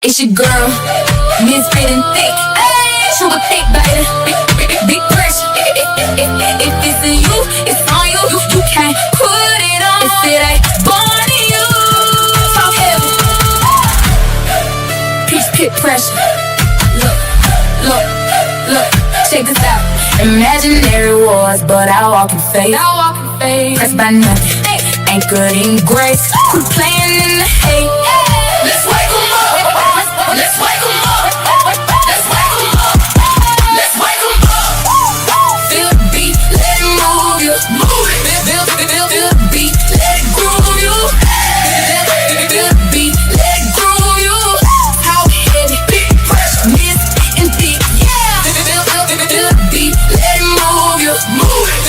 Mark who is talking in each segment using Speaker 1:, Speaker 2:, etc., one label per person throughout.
Speaker 1: It's your girl, misfitting thick, sugar thick, baby. Big pressure. If it's in you, it's on you. You can't put it on if it ain't born in you. Talk heavy. Peach pit pressure. Look, check this out. Imaginary wars, but I walk in faith. Pressed by nothing, anchored in grace. Quit playing in the hate. Let's wake 'em up. Let's wake 'em up. Let's wake 'em up. Let's wake 'em up. Feel the beat, let it move you. Move it. Feel the beat, let it groove you. Feel the beat, let it groove you. How heavy, big pressure, miss and thick. Yeah. Feel the beat, let it move you. Move it.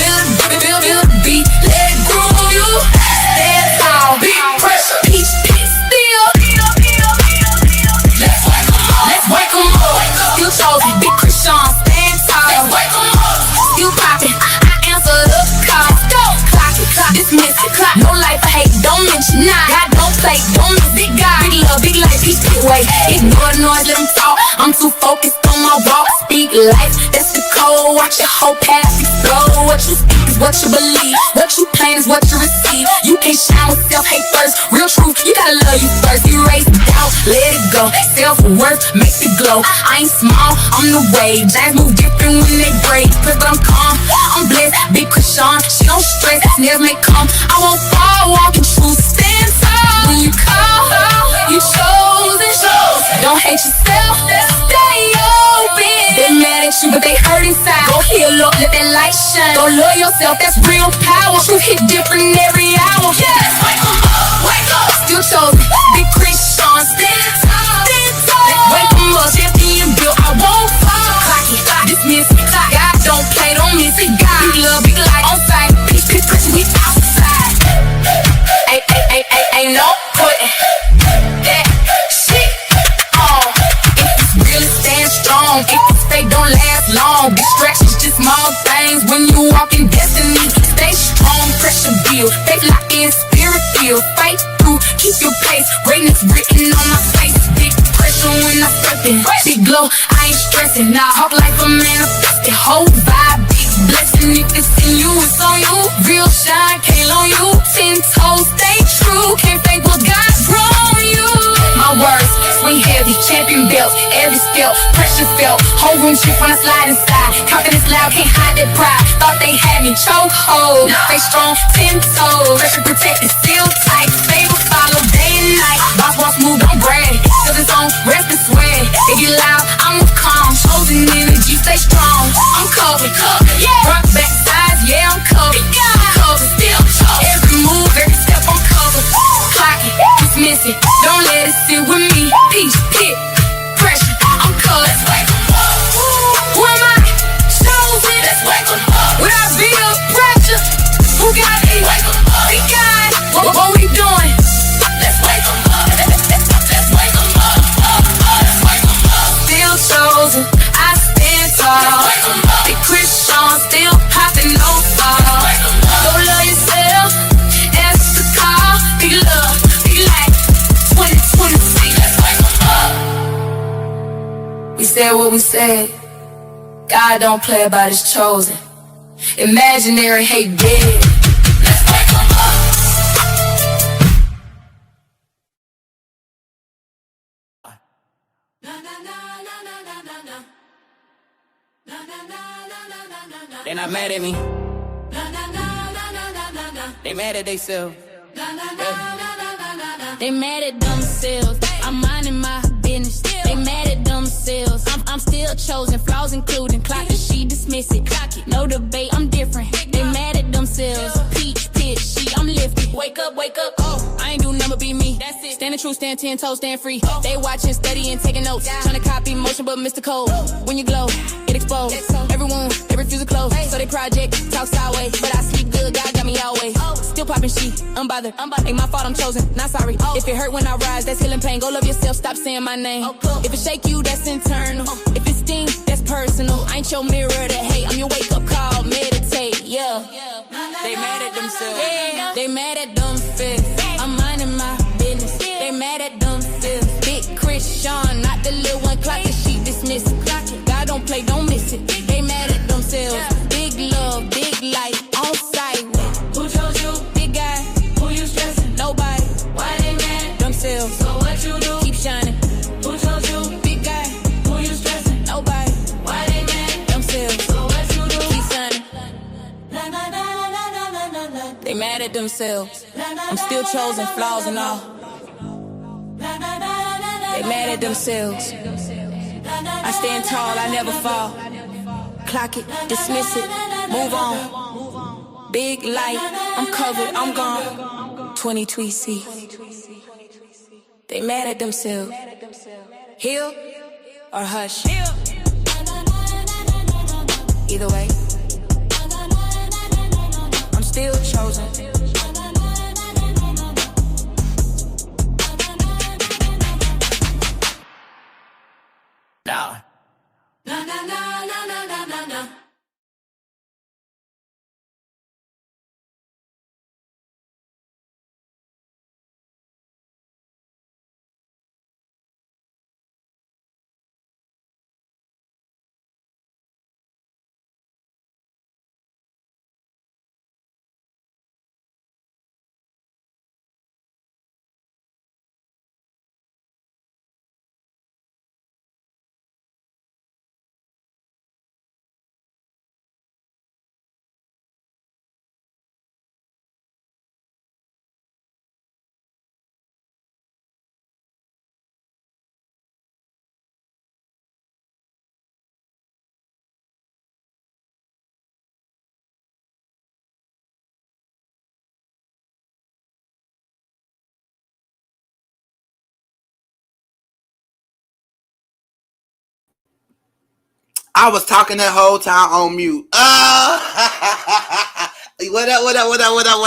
Speaker 1: Feel the beat, let it groove you. Stand tall, big pressure, peach pit still. Let's wake 'em up. Let's wake 'em up. Still chosen, big Chrisean, stand tall. Let's wake 'em up. Still popping, I answer the call. Go, clock it, dismiss it. No life I hate, don't mention nah. God don't play, don't miss big guy. Big love, big life, peach pit way. Ignore the noise, let them talk. I'm too focused on my walk. Speak life, that's the code. Watch your whole path explode. What you speak is what you believe. What you plan is what you receive. You can't shine with self-hate first. Real truth, you gotta love you first. Erase doubt, let it go. Self-worth makes it glow. I ain't small, I'm the wave. Giants move different when they break. But I'm calm, I'm blessed. Big Chrisean, she don't stress. Snails may come, I won't fall. Walking truth, stand tall. When you call, you chosen. Don't hate yourself, stay open. They mad at you, but they hurt inside. Go heal up, let that light shine. Go love yourself, that's real power. Truth hit different every hour. Yeah, wake 'em up, wake up. Still chosen, big Chrisean, stand tall. Let's wake 'em up, champion built, I won't fall. Clock it, dismiss it. God don't play, don't miss it. God, big love, big light on sight. Peace, pressure, we outside. Ain't no putting that shit on. If it's real, it stands strong. If it's fake, don't last long. Distractions, just small things. When you walk in destiny, stay strong. Pressure build, faith locked in, spirit filled. Fight through, keep your pace. Greatness written on my face. Big pressure when I step in. Big glow, I ain't stressing. Now talk like a manifested. Whole vibe, big blessing. If it's in you, it's on you. Real shine, can't on you. 10 toes, stay true. Can't fake what God's grown you. My words swing heavy, champion belt, every step, pressure felt. Whole room shift when I slide inside. Confidence loud, can't hide that pride. Thought they had me chokehold. Stay strong, 10 toes. Pressure protected, still tight. Favor follow day and night. Boss move, don't brag. Still this on, rest and swag. They get loud, I'm calm. Chosen energy, stay strong. I'm covered, yeah. Rock back sides, yeah, I'm covered. Covered, still chosen. Every move, every step, I'm covered. Clock it, dismiss it. Don't let it sit with me. Peace, pit, pressure, I'm covered. Let's wake 'em up. Who am I? Chosen. Let's wake 'em up. Would I be a pressure? Who got me? Wake 'em up. Big guys, what we doing? Let's wake 'em up. Let's wake 'em up. Let's wake 'em up. Still chosen, I stand tall. Let's wake 'em up. Big Chrisean, still popping, no fall. Go love yourself, answer the call. Big love, big life, 2020. Let's wake 'em up. We said what we said. God don't play about his chosen. Imaginary hate dead. Let's wake 'em up.
Speaker 2: They not mad at me. They mad at themselves.
Speaker 3: They mad at themselves. I'm minding my business. They mad at themselves. I'm still chosen. Flaws including. Clock it, she dismiss it. Clock it, no debate. I'm different. They mad at themselves. Peach pit, I'm lifted. Wake up, oh, I ain't do nothing but be me. That's it. Standing true, stand 10 toes, stand free. They watching steady and taking notes. Trying to copy motion, but Mr. Cole. When you glow, it exposed. Every wound, they refuse to close. So they project, talk sideways. But I sleep good, God got me always. Still popping she, unbothered. Ain't my fault, I'm chosen, not sorry. If it hurt when I rise, that's healing pain. Go love yourself, stop saying my name. If it shake you, that's internal. If it sting, that's personal. I ain't your mirror to hate. I'm your wake up call, meditate, yeah.
Speaker 2: They mad at themselves.
Speaker 3: Yeah. They mad at themselves. I'm minding my business. They mad at themselves. Big Chrisean replay, don't miss it. They mad at themselves. Big love, big light, on sight. Who chose you? Big guy. Who you stressing? Nobody. Why they mad? Themselves. So what you do? Keep shining. Who chose you? Big guy. Who you stressing? Nobody. Why they mad? Themselves. So what you do? Keep shining. They mad at themselves. I'm still chosen, flaws and all. They mad at themselves. I stand tall, I never fall. Clock it, dismiss it, move on. Big light, I'm covered, I'm gone. 20 tweet. They mad at themselves. Heal or hush. Either way, I'm still chosen.
Speaker 2: Nah.
Speaker 4: I was talking that whole time on mute. What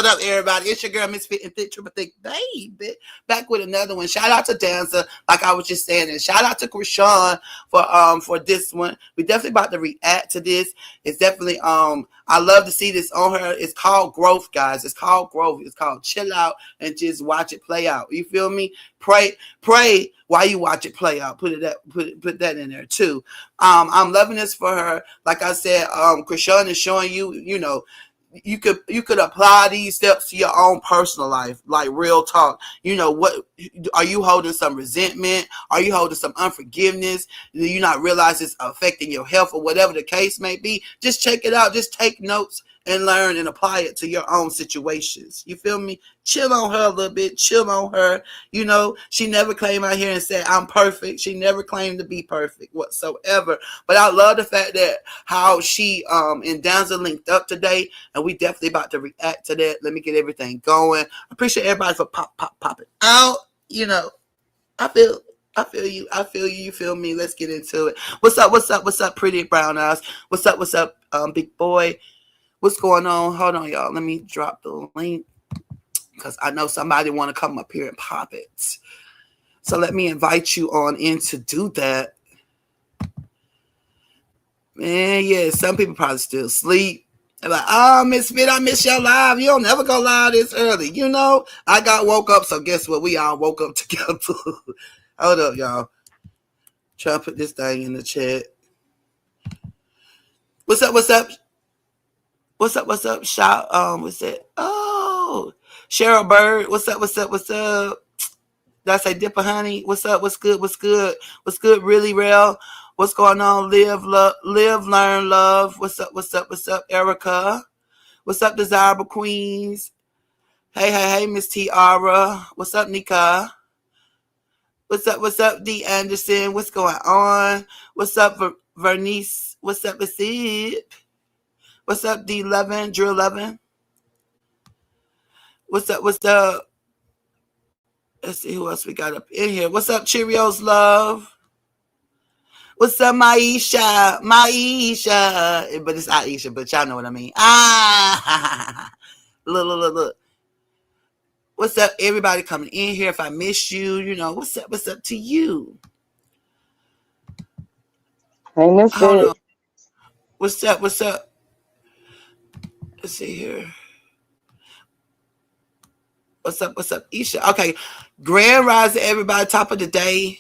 Speaker 4: up, everybody? It's your girl, Miss Fit and Fit Triple Thick, baby. Back with another one. Shout out to Danza, like I was just saying, and shout out to Chrisean for this one. We definitely about to react to this. It's definitely I love to see this on her. It's called growth, guys. It's called growth. It's called chill out and just watch it play out. You feel me? Pray while you watch it play out. Put that in there too. I'm loving this for her. Like I said, Chrisean is showing you, you know, you could apply these steps to your own personal life, like real talk. You know, what are you holding some resentment? Are you holding some unforgiveness? Do you not realize it's affecting your health or whatever the case may be? Just check it out. Just take notes and learn and apply it to your own situations. You feel me? Chill on her a little bit. Chill on her. You know, she never came out here and said, I'm perfect. She never claimed to be perfect whatsoever. But I love the fact that how she and Danza linked up today, and we definitely about to react to that. Let me get everything going. I appreciate everybody for popping out. You know, I feel you. You feel me? Let's get into it. What's up, pretty brown eyes? What's up, big boy? What's going on? Hold on, y'all. Let me drop the link because I know somebody want to come up here and pop it. So let me invite you on in to do that. Man, yeah, some people probably still sleep. They're like, oh, Miss Fit, I miss your live. You don't never go live this early. You know, I got woke up, so guess what? We all woke up together. Hold up, y'all. Try to put this thing in the chat. What's up? What's up? Shout, what's it? Oh, Cheryl Bird. What's up? Did I say Dipper Honey? What's up? What's good? Really real? What's going on? Live, learn, love. What's up, Erica? What's up, Desirable Queens? Hey, Miss Tiara. What's up, Nika? What's up, D Anderson? What's going on? What's up, Vernice? What's up, Sid? What's up, D11, Drew 11? What's up? Let's see who else we got up in here. What's up, Cheerios love? What's up, Maisha? But it's Aisha, but y'all know what I mean. Look. What's up, everybody coming in here? If I miss you, you know, what's up to you?
Speaker 5: Hey, Miss
Speaker 4: Hold
Speaker 5: Fit.
Speaker 4: on. What's up? Let's see here. What's up, Isha? Okay. Grand Rising, everybody. Top of the day.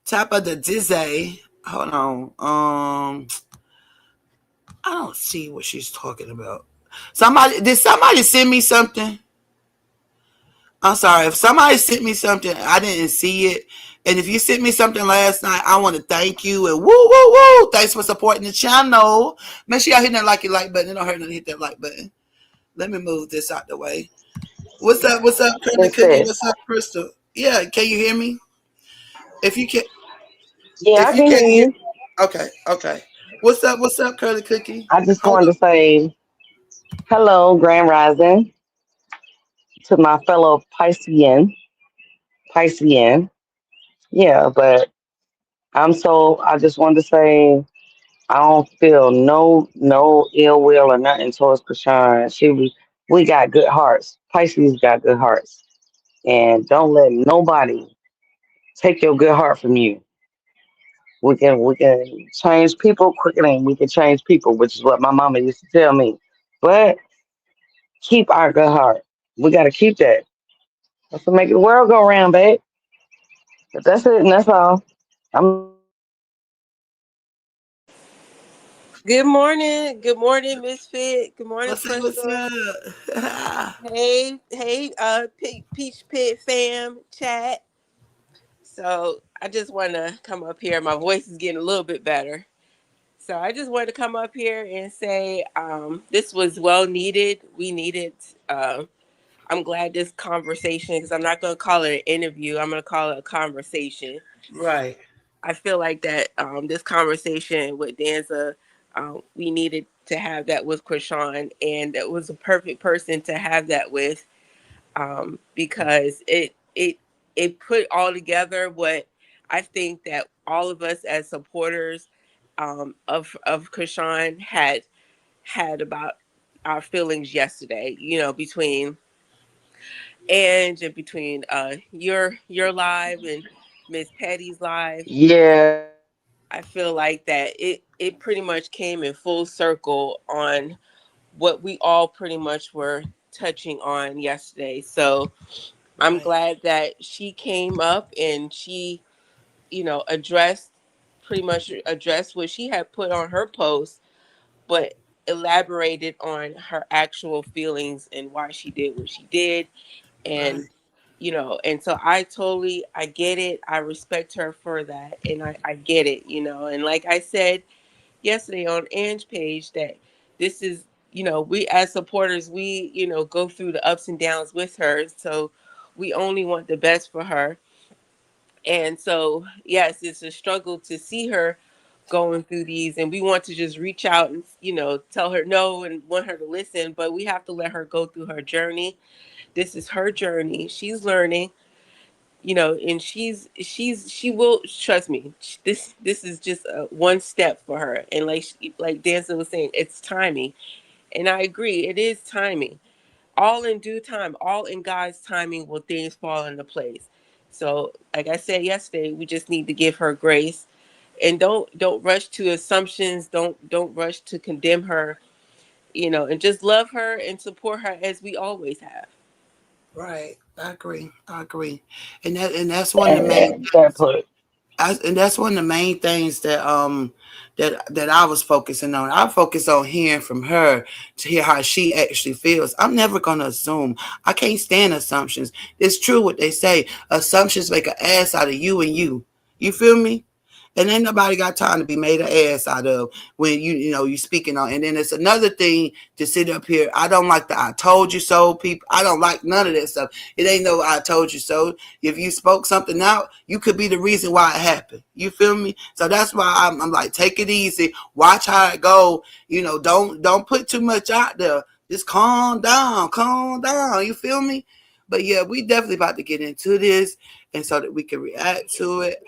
Speaker 4: Top of the dizzy. hold on. I don't see what she's talking about. Somebody send me something? I'm sorry. If somebody sent me something, I didn't see it. And if you sent me something last night, I want to thank you and woo, woo, woo. Thanks for supporting the channel. Make sure y'all hit that like button. It don't hurt nothing to hit that like button. Let me move this out the way. What's up? What's up, Curly Cookie?
Speaker 5: Princess.
Speaker 4: What's up, Crystal? Yeah, can you hear me? If you can,
Speaker 5: Yeah,
Speaker 4: if
Speaker 5: I
Speaker 4: you
Speaker 5: can
Speaker 4: can't
Speaker 5: hear
Speaker 4: hear,
Speaker 5: you.
Speaker 4: okay, okay. What's up? What's up, Curly Cookie?
Speaker 5: I just
Speaker 4: Hold
Speaker 5: wanted to say hello, Grand Rising, to my fellow Piscean. Piscean. Yeah, but I just wanted to say I don't feel no ill will or nothing towards Krishan. We got good hearts. Pisces got good hearts. And don't let nobody take your good heart from you. We can change people quicker than we can change people, which is what my mama used to tell me. But keep our good heart. We got to keep that. That's what make the world go round, babe. But that's it, and that's all. I'm
Speaker 6: Good morning, Misfit. Good morning,
Speaker 4: what's up? What's
Speaker 6: Crystal.
Speaker 4: up?
Speaker 6: Peach Pit fam, chat. So I just want to come up here. My voice is getting a little bit better. So I just wanted to come up here and say this was well needed. We needed. I'm glad this conversation, because I'm not going to call it an interview. I'm going to call it a conversation.
Speaker 4: Right,
Speaker 6: I feel like that this conversation with Danza, we needed to have that with Krishan, and it was a perfect person to have that with, because it put all together what I think that all of us as supporters of Krishan had about our feelings yesterday. You know, between Ange and between your live and Miss Petty's live.
Speaker 5: yeah.
Speaker 6: I feel like that it pretty much came in full circle on what we all pretty much were touching on yesterday. So I'm
Speaker 4: right,
Speaker 6: glad that she came up and she, addressed pretty much addressed what she had put on her post, but elaborated on her actual feelings and why she did what she did. And
Speaker 4: right,
Speaker 6: and so I get it. I respect her for that, and I get it, and like I said yesterday on Ange's page, that this is, we as supporters, we, go through the ups and downs with her. So we only want the best for her. And so, yes, it's a struggle to see her going through these, and we want to just reach out and, tell her no and want her to listen, but we have to let her go through her journey. This is her journey. She's learning, and she will trust me. This is just one step for her, and like Danza was saying, it's timing, and I agree, it is timing. All in due time, all in God's timing will things fall into place. So, like I said yesterday, we just need to give her grace, and don't rush to assumptions. Don't rush to condemn her, and just love her and support her as we always have.
Speaker 4: right. I agree. I agree. And that's one of the main
Speaker 5: And that part.
Speaker 4: and that's one of the main things that I was focusing on. I focus on hearing from her to hear how she actually feels. I'm never gonna assume. I can't stand assumptions. It's true what they say. Assumptions make an ass out of you and you. You feel me? And ain't nobody got time to be made an ass out of when you speaking on. And then it's another thing to sit up here. I don't like the I told you so people. I don't like none of that stuff. It ain't no I told you so. If you spoke something out, you could be the reason why it happened. You feel me? So that's why I'm like, take it easy. Watch how it go. Don't put too much out there. Just calm down, calm down. You feel me? But yeah, we definitely about to get into this, and so that we can react to it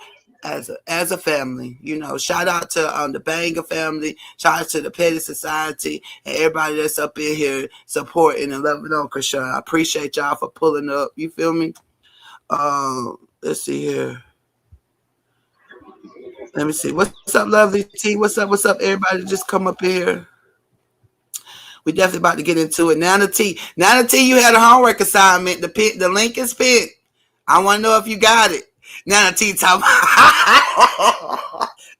Speaker 4: as a family. Shout out to the Banger family, shout out to the Petty Society, and everybody that's up in here supporting and loving on Krishan. I appreciate y'all for pulling up. You feel me? Let's see here. Let me see. What's up, Lovely T? What's up, everybody? Just come up here. We definitely about to get into it. Now the T, you had a homework assignment. The link is pinned. I want to know if you got it. Now the T talking.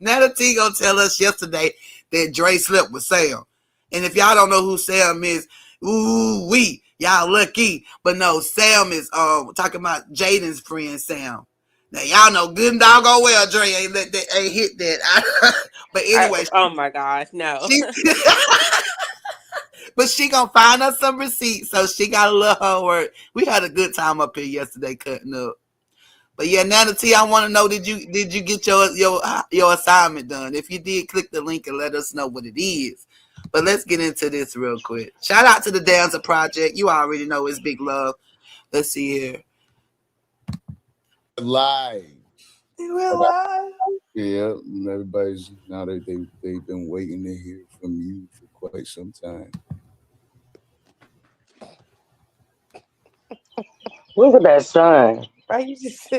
Speaker 4: Nana T gonna tell us yesterday that Dre slept with Sam. And if y'all don't know who Sam is, ooh wee, y'all lucky. But no, Sam is talking about Jaden's friend Sam. Now y'all know good and doggone well Dre ain't hit that. But anyway,
Speaker 6: Oh my gosh, no.
Speaker 4: she but she gonna find us some receipts, so she got a little homework. We had a good time up here yesterday cutting up. But yeah, Nana T, I want to know, did you get your assignment done? If you did, click the link and let us know what it is. But let's get into this real quick. Shout out to the Danza Project. You already know it's big love. Let's see here.
Speaker 7: Live.
Speaker 6: We're live.
Speaker 7: Yeah, everybody's now they've been waiting to hear from you for quite some time.
Speaker 5: Look at that sun.
Speaker 6: Right? You just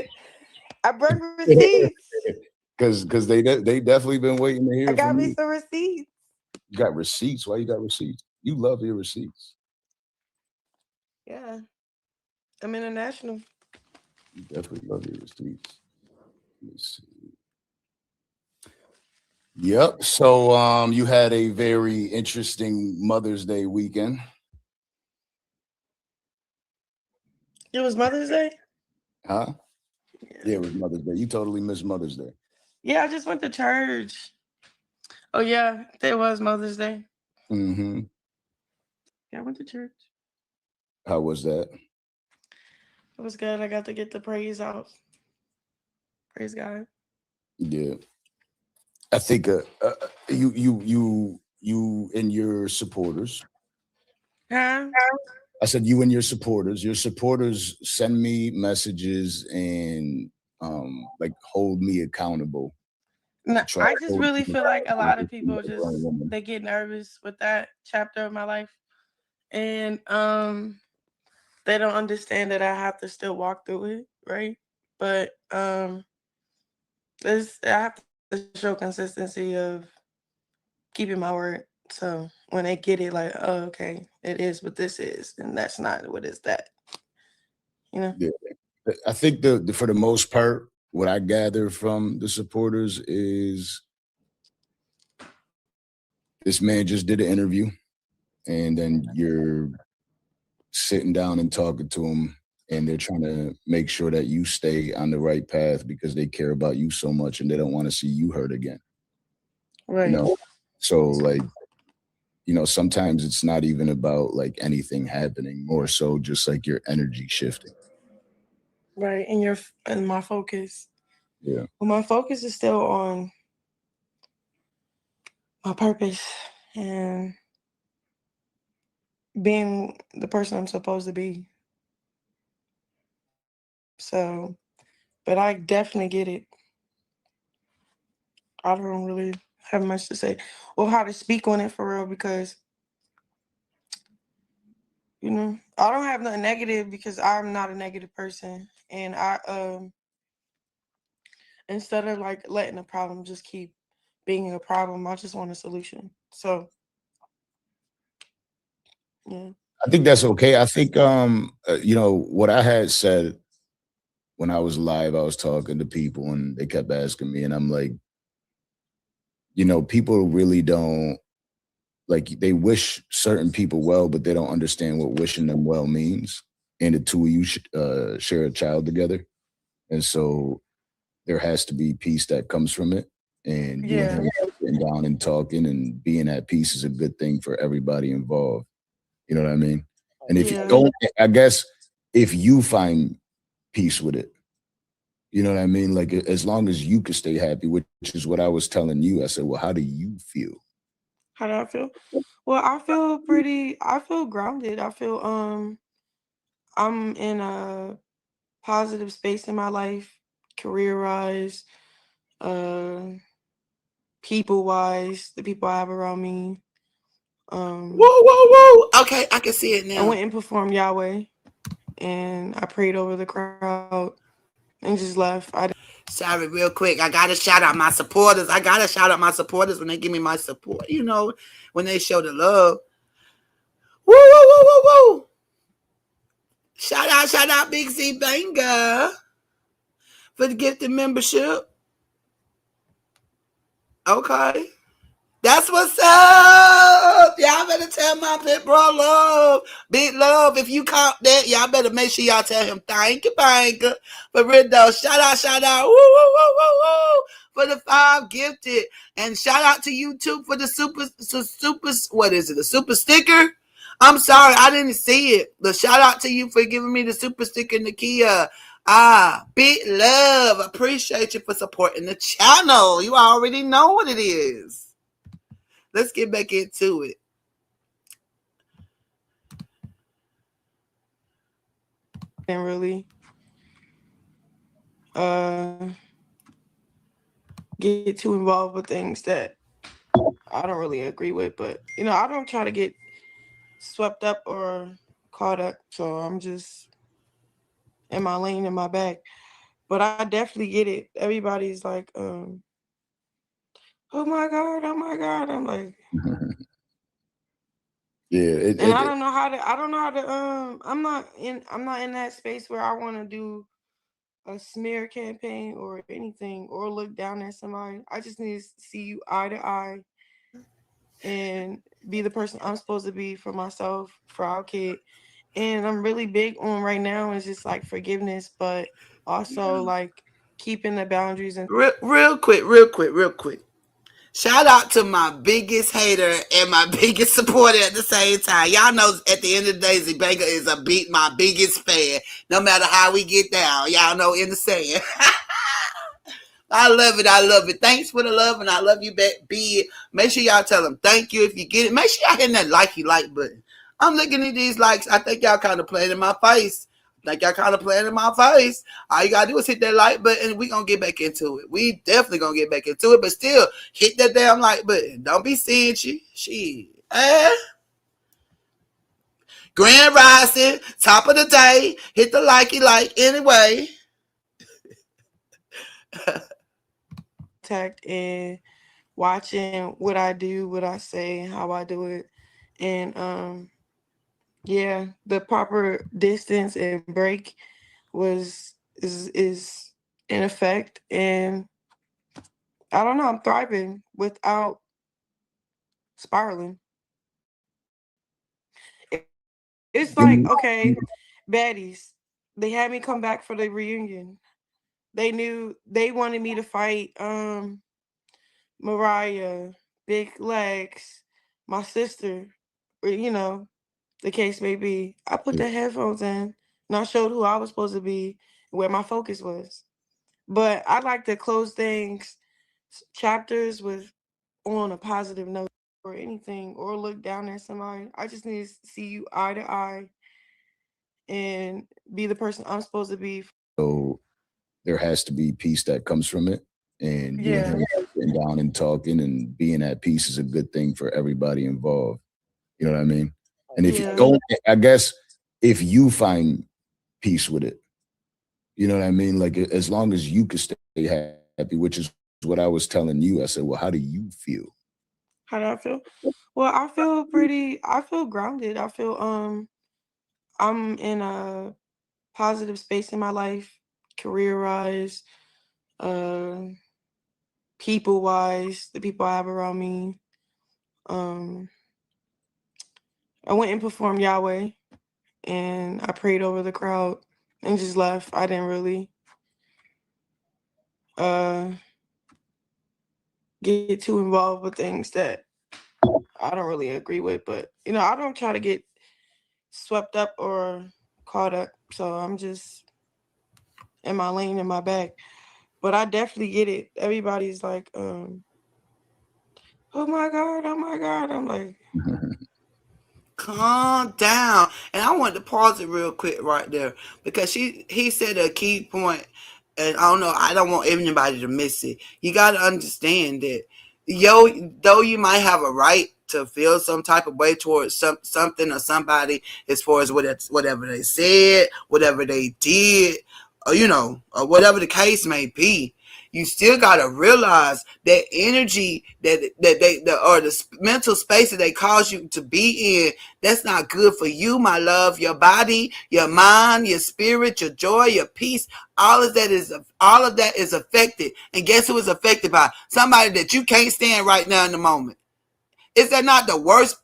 Speaker 6: I brought receipts.
Speaker 7: Because they definitely been waiting to hear
Speaker 6: I got
Speaker 7: from
Speaker 6: me
Speaker 7: you.
Speaker 6: some receipts.
Speaker 7: You got receipts? Why you got receipts? You love your receipts.
Speaker 6: Yeah. I'm international.
Speaker 7: You definitely love your receipts. Let me see. Yep. So you had a very interesting Mother's Day weekend.
Speaker 6: It was Mother's Day?
Speaker 7: Huh? Yeah, it was Mother's Day. You totally missed Mother's Day.
Speaker 6: Yeah, I just went to church. Oh yeah, it was Mother's Day.
Speaker 7: Mm-hmm.
Speaker 6: Yeah, I went to church.
Speaker 7: How was that?
Speaker 6: It was good. I got to get the praise out. Praise God.
Speaker 7: Yeah. I think you and your supporters.
Speaker 6: Huh?
Speaker 7: I said you and your supporters send me messages and like hold me accountable.
Speaker 6: No,
Speaker 7: Try
Speaker 6: I
Speaker 7: to
Speaker 6: just
Speaker 7: hold
Speaker 6: really
Speaker 7: me
Speaker 6: feel like a lot of
Speaker 7: accountable
Speaker 6: people
Speaker 7: as a grown woman.
Speaker 6: they get nervous with that chapter of my life. And they don't understand that I have to still walk through it, right? But I have to show consistency of keeping my word. So when they get it, like, oh, okay, it is what this is, and that's not what is that. You know?
Speaker 7: Yeah. I think for the most part, what I gather from the supporters is this man just did an interview, and then you're sitting down and talking to him, and they're trying to make sure that you stay on the right path because they care about you so much and they don't want to see you hurt again.
Speaker 6: Right.
Speaker 7: You know, so like, you know, sometimes it's not even about like anything happening, more so just like your energy shifting.
Speaker 6: Right. And my focus.
Speaker 7: Yeah.
Speaker 6: Well, my focus is still on my purpose and being the person I'm supposed to be. So, but I definitely get it. I don't really have much to say or how to speak on it for real because, you know, I don't have nothing negative because I'm not a negative person. And instead of like letting a problem just keep being a problem, I just want a solution. So, yeah.
Speaker 7: I think that's okay. I think, you know, what I had said when I was live, I was talking to people and they kept asking me, and I'm like, you know, people really don't like, they wish certain people well, but they don't understand what wishing them well means. And the two of you share a child together. And so there has to be peace that comes from it. And you and
Speaker 6: Yeah.
Speaker 7: him sitting down and talking and being at peace is a good thing for everybody involved. You know what I mean? And if you
Speaker 6: Yeah.
Speaker 7: don't, I guess if you find peace with it, you know what I mean? Like as long as you can stay happy, which is what I was telling you. I said, well, how do you feel?
Speaker 6: How do I feel? Well, I feel grounded. I feel I'm in a positive space in my life, career wise, uh people wise, the people I have around me.
Speaker 4: Whoa, whoa, whoa. Okay, I can see it
Speaker 6: I
Speaker 4: now.
Speaker 6: went and performed Yahweh and I prayed over the crowd and just left.
Speaker 4: Sorry, real quick. I gotta shout out my supporters. I gotta shout out my supporters when they give me my support. You know, when they show the love. Woo, woo, woo, woo, woo. Shout out, Big C Banger for the gifted membership. Okay. That's what's up. Y'all better tell my big bro love. Big love. If you caught that, y'all better make sure y'all tell him thank you. For real though. Shout out. Woo, woo, woo, woo, woo. For the 5 gifted. And shout out to you too for the super, what is it? The super sticker? I'm sorry, I didn't see it. But shout out to you for giving me the super sticker, Nakia. Big love. Appreciate you for supporting the channel. You already know what it is. Let's get back into it.
Speaker 8: And really get too involved with things that I don't really agree with. But, I don't try to get swept up or caught up. So I'm just in my lane, in my bag. But I definitely get it. Everybody's like, oh my God. I'm like,
Speaker 7: Yeah,
Speaker 8: and I don't know how to, I'm not in that space where I want to do a smear campaign or anything or look down at somebody. I just need to see you eye to eye and be the person I'm supposed to be for myself, for our kid. And I'm really big on right now is just like forgiveness, but also like keeping the boundaries and
Speaker 4: Real quick. Shout out to my biggest hater and my biggest supporter at the same time. Y'all know at the end of the day, Zebega is my biggest fan. No matter how we get down. Y'all know in the saying. I love it. Thanks for the love, and I love you back, B. Make sure y'all tell them thank you if you get it. Make sure y'all hitting that like button. I'm looking at these likes. I think y'all kind of playing in my face. All you gotta do is hit that like button, and we gonna get back into it. We definitely gonna get back into it, but still, hit that damn like button. Don't be seeing she. Grand Rising, top of the day. Hit the like anyway.
Speaker 8: contact and watching what I do, what I say, how I do it. And yeah, the proper distance and break is in effect, and I don't know, I'm thriving without spiraling. It's like, okay, baddies, they had me come back for the reunion. They knew they wanted me to fight Mariah, Big Legs, my sister, or the case may be. I put the headphones in and I showed who I was supposed to be, where my focus was. But I like to close things, chapters with on a positive note or anything, or look down at somebody. I just need to see you eye to eye and be the person I'm supposed to be.
Speaker 7: So there has to be peace that comes from it. And you and
Speaker 8: Yeah.
Speaker 7: him sitting down and talking and being at peace is a good thing for everybody involved. You know what I mean? And if you
Speaker 8: Yeah.
Speaker 7: don't, I guess if you find peace with it, you know what I mean? Like as long as you can stay happy, which is what I was telling you. I said, well, how do you feel?
Speaker 8: How do I feel? Well, I feel grounded. I feel I'm in a positive space in my life, career wise, uh people wise, the people I have around me. Um I went and performed Yahweh and I prayed over the crowd and just left. I didn't really uh get too involved with things that I don't really agree with, but I don't try to get swept up or caught up. So I'm just in my lane, in my bag. But I definitely get it. Everybody's like, oh my God. I'm like,
Speaker 4: Calm down. And I want to pause it real quick right there because he said a key point, and I don't know, I don't want anybody to miss it. You got to understand that though you might have a right to feel some type of way towards something or somebody as far as whatever they said, whatever they did, or whatever the case may be, you still gotta realize that energy or the mental space that they cause you to be in, that's not good for you, my love. Your body, your mind, your spirit, your joy, your peace, all of that is affected. And guess who is affected by? Somebody that you can't stand right now in the moment. Is that not the worst?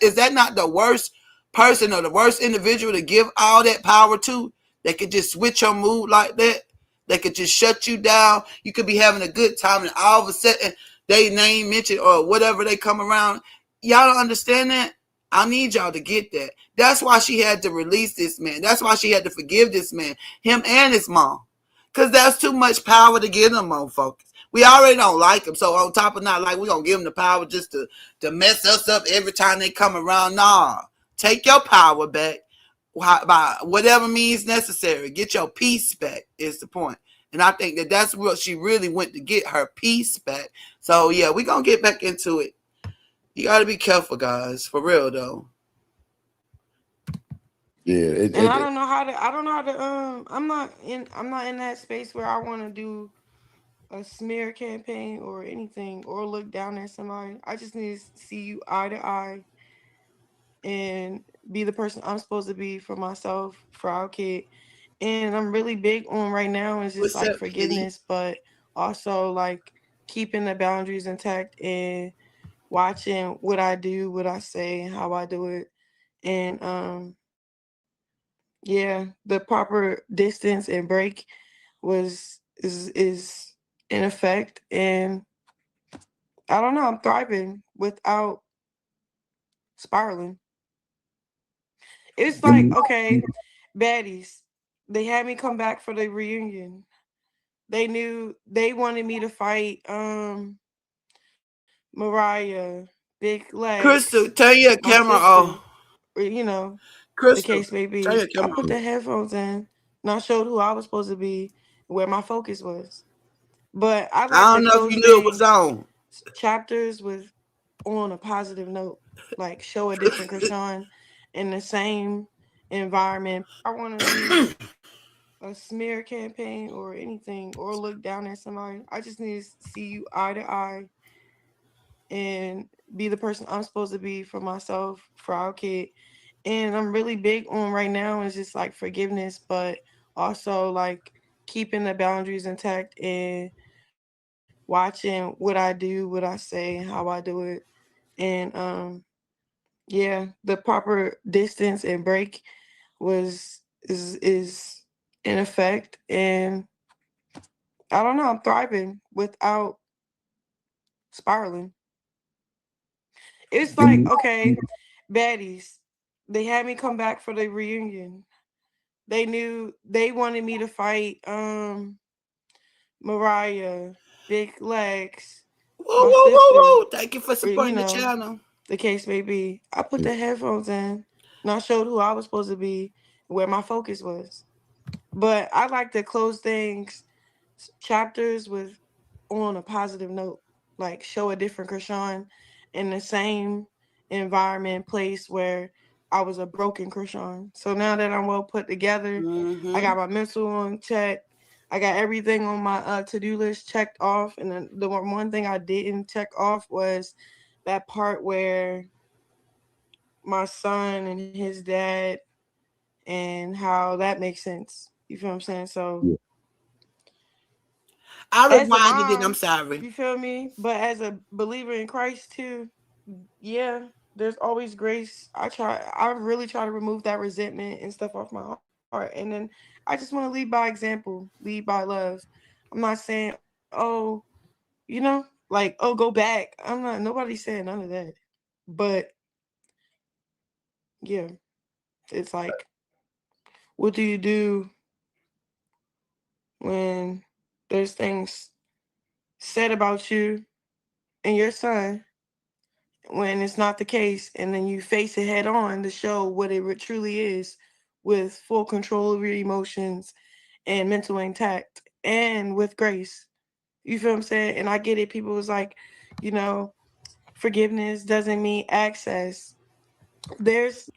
Speaker 4: Is that not the worst person or the worst individual to give all that power to? They could just switch your mood like that. They could just shut you down. You could be having a good time, and all of a sudden they name mention or whatever they come around. Y'all don't understand that. I need y'all to get that. That's why she had to release this man. That's why she had to forgive this man, him and his mom, because that's too much power to give them motherfuckers. We already don't like them, so on top of not like, we're gonna give them the power just to mess us up every time they come around. Nah, take your power back by whatever means necessary. Get your peace back is the point. And I think that that's what she really went to get, her peace back. So yeah, we're gonna get back into it. You got to be careful, guys, for real though.
Speaker 7: Yeah,
Speaker 8: And I don't know how to I'm not in that space where I want to do a smear campaign or anything or look down at somebody. I just need to see you eye to eye and be the person I'm supposed to be for myself, for our kid. And I'm really big on right now is just
Speaker 4: What's
Speaker 8: like
Speaker 4: up, Kitty?
Speaker 8: forgiveness, but also like keeping the boundaries intact and watching what I do, what I say, and how I do it. And yeah, the proper distance and break is in effect, and I don't know, I'm thriving without spiraling. It's like, okay, baddies. They had me come back for the reunion. They knew they wanted me to fight Mariah, Big Legs,
Speaker 4: Crystal, turn your
Speaker 8: my
Speaker 4: camera
Speaker 8: sister,
Speaker 4: off.
Speaker 8: or the
Speaker 4: Crystal,
Speaker 8: case may
Speaker 4: turn
Speaker 8: be.
Speaker 4: your
Speaker 8: I
Speaker 4: camera
Speaker 8: put
Speaker 4: off.
Speaker 8: the headphones in and I showed who I was supposed to be, where my focus was. But I like
Speaker 4: I
Speaker 8: to
Speaker 4: don't know if
Speaker 8: close
Speaker 4: you knew it was
Speaker 8: things,
Speaker 4: on.
Speaker 8: chapters with on a positive note, like show a different Chrisean in the same environment. I want to do a smear campaign or anything or look down at somebody. I just need to see you eye to eye and be the person I'm supposed to be for myself, for our kid. And I'm really big on right now is just like forgiveness, but also like keeping the boundaries intact and watching what I do, what I say, and how I do it. And yeah, the proper distance and break is in effect. And I don't know, I'm thriving without spiraling. It's like, okay, baddies. They had me come back for the reunion. They knew they wanted me to fight Mariah, Big Legs,
Speaker 4: Whoa,
Speaker 8: my
Speaker 4: whoa, whoa,
Speaker 8: sister,
Speaker 4: whoa! Thank you for
Speaker 8: or
Speaker 4: supporting the channel.
Speaker 8: the case may be. I put the headphones in and I showed who I was supposed to be, where my focus was. But I like to close things, chapters with on a positive note, like show a different Chrisean in the same environment, place where I was a broken Chrisean. So now that I'm well put together, I got my mental on check. I got everything on my to-do list checked off. And then the one thing I didn't check off was that part where my son and his dad and how that makes sense. You feel what I'm saying? So
Speaker 4: I
Speaker 8: as a
Speaker 4: reminded it. I'm
Speaker 8: mom,
Speaker 4: sorry.
Speaker 8: you feel me? But as a believer in Christ too, yeah, there's always grace. I really try to remove that resentment and stuff off my heart. And then I just want to lead by example, lead by love. I'm not saying, oh, like, oh, go back. Nobody's saying none of that. But yeah, it's like, what do you do when there's things said about you and your son when it's not the case, and then you face it head on to show what it truly is with full control of your emotions and mental intact and with grace. You feel what I'm saying? And I get it. People was like, you know, forgiveness doesn't mean access. There's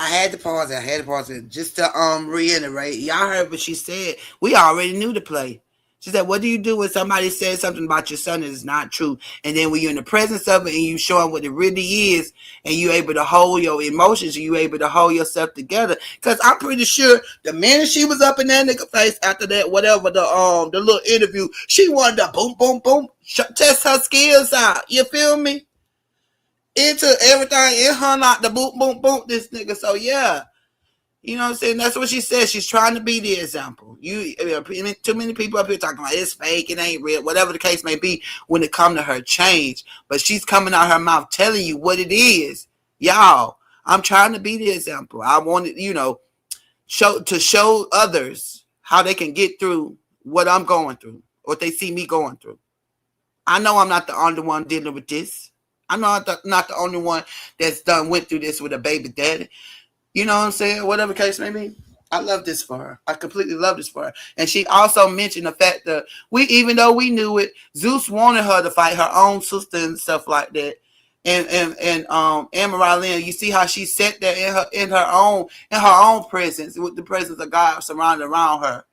Speaker 4: I had to pause it. I had to pause it just to reiterate. Y'all heard what she said. We already knew the play. She said, "What do you do when somebody says something about your son that is not true, and then when you're in the presence of it and you show them what it really is, and you able to hold your emotions, and you able to hold yourself together?" Because I'm pretty sure the minute she was up in that nigga face after that, whatever the little interview, she wanted to boom, boom, boom, test her skills out. You feel me? Into everything in her, not the boom, boom, boom. This nigga. So yeah. You know what I'm saying? That's what she said. She's trying to be the example. Too many people up here talking about it's fake, it ain't real, whatever the case may be when it come to her change. But she's coming out her mouth telling you what it is. Y'all, I'm trying to be the example. I wanted, show others how they can get through what I'm going through, or what they see me going through. I know I'm not the only one dealing with this. I know I'm not the only one that's went through this with a baby daddy. You know what I'm saying? Whatever case may be. I love this for her. I completely love this for her. And she also mentioned the fact that even though we knew it, Zeus wanted her to fight her own sister and stuff like that. And Amarilyn, you see how she sat there in her own presence, with the presence of God surrounded around her,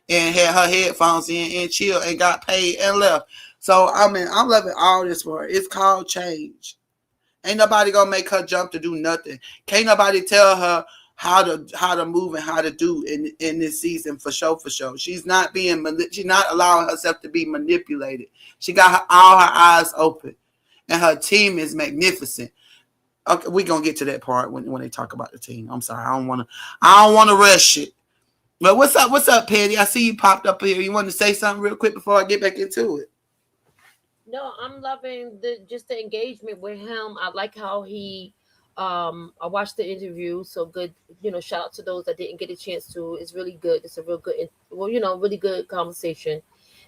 Speaker 4: and had her headphones in and chill and got paid and left. So I mean, I'm loving all this for her. It's called change. Ain't nobody gonna make her jump to do nothing. Can't nobody tell her how to move and how to do in this season for sure. She's not allowing herself to be manipulated. She got all her eyes open, and her team is magnificent. Okay, we gonna get to that part when they talk about the team. I'm sorry, I don't wanna rush it. But what's up, Patty? I see you popped up here. You want to say something real quick before I get back into it?
Speaker 9: No, I'm loving the engagement with him. I like how he I watched the interview, so good, shout out to those that didn't get a chance to. It's really good. It's a real good really good conversation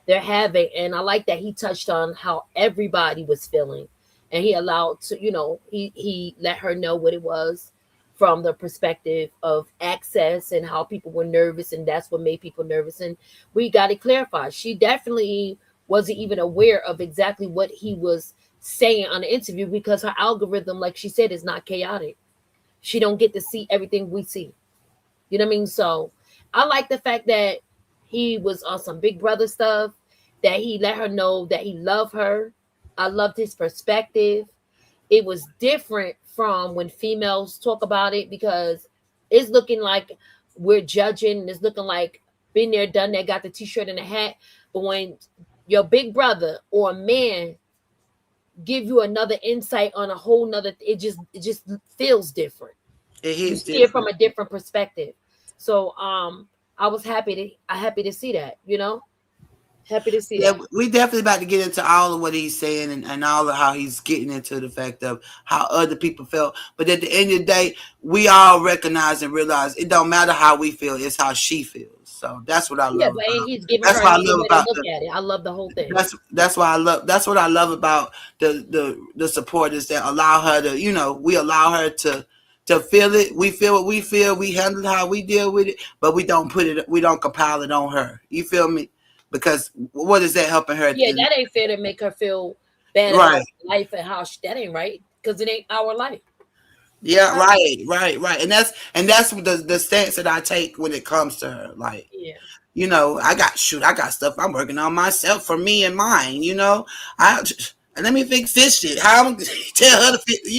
Speaker 9: they're having, and I like that he touched on how everybody was feeling, and he allowed to, he let her know what it was from the perspective of access and how people were nervous, and that's what made people nervous, and we got it clarified. She definitely wasn't even aware of exactly what he was saying on the interview, because her algorithm, like she said, is not chaotic. She don't get to see everything we see. You know what I mean? So I like the fact that he was on some Big Brother stuff, that he let her know that he loved her. I loved his perspective. It was different from when females talk about it, because it's looking like we're judging, and it's looking like been there, done that, got the t-shirt and the hat. But when your big brother or a man give you another insight on a whole nother, it just feels different.
Speaker 4: It
Speaker 9: You
Speaker 4: hits
Speaker 9: see it from
Speaker 4: different.
Speaker 9: a different perspective. So I was happy to see that, happy to see
Speaker 4: Yeah,
Speaker 9: that.
Speaker 4: we definitely about to get into all of what he's saying, and all of how he's getting into the fact of how other people felt. But at the end of the day, we all recognize and realize it don't matter how we feel; it's how she feels. So that's what I
Speaker 9: Yeah,
Speaker 4: love
Speaker 9: but and
Speaker 4: about.
Speaker 9: he's giving
Speaker 4: That's
Speaker 9: her
Speaker 4: what I
Speaker 9: another
Speaker 4: love
Speaker 9: way to
Speaker 4: about
Speaker 9: look
Speaker 4: the.
Speaker 9: at it. I love the whole thing.
Speaker 4: That's why I love. That's what I love about the supporters that allow her to. We allow her to feel it. We feel what we feel. We handle how we deal with it, but we don't put it. We don't compile it on her. You feel me? Because what is that helping her?
Speaker 9: Yeah, that ain't fair to make her feel bad
Speaker 4: Right.
Speaker 9: about life and how that ain't right, because it ain't our life.
Speaker 4: Yeah, right. And that's the stance that I take when it comes to her. Like,
Speaker 9: Yeah.
Speaker 4: I got stuff I'm working on myself for me and mine. I and let me fix this shit. How I'm gonna tell her to fix,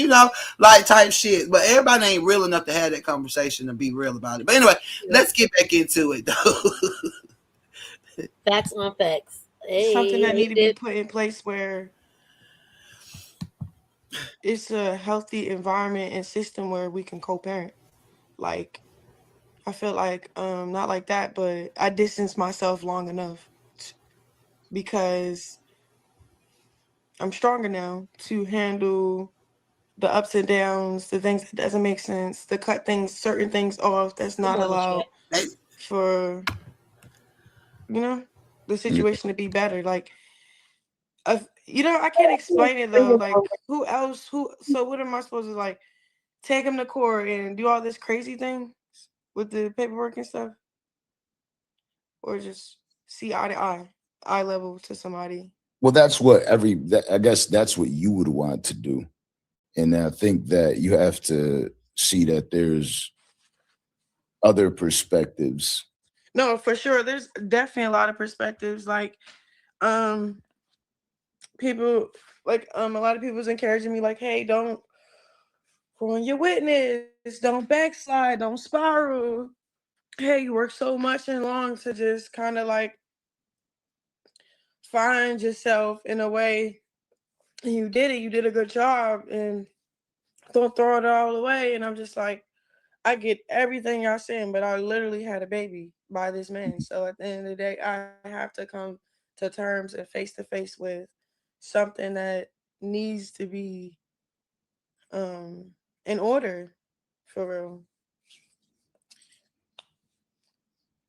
Speaker 4: like type shit. But everybody ain't real enough to have that conversation and be real about it. But anyway,
Speaker 9: Yeah.
Speaker 4: let's get back into it though.
Speaker 9: Facts on facts.
Speaker 8: It's something that
Speaker 9: Hey,
Speaker 8: need to be
Speaker 9: did
Speaker 8: put in place where it's a healthy environment and system where we can co-parent. Like I feel like not like that, but I distanced myself long enough because I'm stronger now to handle the ups and downs, the things that doesn't make sense, to cut certain things off that's
Speaker 9: come
Speaker 8: not
Speaker 9: on,
Speaker 8: allowed
Speaker 9: chat.
Speaker 8: for the situation to be better. Like I can't explain it though. Like who else? So what am I supposed to like take him to court and do all this crazy thing with the paperwork and stuff, or just see eye to eye level to somebody?
Speaker 7: Well, I guess that's what you would want to do. And I think that you have to see that there's other perspectives.
Speaker 8: No, for sure. There's definitely a lot of perspectives. Like, um, people, a lot of people's encouraging me, like, hey, don't ruin your witness, don't backslide, don't spiral. Hey, you work so much and long to just kind of like find yourself in a way. And you did it. You did a good job, and don't throw it all away. And I'm just like, I get everything y'all saying, but I literally had a baby by this man. So at the end of the day, I have to come to terms and face to face with something that needs to be in order for real.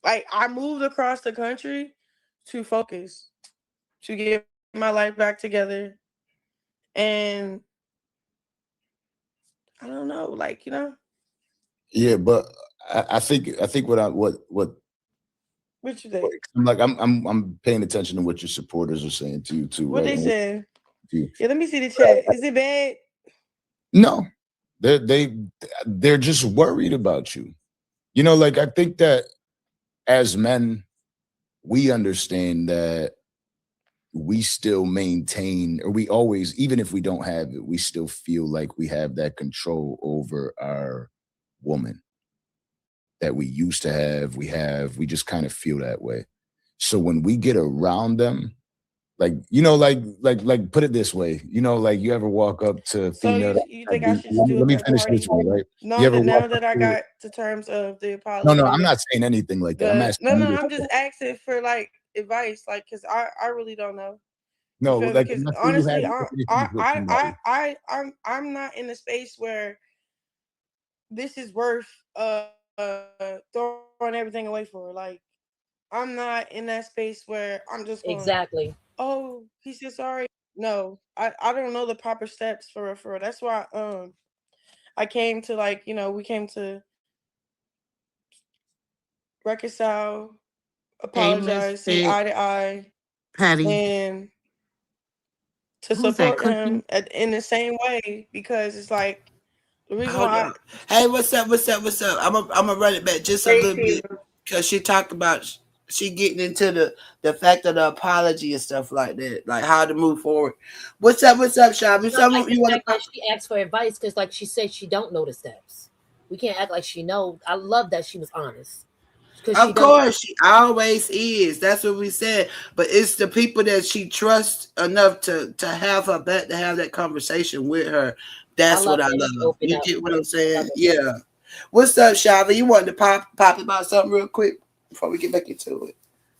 Speaker 8: Like, I moved across the country to focus, to get my life back together. And I don't know,
Speaker 7: Yeah, but I think
Speaker 8: what you think?
Speaker 7: I'm paying attention to what your supporters are saying to you too,
Speaker 8: What
Speaker 7: right?
Speaker 8: they
Speaker 7: And what
Speaker 8: saying?
Speaker 7: you,
Speaker 8: Yeah, let me see the chat. Is it bad?
Speaker 7: no, they're just worried about you. Like I think that as men, we understand that we still maintain, or we always, even if we don't have it, we still feel like we have that control over our woman that we used to have. We just kind of feel that way. So when we get around them, like put it this way, like you ever walk up to a
Speaker 8: So
Speaker 7: female.
Speaker 8: you think I should just do a
Speaker 7: Let me
Speaker 8: third
Speaker 7: finish this
Speaker 8: party?
Speaker 7: one, right? You
Speaker 8: Knowing
Speaker 7: ever
Speaker 8: that
Speaker 7: walk
Speaker 8: now
Speaker 7: up
Speaker 8: that I
Speaker 7: to
Speaker 8: got to terms of the
Speaker 7: No, I'm
Speaker 8: apology,
Speaker 7: not saying anything like that. I'm
Speaker 8: the
Speaker 7: asking
Speaker 8: no,
Speaker 7: you
Speaker 8: no,
Speaker 7: this.
Speaker 8: I'm just asking for like advice, like, cause I really don't know. You
Speaker 7: No,
Speaker 8: feel me?
Speaker 7: like
Speaker 8: Because
Speaker 7: let's say you had
Speaker 8: honestly,
Speaker 7: issues with somebody.
Speaker 8: I'm not in a space where this is worth throwing everything away for. Like, I'm not in that space where I'm just going,
Speaker 9: Exactly.
Speaker 8: oh, he said sorry. No, I don't know the proper steps for real, for real. That's why I came to, like, we came to reconcile,
Speaker 10: Hey,
Speaker 8: apologize, see
Speaker 10: Misfit
Speaker 8: eye to eye,
Speaker 10: Patty.
Speaker 8: and to
Speaker 10: Who's that,
Speaker 8: support
Speaker 10: Cookie?
Speaker 8: him in the same way, because it's like the reason
Speaker 4: Hold
Speaker 8: why.
Speaker 4: on. Hey, what's up? What's up? What's up? I'm gonna run it back just a
Speaker 8: Hey,
Speaker 4: little bit
Speaker 8: Fever.
Speaker 4: because she talked about she getting into the fact of the apology and stuff like that, like how to move forward. What's up? What's up, Shabby?
Speaker 9: I like
Speaker 4: Something
Speaker 9: the
Speaker 4: you want
Speaker 9: fact
Speaker 4: to?
Speaker 9: that she asked for advice because, like she said, she don't know the steps. We can't act like she know. I love that she was honest because she
Speaker 4: Of
Speaker 9: don't.
Speaker 4: course, she always is. That's what we said. But it's the people that she trusts enough to have her back, to have that conversation with her.
Speaker 9: I
Speaker 4: That's
Speaker 9: love
Speaker 4: what I
Speaker 9: that she
Speaker 4: love.
Speaker 9: opened
Speaker 4: You
Speaker 9: up.
Speaker 4: get what I'm
Speaker 9: Love
Speaker 4: saying?
Speaker 9: it.
Speaker 4: Yeah. What's up, Shava? You wanted to pop about something real quick before we get back into it?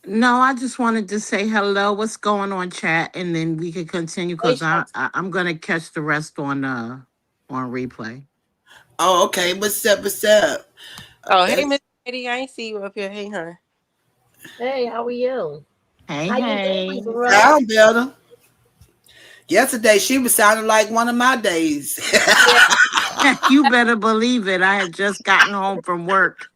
Speaker 10: No, I just wanted to say hello. What's going on, chat? And then we can continue
Speaker 9: Hey,
Speaker 10: because
Speaker 9: Shanti.
Speaker 10: I'm gonna catch the rest on replay.
Speaker 4: Oh, okay. What's up? What's up?
Speaker 6: Oh, hey,
Speaker 4: That's
Speaker 6: Miss Betty, I ain't see you up here. Hey, huh?
Speaker 9: Hey, how are you?
Speaker 10: Hey,
Speaker 9: How you
Speaker 10: hey.
Speaker 9: doing, bro?
Speaker 4: sound better. Yesterday she was sounding like one of my days.
Speaker 9: Yeah.
Speaker 10: You better believe it. I had just gotten home from work.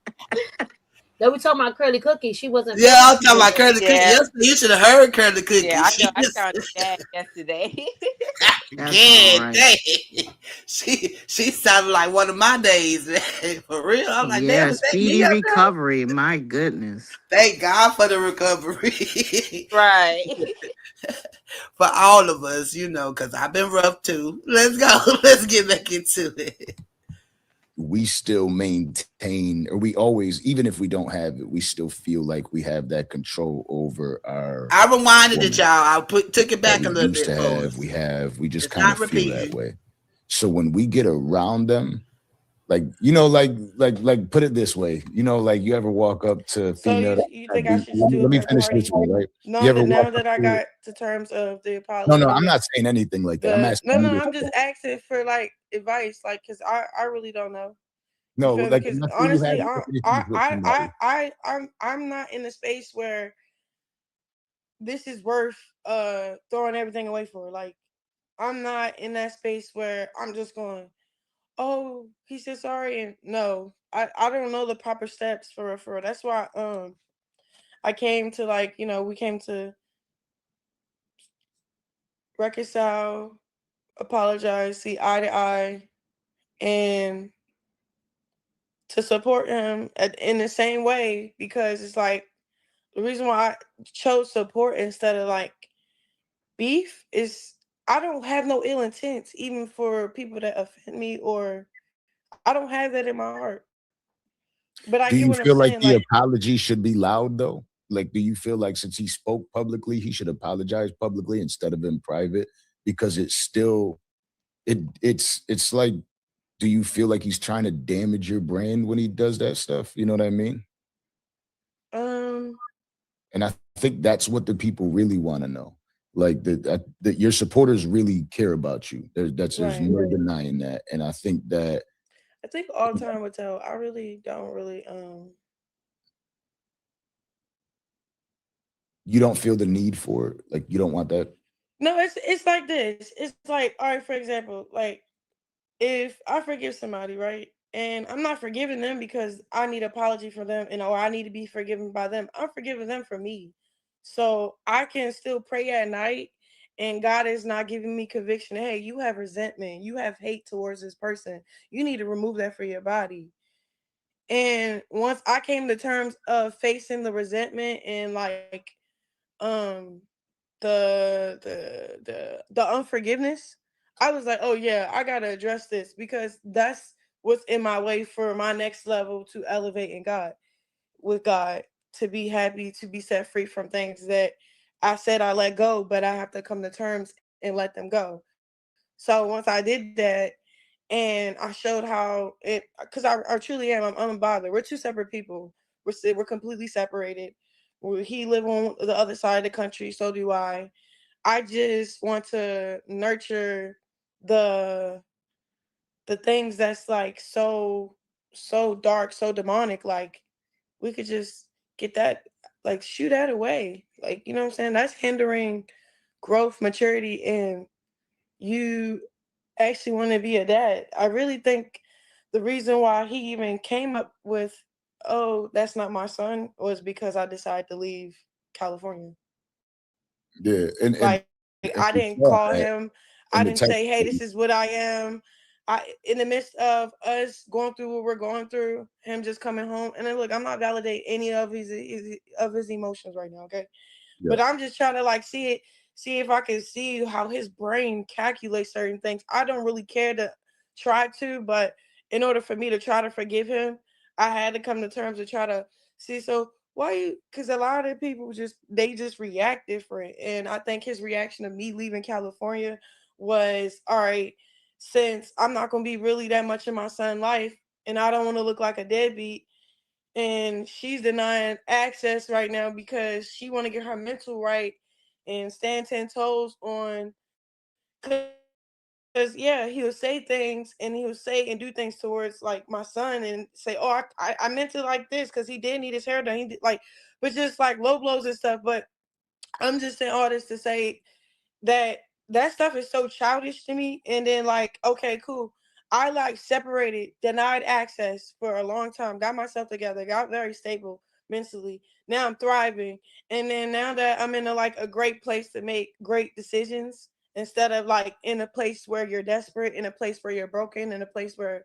Speaker 9: They were talking about Curly Cookie. She wasn't
Speaker 4: Yeah,
Speaker 9: feeling
Speaker 4: I'm
Speaker 9: too
Speaker 4: talking about
Speaker 9: good.
Speaker 4: Curly Cookie.
Speaker 6: Yeah,
Speaker 4: Yesterday, you should have heard Curly
Speaker 6: yeah,
Speaker 4: Cookie.
Speaker 6: I know.
Speaker 4: She
Speaker 6: I
Speaker 4: just
Speaker 6: sounded bad yesterday.
Speaker 10: That's all
Speaker 4: good
Speaker 10: right.
Speaker 4: day. She sounded like one of my days, man. For real. I'm like, damn,
Speaker 10: Yeah,
Speaker 4: is that me
Speaker 10: speedy
Speaker 4: up there?
Speaker 10: recovery. My goodness.
Speaker 4: Thank God for the recovery.
Speaker 6: Right.
Speaker 4: For all of us, because I've been rough too. Let's go. Let's get back into it.
Speaker 7: We still maintain, or we always, even if we don't have it, we still feel like we have that control over our
Speaker 4: I rewinded it,
Speaker 7: woman
Speaker 4: y'all. Took it
Speaker 7: that
Speaker 4: back
Speaker 7: we
Speaker 4: a little
Speaker 7: used
Speaker 4: bit
Speaker 7: to
Speaker 4: for
Speaker 7: have.
Speaker 4: us.
Speaker 7: We just
Speaker 4: It's
Speaker 7: kind
Speaker 4: not
Speaker 7: of feel that
Speaker 4: repeating.
Speaker 7: way. So when we get around them, like put it this way, like you ever walk up to a
Speaker 8: So
Speaker 7: female.
Speaker 8: you think I should just do a
Speaker 7: Let me
Speaker 8: third
Speaker 7: finish this
Speaker 8: party?
Speaker 7: one, right? You
Speaker 8: Knowing
Speaker 7: ever
Speaker 8: that
Speaker 7: walk
Speaker 8: now
Speaker 7: up
Speaker 8: that I
Speaker 7: to
Speaker 8: got to terms of the
Speaker 7: No, I'm
Speaker 8: apology,
Speaker 7: not saying anything like that. I'm
Speaker 8: the
Speaker 7: asking
Speaker 8: no,
Speaker 7: you
Speaker 8: no,
Speaker 7: this.
Speaker 8: I'm just asking for like advice, like, cause I really don't know. You
Speaker 7: No,
Speaker 8: feel me?
Speaker 7: like
Speaker 8: Because
Speaker 7: let's say you had
Speaker 8: honestly,
Speaker 7: issues with somebody.
Speaker 8: I'm not in a space where this is worth throwing everything away for. Like, I'm not in that space where I'm just going, oh, he said sorry, and no, I don't know the proper steps for real, for real. That's why I came to, like, we came to reconcile, apologize, see eye to eye, and to support him in the same way, because it's like the reason why I chose support instead of like beef is I don't have no ill intents, even for people that offend me, or I don't have that in my heart. But I get
Speaker 7: Do
Speaker 8: what I'm
Speaker 7: you feel
Speaker 8: saying.
Speaker 7: like
Speaker 8: Like,
Speaker 7: the apology should be loud though? Like, do you feel like since he spoke publicly, he should apologize publicly instead of in private? Because it's still it's like, do you feel like he's trying to damage your brand when he does that stuff? You know what I mean?
Speaker 8: um,
Speaker 7: And I think that's what the people really want to know. Like that your supporters really care about you. There's
Speaker 8: right.
Speaker 7: no denying that. And I think that
Speaker 8: I think all time would tell. I really don't really
Speaker 7: you don't feel the need for it. Like you don't want that.
Speaker 8: no, it's like this. It's like, all right, for example, like if I forgive somebody, right? And I'm not forgiving them because I need apology from them and or I need to be forgiven by them. I'm forgiving them for me. So I can still pray at night and God is not giving me conviction. Hey, you have resentment, you have hate towards this person. You need to remove that for your body. And once I came to terms of facing the resentment and like um the unforgiveness, I was like, oh yeah, I gotta address this because that's what's in my way for my next level to elevate in God with God, to be happy, to be set free from things that I said I let go, but I have to come to terms and let them go. So once I did that and I showed how it, because I truly am, I'm unbothered. We're two separate people. We're completely separated. He live on the other side of the country, so do I. I just want to nurture the the things that's like so dark, so demonic. Like we could just get that, like shoot that away. Like, you know what I'm saying? That's hindering growth, maturity, and you actually want to be a dad. I really think the reason why he even came up with, oh, that's not my son, was because I decided to leave California.
Speaker 7: Yeah.
Speaker 8: Like I didn't
Speaker 7: And we
Speaker 8: call
Speaker 7: saw
Speaker 8: him,
Speaker 7: that
Speaker 8: I didn't
Speaker 7: in the
Speaker 8: say,
Speaker 7: text.
Speaker 8: hey, this is what I am. I, in the midst of us going through what we're going through, him just coming home, and then look, I'm not validating any of his emotions right now, okay?
Speaker 7: Yeah.
Speaker 8: But I'm just trying to like see it, see if I can see how his brain calculates certain things. I don't really care to try to, but in order for me to try to forgive him, I had to come to terms to try to see. So why you? Because a lot of people just they just react different, and I think his reaction of me leaving California was, all right. Since I'm not gonna be really that much in my son's life, and I don't want to look like a deadbeat, and she's denying access right now because she want to get her mental right and stand 10 toes on, because yeah, he'll say things and he'll say and do things towards like my son and say, oh, I meant it like this because he did need his hair done, he did like, but just like low blows and stuff. But I'm just saying all this to say that that stuff is so childish to me. And then like, okay, cool. I like separated, denied access for a long time, got myself together, got very stable mentally. Now I'm thriving. And then now that I'm in a like a great place to make great decisions instead of like in a place where you're desperate, in a place where you're broken, in a place where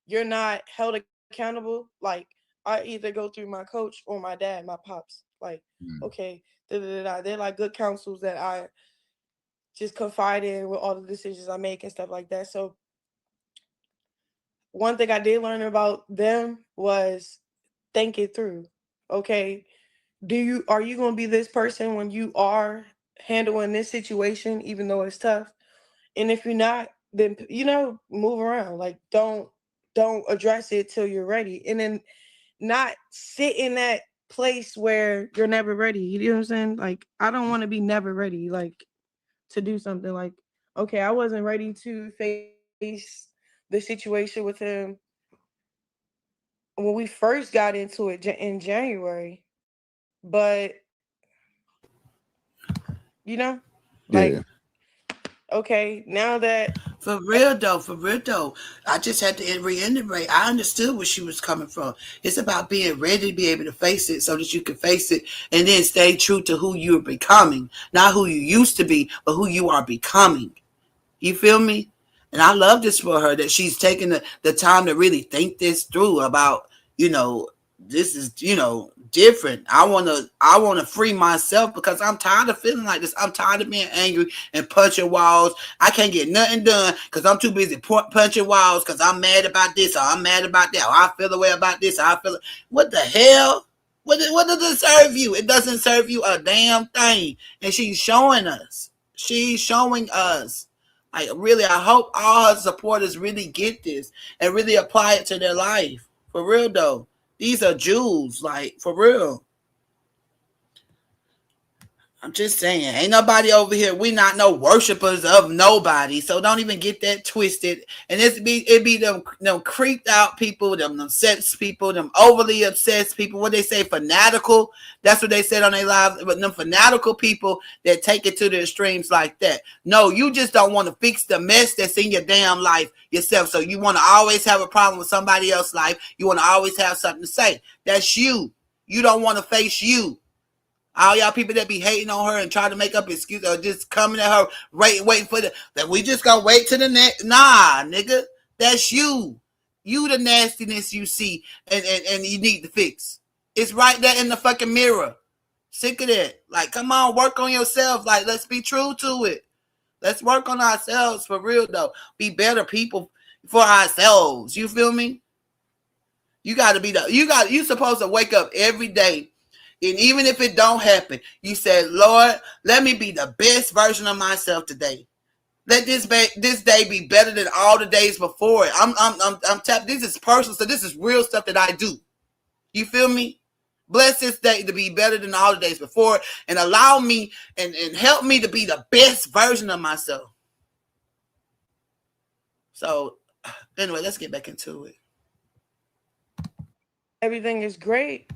Speaker 8: you're not held accountable. Like I either go through my coach or my dad, my pops. Like,
Speaker 7: Mm.
Speaker 8: okay, da, da, da, da. They're like good counsels that I just confide in with all the decisions I make and stuff like that. So one thing I did learn about them was think it through. Okay, do you are you going to be this person when you are handling this situation, even though it's tough? And if you're not, then move around. Like don't address it till you're ready, and then not sit in that place where you're never ready. You know what I'm saying? Like I don't want to be never ready. Like to do something like, okay, I wasn't ready to face the situation with him when we first got into it in January, but like,
Speaker 7: Yeah.
Speaker 8: okay, now that
Speaker 4: For real though. I just had to reiterate. I understood where she was coming from. It's about being ready to be able to face it so that you can face it and then stay true to who you're becoming. Not who you used to be, but who you are becoming. You feel me? And I love this for her that she's taking the time to really think this through about, you know, this is, different. I wanna free myself because I'm tired of feeling like this. I'm tired of being angry and punching walls. I can't get nothing done because I'm too busy punching walls because I'm mad about this or I'm mad about that or I feel the way about this or I feel it. What the hell? What does it serve you? It doesn't serve you a damn thing. And she's showing us. She's showing us. Like, really, I hope all her supporters really get this and really apply it to their life. For real, though. These are jewels, like, for real. I'm just saying, ain't nobody over here. We not no worshipers of nobody, so don't even get that twisted. And it be them creeped out people, them sex people, them overly obsessed people. What they say, fanatical. That's what they said on their lives. But them fanatical people that take it to the extremes like that. No, you just don't want to fix the mess that's in your damn life yourself. So you want to always have a problem with somebody else's life. You want to always have something to say. That's you. You don't want to face you. All y'all people that be hating on her and trying to make up excuses or just coming at her, waiting for that we just gonna wait to the next. Nah, nigga, that's you. You the nastiness you see and you need to fix. It's right there in the fucking mirror. Sick of that. Like, come on, work on yourself. Like, let's be true to it. Let's work on ourselves for real though. Be better people for ourselves. You feel me? You gotta be you supposed to wake up every day. And even if it don't happen, you said, Lord, let me be the best version of myself today. Let this day be better than all the days before it. I'm tapped. This is personal, so this is real stuff that I do. You feel me? Bless this day to be better than all the days before it, and allow me and help me to be the best version of myself. So, anyway, let's get back into it.
Speaker 8: Everything is great.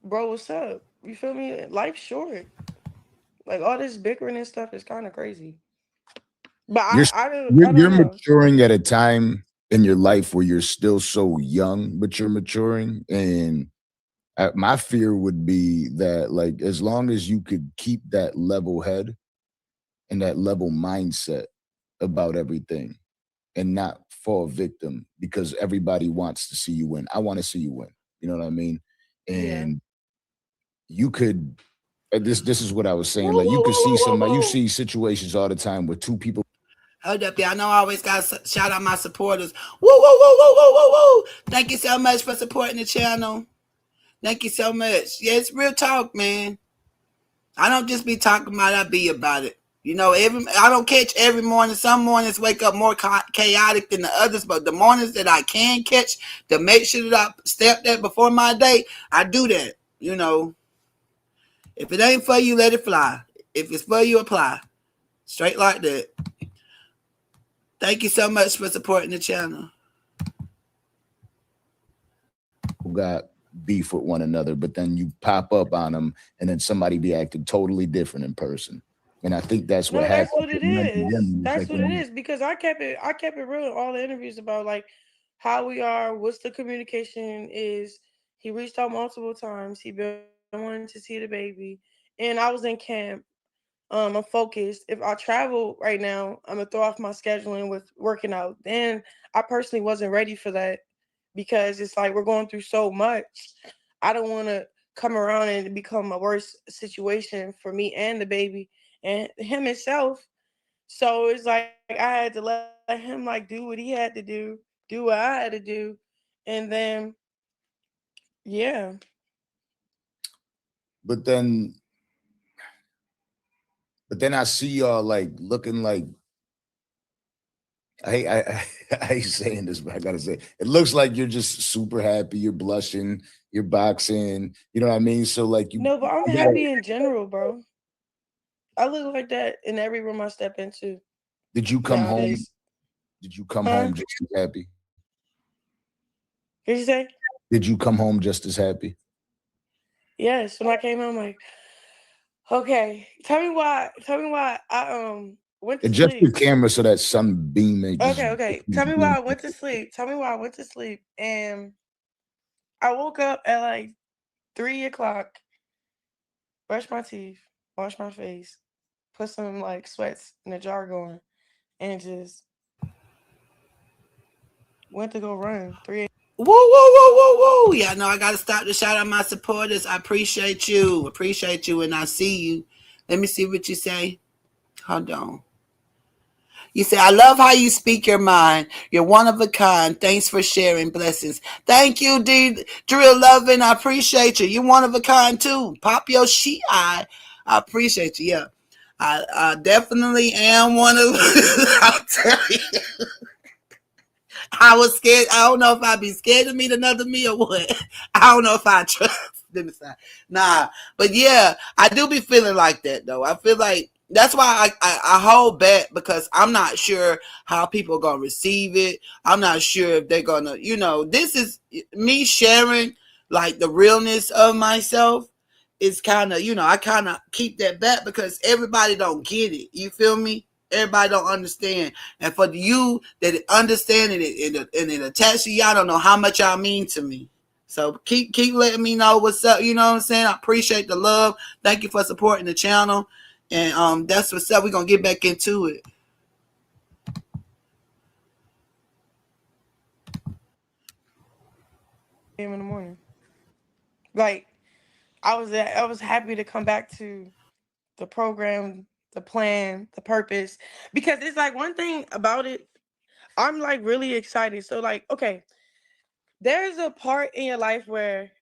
Speaker 8: Bro, what's up? You feel me? Life's short. Like all this bickering and stuff is kind of crazy. But
Speaker 7: You're
Speaker 8: I
Speaker 7: you're
Speaker 8: don't know.
Speaker 7: maturing at a time in your life where you're still so young, but you're maturing. And my fear would be that, like, as long as you could keep that level head and that level mindset about everything and not fall victim because everybody wants to see you win. I want to see you win. You know what I mean?
Speaker 8: Yeah.
Speaker 7: And you could this is what I was saying.
Speaker 4: Woo,
Speaker 7: Like,
Speaker 4: woo,
Speaker 7: you could
Speaker 4: woo,
Speaker 7: see
Speaker 4: woo,
Speaker 7: somebody, you
Speaker 4: woo, woo.
Speaker 7: see situations all the time where two people.
Speaker 4: Hold up, y'all. I know I always got to shout out my supporters. Woo, woo, woo, woo, woo, woo, woo. Thank you so much for supporting the channel. Thank you so much. Yeah, it's real talk, man. I don't just be talking about it, I be about it. I don't catch every morning. Some mornings wake up more chaotic than the others, but the mornings that I can catch to make sure that I step that before my day, I do that. If it ain't for you, let it fly. If it's for you, apply. Straight like that. Thank you so much for supporting the channel.
Speaker 7: Got beef with one another, but then you pop up on them, and then somebody be acting totally different in person. And I think that's what
Speaker 8: No, that's
Speaker 7: happened
Speaker 8: what
Speaker 7: with
Speaker 8: it
Speaker 7: men and
Speaker 8: is.
Speaker 7: women. It's
Speaker 8: That's
Speaker 7: like
Speaker 8: what it is because I kept it real in all the interviews about like how we are, what's the communication is. He reached out multiple times. He been wanting to see the baby, and I was in camp. I'm focused. If I travel right now, I'm gonna throw off my scheduling with working out. Then I personally wasn't ready for that because it's like we're going through so much. I don't want to come around and become a worse situation for me and the baby and him himself. So it's like I had to let him like do what he had to do what I had to do, and then yeah.
Speaker 7: but then I see y'all like looking like I hate saying this, but I gotta say it looks like you're just super happy, you're blushing, you're boxing, you know what I mean? So like
Speaker 8: No, but I'm happy in general, bro. I look like that in every room I step into
Speaker 7: did you come home?
Speaker 8: nowadays.
Speaker 7: Did you come
Speaker 8: Huh?
Speaker 7: home just as happy?
Speaker 8: What'd you say?
Speaker 7: Did you come home just as happy?
Speaker 8: Yes. When I came home, I'm like, okay, tell me why. Tell me why I went to
Speaker 7: Adjust your
Speaker 8: sleep.
Speaker 7: camera so that sunbeam ain't just.
Speaker 8: Okay, okay. Tell me why I went to sleep. Tell me why I went to sleep, and I woke up at like 3 o'clock, brushed my teeth, washed my face, put some like sweats in a jar going, and just went to go run 3.
Speaker 4: Woo, woo, woo, woo, woo. Yeah, no, I got to stop to shout out my supporters. I appreciate you. Appreciate you, and I see you. Let me see what you say. Hold on. You say, I love how you speak your mind. You're one of a kind. Thanks for sharing. Blessings. Thank you, D. Drill Loving. I appreciate you. You're one of a kind, too. Pop your she eye. I appreciate you. Yeah. I definitely am one of I'll tell you. I was scared. I don't know if I'd be scared to meet another me or what. I don't know if I trust them. Nah, but yeah, I do be feeling like that though. I feel like that's why I hold back because I'm not sure how people are gonna receive it. I'm not sure if they're gonna, this is me sharing like the realness of myself. Is kind of, I kind of keep that back because everybody don't get it. You feel me? Everybody don't understand. And for you that understand it and it attached to you, I don't know how much y'all mean to me. So keep letting me know what's up. You know what I'm saying? I appreciate the love. Thank you for supporting the channel. And that's what's up. We're gonna get back into it.
Speaker 8: In the morning. Like I was happy to come back to the program, the plan, the purpose. Because it's like one thing about it, I'm like really excited. So like, okay, there's a part in your life where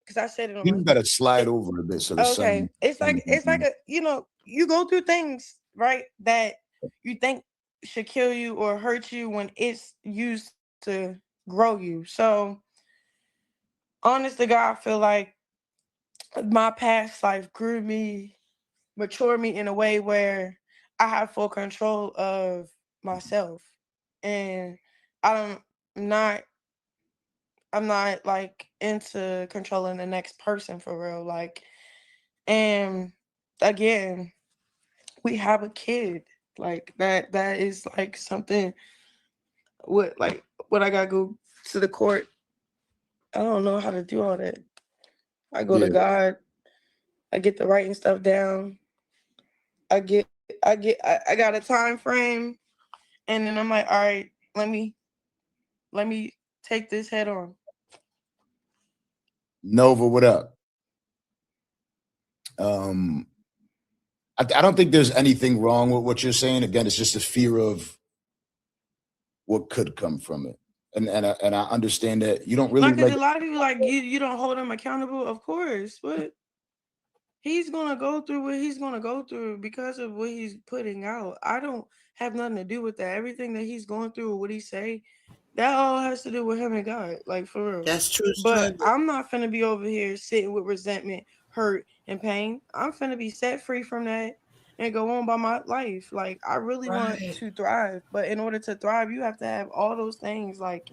Speaker 8: because I said it on
Speaker 7: You
Speaker 8: my
Speaker 7: gotta slide over a bit so the
Speaker 8: okay.
Speaker 7: sun.
Speaker 8: It's like a you go through things, right, that you think should kill you or hurt you when it's used to grow you. So honest to God, I feel like my past life grew me, matured me in a way where I have full control of myself. And I'm not I'm not like into controlling the next person for real. Like, and again, we have a kid. Like that is like something what I gotta go to the court. I don't know how to do all that. I go to
Speaker 7: Yeah.
Speaker 8: God, I get the writing stuff down. I got a time frame, and then I'm like, all right, let me take this head on.
Speaker 7: Nova, what up? I don't think there's anything wrong with what you're saying. Again, it's just a fear of what could come from it. And I understand that you don't really
Speaker 8: Like, cause
Speaker 7: like.
Speaker 8: a lot of people like you don't hold him accountable, of course, but he's gonna go through what he's gonna go through because of what he's putting out. I don't have nothing to do with that. Everything that he's going through, what he say, that all has to do with him and God, like for real.
Speaker 4: That's true
Speaker 8: But
Speaker 4: struggle.
Speaker 8: I'm not finna be over here sitting with resentment, hurt, and pain. I'm finna be set free from that and go on by my life. Like I really want
Speaker 4: Right.
Speaker 8: to thrive, but in order to thrive, you have to have all those things like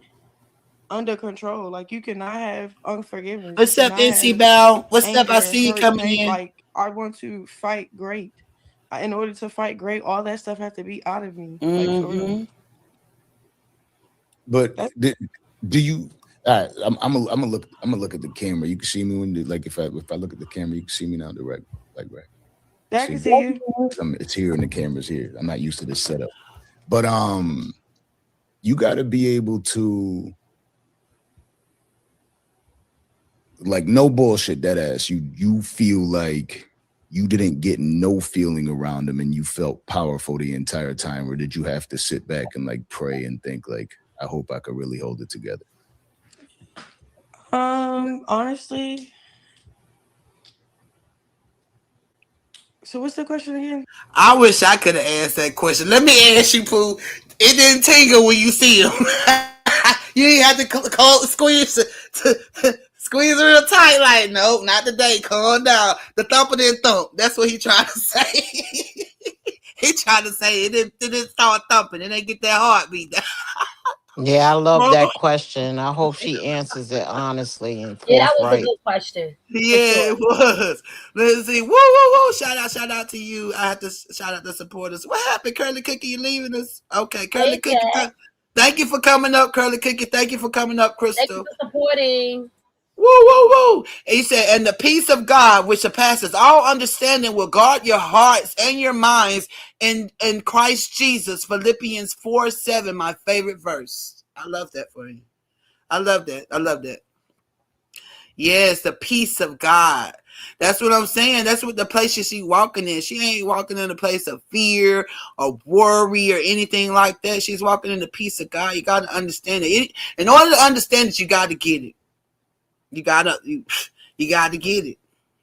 Speaker 8: under control. Like you cannot have unforgiveness. You
Speaker 4: What's up,
Speaker 8: cannot
Speaker 4: NC
Speaker 8: have
Speaker 4: Bell? What's up? I
Speaker 8: anger,
Speaker 4: see you
Speaker 8: hurt,
Speaker 4: coming
Speaker 8: pain.
Speaker 4: in.
Speaker 8: Like I want to fight great. In order to fight great, all that stuff has to be out of me. Like for real.
Speaker 4: Mm-hmm.
Speaker 7: But
Speaker 8: That's
Speaker 7: do you? All right, I'm gonna look at the camera. You can see me when like if I look at the camera, you can see me now direct, like right.
Speaker 8: I
Speaker 7: See
Speaker 8: can
Speaker 7: me?
Speaker 8: see you.
Speaker 7: It's here and the camera's here. I'm not used to this setup. But you got to be able to, like, no bullshit, that ass. You feel like you didn't get no feeling around them and you felt powerful the entire time, or did you have to sit back and like pray and think like, I hope I could really hold it together?
Speaker 8: Honestly. So what's the question again?
Speaker 4: I wish I could have asked that question. Let me ask you, Pooh. It didn't tingle when you see him. You ain't have to squeeze real tight. Like, nope, not today. Calm down. The thumper didn't thump. That's what he trying to say. He trying to say it didn't start thumping. It didn't get that heartbeat.
Speaker 10: Yeah, I love
Speaker 4: Well,
Speaker 10: that question. I hope she answers it honestly and
Speaker 9: Yeah, that was a
Speaker 10: forthright.
Speaker 9: good question for
Speaker 4: yeah,
Speaker 9: sure.
Speaker 4: it was. Let's see. Whoa, whoa, whoa. Shout out to you. I have to shout out the supporters. What happened, Curly Cookie? You leaving us? Okay, Curly
Speaker 9: Hey,
Speaker 4: Cookie.
Speaker 9: Cat.
Speaker 4: Thank you for coming up, Curly Cookie. Thank you for coming up,
Speaker 9: Thank you
Speaker 4: Crystal.
Speaker 9: for supporting.
Speaker 4: Woo, woo, woo. And he said, and the peace of God, which surpasses all understanding, will guard your hearts and your minds in Christ Jesus. Philippians 4:7, my favorite verse. I love that for you. I love that. I love that. Yes, the peace of God. That's what I'm saying. That's what the place she walking in. She ain't walking in a place of fear or worry or anything like that. She's walking in the peace of God. You got to understand it. In order to understand it, you got to get it. You got to get it.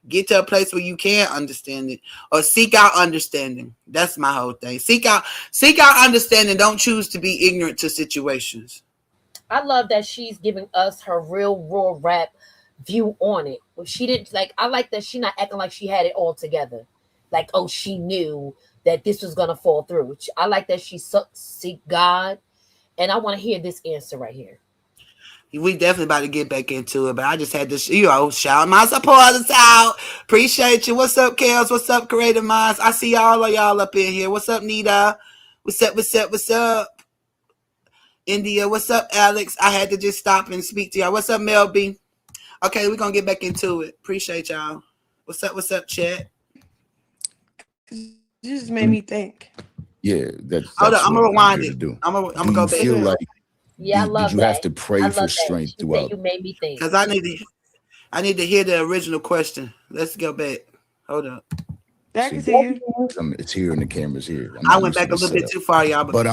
Speaker 4: Get to a place where you can understand it or seek out understanding. That's my whole thing. Seek out understanding. Don't choose to be ignorant to situations.
Speaker 9: I love that she's giving us her real raw rap view on it. Well, she didn't like. I like that she not acting like she had it all together. Like, oh, she knew that this was gonna fall through. I like that she seek God, and I want to hear this answer right here.
Speaker 4: We definitely about to get back into it, but I just had to, shout my supporters out. Appreciate you. What's up, Kels? What's up, Creative Minds? I see all of y'all up in here. What's up, Nita? What's up? What's up? What's up? India, what's up, Alex? I had to just stop and speak to y'all. What's up, Mel B? Okay, we're gonna get back into it. Appreciate y'all. What's up, Chat?
Speaker 8: You just made me think.
Speaker 7: Yeah, that's
Speaker 4: Hold on, I'm gonna rewind
Speaker 7: here
Speaker 4: it.
Speaker 7: to do.
Speaker 4: I'm gonna
Speaker 7: Do
Speaker 4: go
Speaker 7: you
Speaker 4: back.
Speaker 7: feel like
Speaker 9: Yeah, I love
Speaker 7: did you
Speaker 9: that.
Speaker 7: have to pray for strength
Speaker 9: She said
Speaker 7: throughout?
Speaker 9: you made me think.
Speaker 4: Because I need to hear the original question. Let's go back. Hold up.
Speaker 8: I can see you.
Speaker 7: It's here and the camera's here. I'm
Speaker 4: I
Speaker 7: not
Speaker 4: went
Speaker 7: used to
Speaker 4: back a
Speaker 7: this
Speaker 4: little bit
Speaker 7: setup.
Speaker 4: too far, y'all.
Speaker 7: But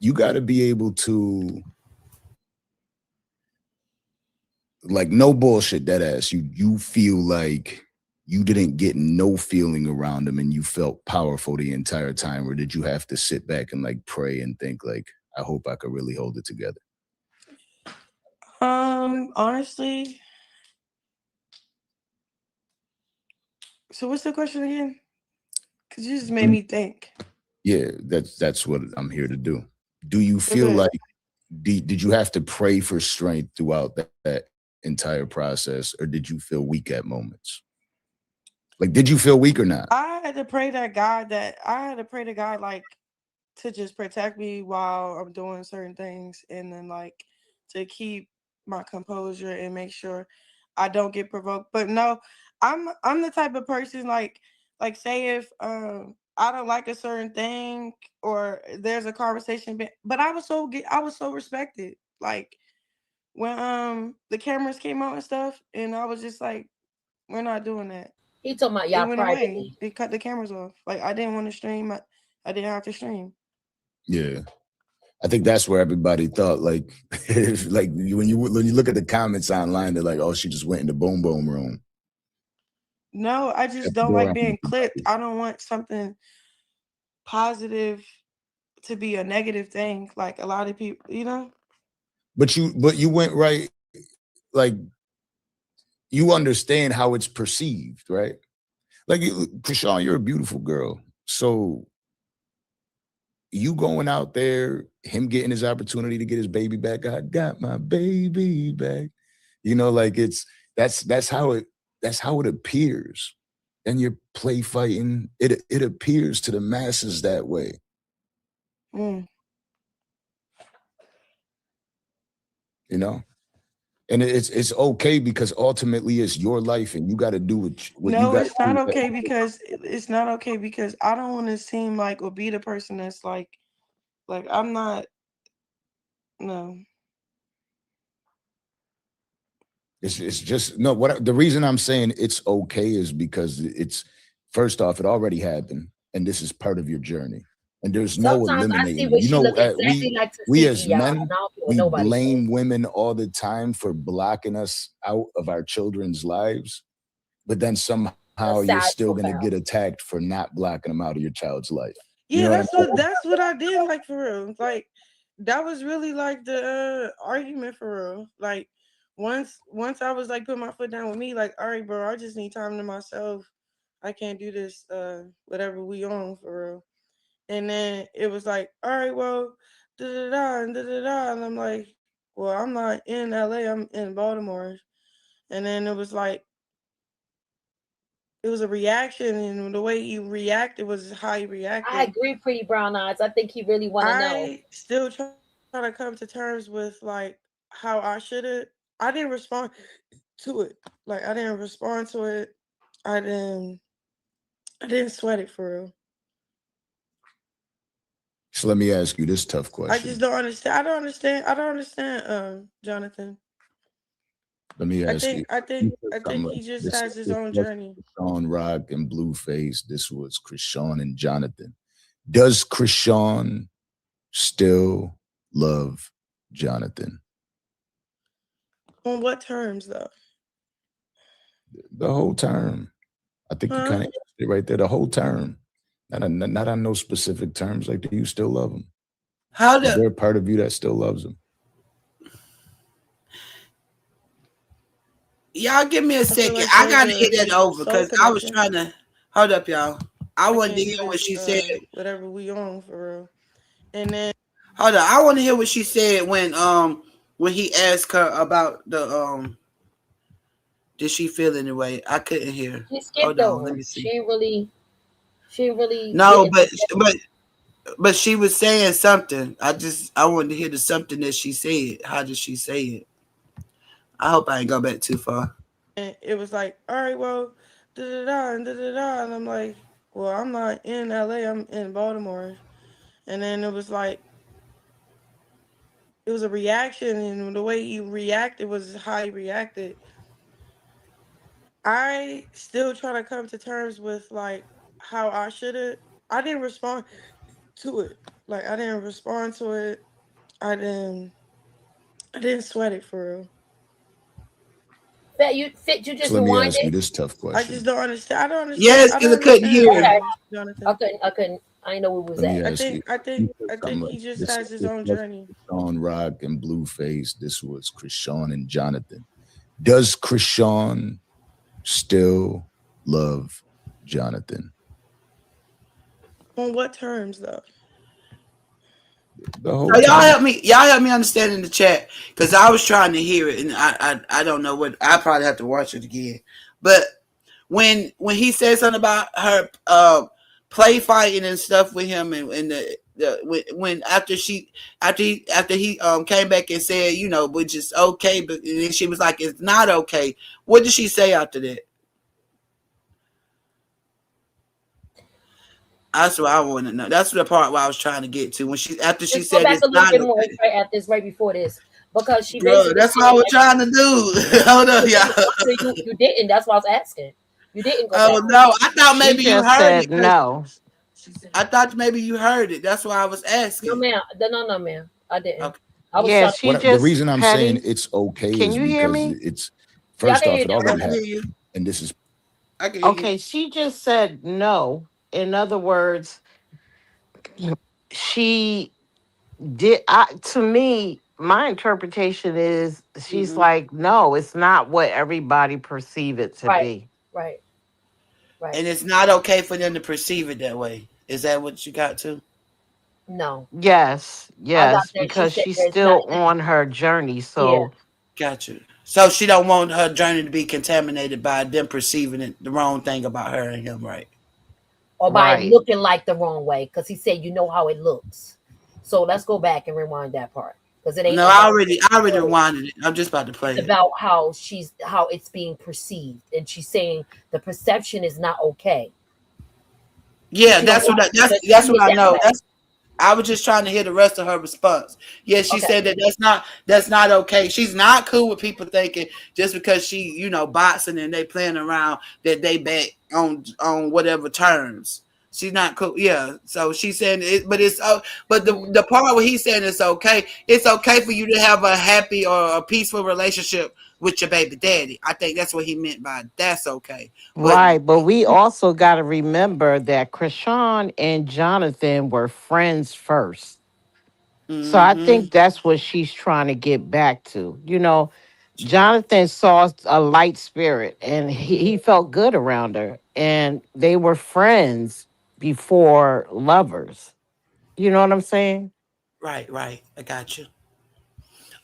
Speaker 7: you got to be able to, like, no bullshit, that ass. You feel like you didn't get no feeling around them and you felt powerful the entire time, or did you have to sit back and like pray and think like, I hope I could really hold it together?
Speaker 8: Honestly. So what's the question again? Because you just made me think.
Speaker 7: Yeah, that's what I'm here to do. Do you feel
Speaker 8: Okay.
Speaker 7: like did you have to pray for strength throughout that entire process, or did you feel weak at moments? Like, did you feel weak or not?
Speaker 8: I had to pray to God like to just protect me while I'm doing certain things, and then like to keep my composure and make sure I don't get provoked. But no, I'm the type of person like say if I don't like a certain thing or there's a conversation, but I was so respected. Like when the cameras came out and stuff, and I was just like, we're not doing that.
Speaker 9: He talking about
Speaker 8: It
Speaker 9: y'all
Speaker 8: went away.
Speaker 9: privately.
Speaker 8: They cut the cameras off. Like I didn't want to stream. I didn't have to stream.
Speaker 7: Yeah. I think that's where everybody thought, like, like when you look at the comments online, they're like, "Oh, she just went in the boom boom room."
Speaker 8: No, I just
Speaker 7: Kept the
Speaker 8: don't
Speaker 7: door
Speaker 8: like
Speaker 7: on
Speaker 8: being clipped.
Speaker 7: everybody.
Speaker 8: I don't want something positive to be a negative thing. Like a lot of people, you know.
Speaker 7: But you went right, like you understand how it's perceived, right? Like, Chrisean, you're a beautiful girl, so you going out there, him getting his opportunity to get his baby back. I got my baby back. You know, like that's how it appears. And you're play fighting. It appears to the masses that way.
Speaker 8: Mm.
Speaker 7: You know, and it's okay because ultimately it's your life, and you got to do what you
Speaker 8: No,
Speaker 7: got to
Speaker 8: it's not
Speaker 7: do.
Speaker 8: okay because it's not okay because I don't want to seem like or be the person that's like I'm not. No.
Speaker 7: It's just no. The reason I'm saying it's okay is because it's, first off, it already happened, and this is part of your journey, and there's no
Speaker 9: Sometimes I see
Speaker 7: eliminating it.
Speaker 9: what
Speaker 7: You
Speaker 9: she
Speaker 7: know,
Speaker 9: look exactly
Speaker 7: we
Speaker 9: like
Speaker 7: we
Speaker 9: Tashiki,
Speaker 7: as
Speaker 9: y'all, and
Speaker 7: men,
Speaker 9: I don't care what
Speaker 7: we
Speaker 9: nobody says.
Speaker 7: blame women all the time for blocking us out of our children's lives, but then
Speaker 9: A
Speaker 7: somehow you're
Speaker 9: side
Speaker 7: still going to
Speaker 9: profile.
Speaker 7: get attacked for not blocking them out of your child's life. You
Speaker 8: Yeah,
Speaker 7: know what I mean?
Speaker 8: that's what I did like for real. Like that was really like the argument for real. Like once I was like put my foot down with me, like, all right, bro, I just need time to myself. I can't do this whatever we on for real. And then it was like, all right, well, da da da and da da da. And I'm like, well, I'm not in LA, I'm in Baltimore. And then it was like it was a reaction, and the way you reacted was how you
Speaker 9: I
Speaker 8: reacted.
Speaker 9: agree, pretty brown eyes. I think he really want to know.
Speaker 8: I still try to come to terms with like how I should have. I didn't respond to it. Like I didn't respond to it. I didn't sweat it for real.
Speaker 7: So let me ask you this tough
Speaker 8: I just
Speaker 7: question.
Speaker 8: don't understand. I don't understand, Jonathan.
Speaker 7: Let me
Speaker 8: I
Speaker 7: ask
Speaker 8: think
Speaker 7: you.
Speaker 8: I
Speaker 7: You
Speaker 8: think
Speaker 7: said
Speaker 8: I
Speaker 7: something
Speaker 8: think
Speaker 7: like
Speaker 8: he just
Speaker 7: this.
Speaker 8: has his
Speaker 7: This
Speaker 8: own
Speaker 7: was
Speaker 8: journey.
Speaker 7: Chrisean Rock and Blueface. This was Chrisean and Jonathan. Does Chrisean still love Jonathan?
Speaker 8: On what terms though?
Speaker 7: The whole term. I think you
Speaker 8: Huh?
Speaker 7: kind of answered it right there. The whole term. Not on no specific terms. Like, do you still love him?
Speaker 4: How
Speaker 7: Is
Speaker 4: the
Speaker 7: there a part of you that still loves him?
Speaker 4: y'all give me a
Speaker 8: I feel
Speaker 4: second?
Speaker 8: like
Speaker 4: I
Speaker 8: there's
Speaker 4: gotta hit that
Speaker 8: a
Speaker 4: over
Speaker 8: soul
Speaker 4: because I was
Speaker 8: connection.
Speaker 4: trying to hold up, y'all. I
Speaker 8: I
Speaker 4: wanted to
Speaker 8: can't
Speaker 4: hear
Speaker 8: do
Speaker 4: what
Speaker 8: this
Speaker 4: she said.
Speaker 8: whatever we on for real. And then
Speaker 4: Hold on, I want to hear what she said when he asked her about the did she feel any way? I couldn't hear.
Speaker 9: She skipped
Speaker 4: Hold on, let
Speaker 9: over.
Speaker 4: me see.
Speaker 9: She really
Speaker 4: No,
Speaker 9: didn't.
Speaker 4: but she was saying something. I wanted to hear the something that she said. How did she say it? I hope I ain't go back too far.
Speaker 8: and it was like, all right, well, da da da and da da da, and I'm like, well, I'm not in LA, I'm in Baltimore. And then it was like, it was a reaction, and the way you reacted was how you reacted. I still try to come to terms with like how I should have. I didn't respond to it. Like I didn't respond to it. I didn't. I didn't sweat it for real.
Speaker 9: You
Speaker 7: So
Speaker 9: just
Speaker 7: let me
Speaker 9: rewind
Speaker 7: ask you
Speaker 9: it.
Speaker 7: this tough
Speaker 8: I just
Speaker 7: question.
Speaker 8: don't understand. I don't understand.
Speaker 4: Yes,
Speaker 8: I
Speaker 4: because
Speaker 8: don't
Speaker 4: I couldn't
Speaker 8: understand,
Speaker 4: hear.
Speaker 9: Okay,
Speaker 8: Jonathan.
Speaker 9: I couldn't. I didn't know where we was
Speaker 7: Let me
Speaker 9: at.
Speaker 8: I
Speaker 7: ask
Speaker 8: think.
Speaker 7: you.
Speaker 8: I
Speaker 7: You
Speaker 8: think.
Speaker 7: said
Speaker 8: I
Speaker 7: something
Speaker 8: think
Speaker 7: like
Speaker 8: he just
Speaker 7: this.
Speaker 8: has his
Speaker 7: This
Speaker 8: own
Speaker 7: was
Speaker 8: journey.
Speaker 7: Chrisean Rock and Blueface. This was Chrisean and Jonathan. Does Chrisean still love Jonathan?
Speaker 8: On what terms, though?
Speaker 7: The
Speaker 4: So
Speaker 7: whole time.
Speaker 4: y'all help me understand in the chat because I was trying to hear it and I don't know what I probably have to watch it again. But when he said something about her play fighting and stuff with him and when after he came back and said, you know, which is okay, but and then she was like, it's not okay. What did she say after that? That's what I want to know. That's the part where I was trying to get to when she after she
Speaker 9: Just go
Speaker 4: said
Speaker 9: back
Speaker 4: it's
Speaker 9: a little
Speaker 4: not
Speaker 9: bit more.
Speaker 4: okay.
Speaker 9: It's right after this, right before this, because she
Speaker 4: Bro,
Speaker 9: basically
Speaker 4: that's what I
Speaker 9: said
Speaker 4: was
Speaker 9: like
Speaker 4: trying to do. Hold up, y'all.
Speaker 9: you didn't. That's why I was asking. You didn't go back.
Speaker 4: Oh no, I thought
Speaker 10: She
Speaker 4: maybe you
Speaker 10: just
Speaker 4: heard it
Speaker 10: said
Speaker 4: because
Speaker 10: no.
Speaker 4: I thought maybe you heard it. That's why I was
Speaker 9: No,
Speaker 4: asking.
Speaker 9: ma'am. No, ma'am. I didn't.
Speaker 4: Okay.
Speaker 9: I was
Speaker 10: Yeah,
Speaker 9: trying to.
Speaker 10: she
Speaker 7: The
Speaker 10: just
Speaker 7: reason I'm saying
Speaker 10: Patty.
Speaker 7: it's okay
Speaker 10: Can
Speaker 7: is
Speaker 10: you hear
Speaker 7: because
Speaker 10: me?
Speaker 7: it's
Speaker 9: Yeah, I
Speaker 7: first
Speaker 9: can hear
Speaker 7: off,
Speaker 9: you
Speaker 7: it
Speaker 9: now.
Speaker 4: I
Speaker 9: Go
Speaker 7: already
Speaker 4: can
Speaker 9: ahead.
Speaker 4: hear
Speaker 7: happened.
Speaker 4: you.
Speaker 7: And this is
Speaker 4: I can hear you.
Speaker 10: Okay, she just said no. In other words, she did. To me, my interpretation is she's
Speaker 4: Hmm.
Speaker 10: like, no, it's not what everybody perceive it to
Speaker 9: Right,
Speaker 10: be.
Speaker 9: right, right.
Speaker 4: And it's not okay for them to perceive it that way. Is that what you got to?
Speaker 9: No,
Speaker 10: Yes,
Speaker 9: I got
Speaker 10: yes,
Speaker 9: that. She
Speaker 10: because
Speaker 9: said
Speaker 10: she's
Speaker 9: that it's not.
Speaker 10: still on her journey.
Speaker 9: Yeah,
Speaker 10: So
Speaker 4: Got you. So she don't want her journey to be contaminated by them perceiving it the wrong thing about her and him, right?
Speaker 9: or by it
Speaker 10: right,
Speaker 9: looking like the wrong way, because he said you know how it looks. So let's go back and rewind that part, because it ain't
Speaker 4: No,
Speaker 9: about
Speaker 4: I already
Speaker 9: her.
Speaker 4: rewinded it. I'm just about to
Speaker 9: It's
Speaker 4: play it.
Speaker 9: about how it's being perceived, and she's saying the perception is not okay.
Speaker 4: Yeah,
Speaker 9: She don't
Speaker 4: that's what
Speaker 9: want you to
Speaker 4: that's
Speaker 9: see
Speaker 4: what
Speaker 9: it
Speaker 4: I
Speaker 9: that
Speaker 4: know.
Speaker 9: way.
Speaker 4: That's I was just trying to hear the rest of her response. Yeah, she
Speaker 9: Okay.
Speaker 4: said that that's not okay. She's not cool with people thinking just because she, you know, boxing and they playing around that they bet on whatever terms. She's not cool. Yeah. So she's saying it, but it's but
Speaker 9: Mhm.
Speaker 4: the part where he's saying it's okay, it's okay for you to have a happy or a peaceful relationship with your baby daddy. I think that's what he meant by that's okay. But
Speaker 10: right. But we also got to remember that Krishan and Jonathan were friends first. So I
Speaker 4: mm-hmm,
Speaker 10: think that's what she's trying to get back to. Jonathan saw a light spirit and he felt good around her, and they were friends before lovers. You know what I'm saying?
Speaker 4: right. I got you.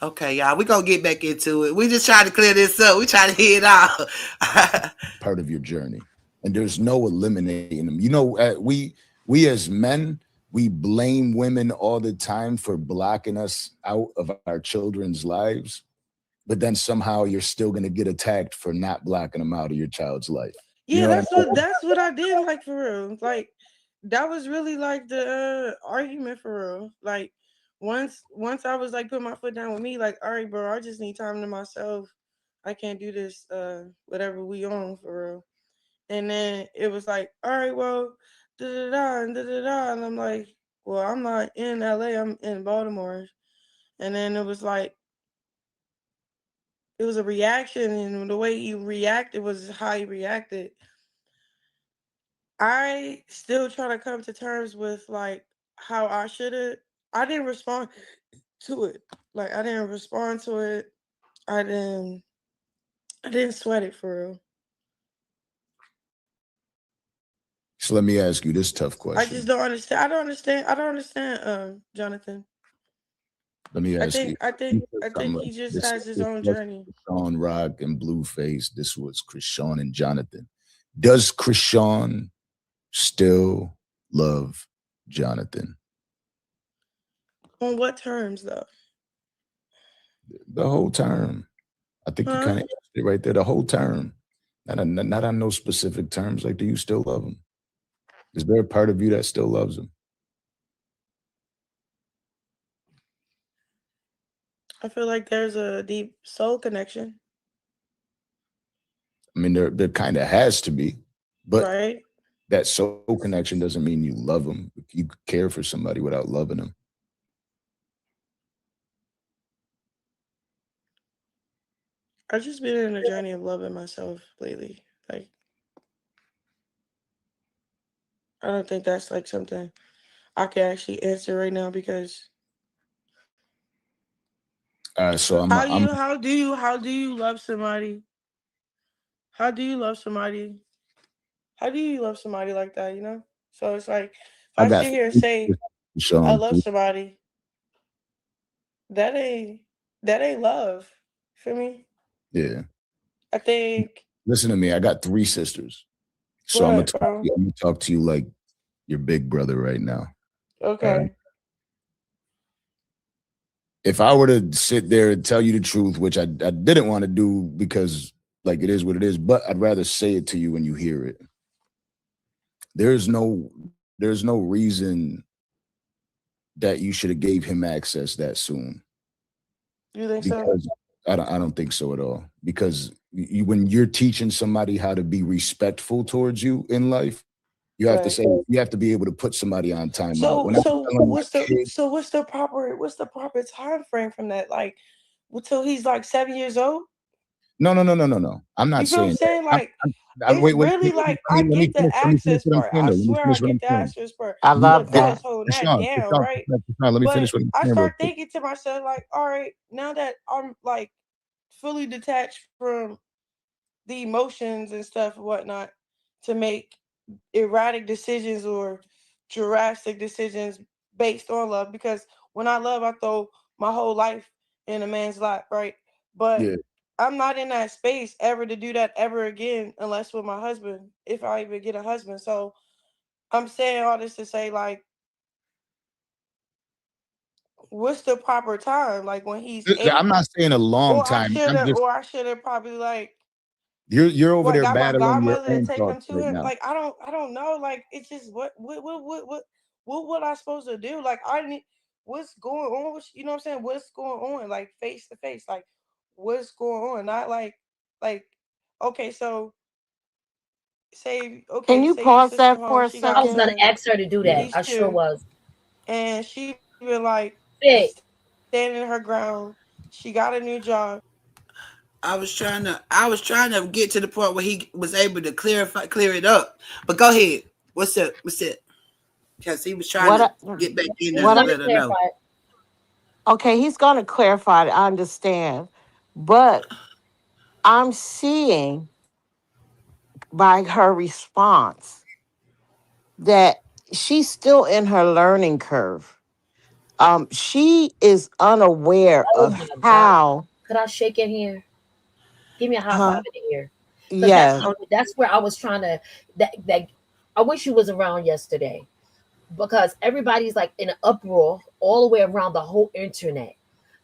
Speaker 4: Okay, y'all, we gonna get back into it. We just trying to clear this up. We trying to hear it out.
Speaker 7: part of your journey. And there's no eliminating them. We as men, we blame women all the time for blocking us out of our children's lives. but then somehow you're still going to get attacked for not blocking them out of your child's life. You
Speaker 8: Yeah,
Speaker 7: know what I mean?
Speaker 8: that's what I did like for real. Like that was really like the argument for real. Like once I was like putting my foot down with me, like, all right, bro, I just need time to myself. I can't do this whatever we on for real. And then it was like, all right, well, da da da and da da da, and I'm like, well, I'm not in LA, I'm in Baltimore. And then it was like it was a reaction, and the way he reacted was how he reacted. I still try to come to terms with like how I should have. I didn't respond to it. Like I didn't respond to it. I didn't. I didn't sweat it for real.
Speaker 7: So let me ask you this tough
Speaker 8: I just
Speaker 7: question.
Speaker 8: don't understand. I don't understand. I don't understand. Jonathan.
Speaker 7: Let me
Speaker 8: I
Speaker 7: ask
Speaker 8: think.
Speaker 7: you.
Speaker 8: I
Speaker 7: You
Speaker 8: think.
Speaker 7: said
Speaker 8: I
Speaker 7: something
Speaker 8: think
Speaker 7: like
Speaker 8: he just
Speaker 7: this.
Speaker 8: has his
Speaker 7: This
Speaker 8: own
Speaker 7: was
Speaker 8: journey.
Speaker 7: Chrisean Rock and Blueface. This was Chrisean and Jonathan. Does Chrisean still love Jonathan?
Speaker 8: On what terms though?
Speaker 7: The whole term. I think you
Speaker 8: Huh?
Speaker 7: kind of answered it right there. The whole term. Not on no specific terms. Like, do you still love him? Is there a part of you that still loves him?
Speaker 8: I feel like there's a deep soul connection,
Speaker 7: I mean, there kind of has to be, but
Speaker 8: right?
Speaker 7: that soul connection doesn't mean you love them. You care for somebody without loving them.
Speaker 8: I've just been in a journey of loving myself lately. Like I don't think that's like something I can actually answer right now because
Speaker 7: So I'm
Speaker 8: how do you love somebody? How do you love somebody? How do you love somebody like that, you know? So it's like if
Speaker 7: I
Speaker 8: I
Speaker 7: got
Speaker 8: sit here and say I
Speaker 7: Sean.
Speaker 8: love somebody, that ain't that ain't love for me.
Speaker 7: Yeah,
Speaker 8: I think
Speaker 7: listen to me. I got three sisters, so I'm gonna
Speaker 8: what,
Speaker 7: talk to
Speaker 8: bro?
Speaker 7: you. I'm gonna talk to you like your big brother right now. All right.
Speaker 8: Okay.
Speaker 7: If I were to sit there and tell you the truth, which I didn't want to do because like it is what it is, but I'd rather say it to you when you hear it. There's no there's no reason that you should have gave him access that soon,
Speaker 8: You think so?
Speaker 7: because I don't think so at all. Because when you're teaching somebody how to be respectful towards you in life,
Speaker 8: Right.
Speaker 7: you have to be able to put somebody on timeout.
Speaker 8: So
Speaker 7: When I was
Speaker 8: so
Speaker 7: telling my kid,
Speaker 8: what's the proper time frame from that? Like until he's like 7 years old?
Speaker 7: no, no, no, no, no, no. I'm not
Speaker 8: You feel what I'm
Speaker 7: saying that.
Speaker 8: saying? Like
Speaker 7: Wait,
Speaker 8: it's
Speaker 7: wait,
Speaker 8: really like I
Speaker 7: let me
Speaker 8: get the
Speaker 7: finish
Speaker 8: access
Speaker 7: what I'm
Speaker 8: part.
Speaker 7: saying
Speaker 8: I
Speaker 7: though. Let me
Speaker 8: swear I
Speaker 7: finish what
Speaker 8: get
Speaker 7: I'm
Speaker 8: the
Speaker 7: saying.
Speaker 8: access part.
Speaker 10: I
Speaker 8: But
Speaker 10: love
Speaker 8: I was
Speaker 10: that.
Speaker 8: holding that
Speaker 7: Krishan,
Speaker 8: down,
Speaker 7: Krishan,
Speaker 8: right?
Speaker 7: Krishan, let me finish
Speaker 8: But
Speaker 7: what I'm
Speaker 8: I
Speaker 7: saying real
Speaker 8: start
Speaker 7: quick.
Speaker 8: thinking to myself, like, all right, now that I'm like fully detached from the emotions and stuff and whatnot to make erratic decisions or drastic decisions based on love, because when I love I throw my whole life in a man's lap, right? But
Speaker 7: Yeah.
Speaker 8: I'm not in that space ever to do that ever again unless with my husband, if I even get a husband. So I'm saying all this to say, like, what's the proper time, like when he's
Speaker 7: I'm
Speaker 8: 8?
Speaker 7: not saying a long time. I'm just
Speaker 8: Or I should have probably like
Speaker 7: you're over
Speaker 8: what
Speaker 7: there
Speaker 8: got my
Speaker 7: battling your
Speaker 8: godmother to
Speaker 7: own
Speaker 8: take him
Speaker 7: thoughts
Speaker 8: to
Speaker 7: right
Speaker 8: him.
Speaker 7: now.
Speaker 8: Like I don't know. Like it's just what I supposed to do? Like I need what's going on with, you know what I'm saying? What's going on? Like face to face. Like what's going on? Not like okay, so
Speaker 10: Can you
Speaker 8: say your
Speaker 10: pause
Speaker 8: sister
Speaker 10: that
Speaker 8: home,
Speaker 10: for a
Speaker 8: she got
Speaker 9: I was gonna
Speaker 10: second?
Speaker 8: son,
Speaker 9: ask her to do that.
Speaker 10: Yeah.
Speaker 9: I
Speaker 8: he's
Speaker 9: sure
Speaker 8: 2,
Speaker 9: was.
Speaker 8: and she been like
Speaker 9: Fit.
Speaker 8: standing her ground. She got a new job.
Speaker 4: I was trying to get to the point where he was able to clear it up. But go ahead. What's up? What's it? Because he was trying
Speaker 10: What?
Speaker 4: to get back in there
Speaker 9: He's
Speaker 4: to
Speaker 10: What?
Speaker 9: gonna
Speaker 4: let her
Speaker 9: clarify
Speaker 4: know.
Speaker 9: it.
Speaker 10: Okay, he's going to clarify it. I understand, but I'm seeing by her response that she's still in her learning curve. She is unaware
Speaker 9: Oh
Speaker 10: of
Speaker 9: my God.
Speaker 10: how.
Speaker 9: Could I shake in here? Give me a high five
Speaker 10: Huh?
Speaker 9: in the ear. Because
Speaker 10: Yeah.
Speaker 9: that's where I was trying to that I wish you was around yesterday. Because everybody's like in an uproar all the way around the whole internet.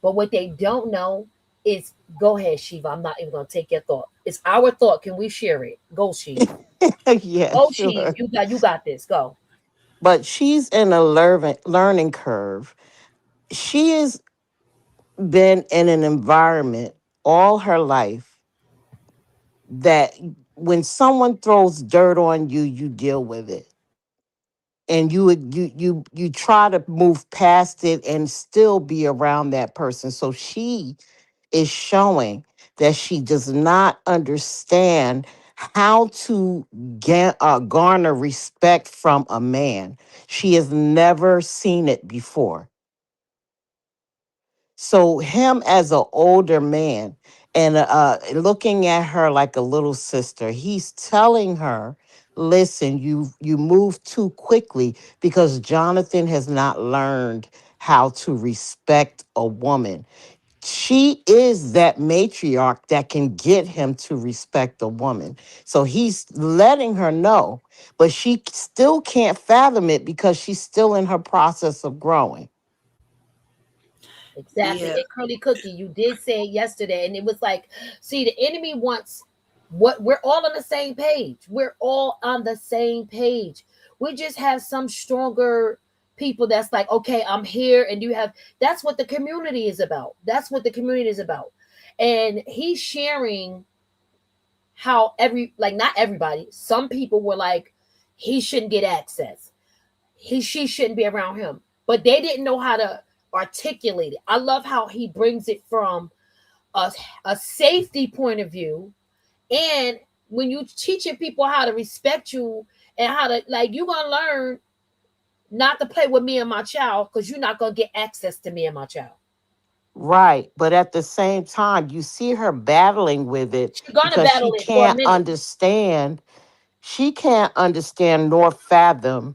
Speaker 9: But what they don't know, It's go ahead, Shiva. I'm not even gonna take your thought. It's our thought. Can we share it? Go, Shiv.
Speaker 10: Yeah,
Speaker 9: Go, Shiv.
Speaker 10: sure.
Speaker 9: You got this. Go.
Speaker 10: But she's in a learning curve. She has been in an environment all her life that when someone throws dirt on you, you deal with it. And you try to move past it and still be around that person. So she is showing that she does not understand how to garner respect from a man. She has never seen it before. So him as an older man and looking at her like a little sister, he's telling her, "Listen, you move too quickly because Jonathan has not learned how to respect a woman. She is that matriarch that can get him to respect a woman." So he's letting her know, but she still can't fathom it because she's still in her process of growing.
Speaker 9: Exactly.
Speaker 4: Yeah.
Speaker 9: And Curly Cookie, you did say it yesterday, and it was like, see, the enemy wants what we're all on the same page. We're all on the same page. We just have some stronger people that's like, okay, I'm here, and you have that's what the community is about. That's what the community is about. And he's sharing how every like not everybody, some people were like, he shouldn't get access. She shouldn't be around him. But they didn't know how to articulate it. I love how he brings it from a, a safety point of view. And when you teaching people how to respect you and how to like you're gonna learn not to play with me and my child because you're not gonna get access to me and my child.
Speaker 10: Right. But at the same time, you see her battling with it
Speaker 9: She's gonna
Speaker 10: because
Speaker 9: battle it for a minute.
Speaker 10: she can't understand nor fathom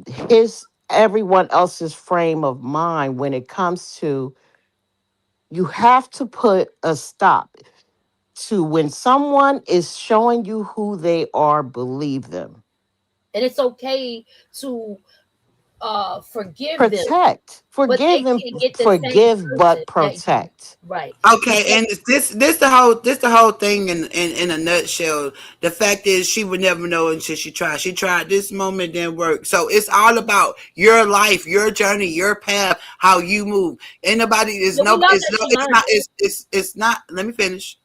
Speaker 10: his everyone else's frame of mind when it comes to you have to put a stop to when someone is showing you who they are, believe them.
Speaker 9: And it's okay to forgive them,
Speaker 10: Protect.
Speaker 9: but
Speaker 10: Forgive
Speaker 9: they
Speaker 10: and
Speaker 9: can't get the same
Speaker 10: forgive,
Speaker 9: person
Speaker 10: but
Speaker 9: that you
Speaker 10: protect.
Speaker 9: right. You
Speaker 4: Okay,
Speaker 9: can't
Speaker 4: and this the whole thing in a nutshell. The fact is, she would never know until she tried. She tried this moment, didn't work. So it's all about your life, your journey, your path, how you move. Anybody is
Speaker 9: yeah, we
Speaker 4: no,
Speaker 9: love
Speaker 4: it's
Speaker 9: that
Speaker 4: no,
Speaker 9: she
Speaker 4: it's
Speaker 9: learned
Speaker 4: not,
Speaker 9: it.
Speaker 4: it's not. Let me finish.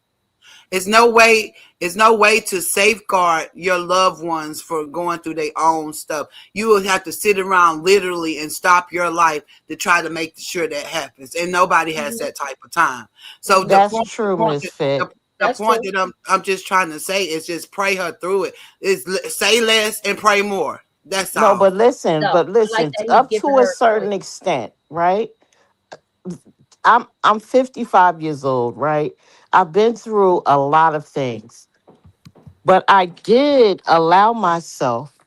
Speaker 4: It's no way to safeguard your loved ones for going through their own stuff. You will have to sit around literally and stop your life to try to make sure that happens. And nobody has
Speaker 9: Mhm,
Speaker 4: that type of time. So
Speaker 9: mhm.
Speaker 4: the
Speaker 10: That's
Speaker 4: point, the
Speaker 10: true,
Speaker 4: point,
Speaker 10: Miss
Speaker 4: the,
Speaker 10: Fit.
Speaker 4: the
Speaker 9: That's
Speaker 4: point
Speaker 9: true.
Speaker 4: that I'm just trying to say is just pray her through it. Is say less and pray more. That's
Speaker 10: No,
Speaker 4: all.
Speaker 9: No,
Speaker 10: but
Speaker 9: I like
Speaker 10: listen,
Speaker 9: that he's
Speaker 10: up
Speaker 9: giving
Speaker 10: to a
Speaker 9: her a
Speaker 10: certain
Speaker 9: choice.
Speaker 10: extent, right? I'm 55 years old, right? I've been through a lot of things, but I did allow myself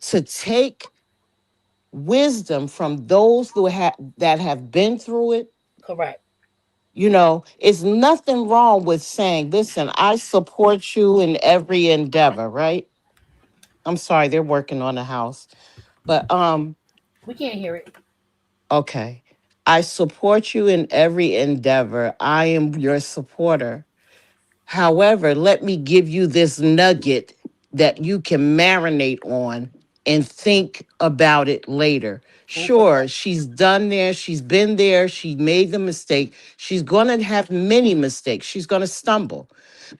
Speaker 10: to take wisdom from those that have been through it.
Speaker 9: Correct.
Speaker 10: It's nothing wrong with saying, "Listen, I support you in every endeavor," right? I'm sorry, they're working on the house. But
Speaker 9: We can't hear it.
Speaker 10: okay. I support you in every endeavor. I am your supporter. However, let me give you this nugget that you can marinate on and think about it later.
Speaker 9: Food for
Speaker 10: Sure,
Speaker 9: thought.
Speaker 10: she's done there, she's been there, she made the mistake. She's going to have many mistakes. She's going to stumble.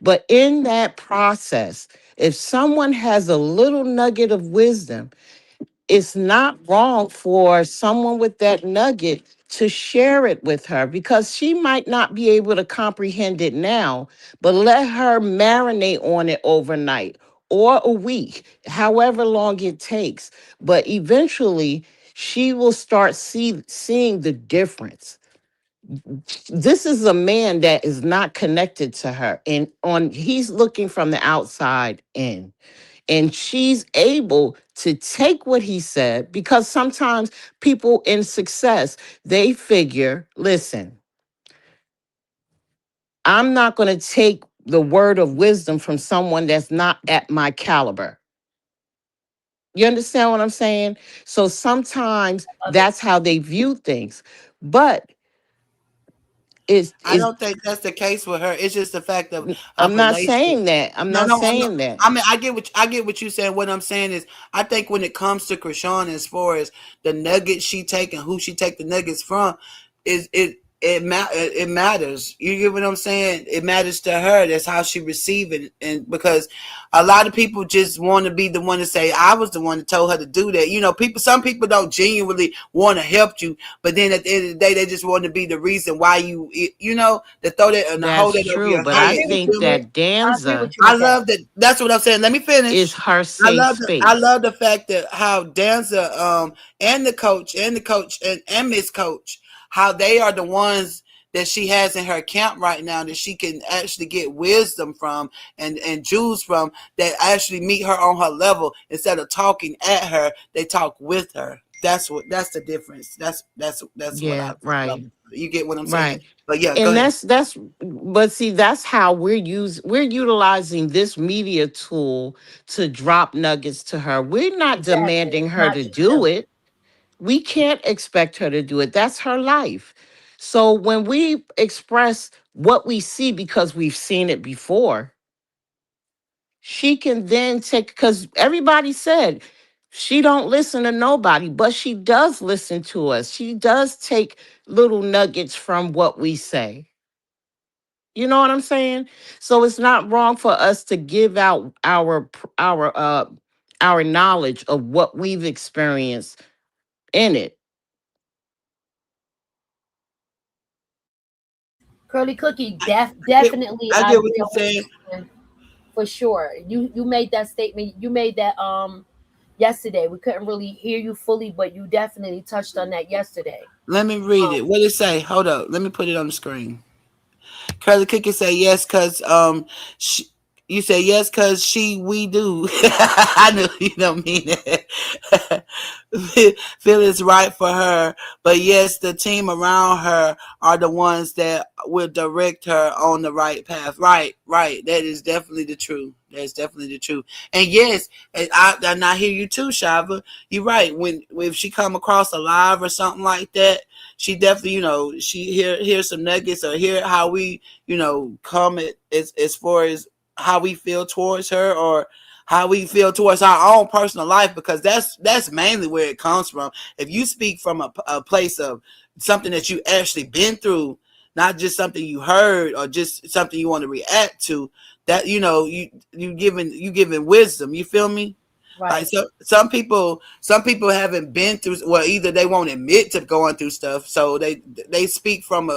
Speaker 10: But in that process, if someone has a little nugget of wisdom, it's not wrong for someone with that nugget to share it with her because she might not be able to comprehend it now, but let her marinate on it overnight or a week, however long it takes. But eventually, she will start seeing the difference. This is a man that is not connected to her, and he's looking from the outside in, and she's able to take what he said because sometimes people in success, they figure, listen, I'm not going to take the word of wisdom from someone that's not at my caliber. You understand what I'm saying? So sometimes
Speaker 9: Love it.
Speaker 10: that's how they view things. But
Speaker 4: I
Speaker 10: is
Speaker 4: don't think that's the case with her. It's just the fact of
Speaker 10: I'm not
Speaker 4: relationship.
Speaker 10: saying that. I'm
Speaker 4: No,
Speaker 10: not
Speaker 4: no, I'm not.
Speaker 10: saying that.
Speaker 4: I mean, I get what you saying. What I'm saying is, I think when it comes to Krishan, as far as the nuggets she take and who she take the nuggets from, is it matters. You get what I'm saying? It matters to her. That's how she receive it, and because a lot of people just want to be the one to say, I was the one that told her to do that. You know, some people don't genuinely want to help you, but then at the end of the day, they just want to be the reason why you know, to throw that and to hold
Speaker 10: That's
Speaker 4: that over
Speaker 10: true,
Speaker 4: your
Speaker 10: but
Speaker 9: I
Speaker 10: I
Speaker 4: head.
Speaker 9: agree with
Speaker 4: You
Speaker 9: you,
Speaker 10: think
Speaker 4: feel me?
Speaker 9: Chris.
Speaker 10: that
Speaker 9: I agree with
Speaker 10: Danza
Speaker 9: you
Speaker 4: I
Speaker 9: with that.
Speaker 4: love that. That's what I'm saying. Let me
Speaker 10: is
Speaker 4: finish.
Speaker 10: her safe
Speaker 4: I
Speaker 10: space.
Speaker 4: love the fact that how Danza and the coach and Miss Coach, how they are the ones that she has in her camp right now that she can actually get wisdom from and jewels from, that actually meet her on her level. Instead of talking at her, they talk with her. That's the difference. That's what I
Speaker 10: Yeah,
Speaker 4: love.
Speaker 10: right.
Speaker 4: You get what I'm saying?
Speaker 10: Right.
Speaker 4: But yeah, go
Speaker 10: And
Speaker 4: ahead.
Speaker 10: that's but see, that's how we're utilizing this media tool to drop nuggets to her. We're not
Speaker 9: Exactly.
Speaker 10: demanding
Speaker 9: It's
Speaker 10: her
Speaker 9: not
Speaker 10: to
Speaker 9: just
Speaker 10: do
Speaker 9: them.
Speaker 10: it. We can't expect her to do it. That's her life. So when we express what we see because we've seen it before, she can then take, because everybody said she don't listen to nobody, but she does listen to us. She does take little nuggets from what we say. You know what I'm saying? So it's not wrong for us to give out our knowledge of what we've experienced in it.
Speaker 9: Curly Cookie,
Speaker 4: I get
Speaker 9: definitely,
Speaker 4: I
Speaker 9: I
Speaker 4: get what
Speaker 9: agree
Speaker 4: you're
Speaker 9: on what
Speaker 4: saying.
Speaker 9: you're saying for sure. You made that statement. You made that yesterday. We couldn't really hear you fully, but you definitely touched on that yesterday.
Speaker 4: Let me read it. What did it say? Hold up. Let me put it on the screen. Curly Cookie say yes, cause she, you say yes, cause we do. I knew you don't mean it. Feel it's right for her, but yes, the team around her are the ones that will direct her on the right path. Right, right. That is definitely the truth. That's definitely the truth. And yes, and I hear you too, Shava. You're right. When if she come across alive or something like that, she definitely, you know, she hear some nuggets or hear how we, you know, come as far as how we feel towards her or how we feel towards our own personal life, because that's mainly where it comes from. If you speak from a place of something that you actually been through, not just something you heard or just something you want to react to, that you know you giving wisdom. You feel me? Like
Speaker 9: Right.
Speaker 4: some people haven't been through, well, either they won't admit to going through stuff, so they speak from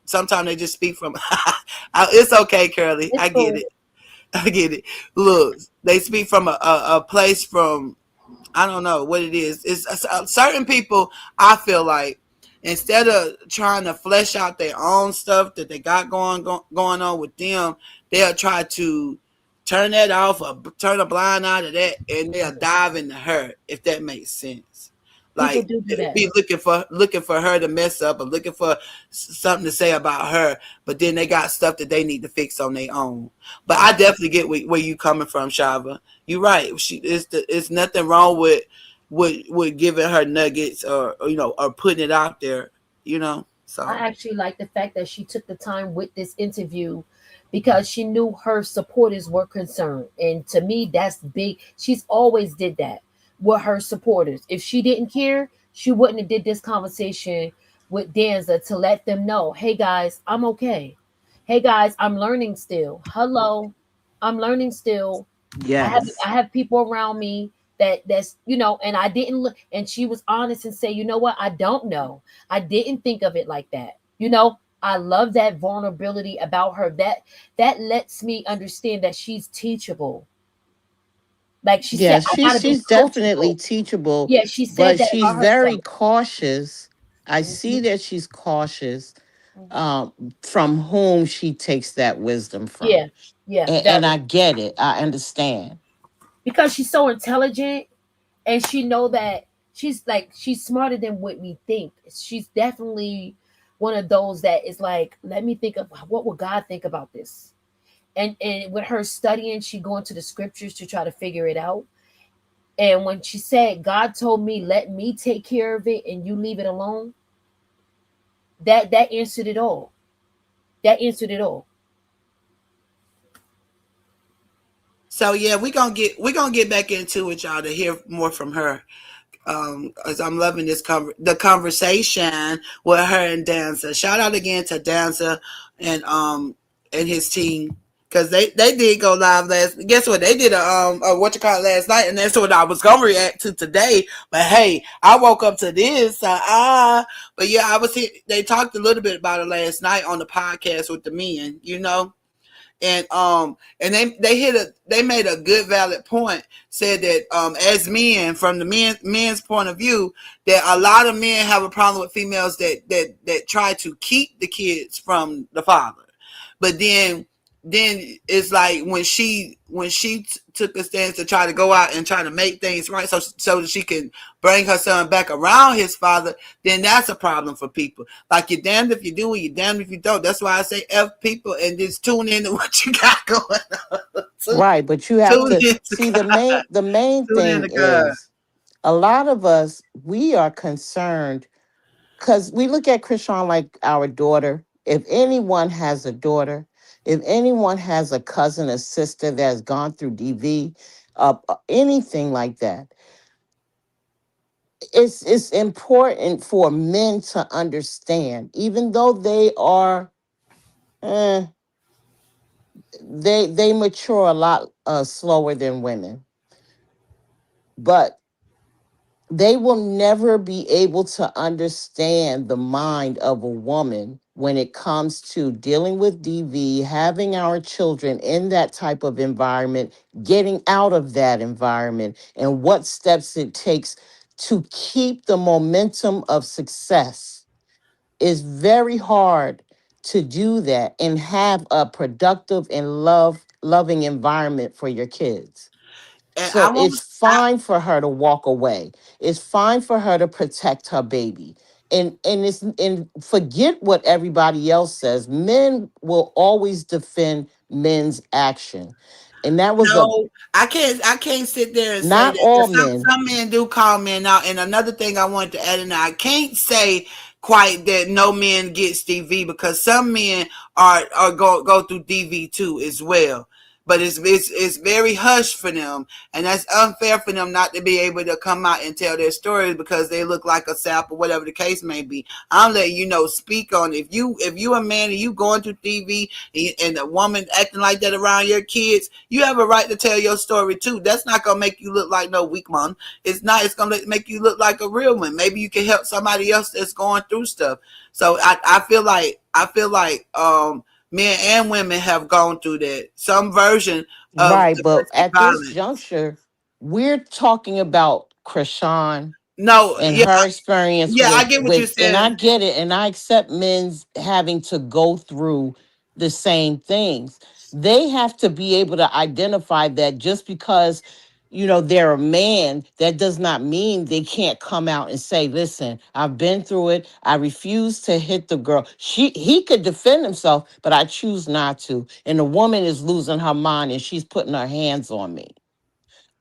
Speaker 4: sometimes they just speak from it's okay, Curly,
Speaker 9: It's
Speaker 4: I get
Speaker 9: cool.
Speaker 4: it. I get it. Look, they speak from a place from, I don't know what it is. It's certain people. I feel like instead of trying to flesh out their own stuff that they got going on with them, they'll try to turn that off or turn a blind eye to that, and they'll dive into her. If that makes sense.
Speaker 9: People
Speaker 4: Like
Speaker 9: do that.
Speaker 4: be looking for her to mess up or looking for something to say about her, but then they got stuff that they need to fix on their own. But I
Speaker 9: Right.
Speaker 4: definitely get where you coming from, Shava. You're right. It's nothing wrong with giving her nuggets or or putting it out there. You know.
Speaker 9: I
Speaker 4: So
Speaker 9: actually like the fact that she took the time with this interview because she knew her supporters were concerned. And to me, that's big. She's always did that with her supporters. If she didn't care, she wouldn't have did this conversation with Danza to let them know, hey guys, I'm okay. Hey guys, I'm learning still. Hello. I'm learning still. I
Speaker 10: Yes.
Speaker 9: have people around me that's and I didn't look, and she was honest and say, you know what, I don't know. I didn't think of it like that. I love that vulnerability about her. That lets me understand that she's teachable. Like she said,
Speaker 10: Yeah,
Speaker 9: I gotta be
Speaker 10: she's definitely
Speaker 9: coachable.
Speaker 10: teachable,
Speaker 9: Yeah, she said
Speaker 10: but
Speaker 9: that
Speaker 10: she's
Speaker 9: about
Speaker 10: very
Speaker 9: herself.
Speaker 10: cautious. I see
Speaker 9: Mhm,
Speaker 10: that she's cautious
Speaker 9: mhm.
Speaker 10: from whom she takes that wisdom
Speaker 9: Yeah,
Speaker 10: from.
Speaker 9: yeah,
Speaker 10: And
Speaker 9: very.
Speaker 10: I get it. I understand.
Speaker 9: Because she's so intelligent, and she know that she's smarter than what we think. She's definitely one of those that is like, let me think of what would God think about this. And with her studying, she going to the scriptures to try to figure it out. And when she said, God told me, let me take care of it and you leave it alone, that answered it all. That answered it all.
Speaker 4: So yeah, we're gonna get back into it, y'all, to hear more from her. As I'm loving the conversation with her and Danza. Shout out again to Danza and his team, because they did go live last. Guess what? They did a what you call it last night, and that's what I was gonna react to today. But hey, I woke up to this. But yeah, I was here. They talked a little bit about it last night on the podcast with the men. And they made a good valid point, said that as men, from the men's point of view, that a lot of men have a problem with females that try to keep the kids from the father. But then it's like when she took a stance to try to go out and try to make things right, so that she can bring her son back around his father, then that's a problem for people. Like, you're damned if you do and you're damned if you don't. That's why I say F people and just tune in to what you got going on.
Speaker 10: Right, but you have
Speaker 4: Tune
Speaker 10: to
Speaker 4: in to
Speaker 10: see
Speaker 4: God.
Speaker 10: the main
Speaker 4: Tune in
Speaker 10: thing
Speaker 4: to God.
Speaker 10: is a lot of us, we are concerned because we look at Chrisean like our daughter. If anyone has a daughter, if anyone has a cousin, a sister that has gone through DV, anything like that, it's important for men to understand, even though they are, eh, they mature a lot slower than women, but they will never be able to understand the mind of a woman when it comes to dealing with DV, having our children in that type of environment, getting out of that environment, and what steps it takes to keep the momentum of success. Is very hard to do that and have a productive and loving environment for your kids.
Speaker 4: And I
Speaker 10: So
Speaker 4: won't.
Speaker 10: it's fine for her to walk away. It's fine for her to protect her baby. And forget what everybody else says. Men will always defend men's action. And that was a
Speaker 4: No, I can't sit there and say
Speaker 10: not
Speaker 4: that,
Speaker 10: all
Speaker 4: because
Speaker 10: men.
Speaker 4: some men do call men out. And another thing I wanted to add in there, I can't say quite that no men get DV, because some men are go through DV too as well. But it's very hush for them, and that's unfair for them not to be able to come out and tell their stories because they look like a sap or whatever the case may be. I'm letting you know, speak on it. If you a man and you going through TV, and a woman acting like that around your kids, you have a right to tell your story too. That's not gonna make you look like no weak mom. It's not. It's gonna make you look like a real one. Maybe you can help somebody else that's going through stuff. So I feel like men and women have gone through that, some version of
Speaker 10: Right, but
Speaker 4: domestic
Speaker 10: at this
Speaker 4: violence.
Speaker 10: juncture, we're talking about Krishan
Speaker 4: No,
Speaker 10: and
Speaker 4: yeah,
Speaker 10: her experience
Speaker 4: yeah, I
Speaker 10: with
Speaker 4: get what you're
Speaker 10: and I
Speaker 4: saying.
Speaker 10: get it, and I accept men's having to go through the same things. They have to be able to identify that just because they're a man, that does not mean they can't come out and say, listen, I've been through it, I refuse to hit the girl. He could defend himself, but I choose not to, and the woman is losing her mind and she's putting her hands on me,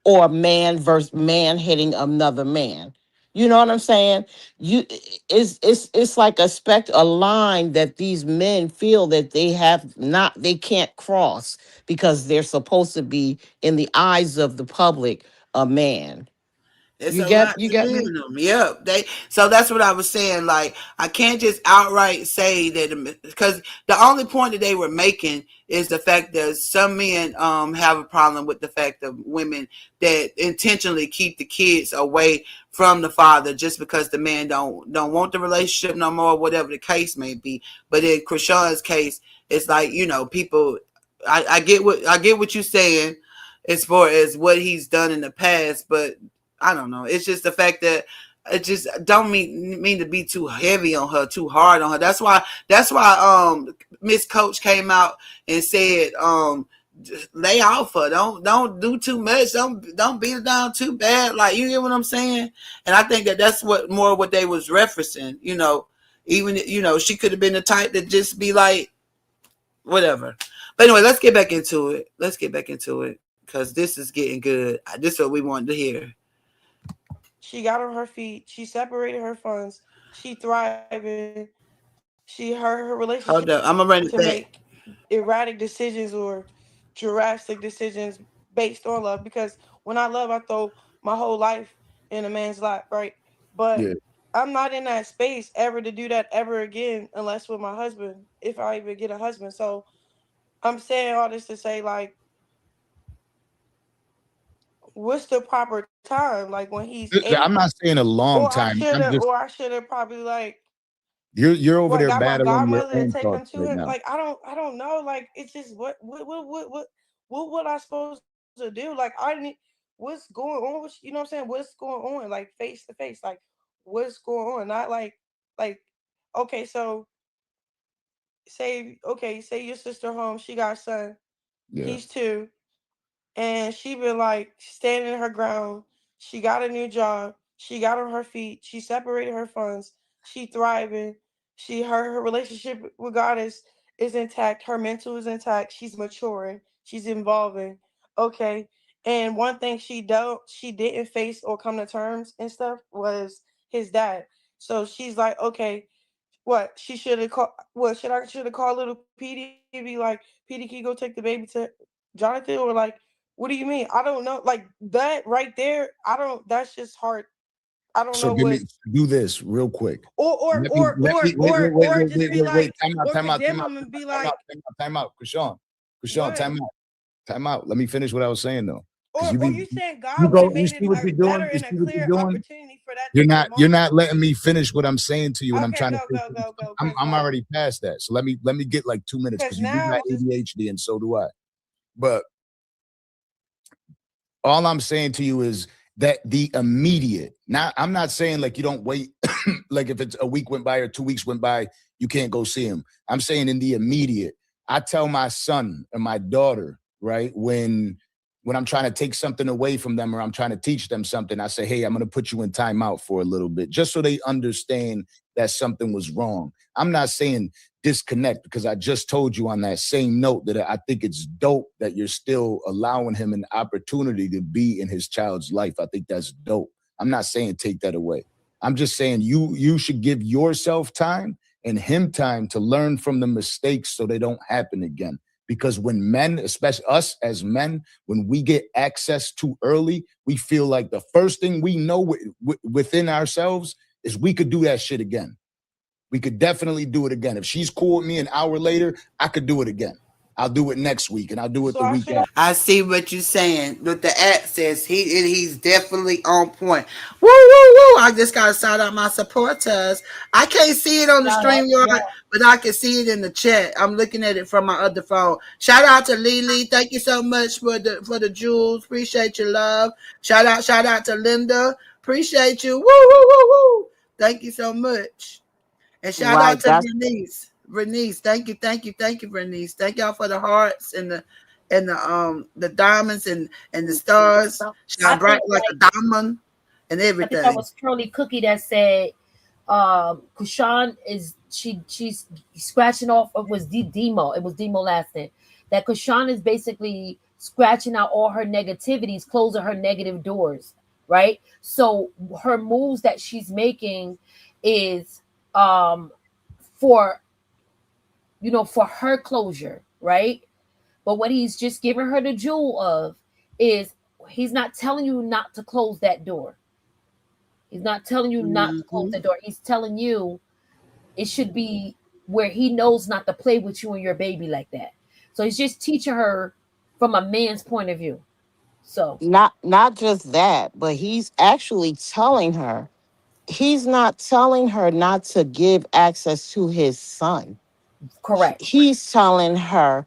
Speaker 10: or man versus man hitting another man. You know what I'm saying? You it's like a line that these men feel that they can't cross because they're supposed to be in the eyes of the public a man.
Speaker 4: It's
Speaker 10: You
Speaker 4: a
Speaker 10: get
Speaker 4: lot
Speaker 10: you
Speaker 4: to
Speaker 10: get
Speaker 4: be
Speaker 10: me?
Speaker 4: in them. Yeah, so that's what I was saying. Like, I can't just outright say that, because the only point that they were making is the fact that some men have a problem with the fact of women that intentionally keep the kids away from the father just because the man don't want the relationship no more, whatever the case may be. But in Krishan's case, it's like, people. I get what you're saying as far as what he's done in the past, but I don't know. It's just the fact that it just don't mean to be too heavy on her, too hard on her. That's why Miss Coach came out and said, just lay off her. Don't do too much. Don't beat her down too bad. Like, you get what I'm saying? And I think that that's what they was referencing. Even she could have been the type to just be like, whatever. But anyway, let's get back into it. Because this is getting good. This is what we wanted to hear.
Speaker 8: She got on her feet. She separated her funds. She thriving. her
Speaker 4: Hold
Speaker 8: relationship
Speaker 4: up. I'm gonna run it
Speaker 8: to
Speaker 4: back.
Speaker 8: make erratic decisions or drastic decisions based on love. Because when I love, I throw my whole life in a man's lap, right? But
Speaker 7: Yeah.
Speaker 8: I'm not in that space ever to do that ever again, unless with my husband, if I even get a husband. So I'm saying all this to say, like, what's the proper time? Like when he's eight,
Speaker 7: I'm not saying a long time. I'm just
Speaker 8: or I should have probably like
Speaker 7: you're over
Speaker 8: what
Speaker 7: there
Speaker 8: got my
Speaker 7: battling your
Speaker 8: godmother to
Speaker 7: own
Speaker 8: take
Speaker 7: thoughts
Speaker 8: him to
Speaker 7: right
Speaker 8: him.
Speaker 7: now.
Speaker 8: Like I don't know. Like it's just what what I supposed to do? Like I need what's going on with you know what I'm saying? What's going on? Like face to face. Like what's going on? Not like okay, so say your sister home, she got a son,
Speaker 7: Yeah.
Speaker 8: he's two, and she been like standing her ground. She got a new job. She got on her feet. She separated her funds. She thriving. Her relationship with God is intact. Her mental is intact. She's maturing. She's evolving. Okay. And one thing she didn't face or come to terms and stuff was his dad. So she's like, okay, what she should have called? What should have called little Petey? Be like, Petey, can you go take the baby to Jonathan? Or like, what do you mean? I don't know. Like that right there. I don't. That's just hard. I don't
Speaker 7: So
Speaker 8: know
Speaker 7: give
Speaker 8: what.
Speaker 7: me do this real quick.
Speaker 8: Or or
Speaker 7: Let me
Speaker 8: or
Speaker 7: let
Speaker 8: or
Speaker 7: me wait,
Speaker 8: or
Speaker 7: wait, wait,
Speaker 8: or
Speaker 7: wait,
Speaker 8: just
Speaker 7: wait,
Speaker 8: be
Speaker 7: wait, wait.
Speaker 8: like,
Speaker 7: Time out,
Speaker 8: or
Speaker 7: time out, time
Speaker 8: condemn
Speaker 7: out,
Speaker 8: him and be
Speaker 7: time out,
Speaker 8: like,
Speaker 7: time out, time out. Krishan,
Speaker 8: what?
Speaker 7: time out. Time out. Let me finish what I was saying though. Because
Speaker 8: Or you saying
Speaker 7: you
Speaker 8: God would
Speaker 7: go,
Speaker 8: have
Speaker 7: you
Speaker 8: made
Speaker 7: see
Speaker 8: it
Speaker 7: what you're
Speaker 8: better
Speaker 7: doing? You
Speaker 8: and a
Speaker 7: see what
Speaker 8: clear
Speaker 7: you're doing?
Speaker 8: opportunity for that to be
Speaker 7: You're
Speaker 8: removed?
Speaker 7: not letting me finish what I'm saying to you, and I'm
Speaker 8: Okay,
Speaker 7: trying to
Speaker 8: go
Speaker 7: say
Speaker 8: go go go. Cause
Speaker 7: I'm
Speaker 8: like,
Speaker 7: already past that. So let me get like 2 minutes
Speaker 8: cause
Speaker 7: because you do
Speaker 8: now
Speaker 7: got
Speaker 8: I'm just
Speaker 7: ADHD and so do I. But all I'm saying to you is that the immediate, not I'm not saying like you don't wait, like if it's a week went by or 2 weeks went by, you can't go see him. I'm saying in the immediate, I tell my son and my daughter, right, when I'm trying to take something away from them or I'm trying to teach them something, I say, hey, I'm gonna put you in timeout for a little bit, just so they understand that something was wrong. I'm not saying disconnect because I just told you on that same note that I think it's dope that you're still allowing him an opportunity to be in his child's life. I think that's dope. I'm not saying take that away. I'm just saying you should give yourself time and him time to learn from the mistakes so they don't happen again. Because when men, especially us as men, when we get access too early, we feel like the first thing we know within ourselves is we could do that shit again. We could definitely do it again. If she's cool with me an hour later, I could do it again. I'll do it next week and I'll do it
Speaker 8: so
Speaker 7: the
Speaker 8: I
Speaker 7: week
Speaker 8: should
Speaker 7: after.
Speaker 8: have.
Speaker 4: I see what you're saying. With the access, he's definitely on point. Woo woo woo! I just gotta shout out my supporters. I can't see it on the
Speaker 9: Shout out
Speaker 4: stream
Speaker 9: to
Speaker 4: yard,
Speaker 9: y'all.
Speaker 4: but I can see it in the chat. I'm looking at it from my other phone. Shout out to Lily. Thank you so much for the jewels. Appreciate your love. Shout out to Linda. Appreciate you. Woo woo woo woo. Thank you so much. And shout out
Speaker 10: Right.
Speaker 4: to
Speaker 10: That's
Speaker 4: Bernice. Bernice, thank you, Bernice. Thank y'all for the hearts and the diamonds and the stars.
Speaker 9: I
Speaker 4: Shine bright
Speaker 9: think
Speaker 4: like a diamond and
Speaker 9: I think that
Speaker 4: everything.
Speaker 9: was Curly Cookie that said Kushan is she's scratching off it was Demo. It was Demo last name. That Kushan is basically scratching out all her negativities, closing her negative doors, right? So her moves that she's making is um for for her closure, right? But what he's just giving her the jewel of is he's not telling you not to close that door. He's not telling you not to close
Speaker 4: Mm-hmm.
Speaker 9: the door. He's telling you it should be where he knows not to play with you and your baby like that. So he's just teaching her from a man's point of view. So
Speaker 10: not just that, but he's actually telling her. He's not telling her not to give access to his son.
Speaker 9: correct.
Speaker 10: He's telling her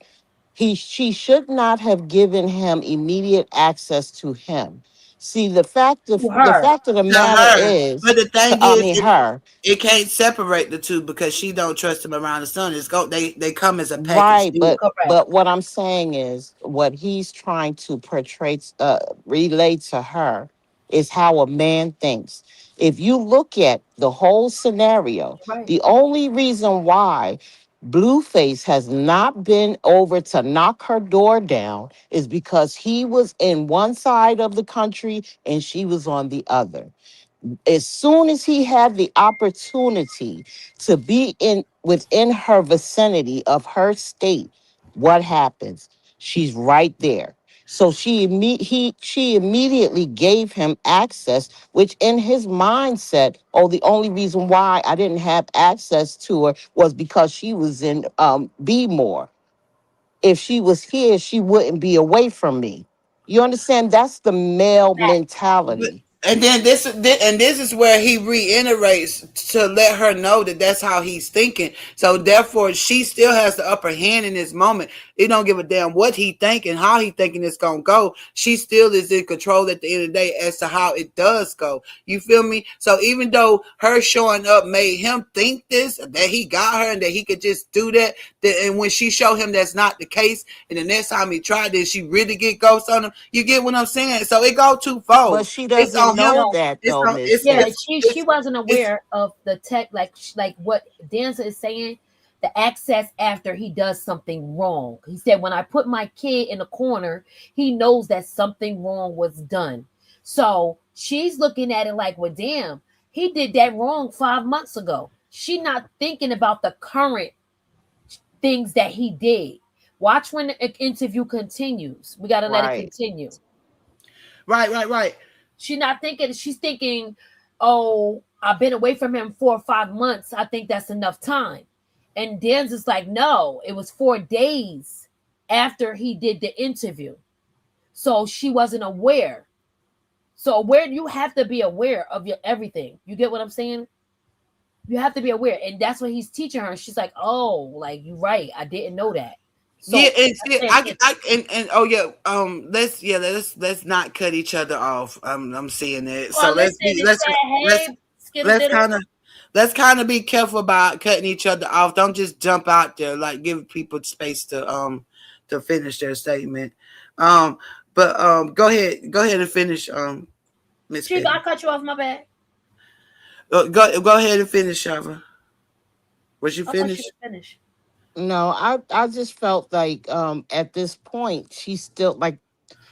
Speaker 10: she should not have given him immediate access to him. See,
Speaker 9: To
Speaker 10: the
Speaker 9: her.
Speaker 10: fact of the
Speaker 4: To
Speaker 10: matter
Speaker 4: her.
Speaker 10: is,
Speaker 4: But the thing
Speaker 10: I
Speaker 4: is,
Speaker 10: mean her,
Speaker 4: it can't separate the two because she don't trust him around the sun. They come as a package
Speaker 10: right?
Speaker 4: deal.
Speaker 9: Correct.
Speaker 10: But what I'm saying is, what he's trying to portray, relate to her, is how a man thinks. If you look at the whole scenario,
Speaker 9: Right.
Speaker 10: the only reason why Blueface has not been over to knock her door down is because he was in one side of the country and she was on the other. As soon as he had the opportunity to be in within her vicinity of her state, what happens? She's right there. So she immediately gave him access, which in his mindset, oh, the only reason why I didn't have access to her was because she was in B more. If she was here, she wouldn't be away from me. You understand? That's the male mentality.
Speaker 4: And then this is where he reiterates to let her know that that's how he's thinking. So therefore, she still has the upper hand in this moment. It don't give a damn what he thinking, how he thinking it's gonna go. She still is in control at the end of the day as to how it does go. You feel me? So even though her showing up made him think this, that he got her and that he could just do that, and when she showed him that's not the case, and the next time he tried, did she really get ghosts on him? You get what I'm saying? So it go
Speaker 10: But
Speaker 4: twofold.
Speaker 10: she
Speaker 4: It's
Speaker 10: doesn't
Speaker 4: on him.
Speaker 10: know
Speaker 9: No.
Speaker 10: that
Speaker 4: It's
Speaker 10: though,
Speaker 4: on.
Speaker 10: Miss
Speaker 9: Yeah,
Speaker 10: Fit.
Speaker 9: she wasn't
Speaker 4: It's
Speaker 9: aware of the tech, like what Danza is saying. The access after he does something wrong. He said, when I put my kid in a corner, he knows that something wrong was done. So she's looking at it like, well, damn, he did that wrong 5 months ago. She not thinking about the current things that he did. Watch when the interview continues. We got to let it
Speaker 10: Right.
Speaker 9: continue.
Speaker 4: right.
Speaker 9: She's not thinking, she's thinking, oh, I've been away from him 4 or 5 months. I think that's enough time. And Dan's is like, no, it was 4 days after he did the interview. So she wasn't aware. So aware, you have to be aware of your everything. You get what I'm saying? You have to be aware. And that's what he's teaching her. She's like, oh, like you're right. I didn't know that.
Speaker 4: Yeah,
Speaker 9: So
Speaker 4: and see,
Speaker 9: pay attention.
Speaker 4: and oh yeah, let's not cut each other off. I'm seeing it.
Speaker 9: Oh,
Speaker 4: So
Speaker 9: listen, it said,
Speaker 4: let's
Speaker 9: hey, skittle
Speaker 4: let's
Speaker 9: diddle.
Speaker 4: kind of be careful about cutting each other off. Don't just jump out there. Like give people space to finish their statement. Um, but go ahead and finish Miss
Speaker 9: She
Speaker 4: Fitton.
Speaker 9: got cut you off, my bad.
Speaker 4: Go ahead and finish, Shava. Was you
Speaker 9: I thought she
Speaker 4: finished?
Speaker 9: was finished.
Speaker 10: No, I just felt like at this point she's still like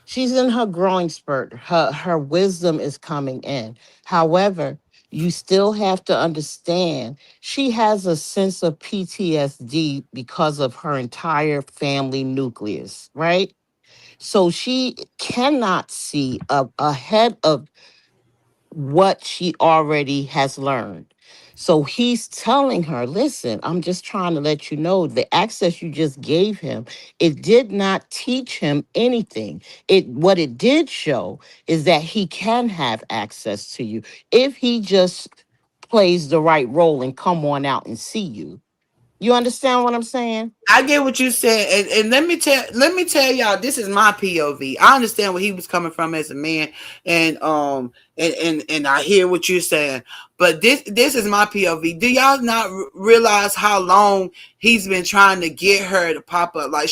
Speaker 10: she's in her growing spurt. Her wisdom is coming in. However, you still have to understand she has a sense of PTSD because of her entire family nucleus, right? So she cannot see ahead of what she already has learned. So he's telling her, listen, I'm just trying to let you know the access you just gave him, it did not teach him anything. It what it did show is that he can have access to you if he just plays the right role and come on out and see you. You understand what I'm saying?
Speaker 4: I get what you said, and let me tell y'all, this is my POV. I understand where he was coming from as a man, and and I hear what you're saying, but this is my POV. Do y'all not realize how long he's been trying to get her to pop up? Like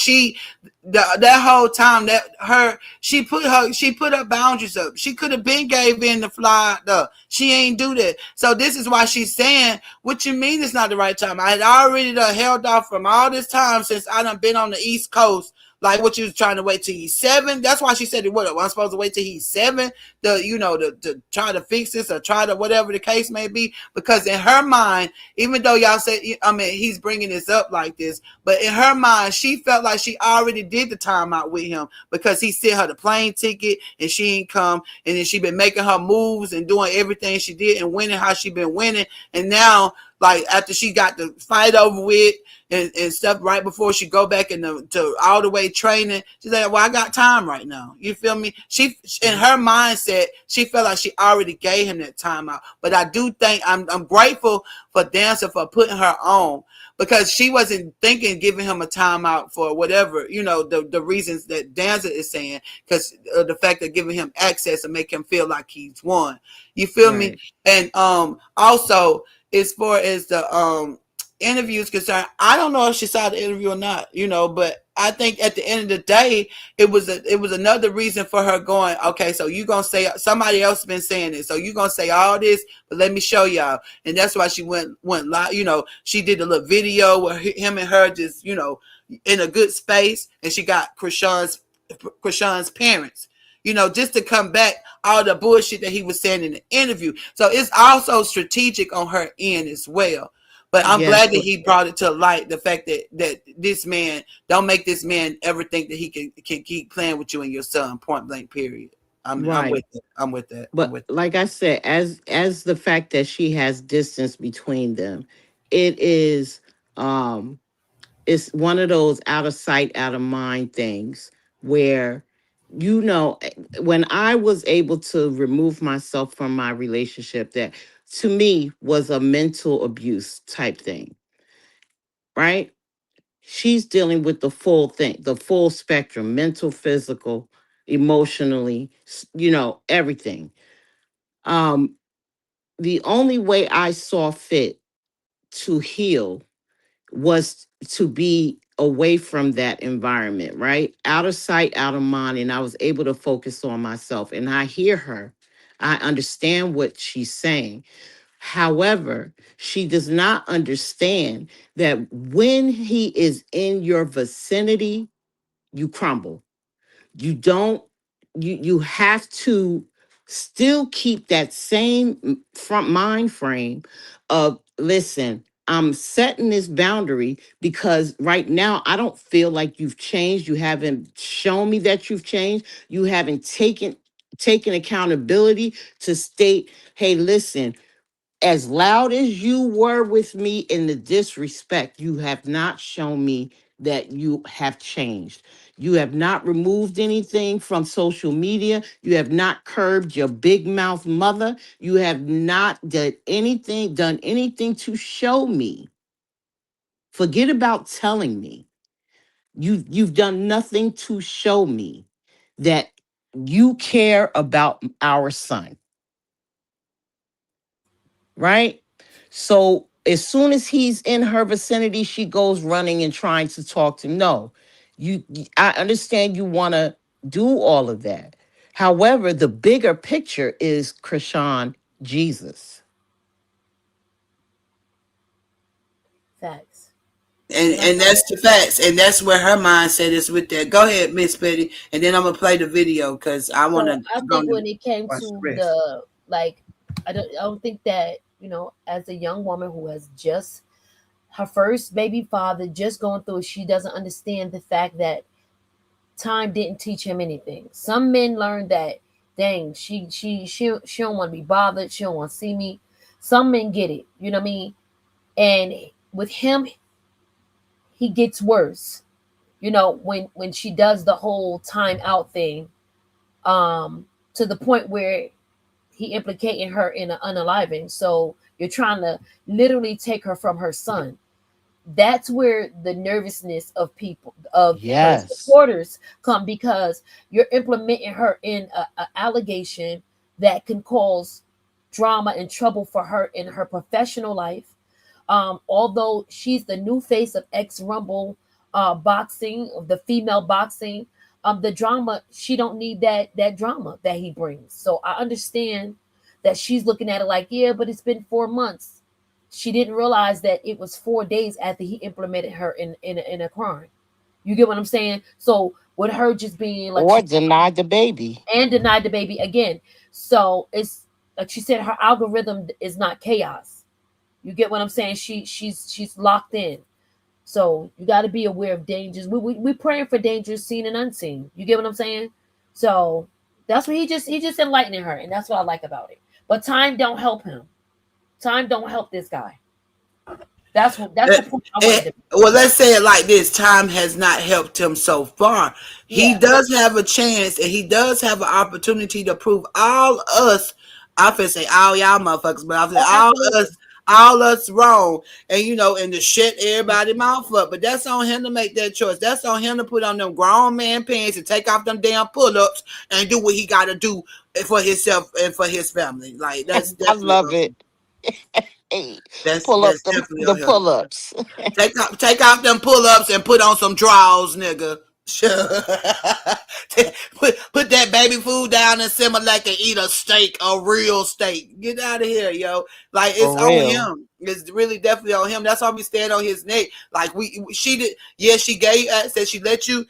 Speaker 4: that whole time that she put her boundaries up. She could have been gave in the fly up. She ain't do that. So this is why she's saying, what you mean it's not the right time? I had already held off from all this time since I done been on the East Coast. Like what you was trying to wait till he's 7. That's why she said, what I'm supposed to wait till he's 7 to try to fix this or try to whatever the case may be. Because in her mind, even though y'all say, I mean, he's bringing this up like this, but in her mind, she felt like she already did the time out with him because he sent her the plane ticket and she ain't come. And then she been making her moves and doing everything she did and winning how she been winning. And now, like after she got the fight over with and stuff right before she go back to all the way training, she's like, well, I got time right now. You feel me? She in her mindset, she felt like she already gave him that time out. But I do think I'm grateful for Dancer for putting her on because she wasn't thinking giving him a timeout for whatever, the reasons that Danza is saying, because the fact of giving him access and make him feel like he's won. You feel me?
Speaker 10: Right.
Speaker 4: And also as far as the interview is concerned, I don't know if she saw the interview or not, but I think at the end of the day, it was another reason for her going, okay, so you gonna say somebody else been saying it, so you gonna say all this, but let me show y'all. And that's why she went live. She did a little video where him and her just in a good space, and she got Chrisean's parents just to come back all the bullshit that he was saying in the interview. So it's also strategic on her end as well. But I'm
Speaker 10: Yes,
Speaker 4: glad that he brought it to light, the fact that this man, don't make this man ever think that he can keep playing with you and your son, point blank, period. I'm
Speaker 10: right.
Speaker 4: with it. I'm with that. I'm
Speaker 10: But
Speaker 4: with that.
Speaker 10: like I said, as the fact that she has distance between them, it is it's one of those out of sight, out of mind things where when I was able to remove myself from my relationship, that to me was a mental abuse type thing, right? She's dealing with the full thing, the full spectrum, mental, physical, emotionally, everything. Um, the only way I saw fit to heal was to be away from that environment, right? Out of sight, out of mind. And I was able to focus on myself. And I hear her. I understand what she's saying. However, she does not understand that when he is in your vicinity, you crumble. You don't, you have to still keep that same front mind frame of, listen, I'm setting this boundary because right now I don't feel like you've changed. You haven't shown me that you've changed. You haven't taken accountability to state, hey, listen, as loud as you were with me in the disrespect, you have not shown me that you have changed. You have not removed anything from social media. You have not curbed your big mouth mother. You have not done anything to show me. Forget about telling me. You've done nothing to show me that you care about our son, right? So as soon as he's in her vicinity, she goes running and trying to talk to him. No, I understand you want to do all of that. However, the bigger picture is Krishan Jesus.
Speaker 9: Facts.
Speaker 4: And
Speaker 9: And I
Speaker 4: and
Speaker 9: love
Speaker 4: that's the facts, and that's where her mindset is with that. Go ahead, Miss Betty, and then I'm gonna play the video because I want
Speaker 9: so
Speaker 4: to
Speaker 9: I
Speaker 4: go
Speaker 9: think
Speaker 4: to
Speaker 9: when it came
Speaker 4: watch
Speaker 9: to
Speaker 4: the rest.
Speaker 9: the like I don't think that, as a young woman who has just her first baby father just going through it, she doesn't understand the fact that time didn't teach him anything. Some men learn that, dang, she don't want to be bothered, she don't want to see me. Some men get it, you know what I mean? And with him, he gets worse. When she does the whole time out thing, to the point where he implicating her in an unaliving. So you're trying to literally take her from her son. That's where the nervousness of people, of her
Speaker 10: Yes.
Speaker 9: supporters, come, because you're implementing her in a allegation that can cause drama and trouble for her in her professional life. Although she's the new face of ex Rumble boxing, of the female boxing, the drama, she don't need that drama that he brings. So I understand that she's looking at it like, yeah, but it's been 4 months. She didn't realize that it was 4 days after he implemented her in a crime. You get what I'm saying? So with her just being like
Speaker 10: Or
Speaker 9: she
Speaker 10: denied the baby.
Speaker 9: and denied the baby again. So it's like she said, her algorithm is not chaos. You get what I'm saying? She's locked in. So you got to be aware of dangers. We praying for dangers seen and unseen. You get what I'm saying? So that's what he just enlightening her, and that's what I like about it. But time don't help him. Time don't help this guy. That's
Speaker 4: Eh,
Speaker 9: the point I wanted to.
Speaker 4: well, let's say it like this: time has not helped him so far. He
Speaker 9: Yeah.
Speaker 4: does have a chance, and he does have an opportunity to prove all us. I finna say all y'all motherfuckers, but I say
Speaker 9: Oh, absolutely.
Speaker 4: all us wrong, and to shut everybody mouth up. But that's on him to make that choice. That's on him to put on them grown man pants and take off them damn pull ups and do what he got to do for himself and for his family. Like that's
Speaker 10: I
Speaker 4: definitely
Speaker 10: love it. Hey, pull up
Speaker 4: that's
Speaker 10: the
Speaker 4: definitely
Speaker 10: the
Speaker 4: on him.
Speaker 10: pull-ups.
Speaker 4: Take off them pull ups and put on some drawers, nigga. Sure. put that baby food down and simmer like and eat a steak, a real steak. Get out of here, yo. Like it's
Speaker 10: For
Speaker 4: on
Speaker 10: real.
Speaker 4: him. It's really definitely on him. That's why we stand on his neck. Like she did. Yeah, she gave access. She let you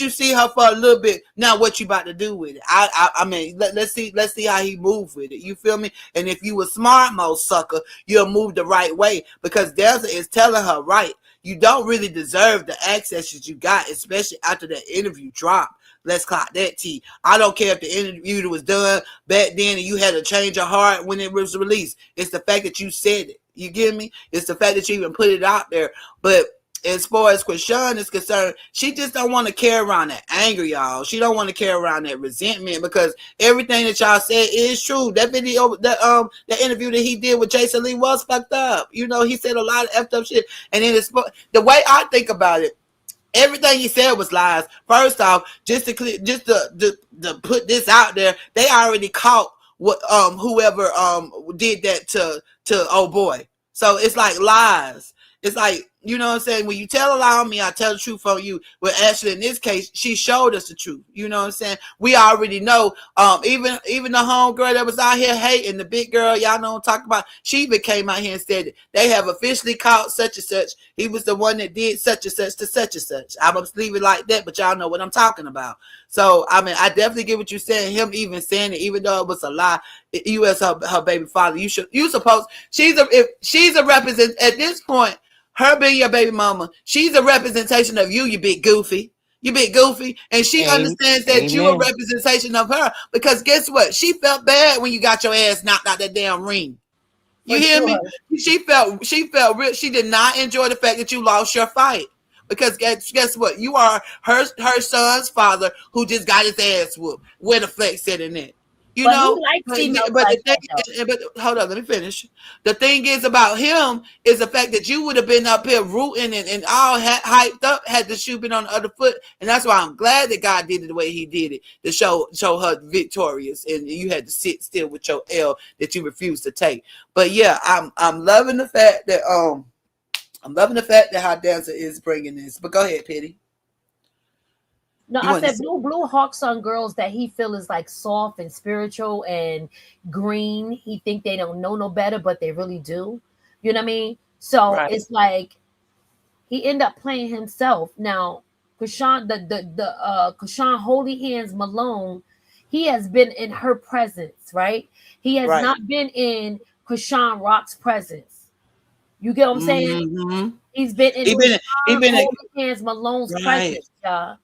Speaker 4: see her for a little bit. Now what you about to do with it? I mean, let's see how he move with it. You feel me? And if you were smart, most sucker, you'll move the right way because Delta is telling her right. You don't really deserve the access that you got, especially after that interview drop. Let's clock that T. I don't care if the interview was done back then and you had a change of heart when it was released. It's the fact that you said it. You get me? It's the fact that you even put it out there. But as far as Chrisean is concerned, she just don't want to carry around that anger, y'all. She don't want to carry around that resentment because everything that y'all said is true. That video, that interview that he did with Jason Lee was fucked up. You know, he said a lot of effed up shit. And then the way I think about it, everything he said was lies. First off, just to put this out there, they already caught what whoever did that to oh boy. So it's like lies. It's like, you know what I'm saying? When you tell a lie on me, I tell the truth on you. Well, actually, in this case, she showed us the truth. You know what I'm saying? We already know. Even the homegirl that was out here hating, the big girl, y'all know what I'm talking about. She even came out here and said it. They have officially caught such and such. He was the one that did such and such to such and such. I'm gonna leave it like that, but y'all know what I'm talking about. So I mean, I definitely get what you're saying. Him even saying it, even though it was a lie. You as her baby father, you supposed if she's a represent at this point. Her being your baby mama, she's a representation of you, you big goofy. You big goofy. And she understands that you a
Speaker 10: Amen.
Speaker 4: representation of her. Because guess what? She felt bad when you got your ass knocked out that damn ring. You
Speaker 9: For
Speaker 4: hear me?
Speaker 9: sure.
Speaker 4: She felt real. She did not enjoy the fact that you lost your fight. Because guess what? You are her son's father who just got his ass whooped. Where the flex said in it. You
Speaker 9: But he
Speaker 4: know,
Speaker 9: likes
Speaker 4: but
Speaker 9: females
Speaker 4: the
Speaker 9: like
Speaker 4: thing,
Speaker 9: that though.
Speaker 4: but hold on, let me finish. The thing is about him is the fact that you would have been up here rooting and all hyped up had the shoe been on the other foot, and that's why I'm glad that God did it the way He did it to show her victorious, and you had to sit still with your L that you refused to take. But yeah, I'm loving the fact that how Danza is bringing this. But go ahead, Petty.
Speaker 9: No,
Speaker 4: You
Speaker 9: I
Speaker 4: want to
Speaker 9: said
Speaker 4: say?
Speaker 9: Blue Hawks on girls that he feel is like soft and spiritual and green. He think they don't know no better, but they really do. You know what I mean? So
Speaker 4: Right,
Speaker 9: it's like he end up playing himself. Now, Chrisean, Chrisean Holy Hands Malone, he has been in her presence, right? He has
Speaker 4: right.
Speaker 9: not been in Chrisean Rock's presence. You get what I'm saying?
Speaker 4: Mm-hmm.
Speaker 9: He's been in
Speaker 4: He been he
Speaker 9: Chrisean
Speaker 4: been
Speaker 9: Holy Hands Malone's
Speaker 4: right.
Speaker 9: presence, y'all.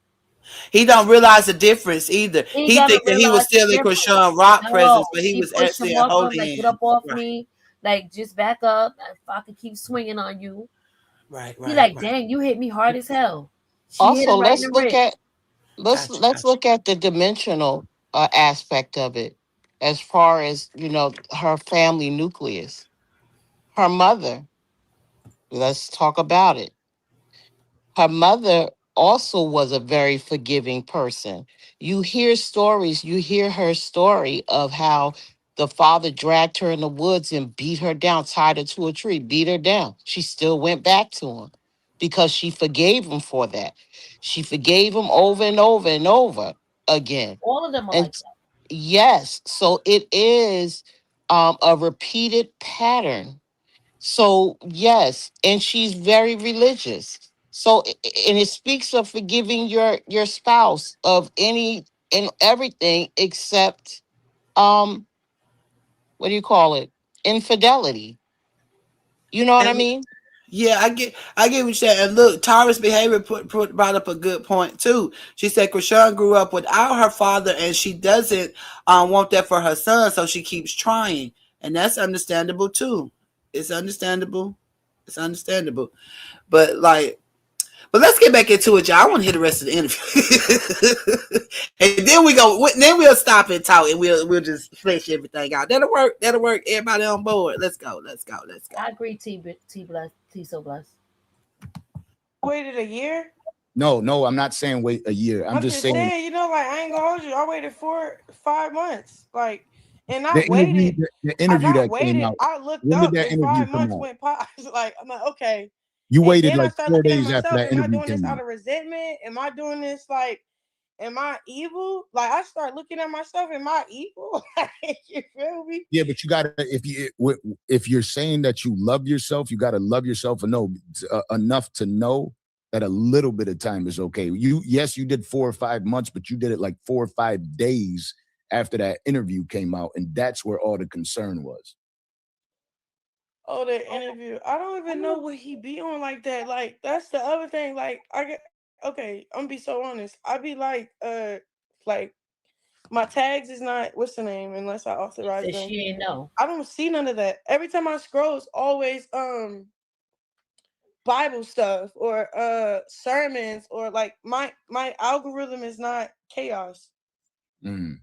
Speaker 4: He don't realize the difference either.
Speaker 9: He
Speaker 4: He
Speaker 9: gotta
Speaker 4: think that he was
Speaker 9: realize the
Speaker 4: still in Krishan
Speaker 9: difference.
Speaker 4: Rock presence,
Speaker 9: No,
Speaker 4: but he
Speaker 9: she
Speaker 4: was
Speaker 9: pushed
Speaker 4: actually
Speaker 9: him
Speaker 4: in
Speaker 9: off him,
Speaker 4: Holy
Speaker 9: like, get up
Speaker 4: Hands.
Speaker 9: off
Speaker 4: Right,
Speaker 9: me, like, just back up. If I could keep swinging on you.
Speaker 4: right,
Speaker 9: He
Speaker 4: right,
Speaker 9: like,
Speaker 4: right.
Speaker 9: dang, you hit me hard as hell. She hit
Speaker 10: Also,
Speaker 9: him right in the rib.
Speaker 4: Gotcha,
Speaker 10: let's
Speaker 4: gotcha.
Speaker 10: look at the dimensional aspect of it, as far as her family nucleus, her mother. Let's talk about it. Her mother also was a very forgiving person. You hear her story of how the father dragged her in the woods and beat her down, tied her to a tree, beat her down. She still went back to him because she forgave him for that. She forgave him over and over and over again.
Speaker 9: All of them are
Speaker 10: And
Speaker 9: like that.
Speaker 10: yes, so it is a repeated pattern. So yes, and she's very religious. So and it speaks of forgiving your spouse of any and everything except um what do you call it? Infidelity. You know what I
Speaker 4: And
Speaker 10: mean?
Speaker 4: yeah, I get what you're saying. And look, Tara's behavior brought up a good point too. She said Krishan grew up without her father, and she doesn't want that for her son, so she keeps trying, and that's understandable too. It's understandable. It's understandable. But like, but let's get back into it, y'all. I want to hear the rest of the interview, and then then we'll stop and talk, and we'll just flesh everything out. That'll work. That'll work. Everybody on board. Let's go. Let's go. Let's go.
Speaker 9: I agree, T bless, T so bless.
Speaker 8: Waited a year.
Speaker 7: No, no, I'm not saying wait a year. I'm
Speaker 8: I'm
Speaker 7: just
Speaker 8: just
Speaker 7: saying
Speaker 8: saying, like, I ain't gonna hold you. I waited 4 5 months, like, and
Speaker 7: the
Speaker 8: not
Speaker 7: interview,
Speaker 8: waited.
Speaker 7: the
Speaker 8: I
Speaker 7: interview
Speaker 8: not
Speaker 7: that came
Speaker 8: waited.
Speaker 7: out.
Speaker 8: I looked
Speaker 7: When did
Speaker 8: up
Speaker 7: that
Speaker 8: and
Speaker 7: interview
Speaker 8: five
Speaker 7: come
Speaker 8: months
Speaker 7: out?
Speaker 8: went past. Like, I'm like, okay.
Speaker 7: You
Speaker 8: And
Speaker 7: waited
Speaker 8: then I
Speaker 7: like
Speaker 8: start
Speaker 7: 4
Speaker 8: looking at
Speaker 7: days after
Speaker 8: myself.
Speaker 7: that
Speaker 8: Am I
Speaker 7: interview
Speaker 8: doing this
Speaker 7: came
Speaker 8: out
Speaker 7: out.
Speaker 8: of resentment? Am I doing this like, am I evil? Like I start looking at myself. Am I evil? You feel me?
Speaker 7: Yeah, but you gotta if you're saying that you love yourself, you gotta love yourself and know enough to know that a little bit of time is okay. Yes, you did 4 or 5 months, but you did it like 4 or 5 days after that interview came out, and that's where all the concern was.
Speaker 8: Oh, the interview. I don't even know what he be on like that. Like that's the other thing. Like I get okay. I'm gonna be so honest. I be like my tags is not what's the name unless I authorize
Speaker 9: Said
Speaker 8: them.
Speaker 9: she ain't know.
Speaker 8: I don't see none of that. Every time I scroll, it's always Bible stuff or sermons or like my algorithm is not chaos.
Speaker 7: Mm.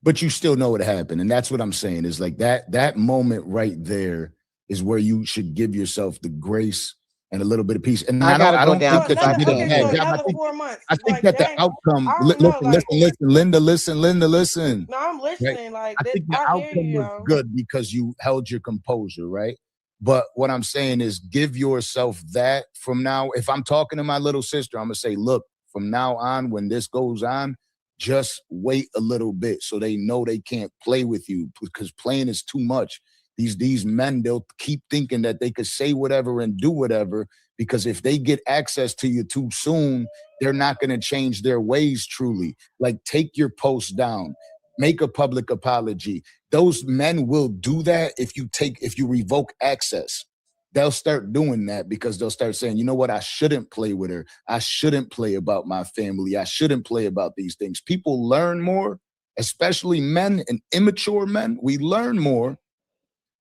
Speaker 7: But you still know what happened, and that's what I'm saying is like that moment right there is where you should give yourself the grace and a little bit of peace. And
Speaker 10: I gotta
Speaker 7: I
Speaker 10: go
Speaker 7: don't
Speaker 10: down
Speaker 7: think
Speaker 8: So
Speaker 7: that
Speaker 10: because
Speaker 7: you
Speaker 10: I
Speaker 8: another
Speaker 7: did a
Speaker 8: okay,
Speaker 7: bad
Speaker 8: so
Speaker 10: can't.
Speaker 7: job.
Speaker 8: another 4 months.
Speaker 7: I think
Speaker 8: Like
Speaker 7: that the
Speaker 8: dang,
Speaker 7: outcome.
Speaker 8: I don't know. Like
Speaker 7: Linda, listen.
Speaker 8: no, I'm
Speaker 7: Right?
Speaker 8: listening. Like
Speaker 7: I
Speaker 8: that,
Speaker 7: think the
Speaker 8: I hear you,
Speaker 7: outcome was
Speaker 8: yo.
Speaker 7: good because you held your composure, right? But what I'm saying is give yourself that from now. If I'm talking to my little sister, I'm gonna say, look, from now on, when this goes on, just wait a little bit so they know they can't play with you because playing is too much. These men, they'll keep thinking that they could say whatever and do whatever because if they get access to you too soon, they're not going to change their ways truly. Like take your post down, make a public apology. Those men will do that if you revoke access. They'll start doing that because they'll start saying, you know what, I shouldn't play with her. I shouldn't play about my family. I shouldn't play about these things. People learn more, especially men and immature men. We learn more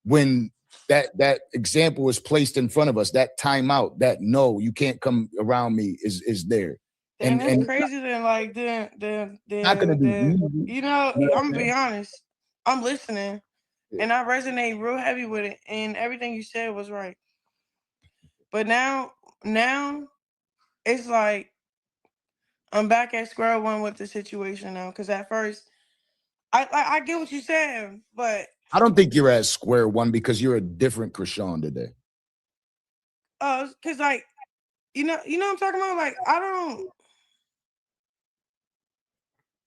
Speaker 7: when that example is placed in front of us, that timeout, that no, you can't come around me is there.
Speaker 8: Damn, that's
Speaker 7: And
Speaker 8: crazy. Then like
Speaker 7: not gonna be easy.
Speaker 8: you know,
Speaker 7: You know what
Speaker 8: I'm
Speaker 7: I'm
Speaker 8: gonna be
Speaker 7: saying?
Speaker 8: honest. I'm listening
Speaker 7: Yeah.
Speaker 8: and I resonate real heavy with it, and everything you said was right. But now it's like I'm back at square one with the situation now. Because at first, I get what you're saying, but
Speaker 7: I don't think you're at square one because you're a different Chrisean today.
Speaker 8: because like you know what I'm talking about. Like I don't.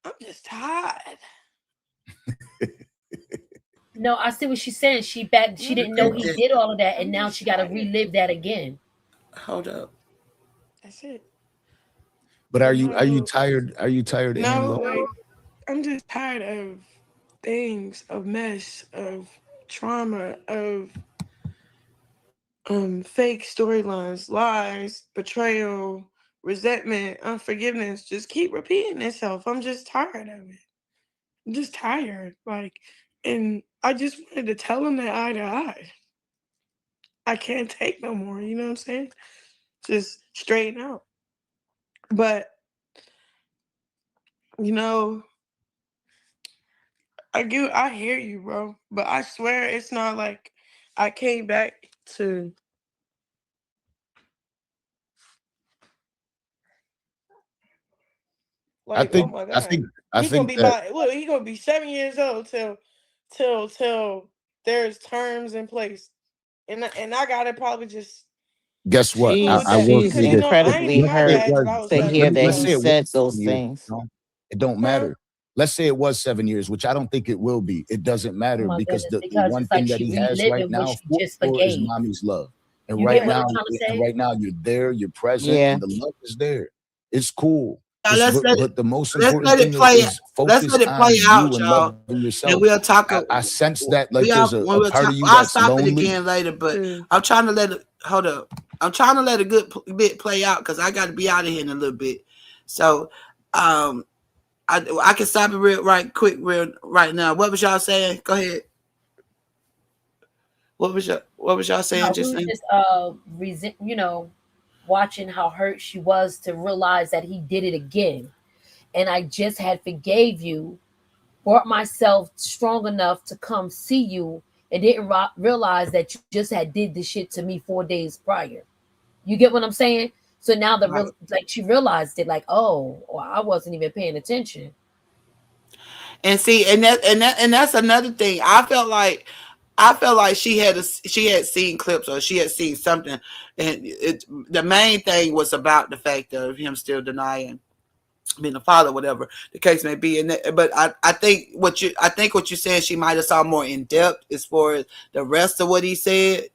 Speaker 8: I'm just tired.
Speaker 9: No, I see what she's saying. She didn't know he did all of that, and
Speaker 8: I'm
Speaker 9: now
Speaker 8: just
Speaker 9: she got to
Speaker 8: tired.
Speaker 9: relive that again.
Speaker 4: Hold up.
Speaker 8: That's it.
Speaker 7: But
Speaker 8: You
Speaker 7: are you
Speaker 8: know,
Speaker 7: tired? Are you tired,
Speaker 8: no,
Speaker 7: Angelo?
Speaker 8: like I'm just tired of things, of mess, of trauma, of fake storylines, lies, betrayal, resentment, unforgiveness. Just keep repeating itself. I'm just tired of it. I'm just tired. Like, and I just wanted to tell him that eye to eye. I can't take no more. You know what I'm saying? Just straighten out. But you know, I hear you, bro. But I swear it's not like I came back to
Speaker 7: I
Speaker 8: like, oh
Speaker 7: think
Speaker 8: my
Speaker 7: I
Speaker 8: God.
Speaker 7: think I
Speaker 8: He gonna
Speaker 7: think
Speaker 8: be
Speaker 7: that
Speaker 8: about look, he gonna be 7 years old till there's terms in place. And I gotta probably just
Speaker 7: guess what?
Speaker 8: cool with
Speaker 7: I
Speaker 8: that.
Speaker 7: will
Speaker 10: She's
Speaker 8: Cause
Speaker 7: say this.
Speaker 8: I ain't
Speaker 10: incredibly
Speaker 8: need
Speaker 7: Let's
Speaker 8: my
Speaker 7: say it
Speaker 10: hurt
Speaker 8: dad
Speaker 7: was
Speaker 8: till I was
Speaker 10: to hear that
Speaker 7: let's
Speaker 10: he
Speaker 7: say
Speaker 8: 17.
Speaker 7: it was
Speaker 10: said those
Speaker 7: 7 years.
Speaker 10: things.
Speaker 7: It don't
Speaker 8: Huh?
Speaker 7: matter. Let's say it was 7 years, which I don't think it will be. It doesn't
Speaker 9: Oh
Speaker 7: matter
Speaker 9: my
Speaker 7: because
Speaker 9: goodness,
Speaker 7: the
Speaker 9: because
Speaker 7: one
Speaker 9: it's like
Speaker 7: thing that
Speaker 9: she
Speaker 7: he has right
Speaker 9: reliving what
Speaker 7: now
Speaker 9: she just
Speaker 7: for is
Speaker 9: forgave.
Speaker 7: mommy's love. And
Speaker 9: You
Speaker 7: right
Speaker 9: get what
Speaker 7: now,
Speaker 9: I'm trying to
Speaker 7: and
Speaker 9: say?
Speaker 7: right now you're there, you're present,
Speaker 10: Yeah.
Speaker 7: and the love is there. It's cool.
Speaker 4: Now let's let it
Speaker 7: But the most
Speaker 4: let's
Speaker 7: important
Speaker 4: let it
Speaker 7: thing
Speaker 4: play.
Speaker 7: is
Speaker 4: Let's
Speaker 7: focus
Speaker 4: let it play
Speaker 7: on you
Speaker 4: out,
Speaker 7: and
Speaker 4: y'all.
Speaker 7: loving
Speaker 4: And
Speaker 7: yourself.
Speaker 4: we'll talk.
Speaker 7: I sense that like
Speaker 4: We are
Speaker 7: there's
Speaker 4: when
Speaker 7: a
Speaker 4: we'll
Speaker 7: part
Speaker 4: talk.
Speaker 7: of you
Speaker 4: I'll
Speaker 7: that's
Speaker 4: stop it
Speaker 7: lonely.
Speaker 4: again later, but
Speaker 8: Mm.
Speaker 4: I'm trying to let it. Hold up. I'm trying to let a good bit play out because I got to be out of here in a little bit. So, I can stop it real right now. What was y'all saying? Go ahead. What was y'all saying
Speaker 9: No, we
Speaker 4: just
Speaker 9: was
Speaker 4: then?
Speaker 9: just watching how hurt she was to realize that he did it again. And I just had forgave you, brought myself strong enough to come see you, and didn't realize that you just had did this shit to me 4 days prior. You get what I'm saying? So now
Speaker 4: Right.
Speaker 9: like she realized it, like, oh, well, I wasn't even paying attention.
Speaker 4: And see, and that's another thing. I felt like I felt like she had seen clips or she had seen something, and the main thing was about the fact of him still denying being a father, whatever the case may be. And but I think what you're saying, she might have saw more in depth as far as the rest of what he said.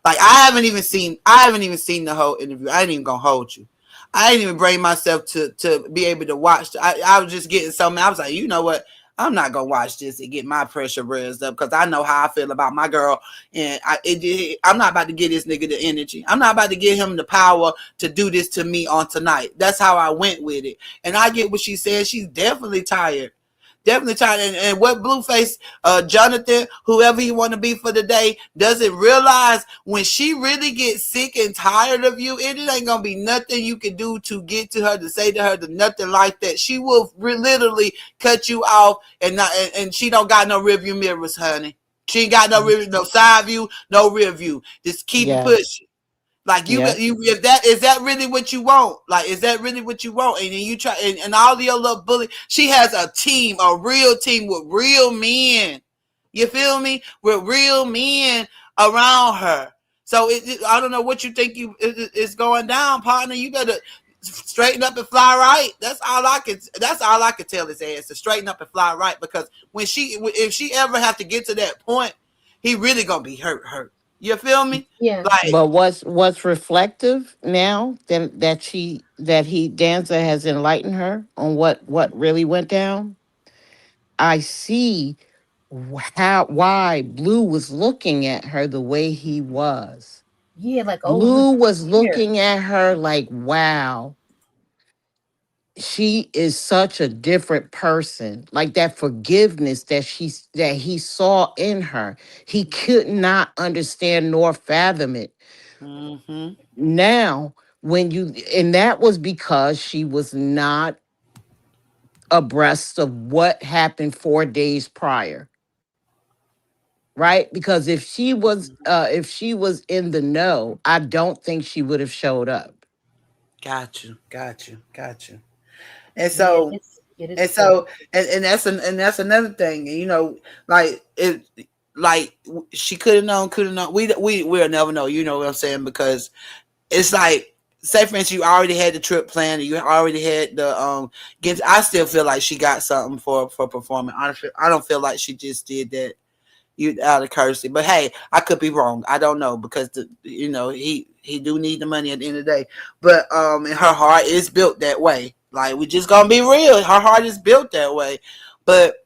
Speaker 4: Like I haven't even seen the whole interview. I ain't even gonna hold you. I didn't even bring myself to be able to watch. I was just getting something. I was like, you know what? I'm not gonna watch this and get my pressure raised up because I know how I feel about my girl, and I'm not about to give this nigga the energy. I'm not about to give him the power to do this to me on tonight. That's how I went with it, and I get what she said. She's definitely tired. Definitely tired. And what Blueface, Jonathan, whoever you want to be for the day, doesn't realize when she really gets sick and tired of you, it ain't going to be nothing you can do to get to her, to say to her, to nothing like that. She will literally cut you off and she don't got no rear view mirrors, honey. She ain't got no no side view, no rear view. Just keep it
Speaker 10: Yes.
Speaker 4: pushing. Like
Speaker 10: Yep.
Speaker 4: you, if that is that really what you want? Like, is that really what you want? And then you try, and all the other little bully. She has a team, a real team with real men. You feel me? With real men around her. So I don't know what you think is going down, partner. You better straighten up and fly right. That's all I can. That's all I can tell his ass to straighten up and fly right. Because if she ever have to get to that point, he really gonna be hurt. You feel me?
Speaker 9: Yeah.
Speaker 4: Like.
Speaker 10: But what's reflective now that he Danza has enlightened her on what really went down. I see how why Blue was looking at her the way he was.
Speaker 9: Yeah, like, oh, you
Speaker 10: Blue was
Speaker 9: here.
Speaker 10: looking at her like, wow, she is such a different person. Like that forgiveness that he saw in her. He could not understand nor fathom it.
Speaker 4: Mm-hmm.
Speaker 10: Now, when you and that was because she was not abreast of what happened 4 days prior, right? Because if she was in the know, I don't think she would have showed up.
Speaker 4: Got you. And
Speaker 9: Yeah,
Speaker 4: so,
Speaker 9: it is
Speaker 4: and
Speaker 9: crazy.
Speaker 4: so, and that's another thing. And like like she could have known. We'll never know. You know what I'm saying? Because it's like, say for instance, you already had the trip planned, and you already had the I still feel like she got something for performing. I don't feel like she just did that you out of courtesy. But hey, I could be wrong. I don't know because he do need the money at the end of the day. But and her heart is built that way. Like, we just gonna be real. Her heart is built that way. But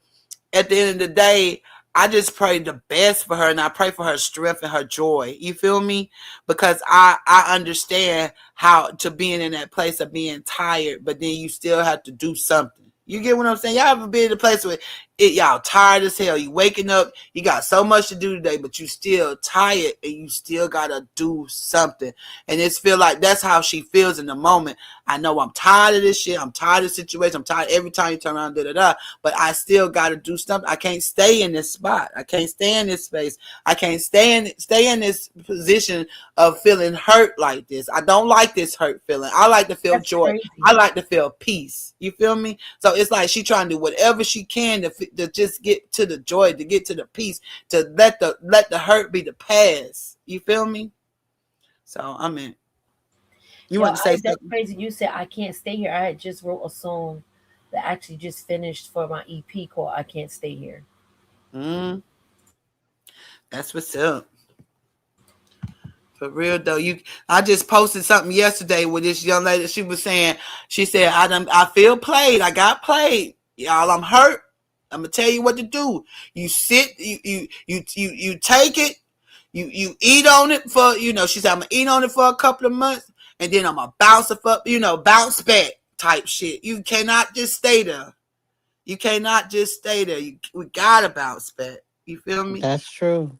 Speaker 4: at the end of the day, I just pray the best for her, and I pray for her strength and her joy. You feel me? Because I understand how to being in that place of being tired, but then you still have to do something. You get what I'm saying? Y'all ever been in a place where y'all tired as hell? You waking up, you got so much to do today, but you still tired, and you still gotta do something. And it's feel like that's how she feels in the moment. I know I'm tired of this shit. I'm tired of the situation. I'm tired every time you turn around, da da da. But I still got to do something. I can't stay in this spot. I can't stay in this space. I can't stay in this position of feeling hurt like this. I don't like this hurt feeling. I like to feel
Speaker 9: That's
Speaker 4: joy.
Speaker 9: crazy.
Speaker 4: I like to feel peace. You feel me? So it's like she trying to do whatever she can to just get to the joy, to get to the peace, to let the hurt be the past. You feel me? So I mean, you
Speaker 9: Yo,
Speaker 4: want to say
Speaker 9: that's
Speaker 4: something?
Speaker 9: crazy. You said I can't stay here. I had just wrote a song that actually just finished for my EP called "I Can't Stay Here."
Speaker 4: Mm, that's what's up. For real though, I just posted something yesterday with this young lady. She was saying, she said, I feel played. I got played. Y'all, I'm hurt. I'm gonna tell you what to do. You sit, you take it, you eat on it for, she said, I'm gonna eat on it for a couple of months, and then I'm gonna bounce it up, bounce back type shit. You cannot just stay there. You cannot just stay there. We gotta bounce back. You feel me?
Speaker 10: That's true.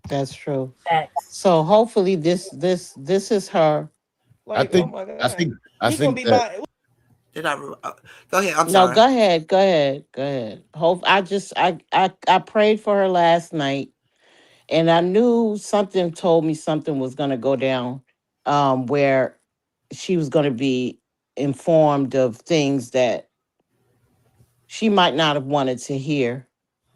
Speaker 10: That's true.
Speaker 9: Facts.
Speaker 10: So hopefully this is her.
Speaker 7: I
Speaker 8: Like, oh
Speaker 7: think
Speaker 8: my
Speaker 7: I
Speaker 8: god,
Speaker 7: think I
Speaker 8: he gonna
Speaker 7: think
Speaker 8: be
Speaker 7: that
Speaker 8: my.
Speaker 4: Did I? Go ahead. I'm
Speaker 10: No,
Speaker 4: sorry.
Speaker 10: go ahead. Go ahead. Go ahead. Hope I prayed for her last night, and I knew something told me something was gonna go down, where she was gonna be informed of things that she might not have wanted to hear.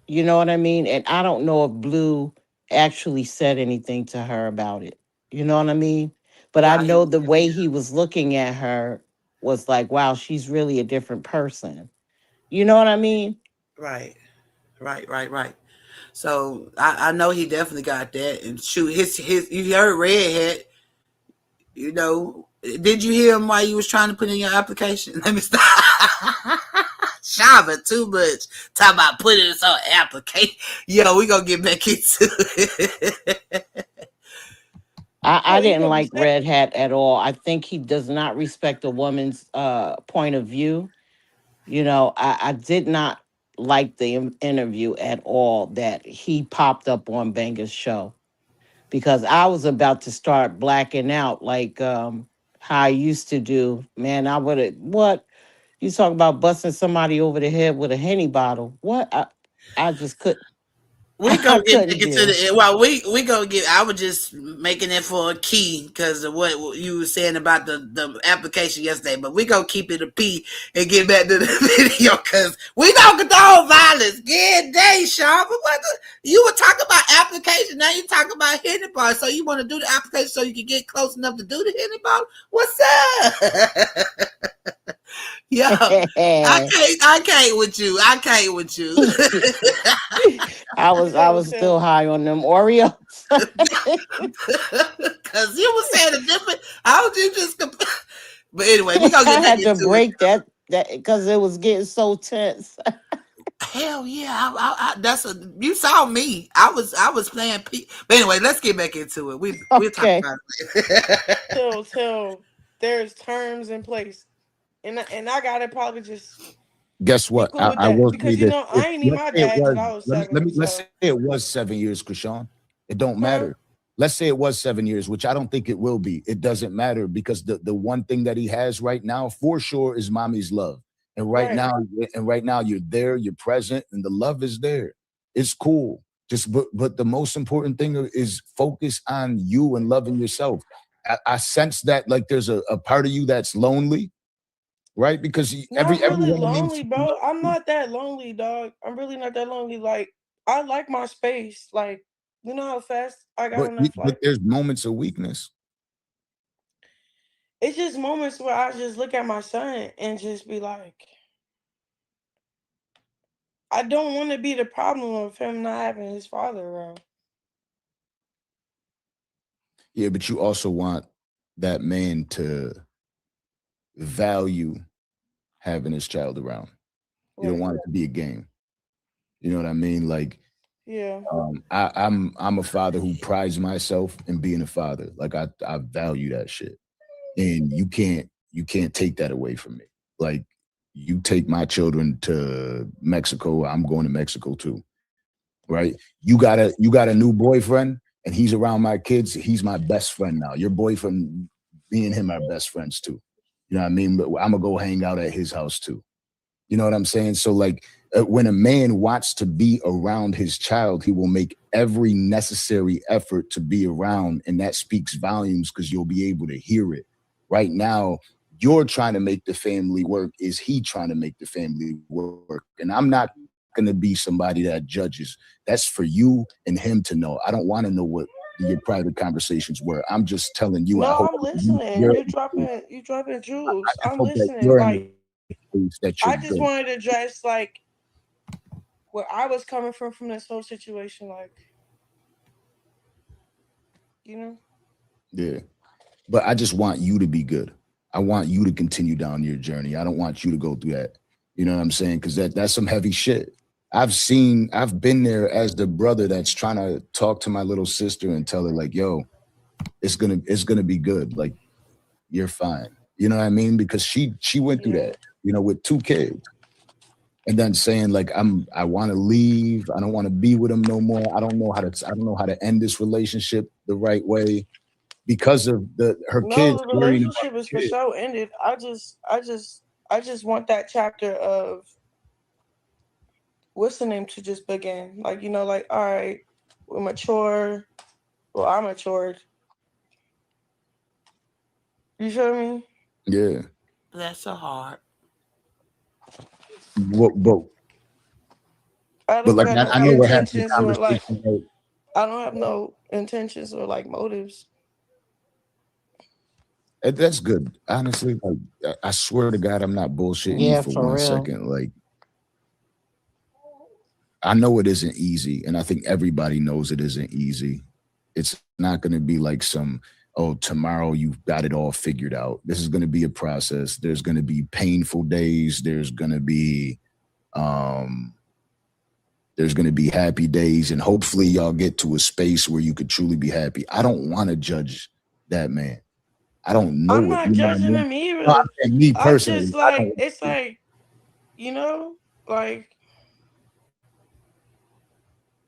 Speaker 10: You know what I mean? And I don't know if Blue actually said anything to her about it. You know what I mean? But I
Speaker 4: Right.
Speaker 10: know the way he was looking at her was like, wow, she's really a different person. You know what I mean?
Speaker 4: Right. Right. So I know he definitely got that. And shoot, his you heard Redhead, you know. Did you hear him while you was trying to put in your application? Let me stop. Shava too much. Talk about putting this on application. Yo, we gonna get back into it.
Speaker 10: I
Speaker 8: Oh, he
Speaker 10: didn't
Speaker 8: gonna be
Speaker 10: like
Speaker 8: sick.
Speaker 10: Red Hat at all. I think he does not respect a woman's point of view. You know, I did not like the interview at all that he popped up on Banger's show because I was about to start blacking out like how I used to do. Man, I would have, what? You talk about busting somebody over the head with a Henny bottle. What? I just couldn't.
Speaker 4: We
Speaker 10: I
Speaker 4: gonna get
Speaker 10: couldn't
Speaker 4: back into
Speaker 10: deal.
Speaker 4: the well. We gonna get. I was just making it for a key because of what you were saying about the application yesterday. But we gonna keep it a P and get back to the video because we don't condone violence. Yeah, day, Sean. But you were talking about application. Now you talking about hitting bar. So you want to do the application so you can get close enough to do the hitting bar? What's up? Yo, I can't with you. I can't with you.
Speaker 10: I
Speaker 8: Yo,
Speaker 10: was still
Speaker 8: Tim.
Speaker 10: high on them Oreos.
Speaker 4: Because you were saying a different. How would you just? But anyway, we gonna
Speaker 10: I
Speaker 4: get back
Speaker 10: had to
Speaker 4: into it.
Speaker 10: break that because it was getting so tense.
Speaker 4: Hell yeah, that's a. You saw me. I was playing P. But anyway, let's get back into it. We'll talk
Speaker 10: Okay.
Speaker 4: about it.
Speaker 8: Till there's terms in place, and I gotta probably just
Speaker 7: Guess
Speaker 8: be
Speaker 7: what?
Speaker 8: cool with
Speaker 7: I
Speaker 8: that
Speaker 7: will say
Speaker 8: because
Speaker 7: this.
Speaker 8: I ain't need
Speaker 7: Let's
Speaker 8: my
Speaker 7: say it
Speaker 8: dad
Speaker 7: was.
Speaker 8: till I was
Speaker 7: Let
Speaker 8: seven.
Speaker 7: me. Let's
Speaker 8: So,
Speaker 7: say it was 7 years, Krishan. It don't
Speaker 8: huh?
Speaker 7: matter. Let's say it was 7 years, which I don't think it will be. It doesn't matter because the one thing that he has right now, for sure, is mommy's love. And right
Speaker 8: Right.
Speaker 7: now, you're there, you're present, and the love is there. It's cool. Just but the most important thing is focus on you and loving yourself. I sense that like there's a part of you that's lonely, right? Because
Speaker 8: Not
Speaker 7: every
Speaker 8: really
Speaker 7: woman needs
Speaker 8: lonely,
Speaker 7: someone
Speaker 8: bro. I'm
Speaker 7: else.
Speaker 8: not that lonely, dog. I'm really not that lonely. Like, I like my space. Like, you know how fast I got
Speaker 7: But
Speaker 8: on that flight?
Speaker 7: there's moments of weakness.
Speaker 8: It's just moments where I just look at my son and just be like, I don't want to be the problem of him not having his father around.
Speaker 7: Yeah, but you also want that man to value having his child around. You don't
Speaker 8: Right.
Speaker 7: want it to be a game. You know what I mean? Like,
Speaker 8: Yeah.
Speaker 7: I'm a father who prides myself in being a father. Like I value that shit. And you can't take that away from me. Like you take my children to Mexico, I'm going to Mexico too. Right? You got a new boyfriend and he's around my kids. He's my best friend now. Your boyfriend, me and him are best friends too. You know what I mean? But I'm gonna go hang out at his house too. You know what I'm saying? So like when a man wants to be around his child, he will make every necessary effort to be around, and that speaks volumes because you'll be able to hear it. Right now, you're trying to make the family work. Is he trying to make the family work? And I'm not going to be somebody that judges. That's for you and him to know. I don't want to know what your private conversations were. I'm just telling you. I
Speaker 8: No,
Speaker 7: hope
Speaker 8: I'm
Speaker 7: you're.
Speaker 8: listening. You dropping
Speaker 7: I
Speaker 8: jewels.
Speaker 7: just
Speaker 8: I'm
Speaker 7: hope that
Speaker 8: listening.
Speaker 7: you're in
Speaker 8: Like,
Speaker 7: the place that you're
Speaker 8: I just
Speaker 7: good.
Speaker 8: wanted to address like where I was coming from this whole situation. Like, you know.
Speaker 7: Yeah. But I just want you to be good. I want you to continue down your journey. I don't want you to go through that. You know what I'm saying? Because that's some heavy shit. I've been there as the brother that's trying to talk to my little sister and tell her like, yo, it's gonna be good. Like you're fine. You know what I mean? Because she went through
Speaker 8: Yeah.
Speaker 7: that, with 2 kids. And then saying like I want to leave. I don't want to be with him no more. I don't know how to end this relationship the right way because of her
Speaker 8: No,
Speaker 7: kids
Speaker 8: the
Speaker 7: worrying about
Speaker 8: relationship is
Speaker 7: the
Speaker 8: for
Speaker 7: kids.
Speaker 8: sure ended. I just want that chapter of what's the name to just begin. Like, like, all right, we're mature. Well, I matured. You feel me?
Speaker 7: Yeah.
Speaker 4: That's so hard.
Speaker 7: What?
Speaker 8: I
Speaker 7: But
Speaker 8: don't
Speaker 7: like
Speaker 8: got no
Speaker 7: I know we're having a
Speaker 8: intentions or like
Speaker 7: conversation. Like,
Speaker 8: I don't have no intentions or like motives.
Speaker 7: that's good. Honestly, like I swear to God, I'm not bullshitting you
Speaker 10: Yeah,
Speaker 7: for
Speaker 10: for
Speaker 7: one
Speaker 10: real.
Speaker 7: second. Like I know it isn't easy, and I think everybody knows it isn't easy. It's not going to be like some, oh, tomorrow you've got it all figured out. This is going to be a process. There's going to be painful days. Um, there's going to be happy days, and hopefully y'all get to a space where you could truly be happy. I don't want to judge that man. I don't know
Speaker 8: I'm
Speaker 7: it.
Speaker 8: not
Speaker 7: You know what I
Speaker 8: judging
Speaker 7: mean?
Speaker 8: him
Speaker 7: No, I'm
Speaker 8: either.
Speaker 7: saying me
Speaker 8: I
Speaker 7: personally,
Speaker 8: just
Speaker 7: I
Speaker 8: like
Speaker 7: don't.
Speaker 8: it's like, you know, like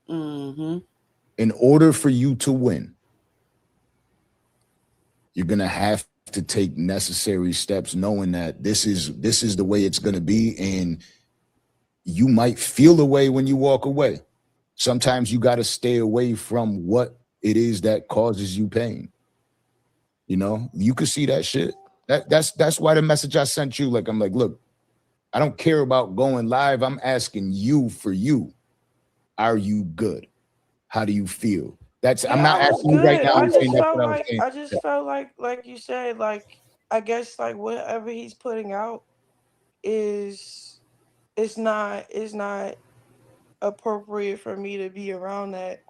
Speaker 6: Mm-hmm.
Speaker 7: In order for you to win, you're gonna have to take necessary steps, knowing that this is the way it's gonna be, and you might feel the way when you walk away. Sometimes you got to stay away from what it is that causes you pain. You know, you could see that shit. That's why the message I sent you, like, I'm like, look, I don't care about going live. I'm asking you for you. Are you good? How do you feel? I'm
Speaker 8: yeah,
Speaker 7: not
Speaker 8: I was
Speaker 7: asking you right
Speaker 8: good.
Speaker 7: now. I'm saying that's what I was saying.
Speaker 8: I just felt like you said, like I guess like whatever he's putting out is it's not appropriate for me to be around that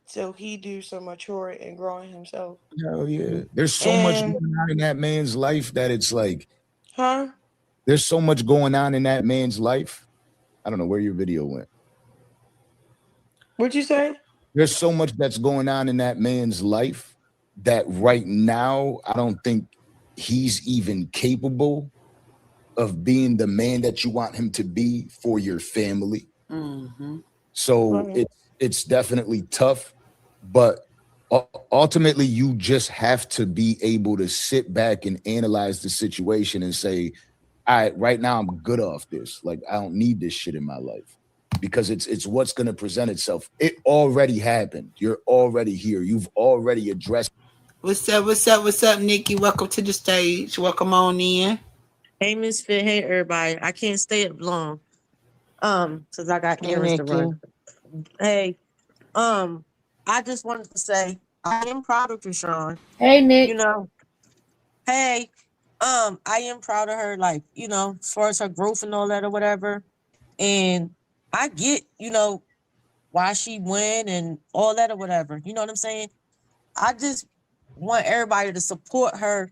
Speaker 8: till he do some maturing and growing himself.
Speaker 7: Hell yeah. There's so much
Speaker 8: And
Speaker 7: going on in that man's life that it's like,
Speaker 8: huh?
Speaker 7: there's so much going on in that man's life. I don't know where your video went.
Speaker 8: What'd you say?
Speaker 7: There's so much that's going on in that man's life that right now, I don't think he's even capable of being the man that you want him to be for your family.
Speaker 6: Mm-hmm.
Speaker 7: So
Speaker 8: Right.
Speaker 7: it's definitely tough, but ultimately you just have to be able to sit back and analyze the situation and say, all right, right now I'm good off this. Like I don't need this shit in my life because it's what's going to present itself. It already happened. You're already here. You've already addressed.
Speaker 4: What's up? What's up? What's up, Nikki? Welcome to the stage. Welcome on in.
Speaker 11: Hey, Misfit. Hey, everybody. I can't stay up long. Because I got
Speaker 10: Hey,
Speaker 11: errands to
Speaker 10: Nikki.
Speaker 11: run. Hey, um, I just wanted to say I am proud of Chrisean.
Speaker 9: Hey, Nick.
Speaker 11: You know, hey, I am proud of her, like, as far as her growth and all that or whatever. And I get, why she went and all that or whatever. You know what I'm saying? I just want everybody to support her,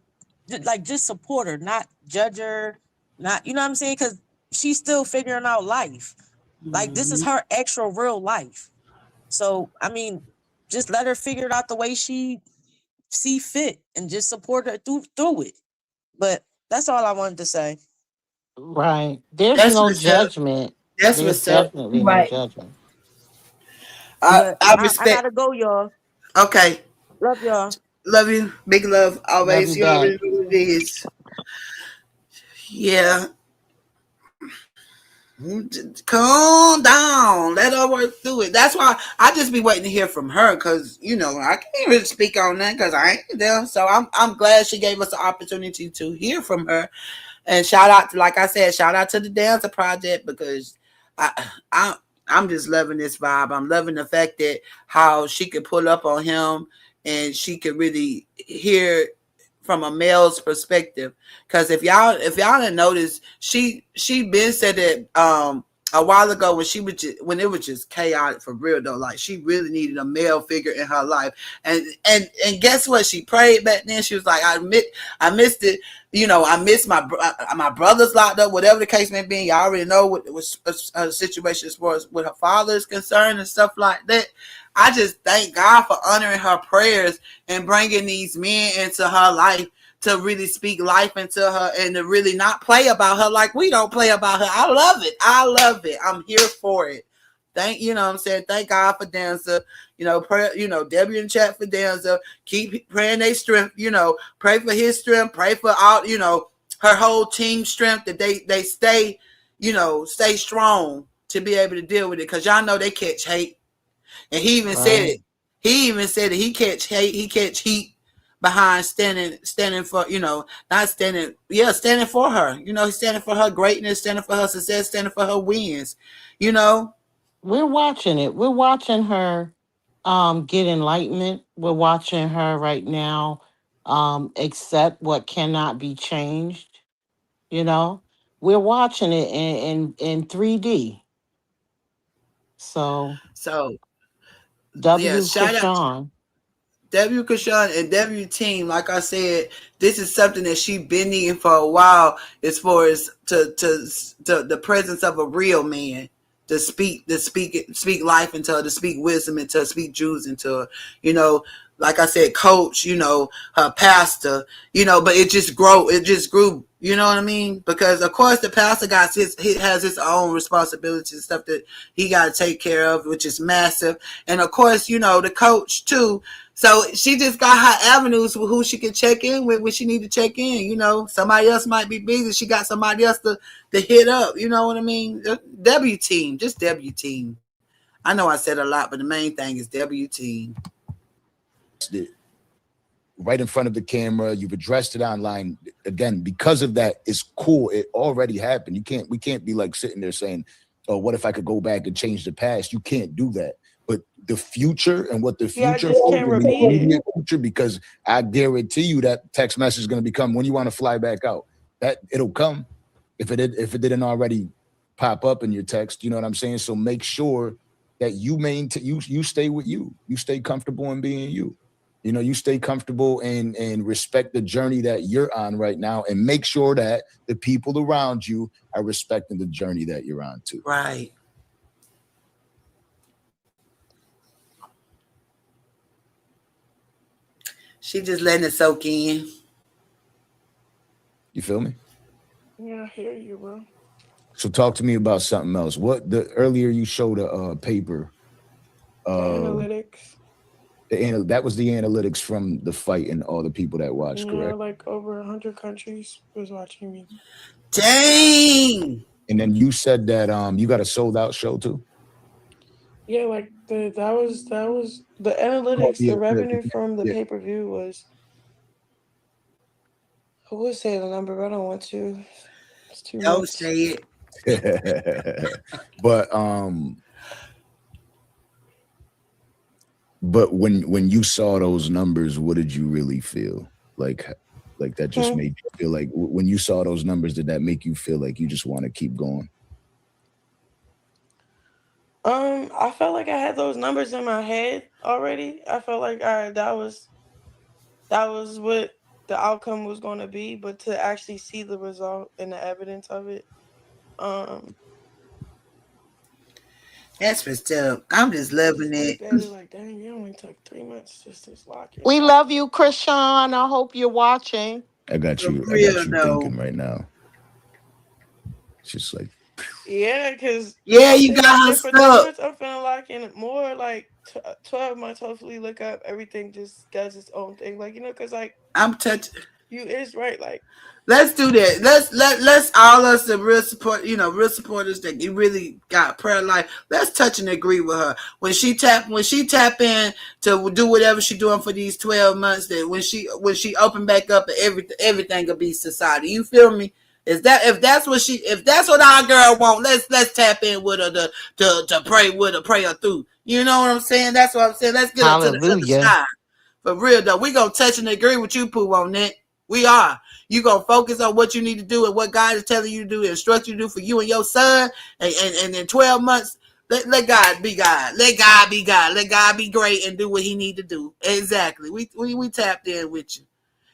Speaker 11: like just support her, not judge her, not, you know what I'm saying? Because she's still figuring out life. Like this is her extra real life. So, I mean, just let her figure it out the way she see fit and just support her through it. But that's all I wanted to say.
Speaker 10: Right. There's
Speaker 4: That's
Speaker 10: no
Speaker 4: what's up.
Speaker 10: judgment.
Speaker 4: That's
Speaker 10: There's
Speaker 4: what's up.
Speaker 10: definitely no
Speaker 9: Right.
Speaker 10: judgment.
Speaker 11: But
Speaker 4: I
Speaker 11: I
Speaker 4: respect.
Speaker 11: gotta go, y'all.
Speaker 4: Okay.
Speaker 11: Love y'all.
Speaker 4: Love you. Big love.
Speaker 10: Love
Speaker 4: Always.
Speaker 10: you
Speaker 4: You
Speaker 10: back.
Speaker 4: already know what it is. Yeah. Calm down. Let her work through it. That's why I just be waiting to hear from her because I can't really speak on that because I ain't there. So I'm glad she gave us the opportunity to hear from her. And shout out to, like I said, shout out to the Danza Project because I I'm just loving this vibe. I'm loving the fact that how she could pull up on him and she could really hear from a male's perspective. Because if y'all didn't notice, she been said that a while ago when it was just chaotic for real though. Like she really needed a male figure in her life. And guess what? She prayed back then. She was like, I missed it. I miss my brother's locked up, whatever the case may be. Y'all already know what situation as far as with her father is concerned and stuff like that. I just thank God for honoring her prayers and bringing these men into her life to really speak life into her and to really not play about her like we don't play about her. I love it. I love it. I'm here for it. What I'm saying? Thank God for Danza. Pray, Debbie in chat for Danza. Keep praying their strength, pray for his strength, pray for all, her whole team strength that they stay, stay strong to be able to deal with it. Cause y'all know they catch hate. And he even said
Speaker 10: Right.
Speaker 4: it. He even said that he catch hate, he catch heat behind standing for, not standing for her. He's standing for her greatness, standing for her success, standing for her wins, you know.
Speaker 10: We're watching it. We're watching her get enlightenment. We're watching her right now accept what cannot be changed, you know. We're watching it in 3D. So
Speaker 4: So yeah,
Speaker 10: W.
Speaker 4: shout out
Speaker 10: Krishan.
Speaker 4: W. Krishan and W. Team. Like I said, this is something that she been needing for a while. As far as to the presence of a real man to speak life into her, to speak wisdom into her, speak Jews into her. You know, like I said, coach. You know, her pastor. You know, but it just grow. It just grew. You know what I mean? Because of course the pastor he has his own responsibilities and stuff that he got to take care of, which is massive. And of course, you know, the coach too. So she just got her avenues with who she can check in with when she need to check in. You know, somebody else might be busy. She got somebody else to hit up. You know what I mean? W team, just W team. I know I said a lot, but the main thing is W team.
Speaker 7: Right in front of the camera. You've addressed it online. Again, because of that, it's cool. It already happened. We can't be like sitting there saying, oh, what if I could go back and change the past? You can't do that. But the future and what the
Speaker 8: Yeah, I
Speaker 7: future
Speaker 8: just
Speaker 7: holds
Speaker 8: can't
Speaker 7: in the
Speaker 8: repeat it.
Speaker 7: immediate future, because I guarantee you that text message is going to become when you want to fly back out. That it'll come if it didn't already pop up in your text. You know what I'm saying? So make sure that you maintain you stay with you. You stay comfortable in being you. You know, you stay comfortable and respect the journey that you're on right now, and make sure that the people around you are respecting the journey that you're on too.
Speaker 4: Right. She just letting it soak in.
Speaker 7: You feel me?
Speaker 8: Yeah, I hear you, bro.
Speaker 7: So talk to me about something else. What the earlier you showed a paper,
Speaker 8: The
Speaker 7: uh,
Speaker 8: analytics.
Speaker 7: that was the analytics from the fight and all the people that watched,
Speaker 8: Yeah,
Speaker 7: correct?
Speaker 8: like over 100 countries was watching me.
Speaker 4: Dang.
Speaker 7: And then you said that you got a sold out show too.
Speaker 8: Yeah, like that was the
Speaker 7: Oh,
Speaker 8: analytics.
Speaker 7: yeah,
Speaker 8: The revenue from the
Speaker 7: yeah.
Speaker 8: pay per view was. I would say the number, but I don't want to. It's too
Speaker 4: Don't
Speaker 8: much.
Speaker 4: say it.
Speaker 7: but but when you saw those numbers, what did you really feel? Like that just
Speaker 8: Hmm.
Speaker 7: made you feel like when you saw those numbers, did that make you feel like you just want to keep going?
Speaker 8: I felt like I had those numbers in my head already. I felt like that was what the outcome was going to be, but to actually see the result and the evidence of it, um,
Speaker 4: That's what's up. I'm just
Speaker 8: I
Speaker 4: loving
Speaker 8: just
Speaker 4: it.
Speaker 8: looked at it like, dang, it only took 3 months just to lock in.
Speaker 10: We love you, Krishan. I hope you're watching.
Speaker 4: For
Speaker 7: I got
Speaker 4: real
Speaker 7: you
Speaker 4: though.
Speaker 7: thinking right now. It's just like
Speaker 8: Yeah, because
Speaker 4: Yeah, you
Speaker 8: if
Speaker 4: got her
Speaker 8: for 3 months
Speaker 4: stuck.
Speaker 8: I'm feeling lock in more, like 12 months. Hopefully, look up everything just does its own thing, like because like
Speaker 4: I'm touching.
Speaker 8: you is right, like
Speaker 4: Let's do that. Let's all us the real support, real supporters that you really got prayer life. Let's touch and agree with her when she tap in to do whatever she doing for these 12 months. That when she open back up, everything will be society. You feel me? Is that if that's what our girl want? Let's tap in with her to pray with her, pray her through. You know what I'm saying? That's what I'm saying. Let's get her to the other
Speaker 10: Hallelujah.
Speaker 4: side. For real though, we gonna touch and agree with you, Pooh, on that. We are. You gonna focus on what you need to do and what God is telling you to do, and instruct you to do for you and your son. And in 12 months, let God be God. Let God be God. Let God be great and do what He need to do. Exactly. We tapped in with you.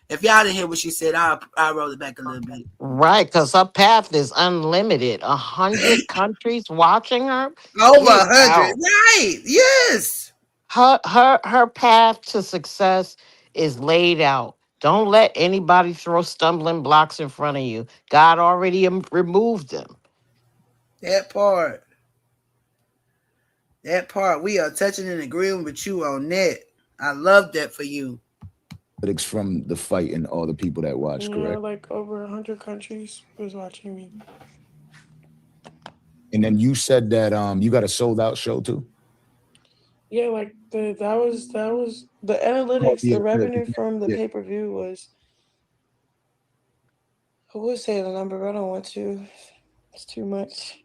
Speaker 4: If y'all didn't hear what she said, I'll roll it back a little bit.
Speaker 10: Right, because her path is unlimited. 100 countries watching her.
Speaker 4: Over
Speaker 10: Get
Speaker 4: 100,
Speaker 10: out.
Speaker 4: right? Yes.
Speaker 10: Her path to success is laid out. Don't let anybody throw stumbling blocks in front of you. God already removed them.
Speaker 4: That part. That part. We are touching and agreeing with you on that. I love that for you.
Speaker 7: analytics from the fight and all the people that watched,
Speaker 8: yeah,
Speaker 7: correct?
Speaker 8: like over 100 countries was watching me.
Speaker 7: And then you said that you got a sold out show too.
Speaker 8: Yeah, like that was the
Speaker 7: Oh,
Speaker 8: analytics.
Speaker 7: yeah,
Speaker 8: The revenue from the
Speaker 7: yeah.
Speaker 8: pay per view was. I would say the number, but I don't want to. It's too much.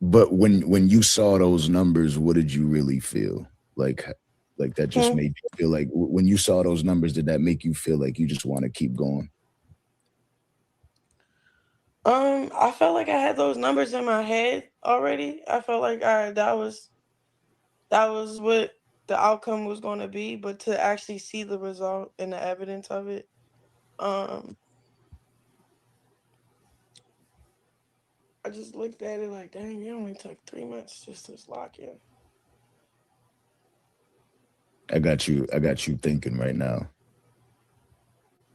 Speaker 7: But when you saw those numbers, what did you really feel? Like that just made you feel like when you saw those numbers, did that make you feel like you just want to keep going?
Speaker 8: I felt like I had those numbers in my head already. I felt like that was what the outcome was going to be, but to actually see the result and the evidence of it, I just looked at it like, dang, it only took 3 months just to lock in.
Speaker 7: I got you thinking right now.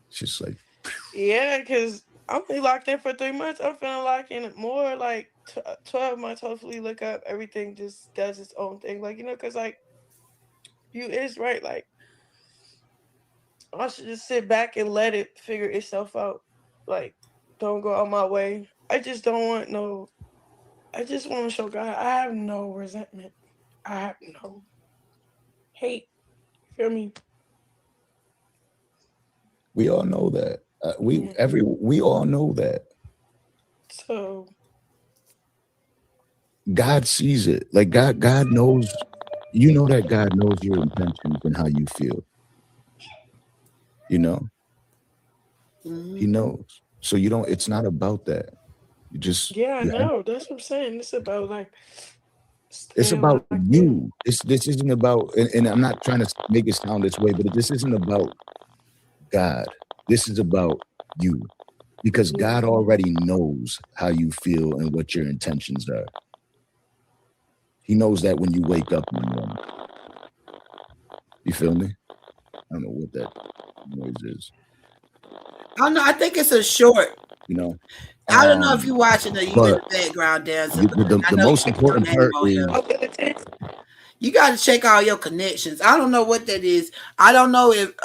Speaker 7: It's just like,
Speaker 8: yeah, because I'm only locked in for 3 months. I'm finna lock in more like 12 months. Hopefully, look up everything just does its own thing. Like, because like you is right. Like, I should just sit back and let it figure itself out. Like, don't go out my way. I just don't want no. I just want to show God I have no resentment. I have no hate. Feel me?
Speaker 7: we all know that. We all know that.
Speaker 8: So
Speaker 7: God sees it. Like God knows. You know that God knows your intentions and how you feel. You know, He knows. So you don't. It's not about that. You just.
Speaker 8: yeah, I
Speaker 7: You have,
Speaker 8: know. That's what I'm saying. It's about like.
Speaker 7: it's about you. This isn't about. And I'm not trying to make it sound this way, but this isn't about God. This is about you, because God already knows how you feel and what your intentions are. He knows that when you wake up in the morning. You feel me? I don't know what that noise is.
Speaker 4: I don't know. I think it's a short.
Speaker 7: You know,
Speaker 4: I don't know if you're watching or you in
Speaker 7: but
Speaker 4: the background dancing.
Speaker 7: the most important part is
Speaker 4: You got to check all your connections. I don't know what that is. I don't know if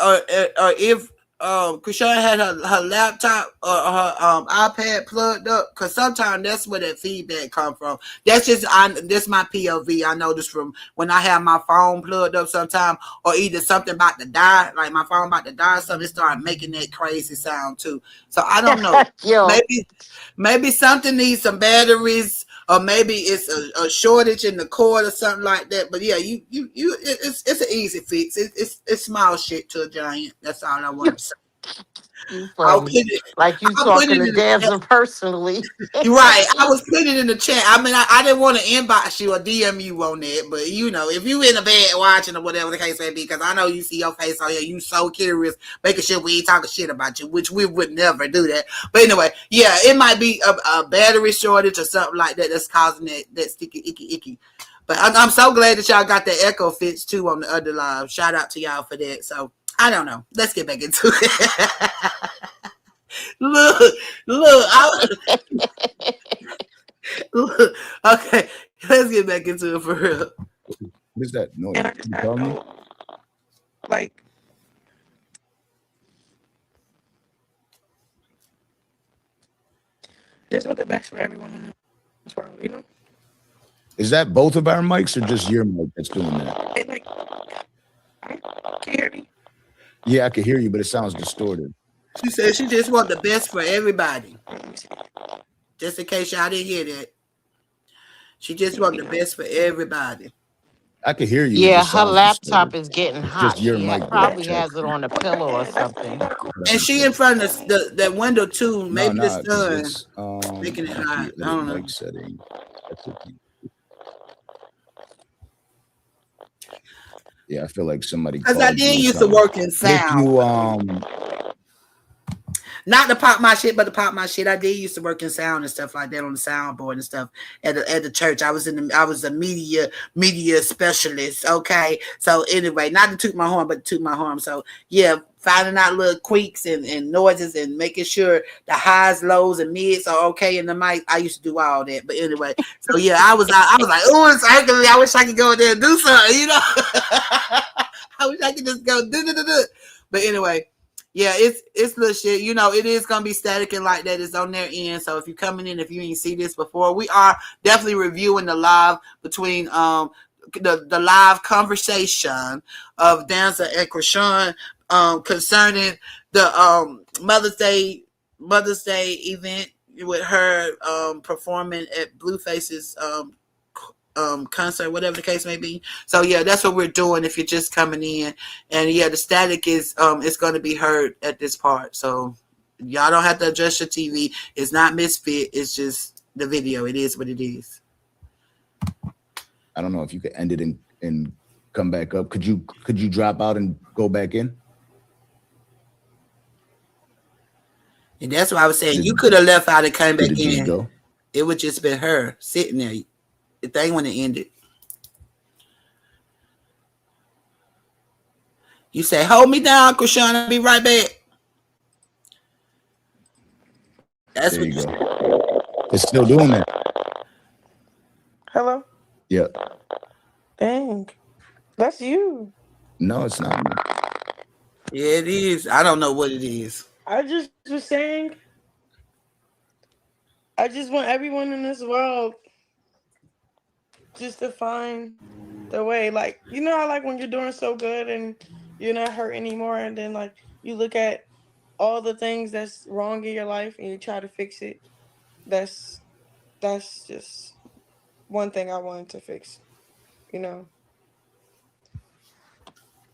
Speaker 4: Chrisean had her laptop or her iPad plugged up, because sometimes that's where that feedback come from. That's my POV. I know this from when I have my phone plugged up sometime, or either something about to die, like my phone about to die, something start making that crazy sound too. So I don't know. Maybe something needs some batteries, or maybe it's a shortage in the cord or something like that. But yeah, it's an easy fix. It's small shit to a giant. That's all I want to say.
Speaker 10: You
Speaker 4: I'll
Speaker 10: funny.
Speaker 4: put it.
Speaker 10: Like you
Speaker 4: I'll put
Speaker 10: talking
Speaker 4: it
Speaker 10: to
Speaker 4: in the chat.
Speaker 10: Danza personally.
Speaker 4: You're right. I was putting it in the chat. I mean, I didn't want to inbox you or DM you on that, but if you in the bed watching or whatever the case may be, because I know you see your face on here, you so curious, making sure we ain't talking shit about you, which we would never do that. But anyway, yeah, it might be a battery shortage or something like that that's causing that sticky, icky. But I'm so glad that y'all got the echo fix too on the other live. Shout out to y'all for that. So I don't know. Let's get back into it. Look. Look. Okay, let's get back into it for real.
Speaker 7: What is that noise?
Speaker 8: And I just have no, like, there's nothing best for everyone in this world, you know?
Speaker 7: Is that both of our mics or just your mic that's doing that?
Speaker 8: And like, can you hear me?
Speaker 7: Yeah, I can hear you, but it sounds distorted.
Speaker 4: She said she just want the best for everybody. Just in case y'all didn't hear that. She just want the best for everybody.
Speaker 7: I can hear you.
Speaker 10: Yeah,
Speaker 7: It just
Speaker 10: her
Speaker 7: sounds
Speaker 10: laptop
Speaker 7: distorted.
Speaker 10: is getting hot.
Speaker 7: Just your
Speaker 10: She
Speaker 7: mic.
Speaker 10: probably has it on a pillow or something.
Speaker 4: And she in front of that window too. Maybe the sun
Speaker 7: it's
Speaker 4: making it hot. I don't know.
Speaker 7: Mic setting. Yeah, I feel like somebody.
Speaker 4: Because I did used to work in sound.
Speaker 7: If you
Speaker 4: Not to pop my shit, but to pop my shit. I did used to work in sound and stuff like that on the soundboard and stuff at the church. I was a media specialist. Okay, so anyway, not to toot my horn, but to toot my horn. So yeah, finding out little creaks and noises and making sure the highs, lows, and mids are okay in the mic. I used to do all that. But anyway, so yeah, I was like, oh, it's Hercules. I wish I could go in there and do something. I wish I could just go do. But anyway. Yeah, it's little shit. It is gonna be static and like that. It's on their end. So if you're coming in, if you ain't see this before, we are definitely reviewing the live between the live conversation of Danza and Chrisean concerning the Mother's Day event with her performing at Blueface's concert, whatever the case may be. So yeah, that's what we're doing if you're just coming in. And yeah, the static is going to be heard at this part. So y'all don't have to adjust your TV. It's not Misfit. It's just the video. It is what it is.
Speaker 7: I don't know if you could end it and come back up. Could you drop out and go back in?
Speaker 4: And that's why I was saying you could have left out and came back in.
Speaker 7: Go?
Speaker 4: It would just been her sitting there. The thing when it ended. You say, hold me down, Chrisean. I'll be right back. That's
Speaker 7: there
Speaker 4: what
Speaker 7: you go. It's still doing that.
Speaker 8: Hello?
Speaker 7: Yeah.
Speaker 8: Dang. That's you.
Speaker 7: No, it's not.
Speaker 4: Yeah, it is. I don't know what it is.
Speaker 8: I just was saying, I just want everyone in this world just to find the way. Like, you know how like when you're doing so good and you're not hurt anymore, and then like you look at all the things that's wrong in your life and you try to fix it. That's just one thing I wanted to fix, you know.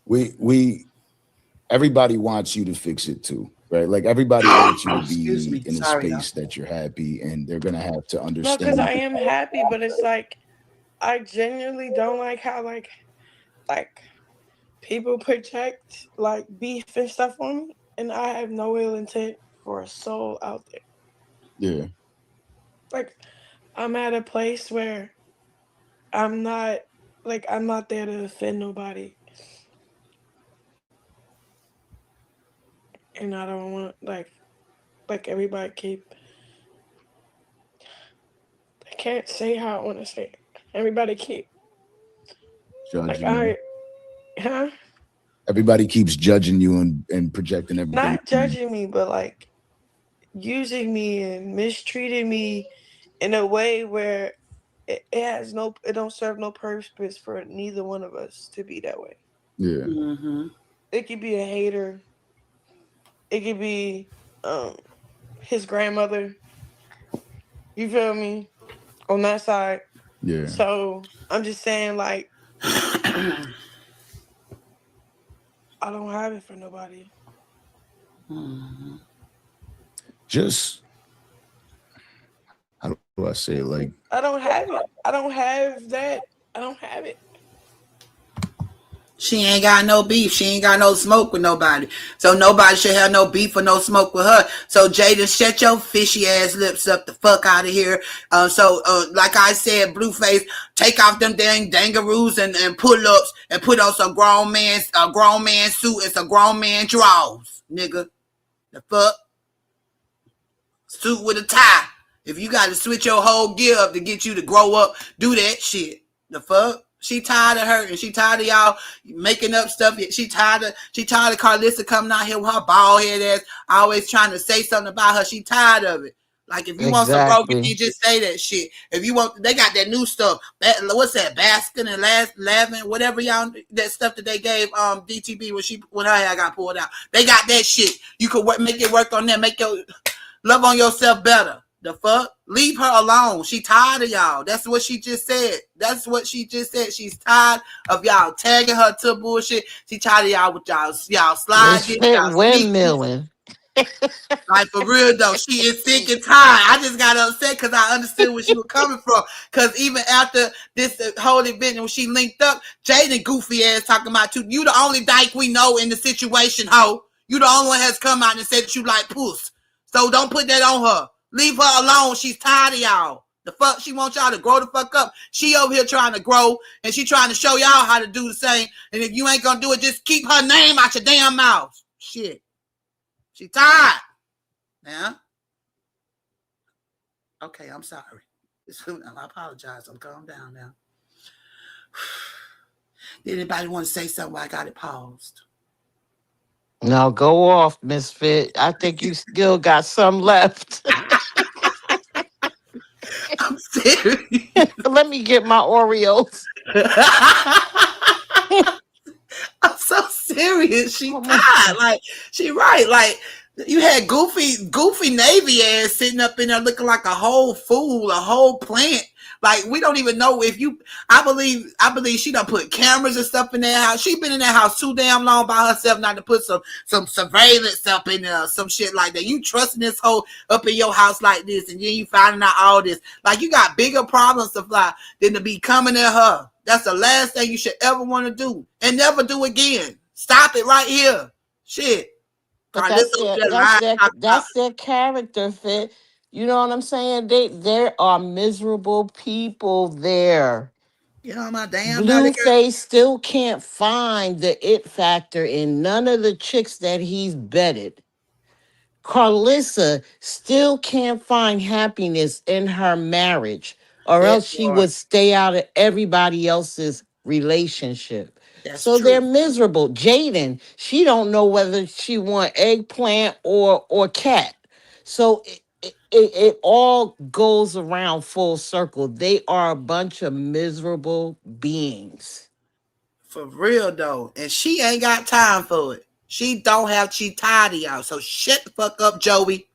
Speaker 7: We everybody wants you to fix it too, right? Like everybody wants you to be in a space that you're happy, and they're gonna have to
Speaker 8: No,
Speaker 7: understand.
Speaker 8: because I am happy, but it's like I genuinely don't like how like people project like beef and stuff on me, and I have no ill intent for a soul out there.
Speaker 7: Yeah.
Speaker 8: Like I'm at a place where I'm not there to offend nobody. And I don't want like everybody keep. I can't say how I want to say it. Everybody keep
Speaker 7: Judging
Speaker 8: like
Speaker 7: you. Everybody keeps judging you and projecting everything.
Speaker 8: Not judging me, but like using me and mistreating me in a way where it don't serve no purpose for neither one of us to be that way.
Speaker 7: Yeah.
Speaker 4: Mm-hmm.
Speaker 8: It could be a hater. It could be his grandmother. You feel me? On that side.
Speaker 7: Yeah.
Speaker 8: So I'm just saying, like, I don't have it for nobody.
Speaker 4: Mm-hmm.
Speaker 7: Just how do I say it? Like
Speaker 8: I don't have it. I don't have that. I don't have it.
Speaker 4: She ain't got no beef. She ain't got no smoke with nobody. So nobody should have no beef or no smoke with her. So Jada, shut your fishy ass lips up the fuck out of here. Like I said, Blueface, take off them dang dangaroos and pull-ups and put on some grown man suit and some grown man drawers, nigga. The fuck? Suit with a tie. If you got to switch your whole gear up to get you to grow up, do that shit. The fuck? She tired of hurting. She tired of y'all making up stuff. She tired of Carlissa coming out here with her bald head ass, always trying to say something about her. She tired of it. Like if you want some broken, you just say that shit. If you want, they got that new stuff. What's that? Baskin and Lavin, whatever y'all that stuff that they gave DTB when her hair got pulled out. They got that shit. You could make it work on them. Make your love on yourself better. The fuck? Leave her alone. She tired of y'all. That's what she just said. She's tired of y'all tagging her to bullshit. She tired of y'all with y'all sliding.
Speaker 10: Windmilling.
Speaker 4: Like for real though, she is sick and tired. I just got upset because I understood where she was coming from. Because even after this whole event, when she linked up, Jaden goofy ass talking about you the only dyke we know in the situation, ho. You the only one has come out and said that you like puss. So don't put that on her. Leave her alone. She's tired of y'all. The fuck? She wants y'all to grow the fuck up. She over here trying to grow, and she trying to show y'all how to do the same. And if you ain't gonna do it, just keep her name out your damn mouth. Shit. She tired. Now? Okay, I'm sorry. I apologize. I'm calm down now. Did anybody want to say something while I got it paused?
Speaker 10: Now go off, Misfit. I think you still got some left.
Speaker 4: I'm serious.
Speaker 10: Let me get my Oreos.
Speaker 4: I'm so serious. She
Speaker 10: Come
Speaker 4: tired.
Speaker 10: on.
Speaker 4: Like she right. Like you had goofy Navy ass sitting up in there looking like a whole fool, a whole plant. Like we don't even know if you. I believe she done put cameras and stuff in that house. She been in that house too damn long by herself not to put some surveillance up in there, some shit like that. You trusting this hoe up in your house like this, and then you finding out all this. Like you got bigger problems to fly than to be coming at her. That's the last thing you should ever want to do, and never do again. Stop it right here. Shit.
Speaker 10: But
Speaker 4: Carlito just lied.
Speaker 10: that's their character fit. You know what I'm saying? There are miserable people there.
Speaker 4: Get on my damn nerve.
Speaker 10: Blueface still can't find the it factor in none of the chicks that he's betted. Carlissa still can't find happiness in her marriage, or
Speaker 4: That
Speaker 10: else she
Speaker 4: part.
Speaker 10: would stay out of everybody else's relationship.
Speaker 4: That's
Speaker 10: So they're
Speaker 4: true.
Speaker 10: miserable. Jaden, she don't know whether she want eggplant or cat. So it all goes around full circle. They are a bunch of miserable beings.
Speaker 4: For real though. And she ain't got time for it. She tired of y'all. So shut the fuck up, Joey.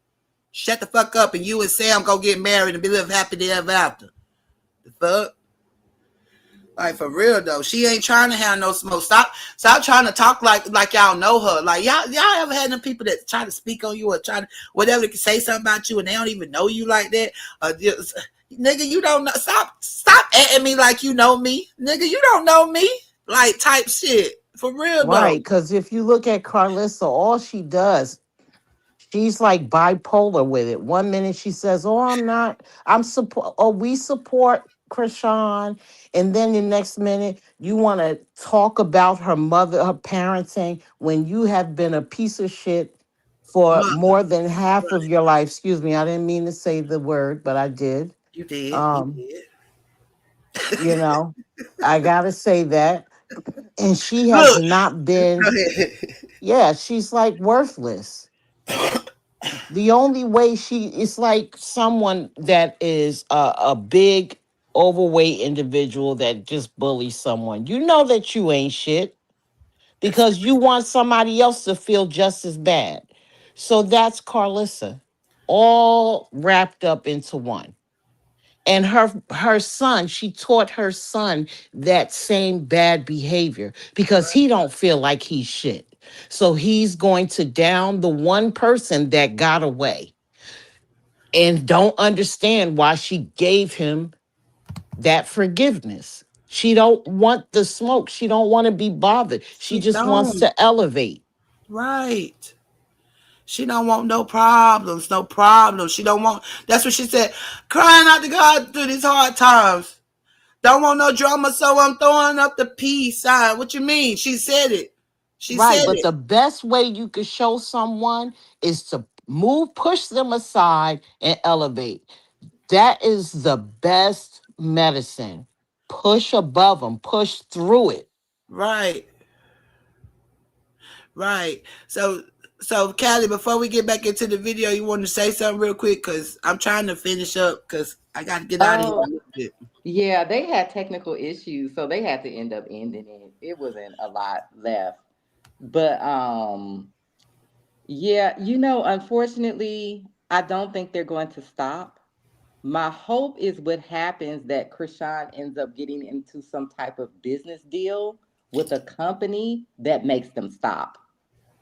Speaker 4: Shut the fuck up, and you and Sam go get married and be live happy ever after. The fuck? Like for real though, she ain't trying to have no smoke. Stop trying to talk like y'all know her. Like y'all ever had them people that try to speak on you or try to whatever they can say something about you and they don't even know you like that? Nigga, you don't know. Stop at me like you know me, nigga. You don't know me, like type shit. For real though.
Speaker 10: Right, because if you look at Carlissa, all she does, she's like bipolar with it. One minute she says, "Oh, I'm not. I'm support. Oh, we support Krishan," and then the next minute you want to talk about her mother, her parenting, when you have been a piece of shit for
Speaker 4: Mother,
Speaker 10: more than half of
Speaker 4: right?
Speaker 10: your life. Excuse me, I didn't mean to say the word, but I did.
Speaker 4: You did. You
Speaker 10: Um,
Speaker 4: did.
Speaker 10: you know, I gotta say that, and she has
Speaker 4: Look,
Speaker 10: not
Speaker 4: go
Speaker 10: been.
Speaker 4: ahead.
Speaker 10: Yeah, she's like worthless. The only way she it's like someone that is a big overweight individual that just bullies someone. You know that you ain't shit
Speaker 4: That's
Speaker 10: because you want somebody else to feel just as bad. So that's Carlissa, all wrapped up into one. And her son, she taught her son that same bad behavior because he don't feel like he's shit. So he's going to down the one person that got away and don't understand why she gave him that forgiveness. She don't want the smoke. She don't want to be bothered. She
Speaker 4: she
Speaker 10: just wants
Speaker 4: don't.
Speaker 10: to elevate.
Speaker 4: Right. She don't want no problems, no problems. She don't want. That's what she said. Crying out to God through these hard times. Don't want no drama, so I'm throwing up the peace sign. What you mean? She said it. She
Speaker 10: Right,
Speaker 4: said
Speaker 10: but
Speaker 4: it.
Speaker 10: the best way you could show someone is to push them aside and elevate. That is the best medicine. Push above them, push through it.
Speaker 4: Right, right. So Callie, before we get back into the video, you want to say something real quick? Because I'm trying to finish up because I got to get out of here a
Speaker 12: Oh,
Speaker 4: little bit.
Speaker 12: yeah, they had technical issues, so they had to end up ending it. It wasn't a lot left. But yeah, unfortunately, I don't think they're going to stop. My hope is what happens that Krishan ends up getting into some type of business deal with a company that makes them stop.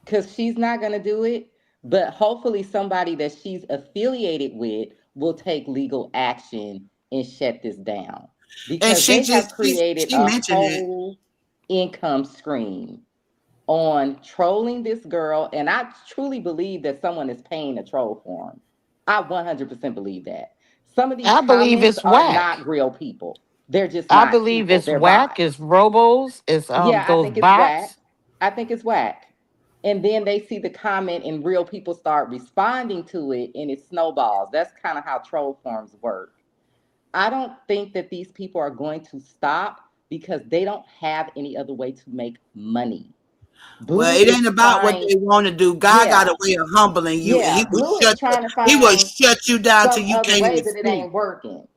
Speaker 12: Because she's not going to do it. But hopefully, somebody that she's affiliated with will take legal action and shut this down.
Speaker 4: And
Speaker 12: Because
Speaker 4: she
Speaker 12: they have
Speaker 4: just
Speaker 12: created
Speaker 4: she
Speaker 12: a
Speaker 4: mentioned it.
Speaker 12: whole income stream on trolling this girl. And I truly believe that someone is paying a troll for him. I 100% believe that. Some of these
Speaker 10: I believe
Speaker 12: comments
Speaker 10: it's
Speaker 12: are
Speaker 10: whack.
Speaker 12: not real people. They're just
Speaker 10: I
Speaker 12: not
Speaker 10: believe
Speaker 12: people,
Speaker 10: it's
Speaker 12: they're
Speaker 10: whack.
Speaker 12: bots.
Speaker 10: It's robos. It's
Speaker 12: Yeah, I
Speaker 10: those
Speaker 12: think it's whack.
Speaker 10: bots.
Speaker 12: I think it's whack. And then they see the comment and real people start responding to it and it snowballs. That's kind of how troll forms work. I don't think that these people are going to stop because they don't have any other way to make money.
Speaker 4: Well,
Speaker 12: Blue
Speaker 4: it
Speaker 12: is
Speaker 4: ain't about what
Speaker 12: trying,
Speaker 4: they want to do. God got
Speaker 12: yeah,
Speaker 4: a way of humbling you, and
Speaker 12: yeah. Blue is trying to
Speaker 4: He will
Speaker 12: find
Speaker 4: shut you down till
Speaker 12: some
Speaker 4: you
Speaker 12: other
Speaker 4: can't
Speaker 12: way
Speaker 4: even
Speaker 12: that it
Speaker 4: speak.
Speaker 12: ain't working.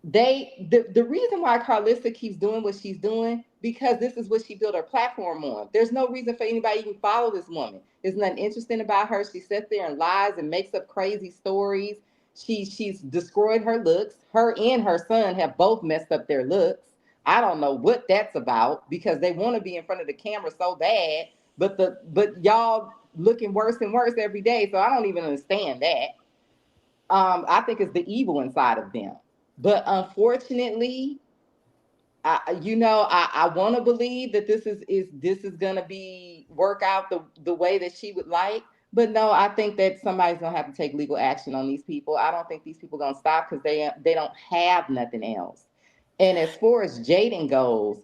Speaker 12: the reason why Carlissa keeps doing what she's doing, because this is what she built her platform on. There's no reason for anybody to even follow this woman. There's nothing interesting about her. She sits there and lies and makes up crazy stories. She's destroyed her looks. Her and her son have both messed up their looks. I don't know what that's about, because they want to be in front of the camera so bad, but y'all looking worse and worse every day. So I don't even understand that. I think it's the evil inside of them. But unfortunately, I want to believe that this is gonna be work out the way that she would like. But no, I think that somebody's gonna have to take legal action on these people. I don't think these people gonna stop, because they don't have nothing else. And as far as Jaden goes,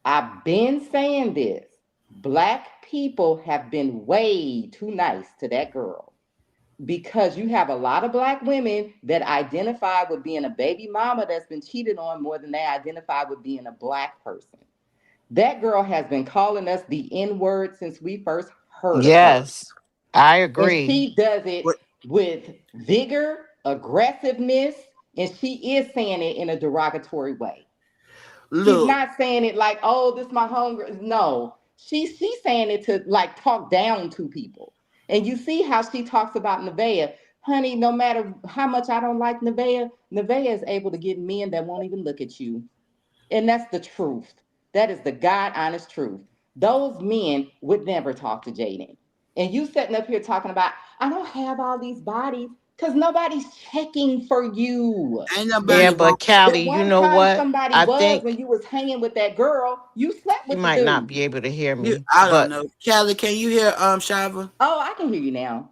Speaker 12: I've been saying this. Black people have been way too nice to that girl, because you have a lot of black women that identify with being a baby mama that's been cheated on more than they identify with being a black person. That girl has been calling us the N word since we first heard of her.
Speaker 10: Yes, I
Speaker 12: And
Speaker 10: agree.
Speaker 12: she does it
Speaker 4: What?
Speaker 12: with vigor, aggressiveness, and she is saying it in a derogatory way. She's
Speaker 4: Look,
Speaker 12: not saying it like, "Oh, this is my homegirl." No, she's saying it to like talk down to people. And you see how she talks about Nevaeh. Honey, no matter how much I don't like Nevaeh, Nevaeh is able to get men that won't even look at you. And that's the truth. That is the God honest truth. Those men would never talk to Jaden. And you sitting up here talking about, I don't have all these bodies, because nobody's checking for you.
Speaker 4: ain't
Speaker 10: Yeah,
Speaker 4: nobody
Speaker 10: but
Speaker 4: want.
Speaker 12: The
Speaker 10: Callie, you
Speaker 12: one
Speaker 10: know
Speaker 12: time
Speaker 10: what?
Speaker 12: somebody
Speaker 10: I
Speaker 12: was when
Speaker 10: think
Speaker 12: you was hanging with that girl, you slept
Speaker 10: you
Speaker 12: with the
Speaker 10: might not
Speaker 12: dude.
Speaker 10: be able to hear
Speaker 4: You,
Speaker 10: me,
Speaker 4: I don't
Speaker 10: but
Speaker 4: know. Callie, can you hear Shiva?
Speaker 12: Oh, I can hear you now.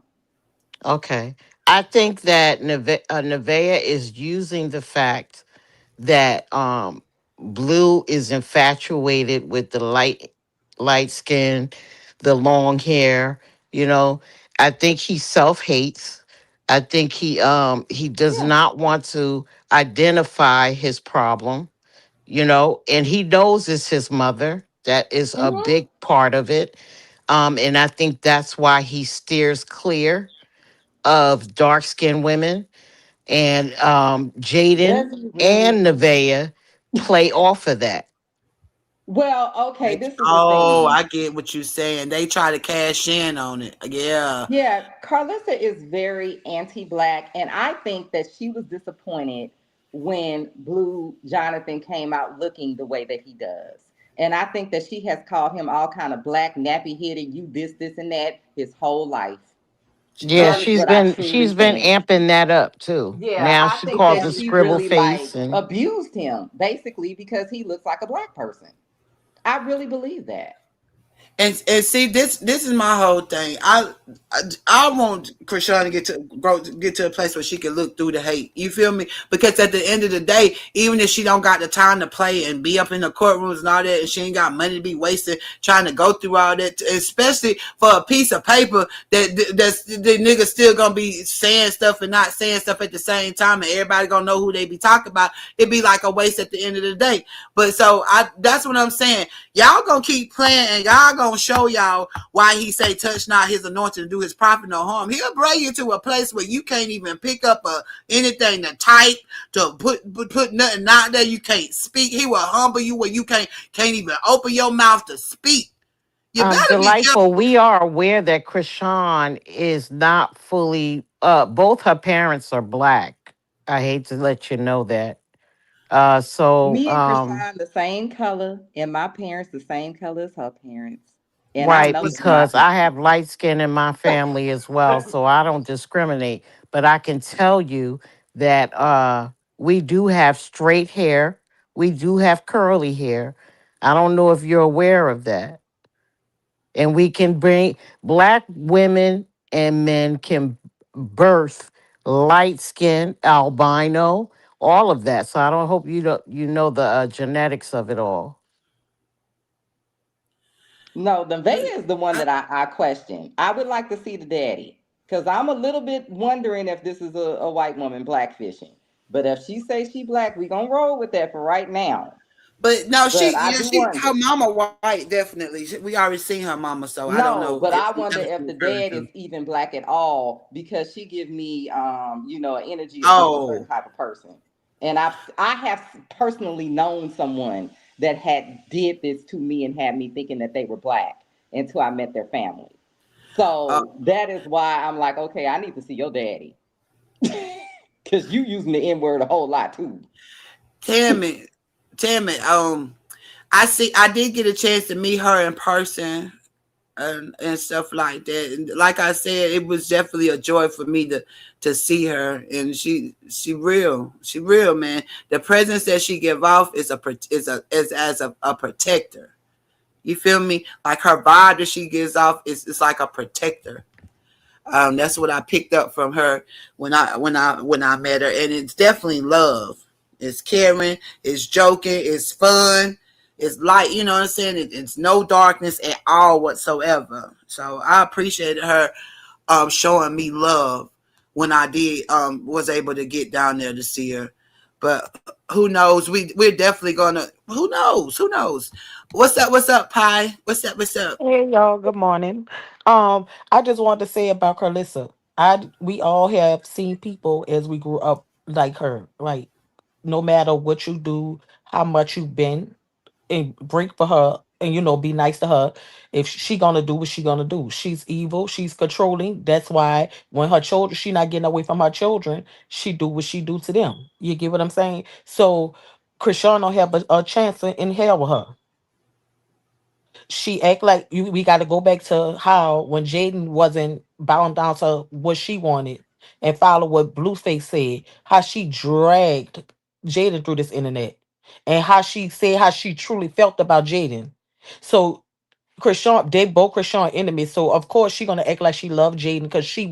Speaker 10: okay. I think that Nevaeh is using the fact that Blue is infatuated with the light skin, the long hair, you know. I think he self-hates. I think he does
Speaker 12: Yeah.
Speaker 10: not want to identify his problem, you know, and he knows it's his mother. That is a
Speaker 12: Mm-hmm.
Speaker 10: big part of it. And I think that's why he steers clear of dark-skinned women, and Jaden
Speaker 12: Does he really?
Speaker 10: and Nevaeh play off of that.
Speaker 12: Well, okay,
Speaker 4: They,
Speaker 12: this is the
Speaker 4: oh,
Speaker 12: thing.
Speaker 4: I get what you're saying. They try to cash in on it. Yeah.
Speaker 12: Yeah, Carlissa is very anti-black, and I think that she was disappointed when Blue Jonathan came out looking the way that he does. And I think that she has called him all kind of black, nappy-headed, you this, and that his whole life.
Speaker 10: Yeah,
Speaker 12: That is
Speaker 10: she's
Speaker 12: what I
Speaker 10: been
Speaker 12: truly
Speaker 10: she's been
Speaker 12: think.
Speaker 10: amping that up too.
Speaker 12: Yeah,
Speaker 10: Now
Speaker 12: I
Speaker 10: she
Speaker 12: think
Speaker 10: calls
Speaker 12: that
Speaker 10: it
Speaker 12: she
Speaker 10: scribble
Speaker 12: really like
Speaker 10: face, and
Speaker 12: abused him basically because he looks like a black person. I really believe that.
Speaker 4: And see, this is my whole thing. I want Chrisean to get to a place where she can look through the hate. You feel me? Because at the end of the day, even if she don't got the time to play and be up in the courtrooms and all that, and she ain't got money to be wasted trying to go through all that, especially for a piece of paper that's the nigga still gonna be saying stuff and not saying stuff at the same time, and everybody gonna know who they be talking about. It'd be like a waste at the end of the day. But so that's what I'm saying. Y'all gonna keep playing, and y'all gonna show y'all why he say touch not his anointing to do his prophet no harm. He'll bring you to a place where you can't even pick up anything to type, to put nothing out there. You can't speak. He will humble you where you can't even open your mouth to speak. You better be
Speaker 10: delightful.
Speaker 4: careful.
Speaker 10: We are aware that Krishan is not fully. Both her parents are black. I hate to let you know that. So
Speaker 12: Me and Krishan the same color, and my parents the same color as her parents. And I
Speaker 10: right,
Speaker 12: know they're my
Speaker 10: because I
Speaker 12: people.
Speaker 10: have light skin in my family as well, so I don't discriminate. But I can tell you that we do have straight hair, we do have curly hair. I don't know if you're aware of that. And we can bring black women and men can birth light skin, albino, all of that. So I don't hope you know the genetics of it all.
Speaker 12: No, the Vega is the one that I question. I would like to see the daddy, because I'm a little bit wondering if this is a white woman blackfishing. But if she says she black, we gonna roll with that for right now.
Speaker 4: But no,
Speaker 12: But I do
Speaker 4: her
Speaker 12: wonder.
Speaker 4: mama white definitely. We already seen her mama, so I don't know
Speaker 12: No, but
Speaker 4: if
Speaker 12: I
Speaker 4: we
Speaker 12: wonder
Speaker 4: never
Speaker 12: if the
Speaker 4: referring
Speaker 12: dad
Speaker 4: to.
Speaker 12: is even black at all, because she give me an energy of just a certain
Speaker 4: Oh,
Speaker 12: type of person. And I have personally known someone that had did this to me and had me thinking that they were black until I met their family.
Speaker 4: Uh,
Speaker 12: So that is why I'm like, okay, I need to see your daddy. Cause you using the N word a whole lot too.
Speaker 4: Tammy, Tammy, I did get a chance to meet her in person and stuff like that. And like I said, it was definitely a joy for me to see her. And she real, man. The presence that she give off is as a protector. You feel me? Like her vibe that she gives off is it's like a protector. That's what I picked up from her when I met her, and it's definitely love. It's caring, it's joking, it's fun, it's light. You know what I'm saying? It's no darkness at all whatsoever. So I appreciated her showing me love when I did was able to get down there to see her. But who knows? We're definitely gonna. Who knows? Who knows? What's up? What's up, Pie? What's up? What's up?
Speaker 10: Hey y'all, good morning. I just wanted to say about Carlissa. We all have seen people as we grew up like her. Like no matter what you do, how much you've been, and bring for her, and be nice to her. If she gonna do what she gonna do, she's evil. She's controlling. That's why when her children, she not getting away from her children. She do what she do to them. You get what I'm saying? So, Chrisean don't have a chance in hell with her. She act like you. We got to go back to how when Jaden wasn't bound down to what she wanted and follow what Blueface said. How she dragged Jaden through this internet, and how she said how she truly felt about Jaden. So Krishan, they both Krishan enemies, so of course she gonna act like she love Jaden because she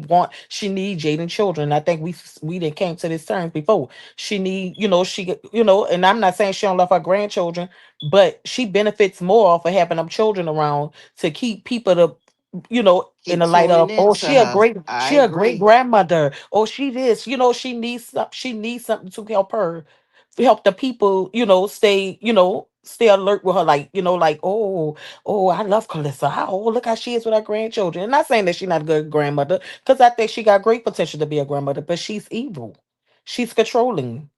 Speaker 10: need Jaden children. I think we didn't came to this terms before. She need and I'm not saying she don't love her grandchildren, but she benefits more off of having them children around to keep people to in
Speaker 5: Keep
Speaker 10: the light
Speaker 5: tuning
Speaker 10: of, oh,
Speaker 5: into her. I
Speaker 10: she a great
Speaker 5: agree.
Speaker 10: grandmother, oh, she this, she needs something to help her, help the people, stay alert with her, like, like, oh, I love Calissa. Oh, look how she is with her grandchildren. And not saying that she's not a good grandmother, because I think she got great potential to be a grandmother, but she's evil. She's controlling.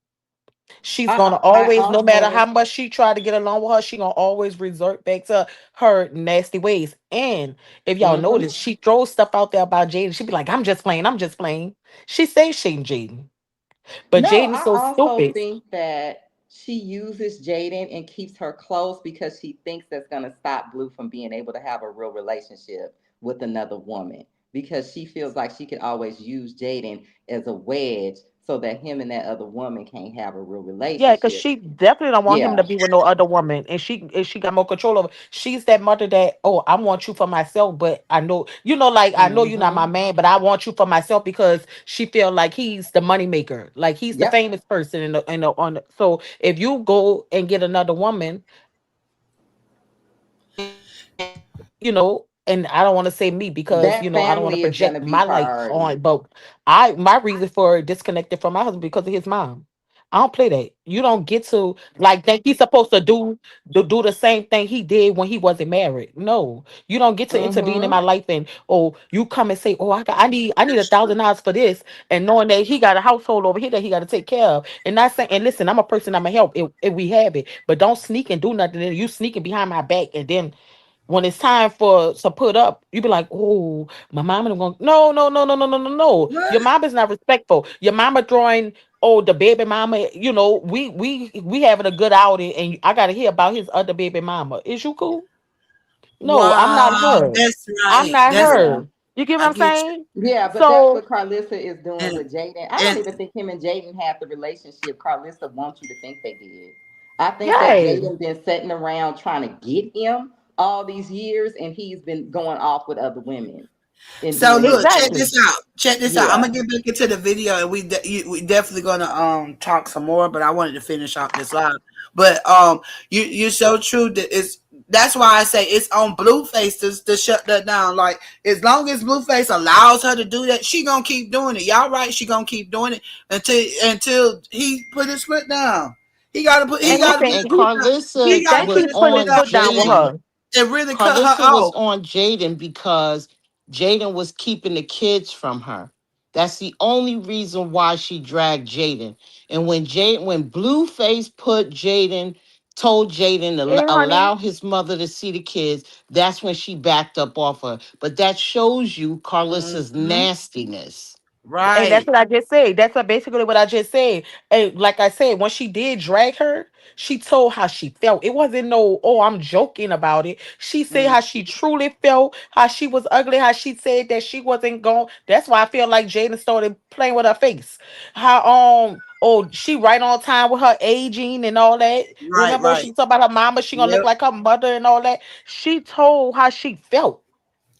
Speaker 10: She's gonna
Speaker 12: I
Speaker 10: always, no matter how
Speaker 12: also
Speaker 10: much she try to get along with her, she gonna always resort back to her nasty ways. And if y'all
Speaker 12: mhm.
Speaker 10: notice, she throws stuff out there about Jaden. She be like, I'm just playing, I'm just playing. She says she Jaden. But
Speaker 12: No,
Speaker 10: Jaden's
Speaker 12: I
Speaker 10: so
Speaker 12: also
Speaker 10: stupid.
Speaker 12: think that she uses Jaden and keeps her close because she thinks that's going to stop Blue from being able to have a real relationship with another woman because she feels like she can always use Jaden as a wedge so that him and that other woman can't have a real
Speaker 10: Yeah, because
Speaker 12: relationship.
Speaker 10: she definitely don't want him
Speaker 12: Yeah.
Speaker 10: to be with no other woman, and she got more control over. She's that mother that, oh, I want you for myself, but I know, like, I know you're not my
Speaker 12: Mhm.
Speaker 10: man, but I want you for myself because she feel like he's the money maker, like he's the
Speaker 12: Yep.
Speaker 10: famous person so if you go and get another woman, and I don't want to say me because
Speaker 12: That
Speaker 10: I don't want to
Speaker 12: family is going to
Speaker 10: project
Speaker 12: be
Speaker 10: my life
Speaker 12: priority.
Speaker 10: on, but my reason for disconnected from my husband because of his mom. I don't play that. You don't get to like think he's supposed to do the same thing he did when he wasn't married. No, you don't get to intervene in my
Speaker 12: Mhm.
Speaker 10: life and, oh, you come and say, oh, I need $1,000 for this, and knowing that he got a household over here that he got to take care of, and not saying, and listen, I'm a person, I'm a help if we have it, but don't sneak and do nothing. And you sneaking behind my back, and then when it's time for to put up, you be like, oh, my mama going, no, no, no, no, no, no, no, no. Your
Speaker 4: What?
Speaker 10: mama's not respectful. Your mama throwing, oh, the baby mama, we having a good outing, and I gotta hear about his other baby mama. Is you cool? No, I'm not
Speaker 4: Wow,
Speaker 10: her.
Speaker 4: that's
Speaker 10: I'm
Speaker 4: right.
Speaker 10: not
Speaker 4: That's
Speaker 12: Yeah.
Speaker 10: her. You get what
Speaker 4: I
Speaker 10: I'm
Speaker 4: get
Speaker 10: saying?
Speaker 12: Yeah, but that's
Speaker 10: So
Speaker 12: what Carlissa is doing
Speaker 4: you.
Speaker 12: with Jaden. I don't
Speaker 4: And
Speaker 12: even think him and Jaden have the relationship Carlissa wants you to think they did. I think that
Speaker 10: yeah,
Speaker 12: Jaden been sitting around trying to get him all these years, and he's been going off with other women and
Speaker 4: so
Speaker 12: doing his
Speaker 4: look, check
Speaker 10: exactly.
Speaker 12: thing.
Speaker 4: this out. Check this out. I'm
Speaker 12: Yeah.
Speaker 4: gonna get back into the video, and we definitely gonna talk some more. But I wanted to finish off this live. But you're so true that that's why I say it's on Blueface to shut that down. Like as long as Blueface allows her to do that, she gonna keep doing it. Y'all right? She gonna keep doing it until he put his foot down. He gotta put he
Speaker 10: And
Speaker 4: gotta
Speaker 10: listen,
Speaker 4: put
Speaker 5: And
Speaker 4: his foot down. He
Speaker 5: Carlissa
Speaker 4: gotta
Speaker 10: that
Speaker 4: put
Speaker 5: was
Speaker 10: he's
Speaker 4: his
Speaker 10: putting
Speaker 4: foot
Speaker 10: his
Speaker 5: on
Speaker 4: down
Speaker 10: foot down with
Speaker 5: Jaden.
Speaker 10: her.
Speaker 4: and really cut her
Speaker 5: Carlissa was
Speaker 4: off.
Speaker 5: on Jaden because Jaden was keeping the kids from her.
Speaker 10: That's the only reason why she dragged Jaden. And when Blueface put Jaden, told Jaden to
Speaker 8: Hey, honey.
Speaker 10: allow his mother to see the kids, that's when she backed up off her. But that shows you Carlissa's
Speaker 4: Hmm.
Speaker 10: nastiness.
Speaker 8: And that's
Speaker 4: Right.
Speaker 8: what I just said. That's basically what I just said. And like I said, when she did drag her, she told how she felt. It wasn't no, oh, I'm joking about it. She said
Speaker 4: Mm.
Speaker 8: how she truly felt, how she was ugly, how she said that she wasn't going. That's why I feel like Jaden started playing with her face. How oh, she right on time with her aging and all that.
Speaker 4: Right,
Speaker 8: Remember when
Speaker 4: right.
Speaker 8: she talked about her mama, she gonna look
Speaker 4: Yep.
Speaker 8: like her mother and all that. She told how she felt.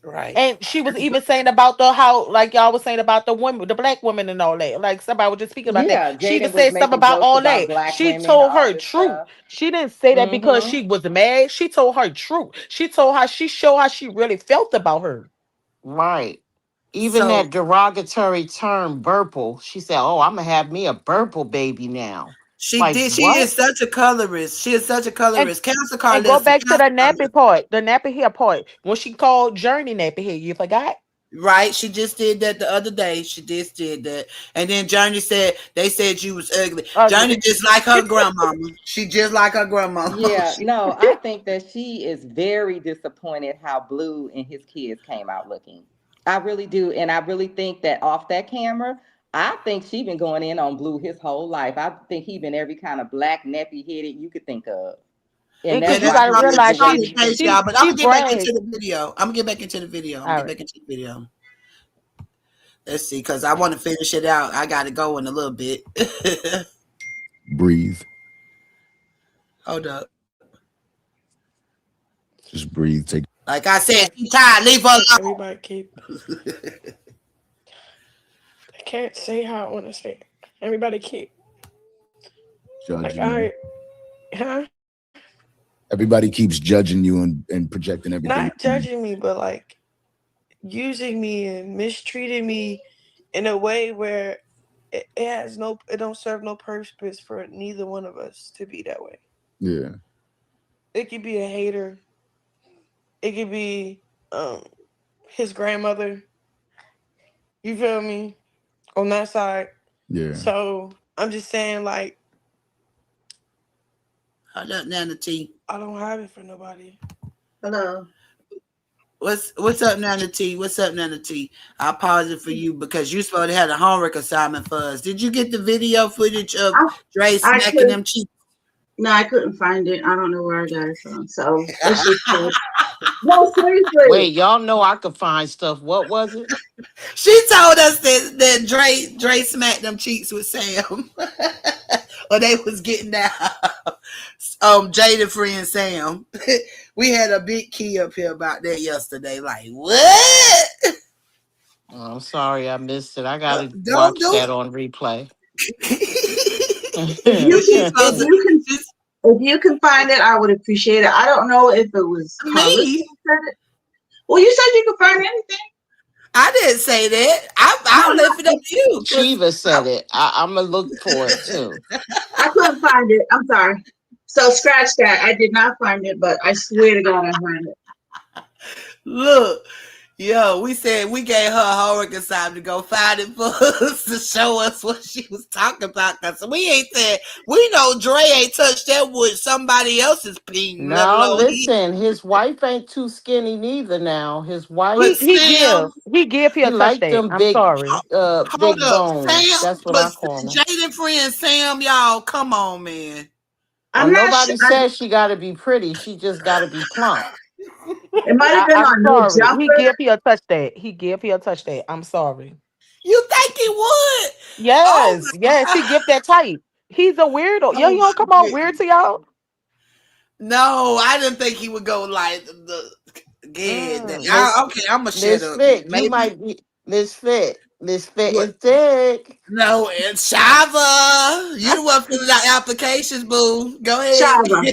Speaker 4: Right.
Speaker 8: And she was even saying about the how, like y'all was saying about the women, the black women and all that. Like somebody was just speaking about that.
Speaker 12: Yeah,
Speaker 8: She even
Speaker 12: Jaden was
Speaker 8: said something
Speaker 12: making
Speaker 8: about
Speaker 12: jokes
Speaker 8: all
Speaker 12: about
Speaker 8: that.
Speaker 12: black
Speaker 8: She
Speaker 12: women,
Speaker 8: told
Speaker 12: all
Speaker 8: her
Speaker 12: this
Speaker 8: truth.
Speaker 12: stuff.
Speaker 8: She didn't say that because
Speaker 12: Mm-hmm.
Speaker 8: she was mad. She told her truth. She told how she showed how she really felt about her.
Speaker 10: Right. Even
Speaker 4: So
Speaker 10: that derogatory term, burple, she said, oh, I'm going to have me a burple baby now.
Speaker 4: she
Speaker 10: Like,
Speaker 4: did. She
Speaker 10: what?
Speaker 4: is such a colorist. She is such a
Speaker 8: And
Speaker 4: colorist. Cancel
Speaker 8: and go
Speaker 4: Carlissa.
Speaker 8: back to the
Speaker 4: Cancel
Speaker 8: nappy
Speaker 4: Carlissa.
Speaker 8: part, the nappy hair part. When she called Journey nappy hair, you forgot?
Speaker 4: Right. She just did that the other day. She just did that. And then Journey said they said you was ugly. Journey
Speaker 8: Ugly.
Speaker 4: just like her grandmama. She just like her grandmama.
Speaker 12: Yeah, no, I think that she is very disappointed how Blue and his kids came out looking. I really do. And I really think that off that camera, I think she been going in on Blue his whole life. I think he been every kind of black nappy headed you could think of. And
Speaker 4: Yeah,
Speaker 12: that's
Speaker 8: Because you
Speaker 4: that's
Speaker 12: why
Speaker 8: gotta
Speaker 12: he
Speaker 4: probably,
Speaker 12: is the
Speaker 8: realize
Speaker 12: way
Speaker 4: probably
Speaker 8: she
Speaker 12: he
Speaker 4: the case,
Speaker 12: is.
Speaker 8: she
Speaker 4: y'all. But I'm
Speaker 8: she
Speaker 4: gonna get back into
Speaker 8: bragged.
Speaker 4: the video. I'm gonna get back into the video. I'm gonna
Speaker 8: All
Speaker 4: get
Speaker 8: right.
Speaker 4: back into the video. Let's see, because I want to finish it out. I got to go in a little bit.
Speaker 7: Breathe.
Speaker 4: Hold up.
Speaker 7: Just breathe. Take
Speaker 4: Like I said,
Speaker 8: Yeah.
Speaker 4: she tired. Leave her alone.
Speaker 8: Everybody keep I can't say how I wanna say it. Everybody keep like
Speaker 7: judging you.
Speaker 8: I huh?
Speaker 7: Everybody keeps judging you and projecting everything
Speaker 8: Not
Speaker 7: on you.
Speaker 8: judging me, but like using me and mistreating me in a way where it has no it don't serve no purpose for neither one of us to be that way.
Speaker 7: Yeah.
Speaker 8: It could be a hater. It could be his grandmother. You feel me? On that side.
Speaker 7: Yeah.
Speaker 8: So I'm just saying like
Speaker 4: Hold up, Nana T.
Speaker 8: I don't have it for nobody.
Speaker 4: Hello. What's up, Nana T? What's up, Nana T? I apologize for you because you supposed to have a homework assignment for us. Did you get the video footage of
Speaker 13: I,
Speaker 4: Dre
Speaker 13: I
Speaker 4: smacking
Speaker 13: could
Speaker 4: them cheeks?
Speaker 13: no, I couldn't find it. I don't know where I got it from. So let's just say, no, seriously.
Speaker 10: Wait, y'all know I could find stuff. What was it?
Speaker 4: She told us that Dre smacked them cheeks with Sam, or they was getting down. Jada friend Sam. We had a big key up here about that yesterday. Like what?
Speaker 10: Oh, I'm sorry I missed it. I got to
Speaker 4: Don't
Speaker 10: watch
Speaker 4: do
Speaker 10: that on replay.
Speaker 13: If you
Speaker 4: She's
Speaker 13: can,
Speaker 4: supposed to. She's,
Speaker 13: if you can find it, I would appreciate it. I don't know if it was Carlos
Speaker 4: me?
Speaker 13: who said it. Well, you said you could find anything.
Speaker 4: I didn't say that.
Speaker 13: No,
Speaker 4: I'll
Speaker 13: no,
Speaker 4: left it up to you. 'Cause
Speaker 10: Shiva said it. I'm going to look for it too.
Speaker 13: I couldn't find it. I'm sorry. So scratch that. I did not find it, but I swear to God, I find it.
Speaker 4: look, yo, we said we gave her a homework assignment to go find it for us to show us what she was talking about. Cause we ain't said we know Dre ain't touched that wood somebody else's peen, let
Speaker 10: No,
Speaker 4: alone he.
Speaker 10: listen, his wife ain't too skinny neither now. His
Speaker 4: But
Speaker 10: wife,
Speaker 4: Sam,
Speaker 8: He give
Speaker 10: he
Speaker 8: he'll touch
Speaker 10: like
Speaker 8: that.
Speaker 10: them
Speaker 8: I'm sorry.
Speaker 4: hold
Speaker 10: big
Speaker 4: up,
Speaker 10: bones.
Speaker 4: Sam,
Speaker 10: That's what
Speaker 4: but
Speaker 10: I call them.
Speaker 4: Jaden friend Sam, y'all, come on, man.
Speaker 10: Oh,
Speaker 13: I'm not sure.
Speaker 10: nobody says she got to be pretty. She just got to be plump.
Speaker 13: It might have been
Speaker 8: I'm
Speaker 13: on No
Speaker 8: sorry. He
Speaker 13: Jumper.
Speaker 8: give he'll touch that. He give he'll touch that. I'm sorry.
Speaker 4: You think he would? Oh
Speaker 8: Yes, yes, he give that type. He's a weirdo.
Speaker 4: my,
Speaker 8: Yo,
Speaker 4: oh
Speaker 8: he
Speaker 4: my
Speaker 8: don't come on weird
Speaker 4: goodness.
Speaker 8: to y'all.
Speaker 4: No, I didn't think he would go like the again.
Speaker 10: Miss
Speaker 4: Okay, I'm gonna shut up.
Speaker 10: Misfit, you
Speaker 4: Maybe
Speaker 10: might be Misfit
Speaker 4: what?
Speaker 10: and thick.
Speaker 4: No, it's Shava. You the one filling out applications, boo. Go ahead.
Speaker 13: Shava.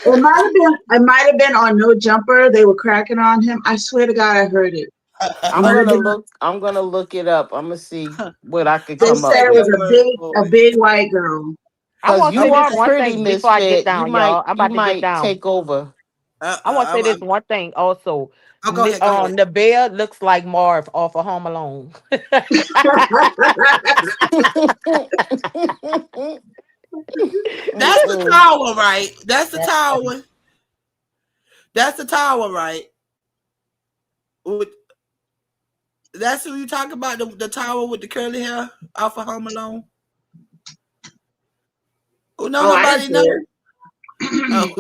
Speaker 13: It might have been on No Jumper. They were cracking on him. I swear to God, I heard it.
Speaker 10: I'm
Speaker 13: Might have
Speaker 10: gonna
Speaker 13: been.
Speaker 10: look. I'm gonna look it up. I'm gonna see what I could
Speaker 13: They
Speaker 4: I'm
Speaker 10: come
Speaker 13: said
Speaker 10: up
Speaker 13: it
Speaker 4: taking
Speaker 10: with.
Speaker 13: was
Speaker 4: your word for
Speaker 13: a
Speaker 4: it.
Speaker 13: big white girl.
Speaker 8: I
Speaker 10: Cause
Speaker 8: want to
Speaker 4: I'm
Speaker 8: say
Speaker 10: you
Speaker 8: this
Speaker 10: are
Speaker 8: one
Speaker 10: pretty,
Speaker 8: thing before I get
Speaker 10: Misfit.
Speaker 8: down, y'all. I'm
Speaker 10: You
Speaker 8: about to get
Speaker 10: might
Speaker 8: down.
Speaker 10: take over. I want to say this one thing also.
Speaker 4: Oh, go ahead. Go ahead.
Speaker 10: The bear looks like Marv off of Home Alone.
Speaker 4: That's the tower, right? That's the tower. That's the tower, right? With, that's who you talk about, the tower with the curly hair off of Home Alone. Oh, no,
Speaker 13: Oh, I didn't
Speaker 4: nobody
Speaker 13: see
Speaker 4: know.
Speaker 13: it.
Speaker 4: Oh.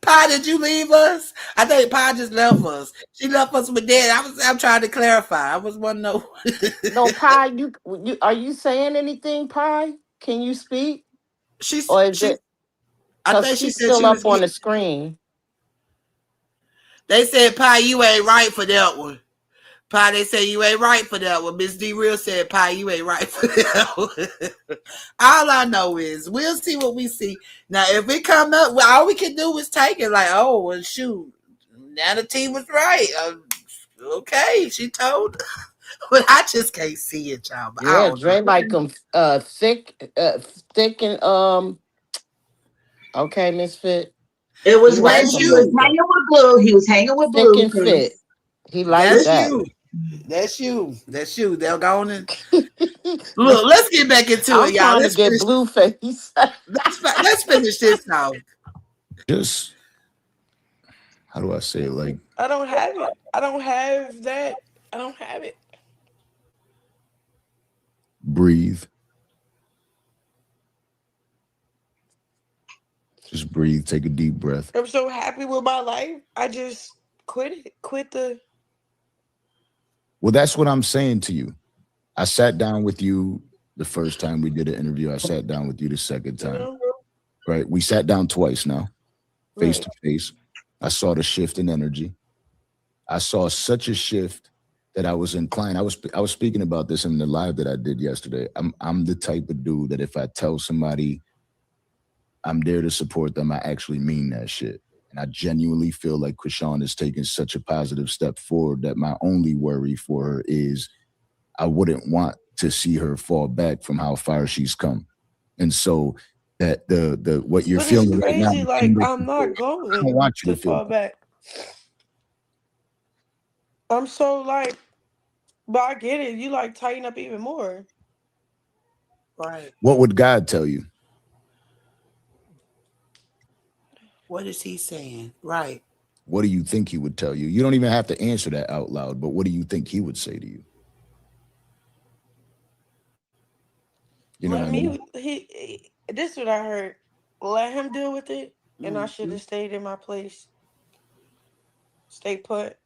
Speaker 4: Pa, did you leave us? I think Pa just left us. She left us with that. I'm trying to clarify. I was want to know.
Speaker 10: No, Pie, you are you saying anything, Pie? Can you speak?
Speaker 4: she's
Speaker 10: Or is
Speaker 4: she.
Speaker 10: it
Speaker 4: I
Speaker 10: because
Speaker 4: think she
Speaker 10: she's
Speaker 4: said
Speaker 10: still
Speaker 4: she was.
Speaker 10: up on the screen?
Speaker 4: They said, Pa, you ain't right for that one. Pa, they say you ain't right for that one. Miss D Real said, Pa, you ain't right for that one. All I know is we'll see what we see. Now, if it come up, well, all we can do is take it like, oh, well, shoot. Now the team was right. Okay, she told. But I just can't see it, y'all. But I
Speaker 10: Yeah,
Speaker 4: don't know.
Speaker 10: Dre like them thick and okay, Misfit.
Speaker 13: It
Speaker 10: He
Speaker 13: was when
Speaker 10: like
Speaker 4: That's
Speaker 13: he
Speaker 10: them
Speaker 13: was
Speaker 4: you.
Speaker 10: like that.
Speaker 13: hanging with Blue. He was hanging with
Speaker 10: Thick and fit.
Speaker 13: Blueface.
Speaker 10: He like
Speaker 4: That's
Speaker 10: that.
Speaker 4: you. That's you. That's you. They'll go on and look. Let's get back into
Speaker 10: I'm
Speaker 4: it, y'all.
Speaker 10: trying to get Blueface.
Speaker 4: Let's finish this now.
Speaker 7: Just how do I say it? Like
Speaker 8: I don't have it. I don't have that. I don't have it.
Speaker 7: breathe. Just breathe. Take a deep breath.
Speaker 8: I'm so happy with my life. I just quit it. Quit the.
Speaker 7: Well, that's what I'm saying to you. I sat down with you the first time we did an interview. I sat down with you the second
Speaker 8: You
Speaker 7: time.
Speaker 8: know?
Speaker 7: Right? We sat down twice now, face
Speaker 8: Right.
Speaker 7: to face. I saw the shift in energy. I saw such a shift that I was inclined. I was speaking about this in the live that I did yesterday. I'm the type of dude that if I tell somebody I'm there to support them, I actually mean that shit. And I genuinely feel like Chrisean is taking such a positive step forward that my only worry for her is I wouldn't want to see her fall back from how far she's come. And so that the what you're
Speaker 8: But it's
Speaker 7: feeling right now,
Speaker 8: crazy. Like, I'm not
Speaker 7: I don't
Speaker 8: going
Speaker 7: want you
Speaker 8: to
Speaker 7: to feel
Speaker 8: fall back. I'm so like, but I get it. You like tighten up even more.
Speaker 4: Right.
Speaker 7: what would God tell you?
Speaker 4: What is he saying? Right.
Speaker 7: What do you think he would tell you? You don't even have to answer that out loud, but what do you think he would say to you? You know what
Speaker 8: Let
Speaker 7: I mean?
Speaker 8: me. This is what I heard. Let him deal with it, and I should
Speaker 4: Mm-hmm.
Speaker 8: have stayed in my place. Stay put.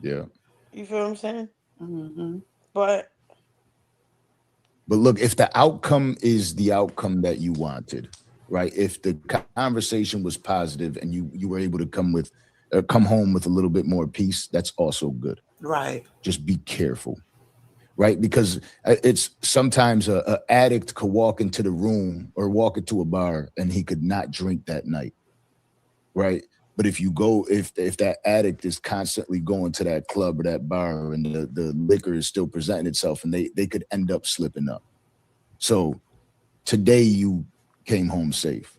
Speaker 7: Yeah.
Speaker 8: You feel what I'm saying?
Speaker 4: Mm-hmm.
Speaker 8: But
Speaker 7: But look, if the outcome is the outcome that you wanted, right? If the conversation was positive and you were able to come home with a little bit more peace, that's also good.
Speaker 4: Right.
Speaker 7: Just be careful, right? Because it's sometimes a addict could walk into the room or walk into a bar and he could not drink that night, right? But if that addict is constantly going to that club or that bar and the liquor is still presenting itself and they could end up slipping up. So today you came home safe,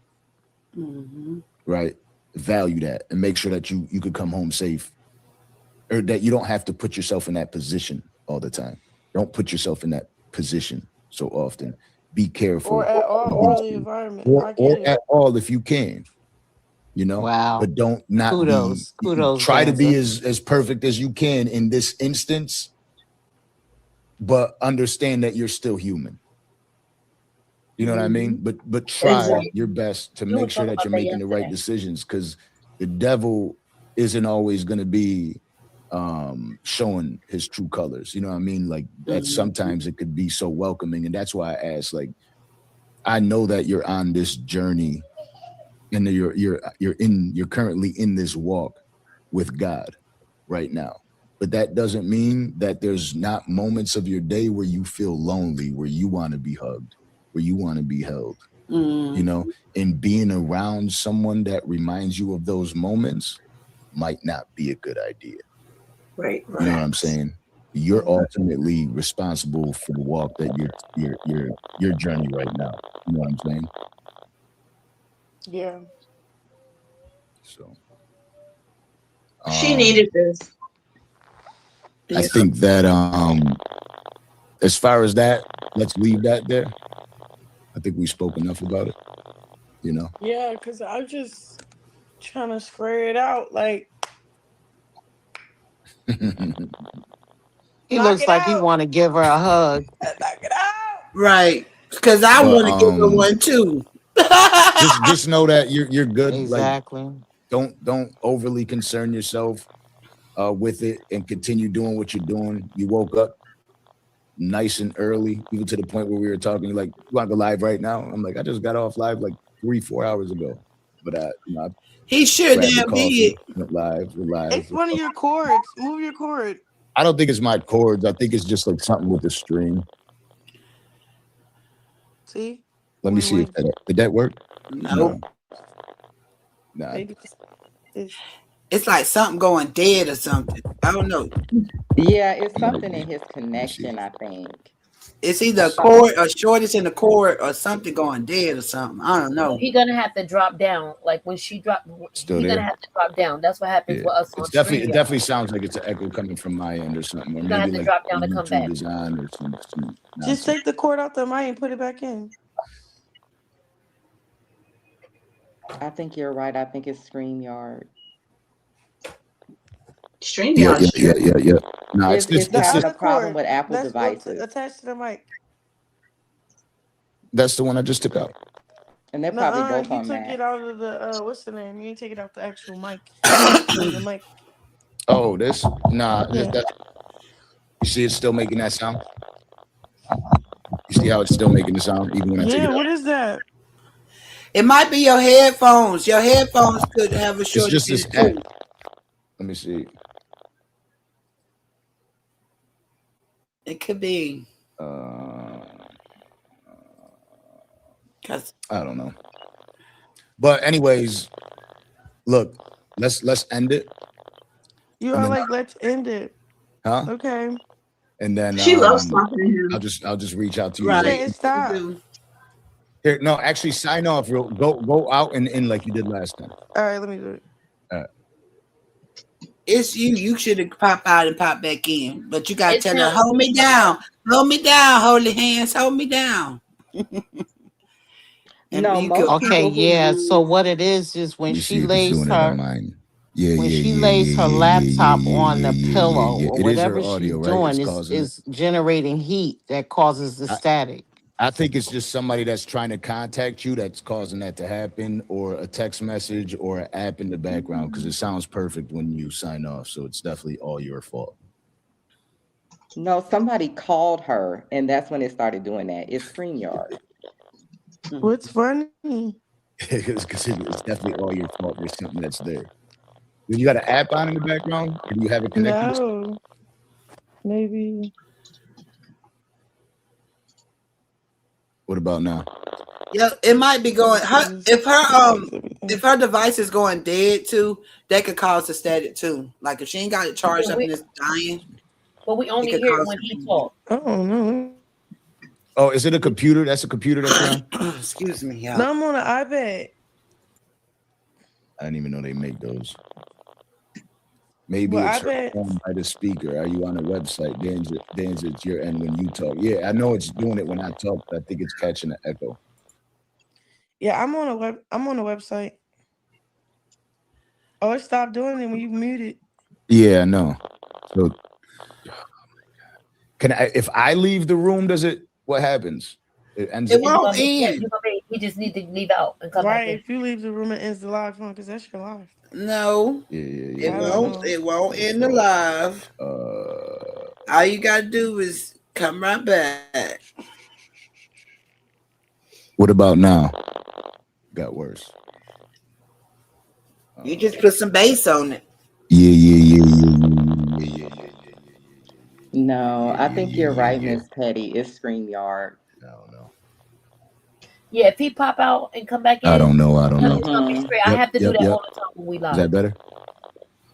Speaker 4: Mm-hmm.
Speaker 7: right? Value that and make sure that you could come home safe or that you don't have to put yourself in that position all the time. Don't put yourself in that position so often. Be careful.
Speaker 8: or at all, or the environment. I
Speaker 7: Or
Speaker 8: get it.
Speaker 7: at all if you can,
Speaker 10: Wow.
Speaker 7: but don't not be
Speaker 10: Kudos,
Speaker 7: try to be
Speaker 10: Danza.
Speaker 7: as perfect as you can in this instance, but understand that you're still human. You know what I mean? But try
Speaker 13: Exactly.
Speaker 7: your best to
Speaker 13: We were
Speaker 7: make sure
Speaker 13: talking
Speaker 7: that
Speaker 13: about
Speaker 7: you're
Speaker 13: that
Speaker 7: making the right
Speaker 13: yesterday.
Speaker 7: decisions because the devil isn't always going to be showing his true colors. You know what I mean? Like that
Speaker 4: Mm-hmm.
Speaker 7: sometimes it could be so welcoming. And that's why I asked, like, I know that you're on this journey and that you're currently in this walk with God right now. But that doesn't mean that there's not moments of your day where you feel lonely, where you want to be hugged, where you want to be held,
Speaker 4: Mm-hmm.
Speaker 7: and being around someone that reminds you of those moments might not be a good idea.
Speaker 13: Right.
Speaker 7: You know what
Speaker 4: Right.
Speaker 7: I'm saying? You're ultimately responsible for the walk that your journey right now. You know what I'm saying?
Speaker 8: Yeah.
Speaker 7: So
Speaker 13: She needed this.
Speaker 7: I think that as far as that, let's leave that there. I think we spoke enough about it. You know.
Speaker 8: Yeah, because I'm just trying to square it out. Like,
Speaker 10: He
Speaker 8: knock
Speaker 10: looks
Speaker 8: it
Speaker 10: like he
Speaker 8: out.
Speaker 10: want to give her a hug.
Speaker 8: Knock it out.
Speaker 4: Right. Because I
Speaker 7: But
Speaker 4: want to give her one too.
Speaker 7: just know that you're good. Like
Speaker 10: Exactly.
Speaker 7: don't overly concern yourself with it and continue doing what you're doing. You woke up nice and early, even to the point where we were talking like, you want to go live right now? I'm like, I just got off live like 3-4 hours ago. But I
Speaker 4: He sure
Speaker 7: grabbed the
Speaker 4: damn
Speaker 7: coffee,
Speaker 4: did.
Speaker 7: went live, we're live.
Speaker 8: It's one of your chords. Move your chord.
Speaker 7: I don't think it's my chords. I think it's just like something with the string.
Speaker 8: See?
Speaker 7: Let me see if did that work?
Speaker 4: No.
Speaker 7: Nah.
Speaker 8: Maybe
Speaker 4: It's like something going dead or something. I don't know.
Speaker 12: Yeah, it's something in his connection, I think.
Speaker 4: It's either a cord or shortage in the cord or something going dead or something. I don't know.
Speaker 9: He's gonna have to drop down. Like when she dropped,
Speaker 7: Still
Speaker 9: he's
Speaker 7: there?
Speaker 9: gonna have to drop down. That's what happens with us on
Speaker 7: It's definitely
Speaker 9: StreamYard.
Speaker 7: it definitely sounds like it's an echo coming from my end or something. Or
Speaker 9: You're gonna have
Speaker 7: maybe
Speaker 9: to
Speaker 7: like
Speaker 9: drop down to come
Speaker 7: YouTube
Speaker 9: back.
Speaker 7: is on or some
Speaker 8: just take the cord out the mic and put it back in.
Speaker 12: I think you're right. I think it's StreamYard.
Speaker 13: StreamYard.
Speaker 7: Yeah. No,
Speaker 12: It's
Speaker 8: The
Speaker 12: having
Speaker 8: other
Speaker 12: a problem
Speaker 8: cord
Speaker 12: with Apple
Speaker 8: that's
Speaker 12: devices.
Speaker 8: attached to the mic.
Speaker 7: that's the one I just took out.
Speaker 12: And they're probably both
Speaker 8: You
Speaker 12: on
Speaker 8: took
Speaker 12: Mac.
Speaker 8: it out of the what's the name? You didn't take it out the actual mic. The mic.
Speaker 7: Oh, this? Nah,
Speaker 8: Yeah.
Speaker 7: you see it's still making that sound? You see how it's still making the sound even when I take it out?
Speaker 8: What is that?
Speaker 4: It might be your headphones. Your headphones could have a
Speaker 7: It's
Speaker 4: shortage
Speaker 7: just
Speaker 4: in
Speaker 7: this
Speaker 4: it
Speaker 7: app.
Speaker 4: too.
Speaker 7: Let me see.
Speaker 4: It could be.
Speaker 7: I don't know. But anyways, look, let's end it.
Speaker 8: You are like, let's end it.
Speaker 7: Huh?
Speaker 8: Okay.
Speaker 7: And then
Speaker 13: She loves talking to him.
Speaker 7: I'll just reach out to you.
Speaker 4: Right.
Speaker 8: Say stop.
Speaker 7: Here, no, actually sign off. Go out and in like you did last time.
Speaker 8: All right, let me do it.
Speaker 7: All right.
Speaker 4: It's you. You should have popped out and popped back in. But you gotta
Speaker 9: It's
Speaker 4: tell her,
Speaker 9: him.
Speaker 4: hold me down. Hold me down, holy hands, hold me down. And
Speaker 12: No,
Speaker 4: you
Speaker 12: most
Speaker 4: go.
Speaker 10: Okay,
Speaker 12: people who
Speaker 10: yeah. So
Speaker 12: use
Speaker 10: what it is when
Speaker 7: Let me
Speaker 10: she
Speaker 7: see if it's
Speaker 10: lays
Speaker 7: doing it on
Speaker 10: her
Speaker 7: mine.
Speaker 10: when she lays her laptop on the pillow or
Speaker 7: It is her
Speaker 10: whatever she's
Speaker 7: audio, right?
Speaker 10: doing
Speaker 7: It's causing it.
Speaker 10: is generating heat that causes the static.
Speaker 7: I think it's just somebody that's trying to contact you that's causing that to happen, or a text message or an app in the background, because it sounds perfect when you sign off. So it's definitely all your fault.
Speaker 12: No, somebody called her, and that's when it started doing that. It's StreamYard.
Speaker 8: What's funny?
Speaker 7: Because it's definitely all your fault. There's something that's there. Do you got an app on in the background? Or do you have it connected?
Speaker 8: No. Maybe.
Speaker 7: What about now?
Speaker 4: Yeah, it might be going. If her device is going dead too, that could cause a static too. Like if she ain't got it charged up and it's dying.
Speaker 9: But we only hear it when he talks.
Speaker 8: Oh no.
Speaker 7: Oh, is it a computer? That's a computer that you're on?
Speaker 4: Excuse me, yeah.
Speaker 8: No, I'm on an iPad.
Speaker 7: I didn't even know they make those. Maybe
Speaker 8: Well,
Speaker 7: it's her phone by the speaker. Are you on a website? Danza, it's your end when you talk. Yeah, I know it's doing it when I talk, but I think it's catching the echo.
Speaker 8: Yeah, I'm on a website. Oh, it stopped doing it when you muted.
Speaker 7: Yeah, I know. So can I, if I leave the room, what happens? It ends
Speaker 4: It won't end.
Speaker 9: You just need to leave out and come back
Speaker 8: Right,
Speaker 9: in.
Speaker 8: if you leave the room, it ends the live phone because that's your live.
Speaker 4: No,
Speaker 7: Yeah.
Speaker 4: It won't end the live. All you gotta do is come right back.
Speaker 7: What about now? Got worse.
Speaker 4: You just put some bass on it.
Speaker 7: Yeah.
Speaker 12: No, I think you're right, Miss Petty. It's StreamYard.
Speaker 7: No.
Speaker 9: Yeah, if he pop out and come back in,
Speaker 7: I don't know.
Speaker 9: It's gonna be straight. I have to do that all the time when we live.
Speaker 7: Is that better?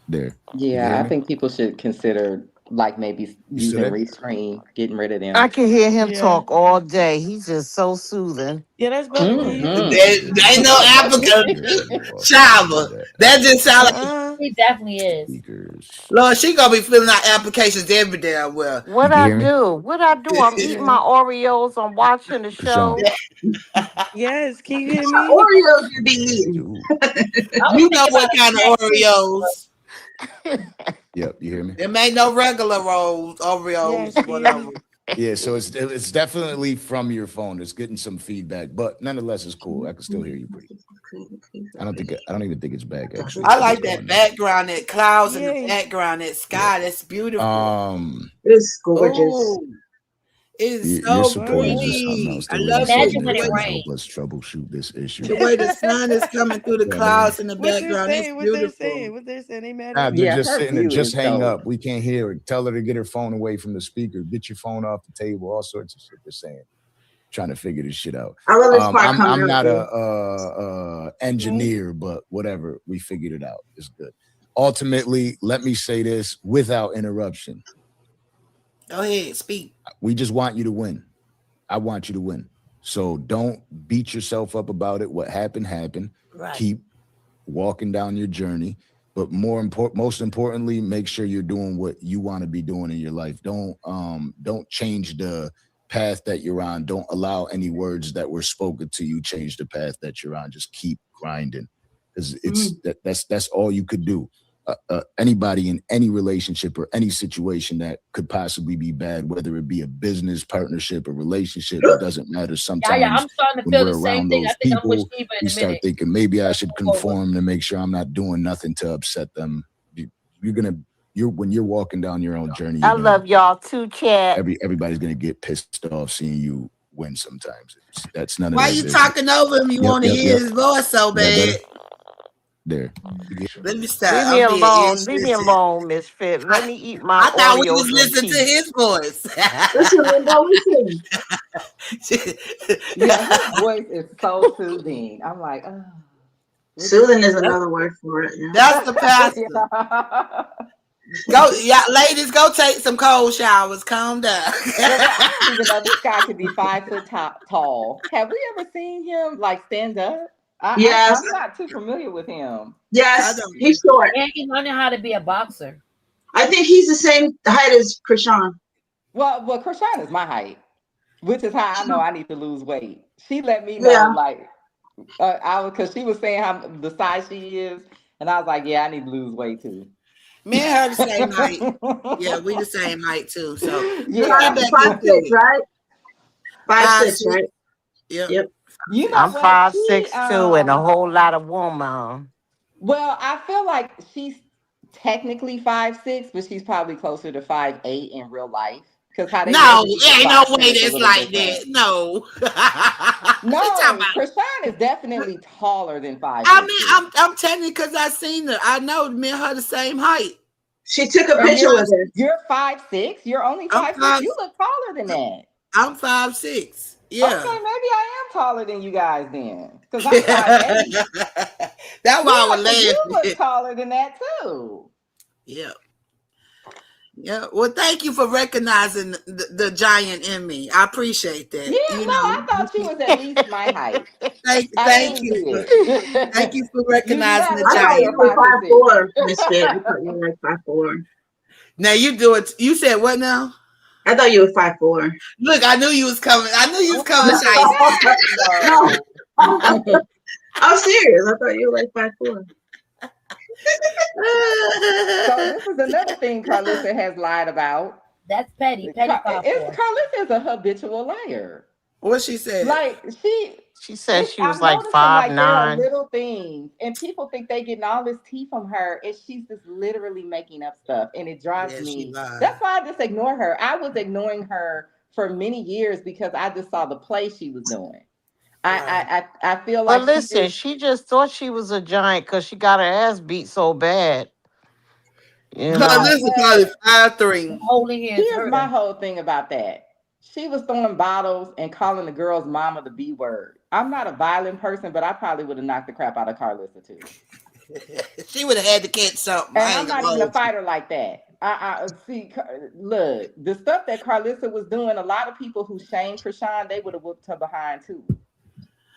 Speaker 7: There.
Speaker 12: Yeah, I think people should consider like maybe
Speaker 7: You still
Speaker 12: using
Speaker 7: there?
Speaker 12: Restream, getting rid of
Speaker 10: I
Speaker 12: them.
Speaker 10: can hear him
Speaker 8: Yeah.
Speaker 10: talk all day. He's just so soothing.
Speaker 8: Yeah, that's better, Keith.
Speaker 12: Hmm.
Speaker 4: There ain't no applicant.
Speaker 7: Here, let me go off that. Let me do
Speaker 4: Chava.
Speaker 7: that.
Speaker 4: That just sound like
Speaker 9: He definitely is.
Speaker 7: Speakers.
Speaker 4: Lord, she gonna be filling out applications every damn well.
Speaker 10: What
Speaker 7: You can
Speaker 10: I
Speaker 7: hear me?
Speaker 10: do? What I do? I'm eating
Speaker 8: Yeah.
Speaker 10: my Oreos. I'm watching the
Speaker 7: Krishan.
Speaker 10: show.
Speaker 8: Yes, can you hear me?
Speaker 13: Oreos you be eating.
Speaker 7: Dude.
Speaker 9: I was
Speaker 4: You know
Speaker 9: thinking
Speaker 4: what
Speaker 9: about a
Speaker 4: kind of
Speaker 9: snack too.
Speaker 4: Oreos?
Speaker 7: Yep, you hear me?
Speaker 4: Them ain't no regular rolls,
Speaker 8: Yes,
Speaker 4: Oreos,
Speaker 8: can you hear
Speaker 4: whatever.
Speaker 8: me?
Speaker 7: Yeah, so it's definitely from your phone. It's getting some feedback, but nonetheless, it's cool. I can still hear you pretty. I don't even think it's back actually.
Speaker 4: I
Speaker 7: So
Speaker 4: like
Speaker 7: just go
Speaker 4: that
Speaker 7: on there.
Speaker 4: background, that clouds in the
Speaker 8: Yay.
Speaker 4: background, that
Speaker 7: Yeah.
Speaker 4: sky. That's beautiful.
Speaker 13: It's gorgeous.
Speaker 4: Oh, it's
Speaker 7: Your
Speaker 4: so
Speaker 7: support is just
Speaker 8: Gorgeous.
Speaker 7: something
Speaker 4: pretty.
Speaker 7: else.
Speaker 4: I
Speaker 7: They really
Speaker 4: love
Speaker 7: sitting
Speaker 9: Imagine
Speaker 7: there
Speaker 9: when
Speaker 4: the
Speaker 9: it
Speaker 4: way
Speaker 7: trying to
Speaker 9: rains.
Speaker 7: help us troubleshoot this issue.
Speaker 4: the way the sun is coming through the
Speaker 7: Yeah, man.
Speaker 4: clouds in the
Speaker 8: What they're
Speaker 4: background. It's
Speaker 8: saying? What they're
Speaker 4: beautiful.
Speaker 8: saying? What they're saying? They mad
Speaker 7: Nah,
Speaker 8: at
Speaker 7: they're
Speaker 8: me?
Speaker 12: Yeah,
Speaker 7: just
Speaker 12: her
Speaker 7: sitting there.
Speaker 12: view
Speaker 7: Just
Speaker 12: is
Speaker 7: hang
Speaker 12: dope.
Speaker 7: up. We can't hear her. Tell her to get her phone away from the speaker. Get your phone off the table. All sorts of shit they're saying. Trying to figure this shit out.
Speaker 13: I love this part coming
Speaker 7: I'm
Speaker 13: up
Speaker 7: not
Speaker 13: there.
Speaker 7: a engineer, but whatever. We figured it out. It's good. Ultimately, let me say this without interruption.
Speaker 4: Go ahead, speak.
Speaker 7: We just want you to win. I want you to win. So don't beat yourself up about it. What happened, happened.
Speaker 4: Right.
Speaker 7: Keep walking down your journey. But most importantly, make sure you're doing what you want to be doing in your life. Don't change the path that you're on. Don't allow any words that were spoken to you change the path that you're on. Just keep grinding, because that's all you could do. Anybody in any relationship or any situation that could possibly be bad, whether it be a business partnership, a relationship, it doesn't matter.
Speaker 9: Yeah,
Speaker 7: Sometimes
Speaker 9: I'm starting to
Speaker 7: when
Speaker 9: feel
Speaker 7: we're
Speaker 9: the same
Speaker 7: around
Speaker 9: thing. I
Speaker 7: those
Speaker 9: think I'm with
Speaker 7: people,
Speaker 9: Sheba in
Speaker 7: we
Speaker 9: a
Speaker 7: start
Speaker 9: minute.
Speaker 7: thinking maybe I should
Speaker 9: Forward.
Speaker 7: conform to make sure I'm not doing nothing to upset them. When you're walking down your own journey,
Speaker 10: I love y'all too, chat.
Speaker 7: everybody's gonna get pissed off seeing you win. Sometimes that's none of
Speaker 4: Why
Speaker 7: their
Speaker 4: you
Speaker 7: business.
Speaker 4: talking over him? You want to hear his voice so
Speaker 7: Is that better?
Speaker 4: bad.
Speaker 7: There.
Speaker 4: Let me stop.
Speaker 10: Leave me
Speaker 4: I'm being
Speaker 10: alone. Leave me
Speaker 4: insensitive.
Speaker 10: alone, Misfit. Let me eat my
Speaker 4: I thought we was
Speaker 10: Oreos in
Speaker 4: listening to
Speaker 10: peace.
Speaker 4: his voice.
Speaker 13: Listen, Linda, listen.
Speaker 12: Yeah, his voice is so soothing. I'm like, oh.
Speaker 13: Soothing is another word for it. Yeah.
Speaker 4: That's the pastor.
Speaker 12: Yeah.
Speaker 4: Go, yeah, ladies, go take some cold showers. Calm down.
Speaker 12: Well, I didn't even know this guy could be 5 foot tall. Have we ever seen him like stand up?
Speaker 13: Yes,
Speaker 12: I'm not too familiar with him.
Speaker 4: I
Speaker 13: yes,
Speaker 4: don't.
Speaker 13: he's short.
Speaker 9: And he's learning how to be a boxer.
Speaker 13: I think he's the same height as Krishan.
Speaker 12: Well, Chrisean is my height, which is how I know I need to lose weight. She let me know,
Speaker 13: Yeah,
Speaker 12: like, because she was saying how the size she is, and I was like, yeah, I need to lose weight too.
Speaker 4: Me and her the same height. Yeah, we the same height too. So
Speaker 13: you're
Speaker 12: Yeah.
Speaker 4: get
Speaker 13: like
Speaker 4: back
Speaker 13: five
Speaker 4: into
Speaker 13: six,
Speaker 4: it.
Speaker 13: right? 5'6",
Speaker 4: 5'6".
Speaker 13: right?
Speaker 4: Yep.
Speaker 13: Yep.
Speaker 12: You know
Speaker 10: I'm
Speaker 12: what?
Speaker 10: 5'6" and a whole lot of woman.
Speaker 12: Well, I feel like she's technically 5'6", but she's probably closer to 5'8" in real life. Because how they
Speaker 4: No,
Speaker 12: measure you in
Speaker 4: ain't no
Speaker 12: boxing
Speaker 4: way
Speaker 12: is a
Speaker 4: that's
Speaker 12: little
Speaker 4: like
Speaker 12: different.
Speaker 4: that. No. She talking
Speaker 12: No,
Speaker 4: about.
Speaker 12: Chrisean is definitely taller than
Speaker 4: I
Speaker 12: 5'6".
Speaker 4: mean, I'm telling you because I seen her. I know me and her the same height.
Speaker 13: She took a
Speaker 12: And
Speaker 13: picture with her.
Speaker 12: you're 5'6". You're only
Speaker 4: I'm
Speaker 12: 5'6".
Speaker 4: five.
Speaker 12: You look taller than that.
Speaker 4: I'm 5'6". Yeah.
Speaker 12: Okay, maybe I am taller than you guys then, because I'm 5'8".
Speaker 4: That's why I
Speaker 12: Yeah,
Speaker 4: was
Speaker 12: because you look
Speaker 4: laughing.
Speaker 12: taller than that too.
Speaker 4: Yeah. Yeah. Well, thank you for recognizing the giant in me. I appreciate that.
Speaker 12: Yeah,
Speaker 4: You
Speaker 12: no, I thought you
Speaker 4: know.
Speaker 12: was at least my height. I
Speaker 4: Thank
Speaker 12: really
Speaker 4: you. Thank
Speaker 12: did.
Speaker 4: you for
Speaker 12: You
Speaker 4: recognizing
Speaker 12: never
Speaker 4: the
Speaker 13: I
Speaker 12: told
Speaker 13: thought
Speaker 12: me
Speaker 13: you
Speaker 12: you're
Speaker 4: giant.
Speaker 13: were
Speaker 12: 5'6".
Speaker 13: 5'4", Misfit. I thought you were like 5'4".
Speaker 4: Now you do it. You said what now?
Speaker 13: I thought you were 5'4".
Speaker 4: Look, I knew you was coming. I knew you was
Speaker 12: Oh
Speaker 4: coming,
Speaker 12: my
Speaker 4: Shiesty.
Speaker 12: God,
Speaker 13: No,
Speaker 12: no.
Speaker 13: I'm serious. I thought you were like 5'4".
Speaker 12: So this is another thing Carlissa has lied about.
Speaker 9: That's petty. Petty 5'4".
Speaker 12: Carlissa is a habitual liar.
Speaker 4: What she said?
Speaker 12: Like
Speaker 10: She said she was
Speaker 12: I'm
Speaker 10: like
Speaker 12: noticing like there are
Speaker 10: 5'9".
Speaker 12: little things, and people think they getting all this tea from her, and she's just literally making up stuff, and it drives
Speaker 4: Yeah, she
Speaker 12: me.
Speaker 4: lied.
Speaker 12: That's why I just ignore her. I was ignoring her for many years because I just saw the play she was doing.
Speaker 4: Right.
Speaker 12: I feel
Speaker 10: But
Speaker 12: like she
Speaker 10: listen,
Speaker 12: just
Speaker 10: she just thought she was a giant because she got her ass beat so bad. You
Speaker 12: yeah,
Speaker 10: know.
Speaker 4: Carlissa
Speaker 12: but
Speaker 4: probably 5'3".
Speaker 9: Holding hands
Speaker 12: here's
Speaker 9: hurt
Speaker 12: my
Speaker 9: her.
Speaker 12: whole thing about that. She was throwing bottles and calling the girl's mama the B word. I'm not a violent person, but I probably would have knocked the crap out of Carlissa too.
Speaker 4: She would have had to catch something.
Speaker 12: And
Speaker 4: I
Speaker 12: I'm
Speaker 4: ain't gonna
Speaker 12: not even a
Speaker 4: hold you.
Speaker 12: fighter like that. I see. Look, the stuff that Carlissa was doing, a lot of people who shamed Krishan, they would have whooped her behind too.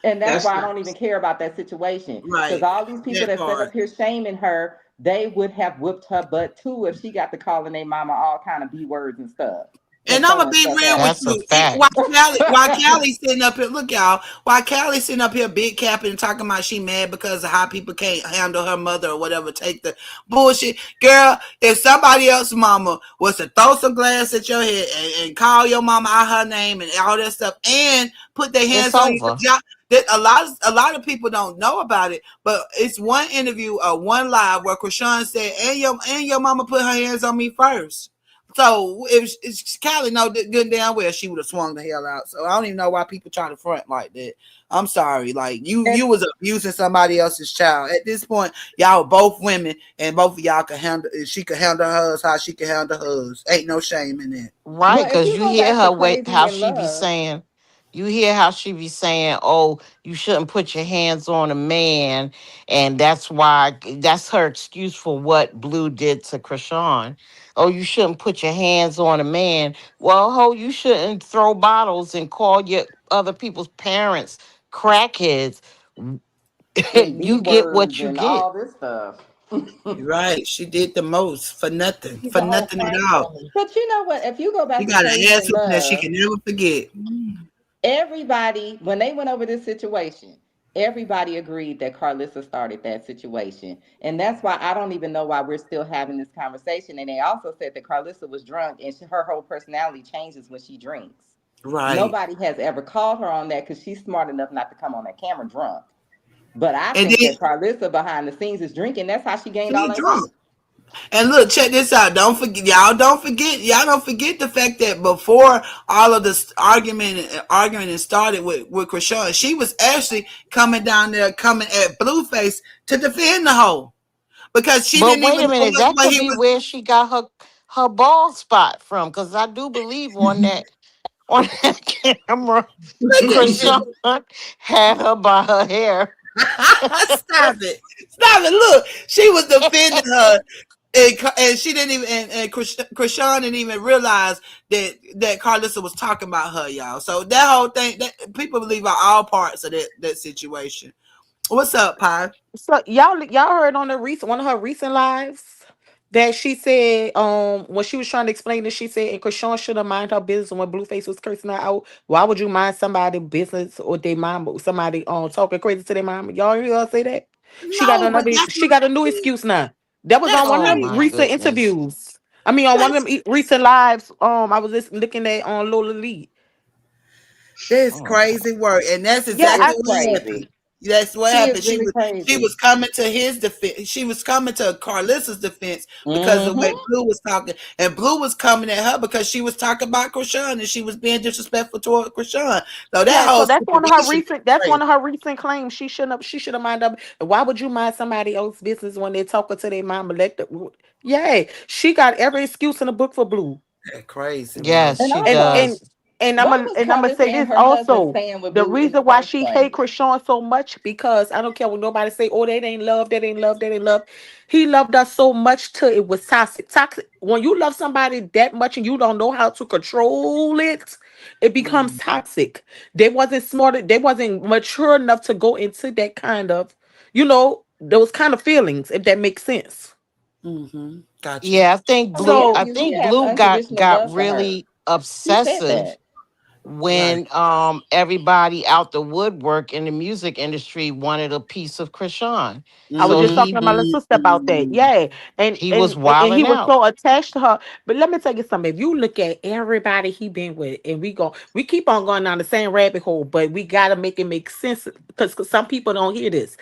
Speaker 12: And that's
Speaker 4: That's
Speaker 12: why I don't even care about that situation. Because
Speaker 4: right.
Speaker 12: all these people
Speaker 4: That
Speaker 12: that sit
Speaker 4: part.
Speaker 12: up here shaming her, they would have whooped her butt too if she got to calling their mama all kind of B words and stuff for
Speaker 4: And I'm gonna
Speaker 12: throwing
Speaker 4: be
Speaker 12: stuff
Speaker 4: real
Speaker 12: at
Speaker 4: with
Speaker 10: That's a
Speaker 4: you.
Speaker 10: fact.
Speaker 4: While
Speaker 12: her.
Speaker 4: Callie sitting up here, look y'all. While Callie sitting up here big capping and talking about she mad because of how people can't handle her mother or whatever, take the bullshit, girl. If somebody else's mama was to throw some glass at your head and call your mama out her name and all that stuff, and put their
Speaker 10: It's
Speaker 4: hands on you,
Speaker 10: over.
Speaker 4: y'all, that a lot of people don't know about it. But it's one interview, one live where Krishan said, and your mama put her hands on me first. So if it's Callie know good and damn well she would have swung the hell out. So I don't even know why people trying to front like that. I'm sorry, like you
Speaker 12: And
Speaker 4: was abusing somebody else's child. At this point, y'all were both women, and both of y'all could handle. She could handle hers how she could handle hers. Ain't no shame in that.
Speaker 10: Right,
Speaker 12: well, if
Speaker 10: because
Speaker 12: you
Speaker 10: you
Speaker 12: go
Speaker 10: hear
Speaker 12: back to
Speaker 10: her wait
Speaker 12: Crazy
Speaker 10: how
Speaker 12: in
Speaker 10: she be
Speaker 12: Love,
Speaker 10: saying, you hear how she be saying, oh, you shouldn't put your hands on a man, and that's her excuse for what Blue did to Krishan. Oh, you shouldn't put your hands on a man. Well, ho, you shouldn't throw bottles and call your other people's parents crackheads.
Speaker 12: and B
Speaker 10: You get
Speaker 12: words
Speaker 10: what you
Speaker 12: and
Speaker 10: get.
Speaker 12: all this stuff.
Speaker 4: Right? She did the most
Speaker 5: She's
Speaker 4: for
Speaker 5: a whole
Speaker 4: nothing at
Speaker 5: crack
Speaker 4: all.
Speaker 5: dummy.
Speaker 12: But you know what? If you go
Speaker 4: She
Speaker 12: back to
Speaker 4: got an
Speaker 12: Crazy
Speaker 4: ass
Speaker 12: in
Speaker 4: whooping that she
Speaker 12: Love,
Speaker 4: can never forget.
Speaker 12: everybody, when they went over this situation, everybody agreed that Carlissa started that situation. And that's why I don't even know why we're still having this conversation. And they also said that Carlissa was drunk and her whole personality changes when she drinks.
Speaker 4: Right?
Speaker 12: Nobody has ever called her on that because she's smart enough not to come on that camera drunk. But I
Speaker 4: And
Speaker 12: think
Speaker 4: then
Speaker 12: that Carlissa behind the scenes is drinking. That's how she gained all
Speaker 4: she
Speaker 12: that
Speaker 4: drunk.
Speaker 12: weight.
Speaker 4: And look, check this out. Don't forget, y'all don't forget the fact that before all of this arguing and started with Krishan, she was actually coming down there, coming at Blueface to defend the hoe because she
Speaker 10: But
Speaker 4: didn't
Speaker 10: wait
Speaker 4: even
Speaker 10: a
Speaker 4: know
Speaker 10: minute, that
Speaker 4: what
Speaker 10: could
Speaker 4: he
Speaker 10: be
Speaker 4: was.
Speaker 10: where she got her bald spot from, because I do believe on that camera,
Speaker 4: Look at you.
Speaker 10: Krishan had her by her hair.
Speaker 4: Stop it! Stop it! Look, she was defending her, and she didn't even and Krishan didn't even realize that Carlissa was talking about her, y'all. So that whole thing, that people believe out all parts of that situation. What's up, Pie?
Speaker 8: So y'all heard on the recent one of her recent lives that she said when she was trying to explain this, she said and Krishan should have mind her business when Blueface was cursing her out. Why would you mind somebody business or their mom somebody talking crazy to their mom? Y'all hear her say that?
Speaker 4: No, but
Speaker 8: She got a new excuse now. That was
Speaker 4: that's
Speaker 8: on one of
Speaker 10: Oh
Speaker 8: them
Speaker 10: my
Speaker 4: crazy.
Speaker 8: recent
Speaker 10: goodness.
Speaker 8: interviews. I mean on one of
Speaker 4: That's
Speaker 8: them recent lives. I was just looking at on Lola Lee.
Speaker 4: That's
Speaker 10: Oh.
Speaker 4: crazy work, and that's
Speaker 8: Yeah,
Speaker 12: She
Speaker 4: exactly
Speaker 8: I
Speaker 12: is
Speaker 4: what happened.
Speaker 12: crazy.
Speaker 4: That's what
Speaker 12: She is
Speaker 4: happened.
Speaker 12: really
Speaker 4: She
Speaker 12: crazy.
Speaker 4: was coming to his defense. She was coming to Carlissa's defense because of the way
Speaker 12: Mm-hmm.
Speaker 4: Blue was talking, and Blue was coming at her because she was talking about Krishan and she was being disrespectful toward Krishan. So that
Speaker 8: Yeah, so
Speaker 4: whole
Speaker 8: that's one of her
Speaker 4: situation
Speaker 8: recent. That's
Speaker 4: is
Speaker 8: one of her recent claims. She shouldn't have. She should have minded up. Why would you mind somebody else's business when they're talking to their mama? Yeah, she got every excuse in the book for Blue.
Speaker 4: crazy. Crazy work.
Speaker 10: Yes,
Speaker 12: And
Speaker 10: she
Speaker 8: And
Speaker 12: also,
Speaker 8: and
Speaker 10: does.
Speaker 8: and I'm
Speaker 12: what
Speaker 8: gonna
Speaker 12: was
Speaker 8: and I'm gonna
Speaker 12: Carlissa
Speaker 8: say
Speaker 12: and
Speaker 8: this
Speaker 12: her husband
Speaker 8: also.
Speaker 12: saying with
Speaker 8: The
Speaker 12: Blue in the
Speaker 8: reason why
Speaker 12: first
Speaker 8: she hate
Speaker 12: place?
Speaker 8: Krishan so much because I don't care what nobody say. Oh, that ain't love. That ain't love. That ain't love. He loved us so much till it was toxic. Toxic. When you love somebody that much and you don't know how to control it, it becomes toxic. They wasn't smart. They wasn't mature enough to go into that kind of, those kind of feelings. If that makes sense.
Speaker 4: Mm-hmm. Gotcha.
Speaker 10: Yeah,
Speaker 12: I mean,
Speaker 10: I
Speaker 12: he
Speaker 10: think
Speaker 12: has
Speaker 10: Blue
Speaker 12: unconditional
Speaker 10: got
Speaker 12: love for her.
Speaker 10: really
Speaker 12: He said
Speaker 10: obsessive
Speaker 12: that.
Speaker 4: Right.
Speaker 10: when everybody out the woodwork in the music industry wanted a piece of Krishan.
Speaker 8: I was
Speaker 10: So
Speaker 8: just
Speaker 4: Mm-hmm.
Speaker 8: talking to my little sister about that. Yeah. And
Speaker 10: he was
Speaker 8: and and he
Speaker 10: wilding
Speaker 8: was
Speaker 10: out.
Speaker 8: so attached to her. But let me tell you something. If you look at everybody he been with, and we keep on going down the same rabbit hole, but we gotta make it make sense because some people don't hear this.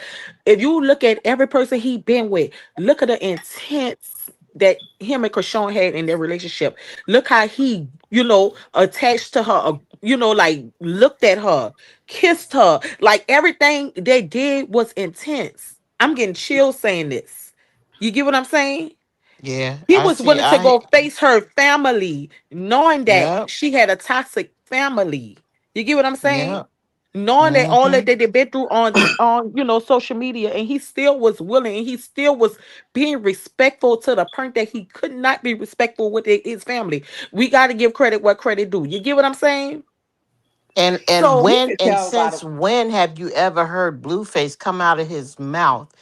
Speaker 8: If you look at every person he been with, look at the intense that him and Krishan had in their relationship. Look how he, attached to her, like looked at her, kissed her, like everything they did was intense. I'm getting chills saying this. You get what I'm saying?
Speaker 10: Yeah,
Speaker 8: He
Speaker 10: I
Speaker 8: was
Speaker 10: see.
Speaker 8: willing to go face her family, knowing that
Speaker 10: Yep,
Speaker 8: she had a toxic family. You get what I'm saying?
Speaker 10: yep. knowing that all that
Speaker 7: Mm-hmm.
Speaker 10: they've been through on social media, and he still was willing, and he still was being respectful to the point that he could not be respectful with his family. We got to give credit what credit due. You get what I'm saying?
Speaker 12: You
Speaker 10: So
Speaker 12: could
Speaker 7: And
Speaker 12: tell by the
Speaker 7: since when have you ever heard Blueface come out of his mouth,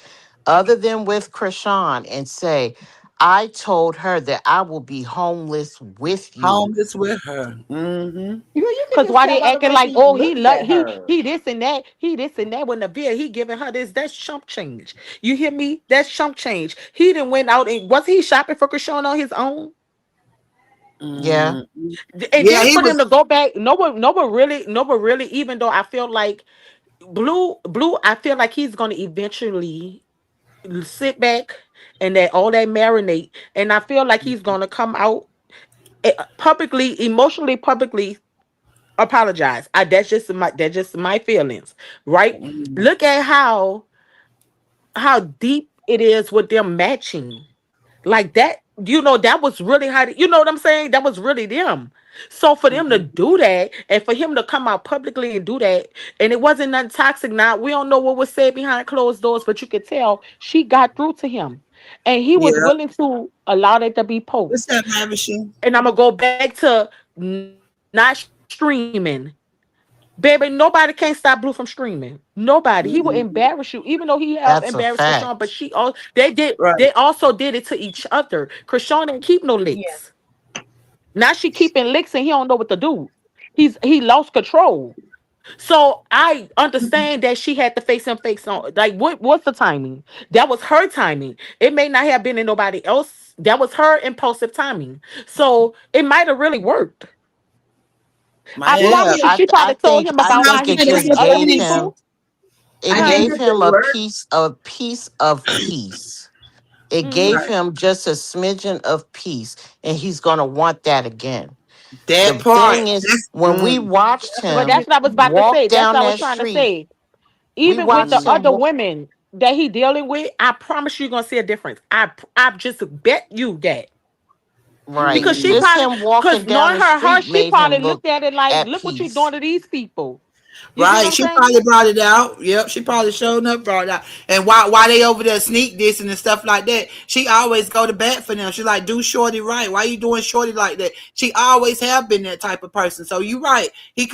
Speaker 7: other than with Krishan, and say, "I told her that I will be homeless with you"?
Speaker 4: Home just with her. Mm-hmm.
Speaker 12: you could
Speaker 10: cause
Speaker 12: just
Speaker 10: why
Speaker 12: tell
Speaker 10: they
Speaker 12: by the
Speaker 10: acting
Speaker 12: way
Speaker 10: like,
Speaker 12: he
Speaker 10: oh, he
Speaker 12: looks
Speaker 10: like
Speaker 12: at her.
Speaker 10: he this and that, he this and that, when the bill he giving her this, that's chump change. You hear me? That's chump change. He didn't went out, and was he shopping for Krishan on his own?
Speaker 7: Yeah.
Speaker 4: Mm-hmm.
Speaker 10: And
Speaker 4: Yeah,
Speaker 10: then
Speaker 4: he
Speaker 10: for them
Speaker 4: was
Speaker 10: to go back, no one really, even though I feel like Blue, I feel like he's gonna eventually sit back and that all that marinate, and I feel like he's gonna come out publicly, emotionally, publicly apologize. That's just my feelings, right?
Speaker 4: mm,
Speaker 10: Look at how deep it is with them matching like that. That was really how. You know what I'm saying? That was really them. So for them to
Speaker 4: mm,
Speaker 10: do that, and for him to come out publicly and do that, and it wasn't nothing toxic. Now we don't know what was said behind closed doors, but you could tell she got through to him, and he was
Speaker 4: yeah.
Speaker 10: willing to allow that to be
Speaker 4: What's
Speaker 10: post.
Speaker 4: that, Lavishing?
Speaker 10: And I'm gonna go back to not streaming. Baby, nobody can't stop Blue from streaming. Nobody. He will embarrass you, even though he have embarrassed
Speaker 7: That's a
Speaker 10: Krishan. But
Speaker 7: fact.
Speaker 10: they
Speaker 4: Right.
Speaker 10: also did it to each other. Krishan didn't keep no
Speaker 9: Yeah.
Speaker 10: licks. Now she keeping licks, and he don't know what to do. He lost control. So I understand that she had to face on. Like, what's the timing? That was her timing. It may not have been in nobody else. That was her impulsive timing. So it might have really worked.
Speaker 4: My
Speaker 10: I
Speaker 4: yeah.
Speaker 10: promise you, she probably told him
Speaker 7: I
Speaker 4: You
Speaker 10: about
Speaker 4: know what I'm
Speaker 10: how
Speaker 7: think
Speaker 10: he
Speaker 7: it
Speaker 4: saying? That's
Speaker 10: treated
Speaker 7: just
Speaker 4: the
Speaker 10: other
Speaker 7: gave
Speaker 4: thing.
Speaker 7: him
Speaker 10: people.
Speaker 7: it
Speaker 13: I
Speaker 10: Huh?
Speaker 13: think
Speaker 7: gave
Speaker 13: if
Speaker 7: him
Speaker 13: it worked,
Speaker 7: a piece of peace. It
Speaker 10: Hmm.
Speaker 7: gave
Speaker 4: Right.
Speaker 7: him just a smidgen of peace, and he's gonna want that again.
Speaker 4: That
Speaker 7: The
Speaker 4: part.
Speaker 7: thing is,
Speaker 4: That's
Speaker 7: when we watched
Speaker 13: that's
Speaker 10: But
Speaker 13: about
Speaker 7: him
Speaker 13: his
Speaker 10: that's what I was about to
Speaker 7: walk
Speaker 10: say. That's
Speaker 7: down
Speaker 10: what I was
Speaker 7: that
Speaker 10: trying to
Speaker 7: street,
Speaker 10: say.
Speaker 7: we
Speaker 10: Even with the
Speaker 7: watched
Speaker 4: mm,
Speaker 7: him
Speaker 10: other
Speaker 7: walk.
Speaker 10: women that he dealing with, I promise you're gonna see a difference. I just bet you that.
Speaker 7: Right.
Speaker 10: Because she
Speaker 4: mm.
Speaker 7: Just
Speaker 10: probably,
Speaker 7: him walking
Speaker 10: because
Speaker 7: down
Speaker 10: knowing
Speaker 7: the
Speaker 10: her,
Speaker 7: street
Speaker 10: she
Speaker 7: made him
Speaker 10: probably
Speaker 7: look
Speaker 10: looked at it like,
Speaker 7: at
Speaker 10: look what you're doing
Speaker 7: peace.
Speaker 10: to these people. You get what
Speaker 4: Right.
Speaker 10: I'm
Speaker 4: She
Speaker 10: saying?
Speaker 4: probably brought it out. Yep. She probably showed up, brought it out. And why they over there sneak dissing and stuff like that, she always go to bat for them. She's like, do Shorty right. Why you doing Shorty like that? She always have been that type of person. So you right.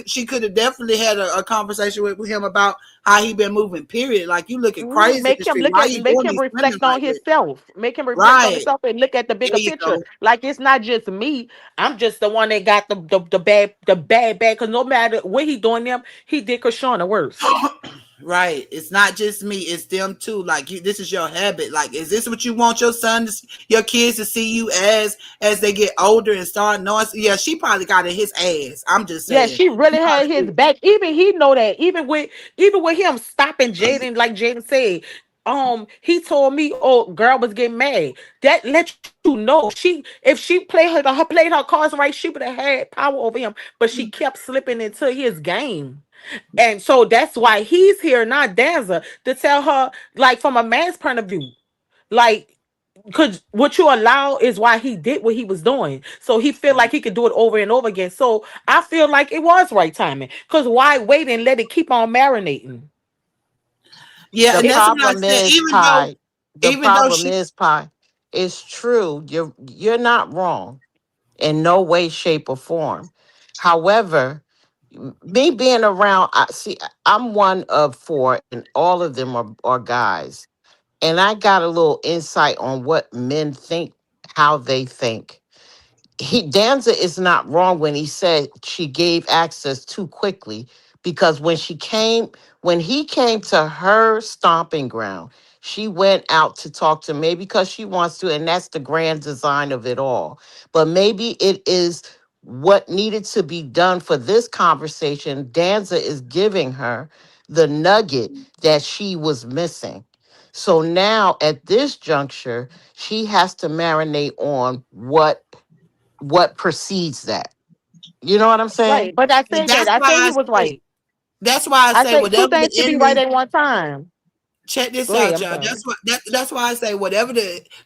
Speaker 4: She could have definitely had a conversation with him about how he been moving, period. Like, you looking
Speaker 10: Mhm.
Speaker 4: crazy in the
Speaker 10: Make him
Speaker 4: street.
Speaker 10: look
Speaker 4: Why
Speaker 10: at,
Speaker 4: you
Speaker 10: make
Speaker 4: doing
Speaker 10: him
Speaker 4: these women
Speaker 10: reflect on
Speaker 4: like that?
Speaker 10: himself. Make him reflect on
Speaker 4: Right.
Speaker 10: himself and look at the
Speaker 4: There
Speaker 10: bigger
Speaker 4: you
Speaker 10: picture.
Speaker 4: go.
Speaker 10: Like, it's not just me. I'm just the one that got the bad. Because no matter what he doing them, he did Krishana worse.
Speaker 4: Right. It's not just me. It's them too. Like, this is your habit. Like, is this what you want your son, your kids to see you as they get older and start knowing? Yeah, she probably got in his ass. I'm just
Speaker 10: Yeah,
Speaker 4: saying.
Speaker 10: she really
Speaker 4: She
Speaker 10: had
Speaker 4: probably
Speaker 10: his
Speaker 4: did.
Speaker 10: back. Even he know that. Even with him stopping Jaden, like Jaden said, he told me, "Oh, girl was getting mad." That let you know if she played her cards right, she would have had power over him. But she kept slipping into his game, and so that's why he's here, not Danza, to tell her, like, from a man's point of view, like. Because what you allow is why he did what he was doing. So he feel like he could do it over and over again. So I feel like it was right timing. Because why wait and let it keep on marinating?
Speaker 4: Yeah,
Speaker 7: The
Speaker 4: and
Speaker 10: It,
Speaker 4: that's what I
Speaker 7: problem
Speaker 4: said.
Speaker 7: is,
Speaker 4: Even though,
Speaker 7: Pie. The
Speaker 4: even though
Speaker 7: problem
Speaker 4: she,
Speaker 7: is, Pie. It's true. You're not wrong in no way, shape, or form. However, me being around, I'm one of four, and all of them are guys. And I got a little insight on what men think, how they think. Danza is not wrong when he said she gave access too quickly, because when he came to her stomping ground, she went out to talk to him, maybe because she wants to, and that's the grand design of it all. But maybe it is what needed to be done for this conversation. Danza is giving her the nugget that she was missing. So now at this juncture, she has to marinate on what precedes that. You know what I'm saying?
Speaker 10: right. But I
Speaker 4: and
Speaker 10: said that. I said he was right.
Speaker 4: that's why I
Speaker 10: I
Speaker 4: say
Speaker 10: say two
Speaker 4: whatever
Speaker 10: things
Speaker 4: the
Speaker 10: should be right
Speaker 4: ending.
Speaker 10: at one time.
Speaker 4: check this
Speaker 8: Go ahead.
Speaker 4: out,
Speaker 8: I'm
Speaker 4: y'all.
Speaker 8: sorry.
Speaker 4: That's why I say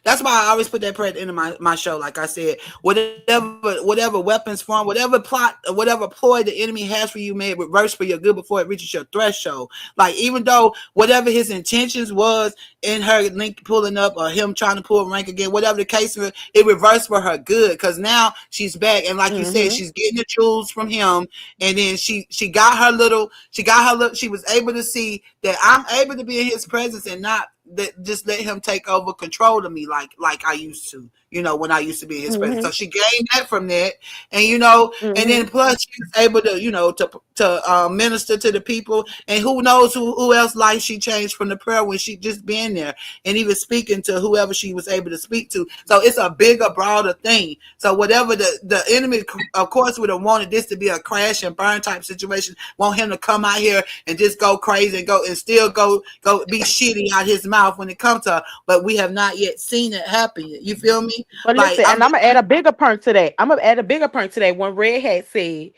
Speaker 4: that's why I always put that prayer at the end of my show. Like I said, whatever weapons from, whatever plot, whatever ploy the enemy has for you may reverse for your good before it reaches your threshold. Like even though whatever his intentions was in her link pulling up or him trying to pull rank again, whatever the case, it reversed for her good because now she's back and like you said,
Speaker 8: Mm-hmm.
Speaker 4: she's getting the jewels from him, and then she got her little, she was able to see that I'm able to be in his presence and not that just let him take over control of me like I used to, when I used to be in his presence.
Speaker 8: Mm-hmm.
Speaker 4: So she gained that from that, and and then
Speaker 8: Mm-hmm.
Speaker 4: plus she was able to, minister to the people, and who knows who else life she changed from the prayer when she just been there and even speaking to whoever she was able to speak to. So it's a bigger, broader thing. So whatever the enemy, of course, would have wanted this to be a crash and burn type situation, want him to come out here and just go crazy and go and still go be shitty out his mouth when it comes to her. But we have not yet seen it happen yet. You feel me?
Speaker 10: But
Speaker 4: Like
Speaker 10: listen,
Speaker 4: I'm
Speaker 10: and I'm gonna add a bigger point today. I'm gonna add a bigger point today. When Red had said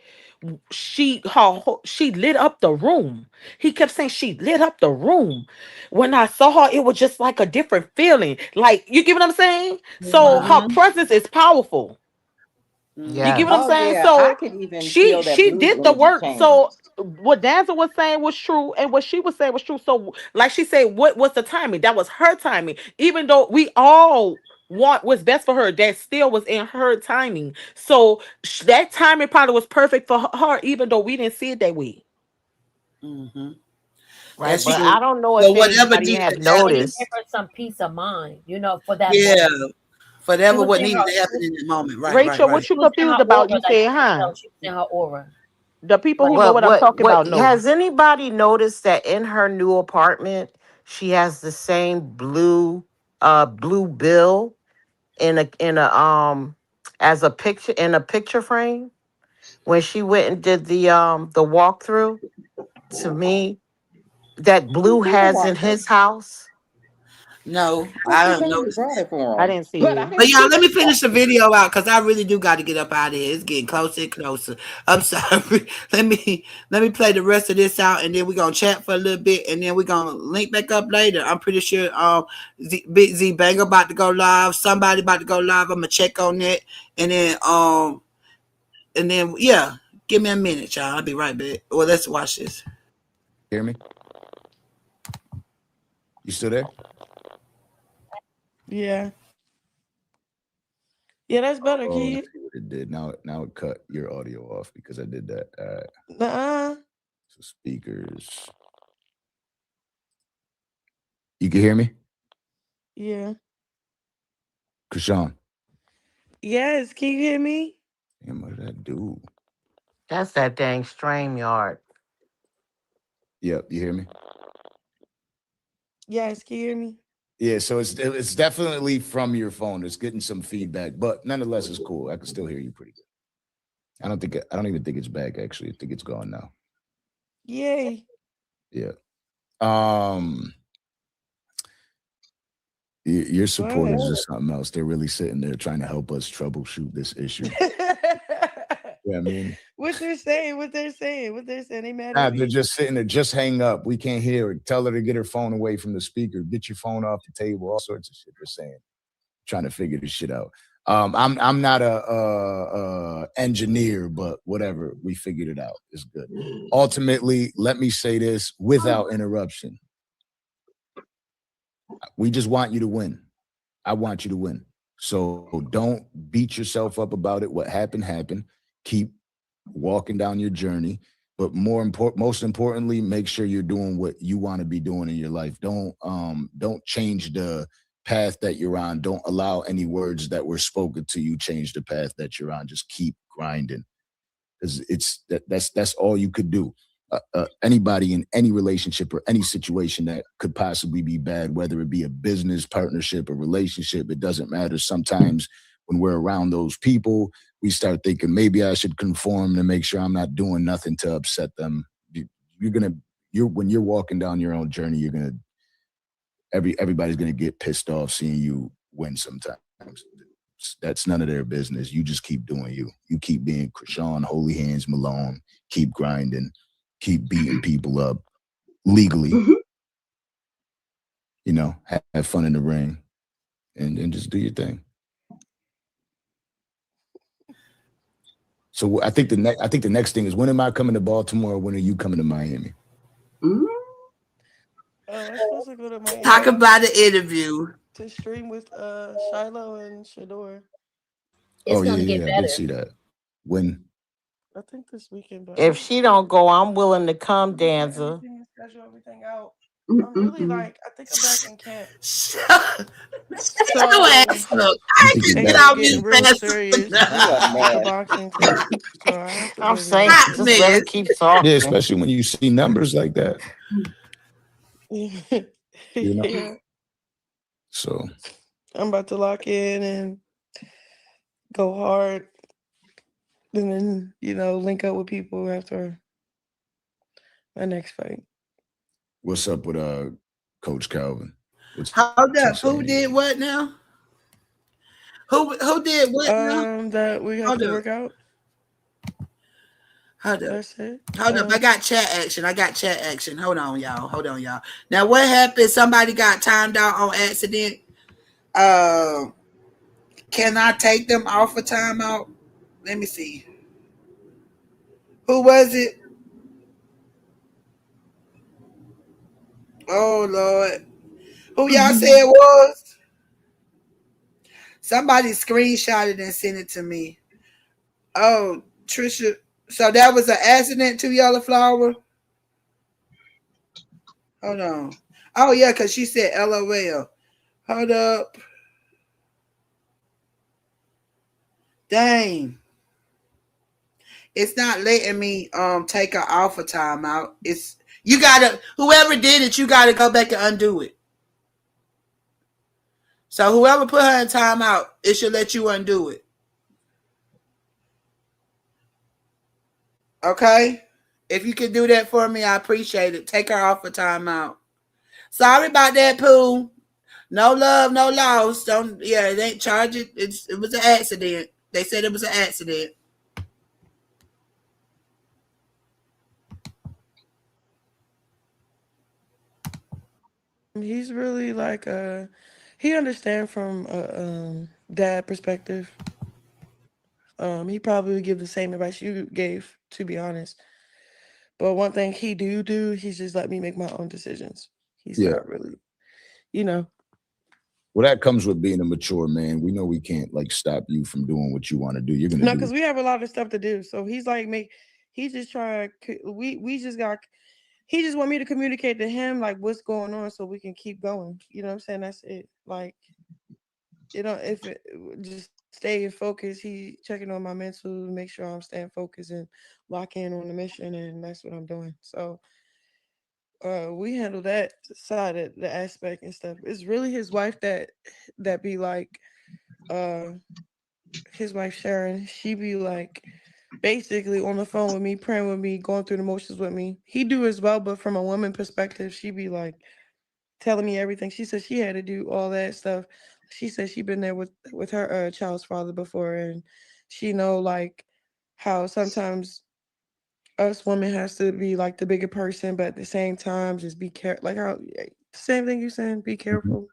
Speaker 10: she lit up the room. He kept saying she lit up the room. When I saw her, it was just like a different feeling. Like you get what I'm saying? So her
Speaker 4: mm-hmm,
Speaker 10: presence is powerful. You get what I'm
Speaker 12: Oh
Speaker 10: saying?
Speaker 8: Yes.
Speaker 12: yeah, I
Speaker 10: So
Speaker 12: could even
Speaker 10: she
Speaker 12: feel that
Speaker 10: she
Speaker 12: blue
Speaker 10: did the
Speaker 12: energy
Speaker 10: work. So
Speaker 12: change.
Speaker 10: what Danza was saying was true, and what she was saying was true. So like she said, what was the timing? That was her timing. Even though we all want what's best for her, that still was in her timing. So that timing probably was perfect for her, even though we didn't see it that way.
Speaker 4: mm-hmm.
Speaker 10: Right.
Speaker 4: That's
Speaker 10: But
Speaker 4: true.
Speaker 10: I don't know
Speaker 4: But
Speaker 10: if
Speaker 4: whatever
Speaker 10: anybody
Speaker 4: did
Speaker 10: have
Speaker 9: Or to
Speaker 10: noticed.
Speaker 9: give her some peace of mind, for that
Speaker 4: yeah,
Speaker 9: moment. She
Speaker 4: whatever
Speaker 9: was
Speaker 4: what
Speaker 9: in
Speaker 4: needed
Speaker 9: her,
Speaker 4: to happen in that moment. Right, right,
Speaker 10: Rachel,
Speaker 4: right.
Speaker 10: what
Speaker 9: she
Speaker 10: you
Speaker 9: was in her
Speaker 10: confused about?
Speaker 9: aura,
Speaker 10: You
Speaker 9: like
Speaker 10: said,
Speaker 9: you could
Speaker 10: huh?
Speaker 9: tell she was in her aura.
Speaker 10: The people who
Speaker 9: Like
Speaker 10: know
Speaker 9: she
Speaker 10: what
Speaker 9: was.
Speaker 10: I'm
Speaker 5: What
Speaker 10: talking
Speaker 5: what
Speaker 10: about know.
Speaker 5: has anybody noticed that in her new apartment she has the same blue bill in a as a picture in a picture frame when she went and did the walkthrough? To me, that
Speaker 12: I didn't
Speaker 5: Blue
Speaker 12: see the
Speaker 5: has in
Speaker 12: walkthrough.
Speaker 5: his house.
Speaker 4: No,
Speaker 12: Oh,
Speaker 4: I don't
Speaker 12: Krishan
Speaker 4: know.
Speaker 12: brought it for
Speaker 10: I
Speaker 12: him,
Speaker 10: didn't see
Speaker 12: but I
Speaker 10: it.
Speaker 4: But
Speaker 12: didn't
Speaker 4: y'all,
Speaker 12: see
Speaker 4: let
Speaker 12: the
Speaker 4: me finish the
Speaker 12: walkthrough.
Speaker 4: video out because I really do got to get up out of here. It's getting closer and closer. I'm sorry. Let me play the rest of this out, and then we're gonna chat for a little bit, and then we're gonna link back up later. I'm pretty sure Big Z Banger about to go live. Somebody about to go live. I'm gonna check on that, and then yeah, give me a minute, y'all. I'll be right back. Well, let's watch this.
Speaker 7: Hear me? You still there?
Speaker 8: Yeah. Yeah, that's better,
Speaker 7: Oh, I
Speaker 8: kid.
Speaker 7: see what it did. Now it cut your audio off because I did that.
Speaker 8: Uh-uh.
Speaker 7: So speakers. You can hear me?
Speaker 8: Yeah.
Speaker 7: Krishan.
Speaker 8: Yes, can you hear me?
Speaker 7: Damn, what did I do?
Speaker 10: That's that dang stream yard.
Speaker 7: Yep, you hear me?
Speaker 8: Yes, can you hear me?
Speaker 7: Yeah, so it's definitely from your phone. It's getting some feedback, but nonetheless, it's cool. I can still hear you pretty good. I don't even think it's back actually. I think it's gone now.
Speaker 8: Yay.
Speaker 7: Yeah. Um your
Speaker 8: Go
Speaker 7: support
Speaker 8: ahead.
Speaker 7: is just something else. They're really sitting there trying to help us troubleshoot this issue. Yeah, I mean,
Speaker 8: What they're saying, what they're saying, what they're saying. They mad
Speaker 7: nah,
Speaker 8: at
Speaker 7: they're
Speaker 8: me.
Speaker 7: just sitting there, just hang up. We can't hear it. Tell her to get her phone away from the speaker. Get your phone off the table. All sorts of shit they're saying. Trying to figure this shit out. I'm not a engineer, but whatever. We figured it out. It's good. Ultimately, let me say this without interruption. We just want you to win. I want you to win. So don't beat yourself up about it. What happened happened. Keep walking down your journey. But most importantly, make sure you're doing what you want to be doing in your life. Don't change the path that you're on. Don't allow any words that were spoken to you change the path that you're on. Just keep grinding because that's all you could do. Anybody in any relationship or any situation that could possibly be bad, whether it be a business partnership, a relationship, it doesn't matter. Sometimes when we're around those people, we start thinking maybe I should conform to make sure I'm not doing nothing to upset them. When you're walking down your own journey, everybody's gonna get pissed off seeing you win sometimes. That's none of their business. You just keep doing you. You keep being Chrisean Holy Hands Malone. Keep grinding. Keep beating people up legally. you know, have fun in the ring and just do your thing. So I think the next thing is, when am I coming to Baltimore? When are you coming to Miami?
Speaker 4: Mm.
Speaker 8: I'm supposed to go to
Speaker 4: Talk
Speaker 8: Miami
Speaker 4: about the interview.
Speaker 8: to stream with Shiloh and Shador.
Speaker 9: It's
Speaker 7: Oh yeah,
Speaker 9: gonna get
Speaker 7: yeah, I did
Speaker 9: better.
Speaker 7: see that. When?
Speaker 8: I think this weekend, but
Speaker 10: If she don't go, I'm willing to come,
Speaker 8: I'm getting
Speaker 10: Danza.
Speaker 8: everything and schedule everything out. I'm really
Speaker 13: Mm-mm-mm.
Speaker 8: like, I think I'm back in camp.
Speaker 4: Shut your
Speaker 8: So,
Speaker 4: ass up.
Speaker 7: You
Speaker 4: I
Speaker 7: think you're
Speaker 4: can
Speaker 8: and
Speaker 4: get
Speaker 7: back?
Speaker 8: it's
Speaker 4: out
Speaker 8: getting
Speaker 4: me
Speaker 8: real
Speaker 4: fast
Speaker 8: serious
Speaker 11: You a
Speaker 4: enough.
Speaker 8: with the
Speaker 11: mess.
Speaker 8: boxing too. So I have to
Speaker 10: I'm
Speaker 8: really
Speaker 10: saying,
Speaker 8: like,
Speaker 4: Hot
Speaker 10: just let her
Speaker 4: mess.
Speaker 10: keep
Speaker 7: Yeah,
Speaker 10: talking.
Speaker 7: especially when you see numbers like that, you know.
Speaker 8: yeah,
Speaker 7: So
Speaker 8: I'm about to lock in and go hard and then, link up with people after my next fight.
Speaker 7: what's up with Coach Calvin? What's he
Speaker 4: Hold
Speaker 7: saying
Speaker 4: up.
Speaker 7: to
Speaker 4: Who
Speaker 7: you?
Speaker 4: did what now? Who did what now?
Speaker 8: That we have
Speaker 4: Hold
Speaker 8: to
Speaker 4: up.
Speaker 8: work out.
Speaker 4: Hold up.
Speaker 8: That's it.
Speaker 4: Hold up. I got chat action. Hold on, y'all. Now what happened? Somebody got timed out on accident. Uh, can I take them off a timeout? Let me see. Who was it? Oh Lord. Who y'all said it was? Somebody screenshotted and sent it to me. Oh, Trisha. So that was an accident to Yellow Flower? Hold on. Oh yeah, because she said LOL. Hold up. Dang. It's not letting me take her off a timeout. It's you gotta whoever did it, you gotta go back and undo it. So whoever put her in timeout, it should let you undo it. Okay? If you can do that for me, I appreciate it. Take her off a timeout. Sorry about that, Pooh. No love, no loss. Don't they ain't charge it. It was an accident. They said it was an accident.
Speaker 8: He's really like he understand from dad perspective. He probably would give the same advice you gave, to be honest. But one thing he do, he's just let me make my own decisions. He's
Speaker 7: Yeah.
Speaker 8: not really, you know.
Speaker 7: Well, that comes with being a mature man. We know we can't like stop you from doing what you want to do. You're gonna
Speaker 8: No,
Speaker 7: do
Speaker 8: because
Speaker 7: what.
Speaker 8: we have a lot of stuff to do. So he's like, he's just trying. We just got. He just want me to communicate to him like what's going on, so we can keep going. You know what I'm saying? That's it. Like, if it just stay focused. He checking on my mental, make sure I'm staying focused and lock in on the mission, and that's what I'm doing. So, we handle that side of the aspect and stuff. It's really his wife that be like, uh, his wife Sharon. She be like, basically on the phone with me, praying with me, going through the motions with me. He do as well, but from a woman perspective, she be like telling me everything. She said she had to do all that stuff. She said she been there with her child's father before, and she know like how sometimes us women has to be like the bigger person, but at the same time just be careful. Like how same thing you saying, be
Speaker 7: Mhm.
Speaker 8: careful,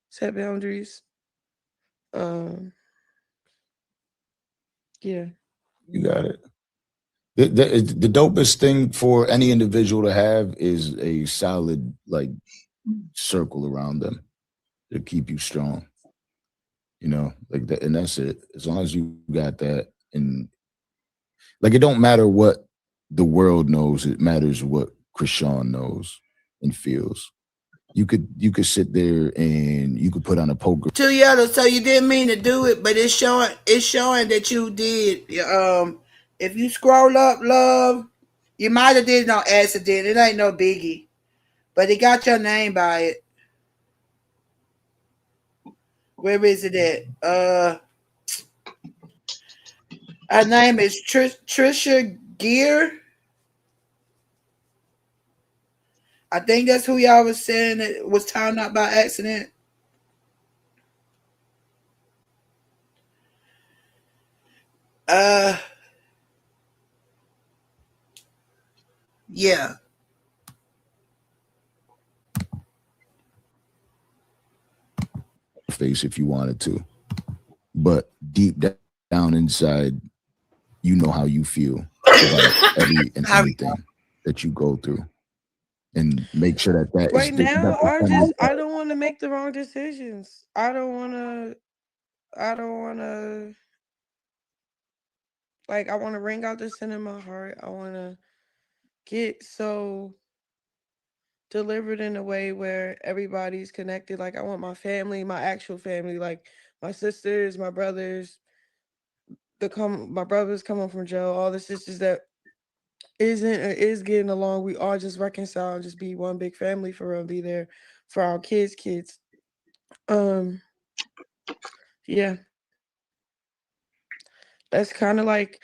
Speaker 8: set boundaries. Um, yeah.
Speaker 7: You got it. The dopest thing for any individual to have is a solid like circle around them to keep you strong. You know, like that, and that's it. As long as you got that, and like it don't matter what the world knows, it matters what Chrisean knows and feels. You could sit there and you could put on a poker.
Speaker 4: To Yellow, so you didn't mean to do it, but it's showing that you did. If you scroll up, love, you might have did it on accident. It ain't no biggie, but it got your name by it. Where is it at? Her name is Trisha Gear. I think that's who y'all was saying it was timed out by accident. Uh, yeah.
Speaker 7: Blueface if you wanted to. But deep down inside, you know how you feel about every and
Speaker 4: How
Speaker 7: anything that you go through, and make sure that that is
Speaker 8: Right now,
Speaker 7: that's defended.
Speaker 8: I don't want to make the wrong decisions. I don't want to, like, I want to wring out the sin in my heart. I want to get so delivered in a way where everybody's connected. Like, I want my family, my actual family, like my sisters, my brothers, my brothers coming from jail, all the sisters that isn't or is getting along. We all just reconcile and just be one big family for real. Be there for our kids. Um, yeah, that's kind of like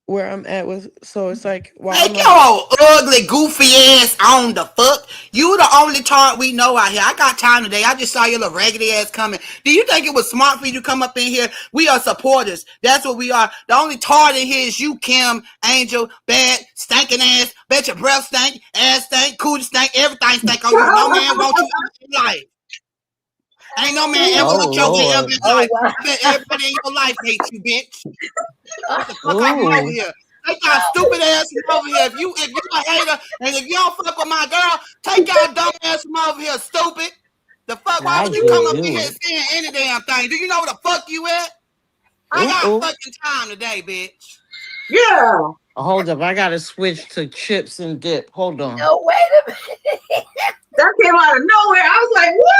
Speaker 8: where I'm at with. So it's like while I'm
Speaker 4: Take
Speaker 8: like,
Speaker 4: your ugly, goofy ass on the fuck. You the only tart we know out here. I got time today. I just saw your little raggedy ass coming. Do you think it was smart for you to come up in here? We are supporters. That's what we are. The only tart in here is you, Kim, Angel, bad, stinking ass. Bet your breath stink, ass stink, cootie stink, everything stink on you. No man wants you in your life. Ain't no man ever
Speaker 10: Oh
Speaker 4: want your way ever
Speaker 10: Lord.
Speaker 4: in
Speaker 9: Oh
Speaker 4: life.
Speaker 9: wow.
Speaker 4: I bet everybody in your life hates you, bitch. Get the fuck out from over
Speaker 10: Ooh.
Speaker 4: here. Take y'all stupid ass from over here. If you a hater and if you don't fuck with my girl, take y'all dumb ass from over here, stupid. The fuck? Why would
Speaker 10: I
Speaker 4: you come
Speaker 10: just
Speaker 4: up in
Speaker 10: do
Speaker 4: here
Speaker 10: it.
Speaker 4: saying any damn thing? Do you know where the fuck you at? I
Speaker 10: Ooh,
Speaker 4: got
Speaker 10: ooh.
Speaker 4: fucking time today, bitch.
Speaker 13: Yeah.
Speaker 10: Hold up. I gotta switch to chips and dip. Hold on.
Speaker 9: No, wait a minute.
Speaker 13: That came out of nowhere. I was like, what?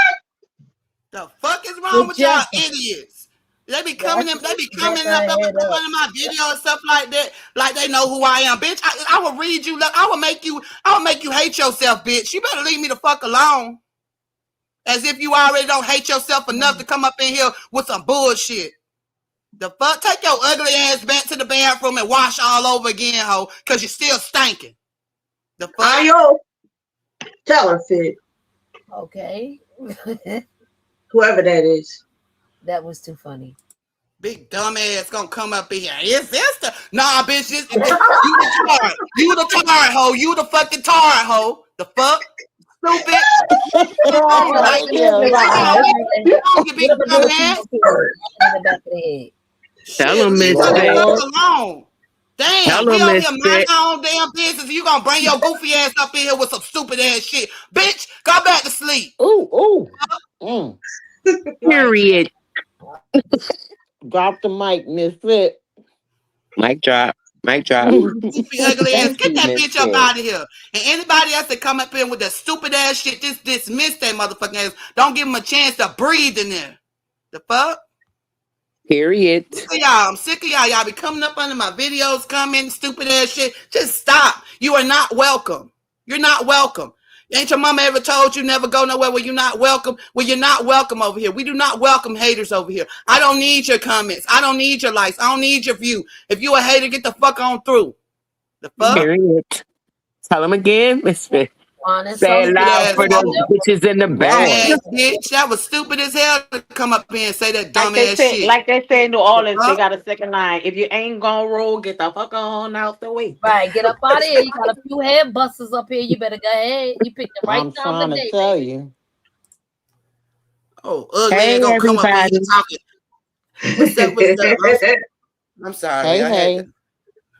Speaker 4: The fuck is wrong
Speaker 9: Good
Speaker 4: with y'all
Speaker 9: job.
Speaker 4: idiots? They be coming
Speaker 9: That's
Speaker 4: in, they be
Speaker 9: that's
Speaker 4: coming
Speaker 9: our
Speaker 4: up
Speaker 9: head up.
Speaker 4: in my video and stuff like that, like they know who I am, bitch. I will read you. Look, I will make you hate yourself, bitch. You better leave me the fuck alone. As if you already don't hate yourself enough to come up in here with some bullshit. The fuck? Take your ugly ass back to the bathroom and wash all over again, ho, because you're still stinking. The fuck?
Speaker 13: Ayo. Tell her, Fit.
Speaker 9: Okay.
Speaker 13: Whoever that is.
Speaker 9: That was too funny.
Speaker 4: Big dumb ass gonna come up in here. Is this the nah, bitch? You the tar. You the tar, ho. You the fucking tar, ho. The fuck? Stupid.
Speaker 9: Oh,
Speaker 4: You like
Speaker 9: give
Speaker 10: Yeah.
Speaker 9: it
Speaker 4: you
Speaker 9: right now.
Speaker 4: you
Speaker 9: Get
Speaker 4: big
Speaker 9: up and do
Speaker 4: dumb
Speaker 9: what you
Speaker 4: ass.
Speaker 9: want to. In the back of the head.
Speaker 6: Tell
Speaker 4: Shit,
Speaker 6: him,
Speaker 4: leave her the
Speaker 6: Misfit.
Speaker 4: fuck
Speaker 10: Lord.
Speaker 4: alone. Damn,
Speaker 6: Tell
Speaker 4: we
Speaker 6: him,
Speaker 4: over here minding
Speaker 6: Misfit.
Speaker 4: our own damn business. You gonna bring your goofy ass up in here with some stupid ass shit. Bitch, go back to sleep.
Speaker 10: Ooh, ooh. Mm.
Speaker 9: Right.
Speaker 6: Period.
Speaker 10: Drop the mic, misfit.
Speaker 6: Mic drop. Mic drop.
Speaker 4: Goofy ugly ass.
Speaker 12: Thank
Speaker 4: Get
Speaker 12: you,
Speaker 4: that bitch up
Speaker 12: Misfit.
Speaker 4: out of here. And anybody else that come up in with that stupid ass shit, just dismiss that motherfucking ass. Don't give them a chance to breathe in there. The fuck?
Speaker 6: Period.
Speaker 4: Sick of y'all. I'm sick of y'all. Y'all be coming up under my videos, commenting stupid ass shit. Just stop. You are not welcome. You're not welcome. Ain't your mama ever told you never go nowhere where you're not welcome? Well, you're not welcome over here. We do not welcome haters over here. I don't need your comments. I don't need your likes. I don't need your view. If you a hater, get the fuck on through. The fuck?
Speaker 6: Period. Tell him again, Misfit.
Speaker 9: Honest,
Speaker 6: Say it
Speaker 4: Stupid
Speaker 9: something.
Speaker 6: loud
Speaker 4: ass
Speaker 6: for
Speaker 9: Honest,
Speaker 6: those
Speaker 4: hoe.
Speaker 9: simple.
Speaker 6: bitches in the back.
Speaker 10: Lord.
Speaker 4: Ass bitch. That was stupid as hell to come up here and say that dumb
Speaker 5: Like they
Speaker 4: ass
Speaker 5: said,
Speaker 4: shit.
Speaker 5: like they say in New
Speaker 4: The
Speaker 5: Orleans, they
Speaker 4: fuck?
Speaker 5: got a second line. If you ain't gonna roll, get the fuck on out the way.
Speaker 9: Right, get up out of here. You got a few head busters up here. You better go ahead. You picked the right
Speaker 10: I'm
Speaker 9: time of
Speaker 10: trying
Speaker 9: the
Speaker 10: to
Speaker 9: day,
Speaker 10: tell
Speaker 9: baby.
Speaker 10: you.
Speaker 4: Oh, ugly
Speaker 6: Hey,
Speaker 4: ass gonna come up in here
Speaker 6: everybody.
Speaker 4: talking. What's up? What's up? I'm sorry.
Speaker 10: Hey,
Speaker 4: I had to.
Speaker 10: hey.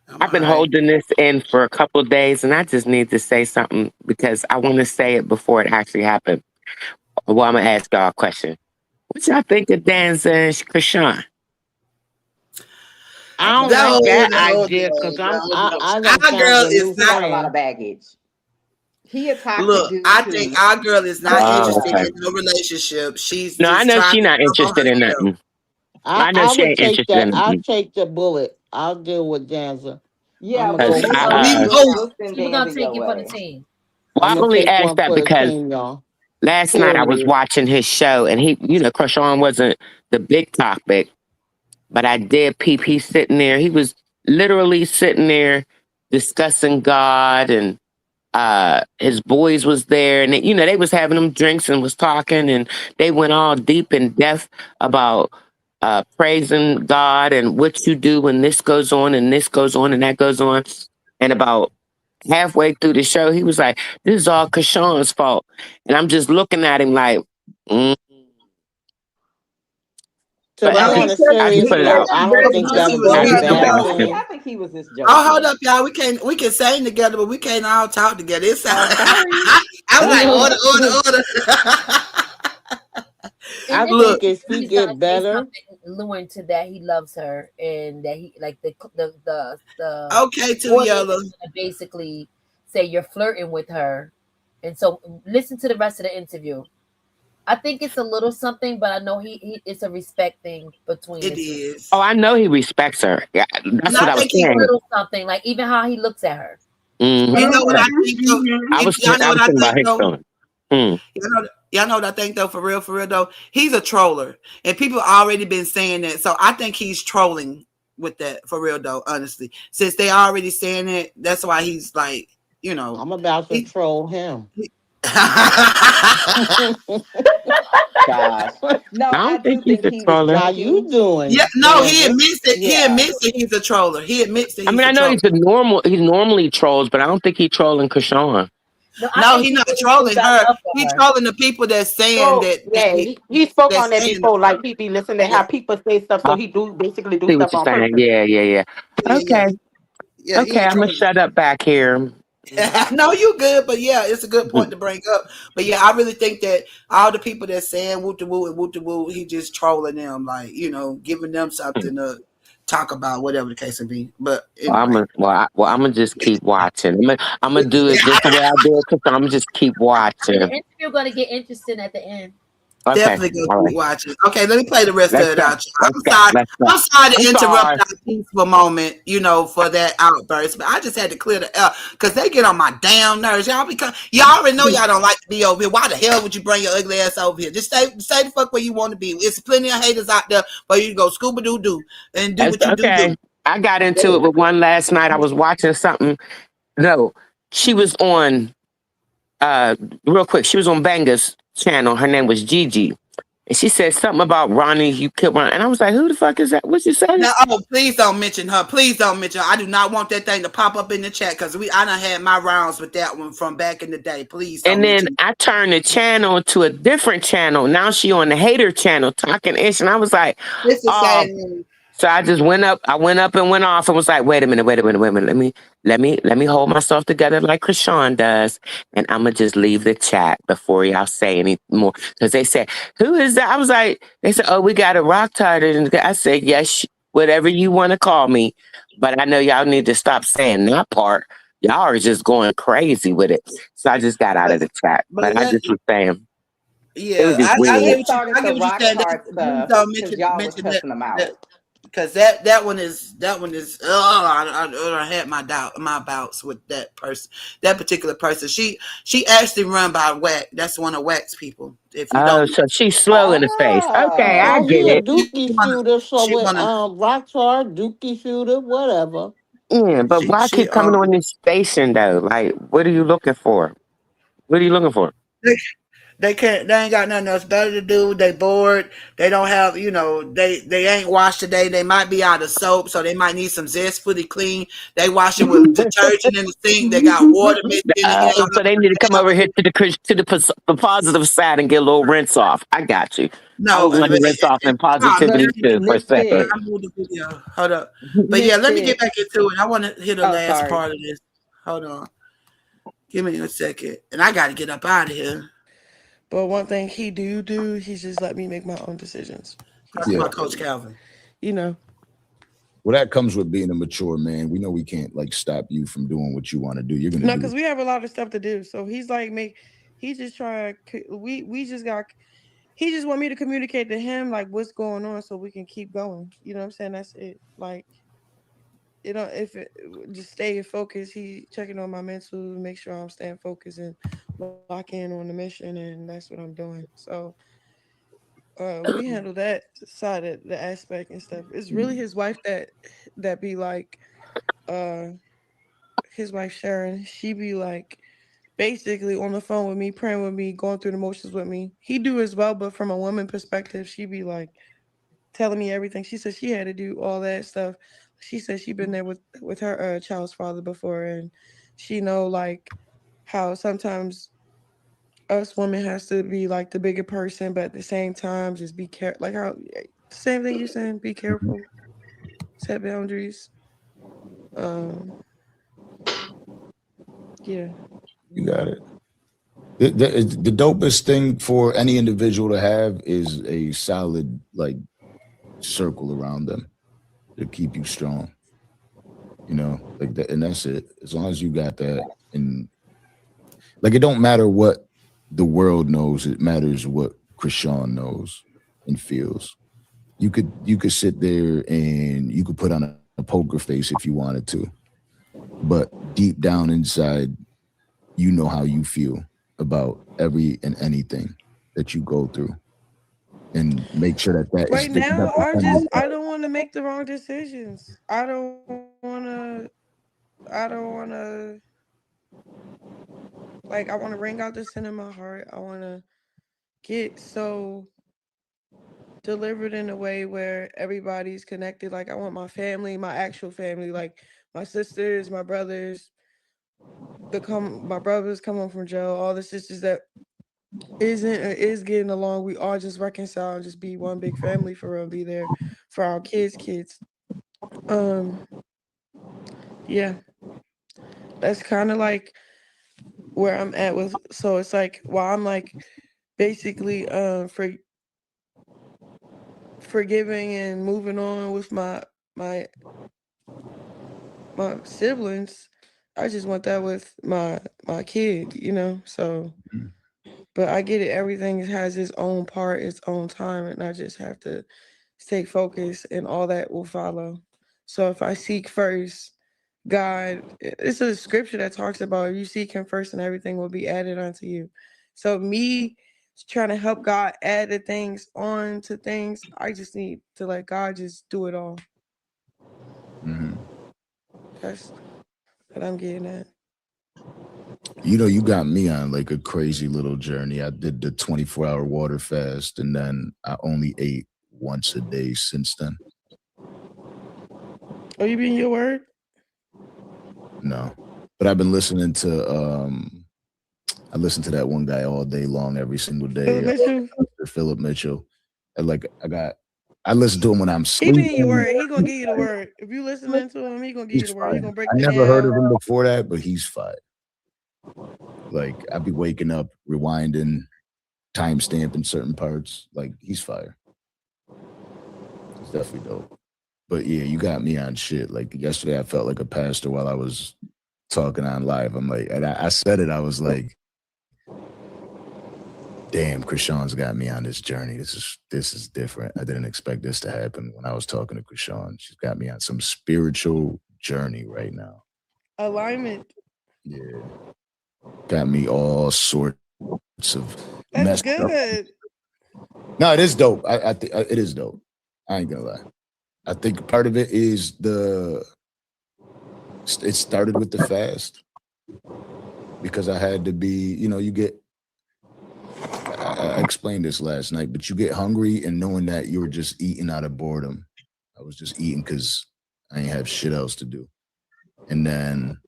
Speaker 4: I'm
Speaker 6: I've
Speaker 4: all
Speaker 6: been
Speaker 4: right.
Speaker 6: holding this in for a couple of days, and I just need to say something because I want to say it before it actually happened. Well, I'm gonna ask y'all a question. What y'all think of Danza and Chrisean?
Speaker 10: I
Speaker 12: I
Speaker 10: don't
Speaker 12: think
Speaker 10: like
Speaker 4: No,
Speaker 10: that
Speaker 4: no,
Speaker 10: idea
Speaker 4: no,
Speaker 10: because
Speaker 4: no.
Speaker 10: I done
Speaker 4: Our
Speaker 10: found
Speaker 4: girl
Speaker 10: a
Speaker 4: is
Speaker 10: new
Speaker 12: he
Speaker 4: not.
Speaker 12: got a lot of
Speaker 10: friend.
Speaker 12: baggage. He a toxic
Speaker 4: Look,
Speaker 12: dude
Speaker 4: I think
Speaker 12: too.
Speaker 4: our girl is not
Speaker 6: Oh,
Speaker 4: interested
Speaker 6: okay.
Speaker 4: in no relationship. She's
Speaker 6: No, I
Speaker 4: just
Speaker 6: know
Speaker 4: trying
Speaker 6: she's
Speaker 4: to
Speaker 6: not
Speaker 4: love on
Speaker 6: interested in
Speaker 4: herself.
Speaker 6: nothing. I know
Speaker 10: I
Speaker 6: she
Speaker 10: would
Speaker 6: ain't
Speaker 10: take
Speaker 6: interested
Speaker 10: that.
Speaker 6: in
Speaker 10: I'll
Speaker 6: nothing.
Speaker 10: take the bullet. I'll deal with Danza. I'm
Speaker 12: Yeah,
Speaker 10: gonna
Speaker 12: but
Speaker 6: Cause
Speaker 10: go
Speaker 12: we're
Speaker 10: with
Speaker 6: I,
Speaker 12: gonna
Speaker 9: So,
Speaker 12: we'll,
Speaker 4: Oh,
Speaker 12: we'll send
Speaker 9: see, we're gonna
Speaker 12: Danza
Speaker 9: take
Speaker 12: your
Speaker 9: it for the
Speaker 12: way.
Speaker 9: team.
Speaker 6: well,
Speaker 10: I'm
Speaker 6: I
Speaker 10: gonna
Speaker 6: only
Speaker 10: take
Speaker 6: asked
Speaker 10: one
Speaker 6: that
Speaker 10: for the
Speaker 6: because
Speaker 10: team, y'all.
Speaker 6: last night I was
Speaker 10: Period.
Speaker 6: watching his show, and he, Krishan wasn't the big topic, but I did peep. He's sitting there. He was literally sitting there discussing God, and his boys was there, and they was having them drinks and was talking, and they went all deep in depth about praising God and what you do when this goes on and this goes on and that goes on, and about halfway through the show, he was like, "This is all Krishan's fault," and I'm just looking at him like, mm,
Speaker 10: To
Speaker 14: But
Speaker 10: be
Speaker 14: L,
Speaker 10: on a
Speaker 14: I can
Speaker 10: serious
Speaker 14: put it
Speaker 10: note,
Speaker 14: out.
Speaker 10: I
Speaker 13: Very
Speaker 10: don't
Speaker 4: But
Speaker 10: think
Speaker 4: Pussy
Speaker 10: that
Speaker 13: much
Speaker 10: would
Speaker 4: was
Speaker 10: be
Speaker 14: I
Speaker 10: a
Speaker 14: can
Speaker 13: very
Speaker 4: trying
Speaker 14: put
Speaker 4: to
Speaker 14: that
Speaker 10: bad
Speaker 14: out
Speaker 13: much.
Speaker 14: there.
Speaker 10: thing.
Speaker 12: I think he was just
Speaker 4: Oh, hold
Speaker 12: joking.
Speaker 4: up, y'all. We can sing together, but we can't all talk together. It's
Speaker 12: Oh, sorry.
Speaker 4: I was like,
Speaker 10: No,
Speaker 4: order.
Speaker 9: And
Speaker 10: I
Speaker 9: then
Speaker 4: Look,
Speaker 10: think
Speaker 9: maybe
Speaker 10: if he
Speaker 9: he's gonna
Speaker 10: get
Speaker 9: say
Speaker 10: better,
Speaker 9: something alluring to that he loves her and that he like the
Speaker 4: okay, too
Speaker 9: audience
Speaker 4: yellow.
Speaker 9: is gonna basically say you're flirting with her. And so listen to the rest of the interview. I think it's a little something, but I know he it's a respect thing between
Speaker 4: It
Speaker 9: the two.
Speaker 14: Oh,
Speaker 4: is.
Speaker 14: I know he respects her. Yeah,
Speaker 4: And
Speaker 14: that's
Speaker 4: I
Speaker 14: what I
Speaker 9: It's
Speaker 14: was
Speaker 4: think
Speaker 9: just a
Speaker 4: he,
Speaker 14: saying.
Speaker 9: little something, like even how he looks at her.
Speaker 14: Hmm.
Speaker 4: you know what
Speaker 14: Yeah.
Speaker 4: I think though.
Speaker 14: I was
Speaker 4: Y'all know
Speaker 14: I
Speaker 4: what
Speaker 14: was
Speaker 4: I
Speaker 14: thinking
Speaker 4: think
Speaker 14: about his
Speaker 4: though.
Speaker 14: feeling. Hmm.
Speaker 4: Y'all know what I think though. For real though. He's a troller, and people already been saying that. So I think he's trolling with that for real though. Honestly, since they already saying it, that's why he's like, you know,
Speaker 10: I'm about to
Speaker 4: he.
Speaker 10: troll him.
Speaker 4: he
Speaker 12: Gosh. No,
Speaker 14: I
Speaker 12: I
Speaker 14: don't think
Speaker 12: do
Speaker 14: he's
Speaker 12: think
Speaker 14: a
Speaker 12: he was
Speaker 14: troller.
Speaker 10: How you
Speaker 12: joking.
Speaker 4: Yeah,
Speaker 10: doing,
Speaker 4: no, he
Speaker 10: Danza?
Speaker 4: admits it. He
Speaker 12: Yeah.
Speaker 4: admits that he's a troller. He admits that
Speaker 14: I mean,
Speaker 4: he's a
Speaker 14: I know
Speaker 4: troller.
Speaker 14: he's a normal. He normally trolls, but I don't think he's trolling Krishan.
Speaker 9: No, I
Speaker 4: No,
Speaker 9: think
Speaker 4: he's
Speaker 9: he
Speaker 4: not
Speaker 9: really truly
Speaker 4: trolling
Speaker 9: got
Speaker 4: her.
Speaker 9: love for
Speaker 4: He's
Speaker 9: her.
Speaker 4: trolling the people that's saying
Speaker 15: So
Speaker 4: that
Speaker 15: yeah, he spoke
Speaker 4: that's
Speaker 15: on that
Speaker 4: saying
Speaker 15: before. Like he be listening to
Speaker 4: yeah,
Speaker 15: how people say stuff, so
Speaker 14: I
Speaker 15: he do basically do
Speaker 14: see what
Speaker 15: stuff
Speaker 14: you're
Speaker 15: on
Speaker 14: saying.
Speaker 15: purpose.
Speaker 14: Yeah, yeah, yeah.
Speaker 4: yeah, yeah,
Speaker 14: Okay,
Speaker 4: yeah. He
Speaker 14: okay.
Speaker 4: ain't
Speaker 14: I'm gonna
Speaker 4: trolling.
Speaker 14: shut up back here.
Speaker 4: No, you good, but yeah, it's a good point to bring up. But yeah, I really think that all the people that's saying woo to woo and woo to woo, he just trolling them, like giving them something to talk about, whatever the case may be. But anyway,
Speaker 14: I'm gonna just keep watching. I'm gonna do it just the way I do it. I'm gonna just keep
Speaker 9: And the
Speaker 14: watching.
Speaker 9: interview gonna get interesting at the end.
Speaker 14: Okay,
Speaker 4: definitely go
Speaker 14: all
Speaker 4: keep
Speaker 14: right.
Speaker 4: watching. Okay, let me play the rest of
Speaker 14: Let's
Speaker 4: it
Speaker 14: go.
Speaker 4: out.
Speaker 14: Let's
Speaker 4: I'm
Speaker 14: go.
Speaker 4: sorry.
Speaker 14: Let's go.
Speaker 4: I'm sorry
Speaker 14: I'm
Speaker 4: to interrupt
Speaker 14: sorry.
Speaker 4: our peaceful moment, for that outburst. But I just had to clear the air because they get on my damn nerves. Y'all already know y'all don't like to be over here. Why the hell would you bring your ugly ass over here? Just stay the fuck where you want to be. It's plenty of haters out there for you to go scuba doo doo and do
Speaker 14: That's
Speaker 4: what you do
Speaker 14: okay.
Speaker 4: do.
Speaker 14: I got into
Speaker 4: Yeah.
Speaker 14: it with one last night. I was watching something. No, she was on. Real quick, she was on Banger's channel. Her name was Gigi. And she said something about Ronnie, you killed Ronnie. And I was like, who the fuck is that? What you say?
Speaker 4: Now, please don't mention her. Please don't mention her. I do not want that thing to pop up in the chat because I done had my rounds with that one from back in the day. Please don't
Speaker 14: And then
Speaker 4: mention
Speaker 14: I turned the channel to a different channel. Now she on the hater channel talking ish. And I was like,
Speaker 4: it. It's the
Speaker 14: oh.
Speaker 4: same.
Speaker 14: So I just went up. I went up and went off and was like, wait a minute, wait a minute, wait a minute. Let me hold myself together like Krishan does. And I'ma just leave the chat before y'all say any more. Because they said, who is that? I was like, they said, oh, we got a rock title. And I said, yes, whatever you want to call me. But I know y'all need to stop saying that part. Y'all are just going crazy with it. So I just got out
Speaker 4: But
Speaker 14: of the chat.
Speaker 4: but
Speaker 14: But I
Speaker 4: let
Speaker 14: just was saying, it was
Speaker 4: yeah,
Speaker 14: just
Speaker 4: I
Speaker 12: He
Speaker 14: weird.
Speaker 4: get you.
Speaker 12: started
Speaker 4: I
Speaker 12: the
Speaker 4: get what you're
Speaker 12: rock
Speaker 4: saying.
Speaker 12: hard
Speaker 4: Please
Speaker 12: stuff
Speaker 4: don't
Speaker 12: because y'all was
Speaker 4: mention that
Speaker 12: cussing him
Speaker 4: that
Speaker 12: out.
Speaker 4: because that one is. Oh, I had my bouts with that person, that particular person. She actually run by Wax. That's one of Wax people. If you
Speaker 14: Oh,
Speaker 4: don't,
Speaker 14: so she's slow in the face. Okay, I
Speaker 12: Oh.
Speaker 10: Oh,
Speaker 14: get
Speaker 10: he a
Speaker 14: it.
Speaker 10: dookie
Speaker 4: wanna
Speaker 10: shooter. So
Speaker 4: she
Speaker 10: with
Speaker 4: wanna
Speaker 10: rock hard, dookie shooter, whatever.
Speaker 14: Yeah, but why
Speaker 4: she
Speaker 14: keep coming on this station though? Like, what are you looking for? What are you looking for?
Speaker 4: they can't. They ain't got nothing else better to do. They bored. They don't have. They ain't washed today. They might be out of soap, so they might need some zest fully clean. They washing with detergent in the sink. They got water mixed in it.
Speaker 14: So they need to come over here to the positive side and get a little rinse off. I got you. I
Speaker 4: No,
Speaker 14: was going to rinse off in
Speaker 4: no,
Speaker 14: positivity too for a second.
Speaker 12: Misfit.
Speaker 4: I moved the video. Hold up. But yeah, let me get
Speaker 12: Misfit.
Speaker 4: back into it. I want to hear the
Speaker 12: Oh,
Speaker 4: last
Speaker 12: sorry.
Speaker 4: part of this. Hold on. Give me a second. And I got to get up out of here.
Speaker 8: But one thing he do, he's just let me make my own decisions. He's
Speaker 4: Talking
Speaker 7: Yeah.
Speaker 4: about
Speaker 8: not
Speaker 4: Coach
Speaker 8: really,
Speaker 4: Calvin.
Speaker 8: you know.
Speaker 7: Well, that comes with being a mature man. We know we can't like stop you from doing what you want to do. You're gonna
Speaker 8: No,
Speaker 7: do
Speaker 8: because
Speaker 7: it.
Speaker 8: we have a lot of stuff to do. So he's like, he just trying. We just got. He just want me to communicate to him like what's going on so we can keep going. You know what I'm saying? That's it. Like if it just stay focused. He checking on my mental, make sure I'm staying focused and lock in on the mission, and that's what I'm doing. So we handle that side of the aspect and stuff. It's really his wife that be like uh his wife Sharon, she be like basically on the phone with me, praying with me, going through the motions with me. He do as well, but from a woman perspective, she be like telling me everything. She said she had to do all that stuff. She said she been there with her child's father before, and she know like how sometimes us women has to be like the bigger person, but at the same time just be care like how Same thing you're saying. Be careful. Set boundaries. Um, yeah.
Speaker 7: You got it. The dopest thing for any individual to have is a solid like circle around them to keep you strong. You know, like that, and that's it. As long as you got that, and like it don't matter what the world knows, it matters what Chrisean knows and feels. You could sit there and you could put on a poker face if you wanted to, but deep down inside, you know how you feel about every and anything that you go through, and make sure that that is
Speaker 8: Right
Speaker 7: the,
Speaker 8: now,
Speaker 7: that's the thing.
Speaker 8: I don't want to make the wrong decisions. I don't want to, like, I want to wring out the sin in my heart. I want to get so delivered in a way where everybody's connected. Like, I want my family, my actual family, like my sisters, my brothers, my brothers come home from jail, all the sisters that isn't or is getting along. We all just reconcile and just be one big family for real. Be there for our kids. Um, yeah, that's kind of like where I'm at with. So it's like while I'm like basically forgiving and moving on with my my siblings, I just want that with my kid, you know. So, but I get it. Everything has its own part, its own time, and I just have to stay focused, and all that will follow. So if I seek first God, it's a scripture that talks about if you seek Him first, and everything will be added unto you. So me trying to help God add the things on to things, I just need to let God just do it all.
Speaker 7: Mhm.
Speaker 8: That's what I'm getting at.
Speaker 7: You know, you got me on like a crazy little journey. I did the 24-hour water fast, and then I only ate once a day since then.
Speaker 8: Are you being your word?
Speaker 7: No, but I've been listening to I listen to that one guy all day long, every single
Speaker 8: Philip
Speaker 7: day,
Speaker 8: Mitchell?
Speaker 7: Philip Mitchell. And like I listen to him when I'm
Speaker 8: He being your
Speaker 7: sleeping.
Speaker 8: word. He gonna give you the word. If you listening to him, he gonna give you
Speaker 7: He's
Speaker 8: the word. He
Speaker 7: fire.
Speaker 8: gonna break
Speaker 7: I
Speaker 8: it
Speaker 7: never heard of
Speaker 8: down.
Speaker 7: him before that, but he's fire. Like I'd be waking up, rewinding, time stamping certain parts. Like he's fire. He's definitely dope. But yeah, you got me on shit. Like yesterday, I felt like a pastor while I was talking on live. I'm like, and I said it. I was like, "Damn, Chrisean's got me on this journey. This is different. I didn't expect this to happen." When I was talking to Chrisean, she's got me on some spiritual journey right now.
Speaker 8: Alignment.
Speaker 7: Yeah, got me all sorts of
Speaker 8: That's
Speaker 7: messed up.
Speaker 8: good.
Speaker 7: No, it is dope. I think it is dope. I ain't gonna lie. I think part of it is it started with the fast because I had to be, you get, I explained this last night, but you get hungry and knowing that you were just eating out of boredom. I was just eating because I ain't have shit else to do. And then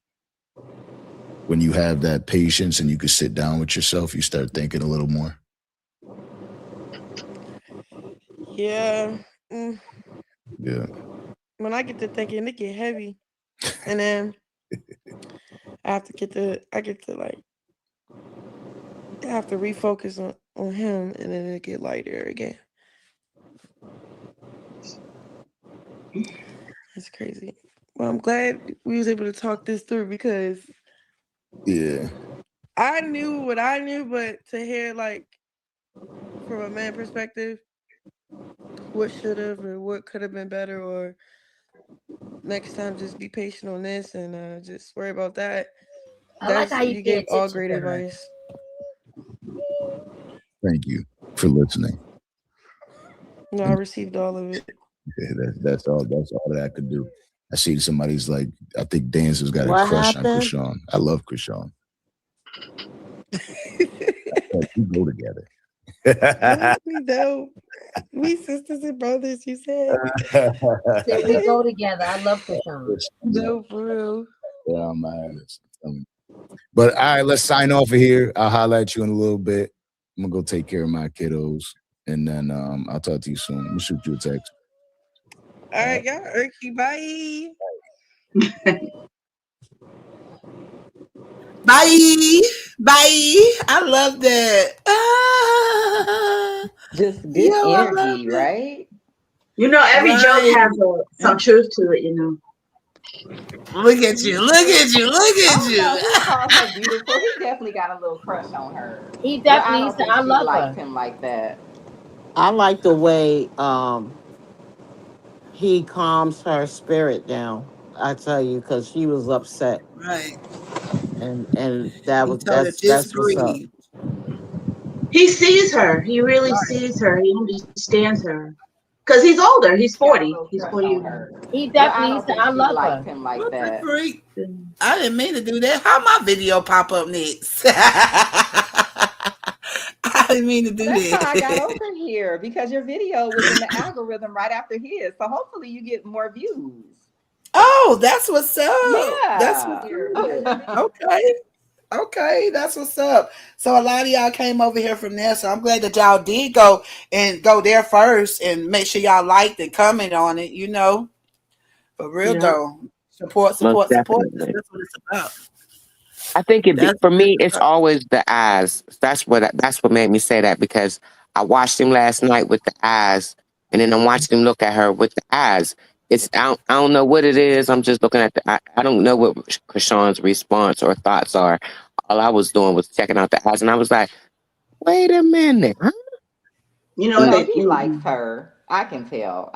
Speaker 7: when you have that patience and you can sit down with yourself, you start thinking a little more.
Speaker 8: Yeah. Mm.
Speaker 7: Yeah.
Speaker 8: When I get to thinking, it get heavy, and then I get to like, I have to refocus on him, and then it get lighter again. That's crazy. Well, I'm glad we was able to talk this through because
Speaker 7: Yeah.
Speaker 8: I knew what I knew, but to hear like from a man perspective, what should have or what could have been better, or next time just be patient on this and just worry about that.
Speaker 9: I like how you
Speaker 8: You
Speaker 9: pay
Speaker 8: gave all
Speaker 9: attention
Speaker 8: great
Speaker 9: to her.
Speaker 8: advice.
Speaker 7: Thank you for listening.
Speaker 8: No, I
Speaker 7: And
Speaker 8: received all of it.
Speaker 7: yeah, that's all that I could do. I see somebody's like, I think Dancer's got a
Speaker 10: What
Speaker 7: crush on
Speaker 10: happened?
Speaker 7: Chrisean. I love Chrisean. Like, we go together.
Speaker 8: We dope. We sisters and brothers, you said.
Speaker 9: Said we go together. I love Krishan.
Speaker 8: No, for real.
Speaker 7: Yeah, man. But all right, let's sign off of here. I'll holler at you in a little bit. I'm gonna go take care of my kiddos. And then I'll talk to you soon. Let me shoot you a text.
Speaker 6: All right, y'all. Erky, bye.
Speaker 4: Bye. Bye. I love that. Ah,
Speaker 12: Just
Speaker 4: yo,
Speaker 12: good
Speaker 4: I love
Speaker 12: energy,
Speaker 4: it.
Speaker 12: right?
Speaker 13: Every joke
Speaker 4: Right.
Speaker 13: has some truth to it.
Speaker 4: Look at you. Look at you. Look
Speaker 12: I
Speaker 4: at
Speaker 12: don't
Speaker 4: you.
Speaker 12: know. He called her beautiful. He definitely got a little crush on her,
Speaker 9: He
Speaker 12: but I
Speaker 9: definitely
Speaker 12: don't
Speaker 9: said,
Speaker 12: think
Speaker 9: "I
Speaker 12: she
Speaker 9: love
Speaker 12: likes
Speaker 9: her."
Speaker 12: him like that.
Speaker 10: I like the way he calms her spirit down. I tell you, because she was upset,
Speaker 4: Right.
Speaker 10: and that
Speaker 4: He
Speaker 10: was
Speaker 4: told her just
Speaker 10: that's what's up.
Speaker 4: breathe.
Speaker 13: He sees her. He really
Speaker 4: Right.
Speaker 13: sees her. He understands her. Because he's older. He's
Speaker 12: Got a
Speaker 13: 40.
Speaker 12: little
Speaker 13: He's
Speaker 12: crush
Speaker 13: 40 years
Speaker 12: on
Speaker 13: old.
Speaker 12: her,
Speaker 9: He
Speaker 12: but I
Speaker 9: definitely
Speaker 12: don't
Speaker 9: said,
Speaker 12: think
Speaker 9: "I
Speaker 12: she
Speaker 9: love
Speaker 12: likes
Speaker 9: her."
Speaker 12: him like
Speaker 4: What the
Speaker 12: that.
Speaker 4: freak? I didn't mean to do that. How my video pop up next? I didn't mean to
Speaker 12: Well,
Speaker 4: do
Speaker 12: that's how I got
Speaker 4: that.
Speaker 12: over here because your video was in the algorithm right after his. So hopefully you get more views.
Speaker 4: Oh, that's what's up. That's what's
Speaker 12: Yeah.
Speaker 4: up. Okay. Okay, that's what's up. So a lot of y'all came over here from there. So I'm glad that y'all did go there first and make sure y'all liked and comment on it, For real
Speaker 13: Yeah.
Speaker 4: though. Support,
Speaker 14: Most
Speaker 4: support, support.
Speaker 14: definitely.
Speaker 4: That's what it's about.
Speaker 14: I think
Speaker 4: That's
Speaker 14: for
Speaker 4: what it's
Speaker 14: me, it's
Speaker 4: about.
Speaker 14: always the eyes. That's what made me say that because I watched him last night with the eyes, and then I'm watching him look at her with the eyes. I don't know what it is. I'm just looking at I don't know what Krishan's response or thoughts are. All I was doing was checking out the eyes, and I was like, wait a minute, huh?
Speaker 12: No,
Speaker 13: That.
Speaker 12: he likes her. I can tell.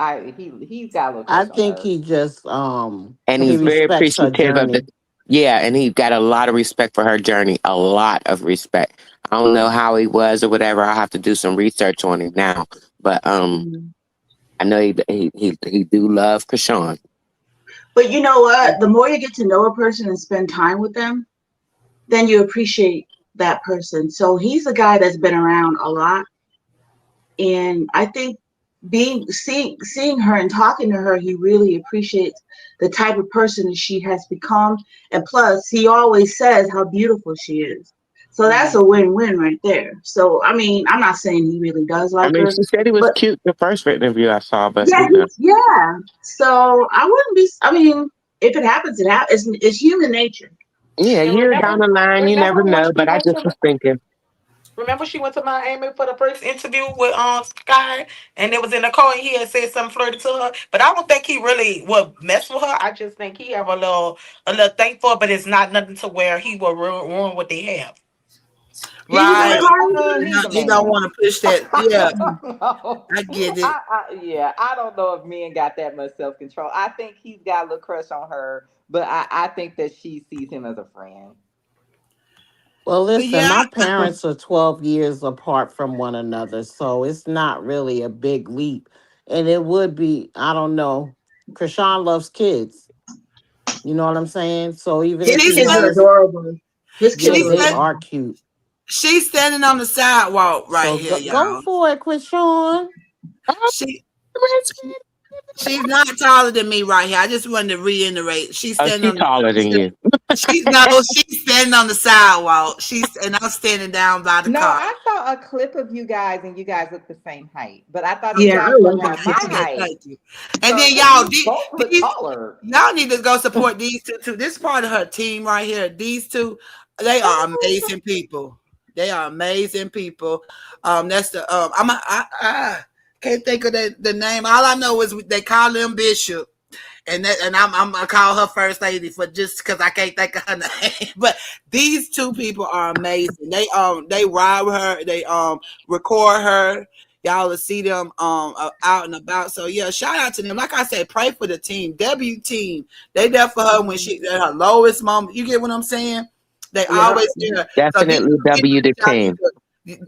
Speaker 12: He's got a little
Speaker 10: I
Speaker 12: crush on
Speaker 10: think
Speaker 12: her.
Speaker 10: he just
Speaker 14: And
Speaker 10: he
Speaker 14: he's very
Speaker 10: respects her
Speaker 14: appreciative of it.
Speaker 10: journey.
Speaker 14: Yeah, and he got a lot of respect for her journey. A lot of respect. I don't know how he was or whatever. I'll have to do some research on him now. But I know he do love Krishan.
Speaker 13: But you know what? The more you get to know a person and spend time with them, then you appreciate that person. So he's a guy that's been around a lot. And I think seeing her and talking to her, he really appreciates the type of person that she has become. And plus, he always says how beautiful she is. So that's a win-win right there. So I mean, I'm not saying he really does
Speaker 14: I
Speaker 13: like
Speaker 14: mean,
Speaker 13: her,
Speaker 14: she said he was
Speaker 13: but
Speaker 14: cute the first interview I saw, but
Speaker 13: yeah, yeah. So I wouldn't be. I mean, if it happens, it happens. It's human nature.
Speaker 14: yeah, a
Speaker 15: And
Speaker 14: year down the line, you never
Speaker 15: remember when
Speaker 14: know.
Speaker 15: she
Speaker 14: But I
Speaker 15: went
Speaker 14: just
Speaker 15: to
Speaker 14: was thinking,
Speaker 15: remember she went to Miami for the first interview with Sky, and it was in the car, and he had said something flirty to her. But I don't think he really would mess with her. I just think he have a little thing for her, but it's not nothing to where he will ruin what they have.
Speaker 13: He was in the
Speaker 4: Right.
Speaker 13: car.
Speaker 12: He's a
Speaker 4: He don't
Speaker 12: man.
Speaker 4: want to push that. Yeah,
Speaker 12: No.
Speaker 4: I get it.
Speaker 12: Yeah, I don't know if men got that much self control. I think he's got a little crush on her, but I think that she sees him as a friend.
Speaker 10: Well,
Speaker 4: But
Speaker 10: listen,
Speaker 4: yeah,
Speaker 10: my parents are 12 years apart from one another, so it's not really a big leap. And it would be, I don't know. Krishan loves kids. You know what I'm saying? So even
Speaker 13: His
Speaker 10: if
Speaker 4: she's
Speaker 10: he
Speaker 13: kids are
Speaker 4: standing,
Speaker 10: was,
Speaker 13: adorable. His kids
Speaker 10: yeah,
Speaker 13: are
Speaker 4: she's
Speaker 10: they
Speaker 4: standing,
Speaker 10: are
Speaker 13: adorable.
Speaker 10: cute.
Speaker 4: she's standing on the sidewalk right
Speaker 10: So
Speaker 4: here,
Speaker 10: go
Speaker 4: y'all.
Speaker 10: for it, Krishan.
Speaker 14: oh,
Speaker 4: She she's not taller than me right here. I just wanted to reiterate. She's
Speaker 14: oh,
Speaker 4: standing
Speaker 14: she
Speaker 4: on.
Speaker 14: taller than you.
Speaker 4: She's no, she's standing on the sidewalk. And I'm standing down by the
Speaker 12: No,
Speaker 4: car.
Speaker 12: I saw a clip of you guys and you guys look the same height, but I thought you
Speaker 13: Yeah, I
Speaker 12: guys were
Speaker 13: love
Speaker 12: about
Speaker 13: his
Speaker 12: my
Speaker 13: picture.
Speaker 4: Okay,
Speaker 12: height.
Speaker 4: thank you. And
Speaker 12: So
Speaker 4: then y'all,
Speaker 12: you both look
Speaker 4: these
Speaker 12: taller.
Speaker 4: y'all need to go support these two too. This is part of her team right here. These two, they are amazing people. They are amazing people. That's the I can't think of the name. All I know is they call them Bishop. And I'm gonna call her first lady for just because I can't think of her name. But these two people are amazing. They ride with her. They record her. Y'all will see them out and about. So yeah, shout out to them. Like I said, pray for the team. W team. They there for her when she at her lowest moment. You get what I'm saying? They
Speaker 13: Yeah.
Speaker 4: always there. So these
Speaker 14: Definitely
Speaker 4: two people
Speaker 14: W the
Speaker 4: that y'all
Speaker 14: team.
Speaker 4: need to,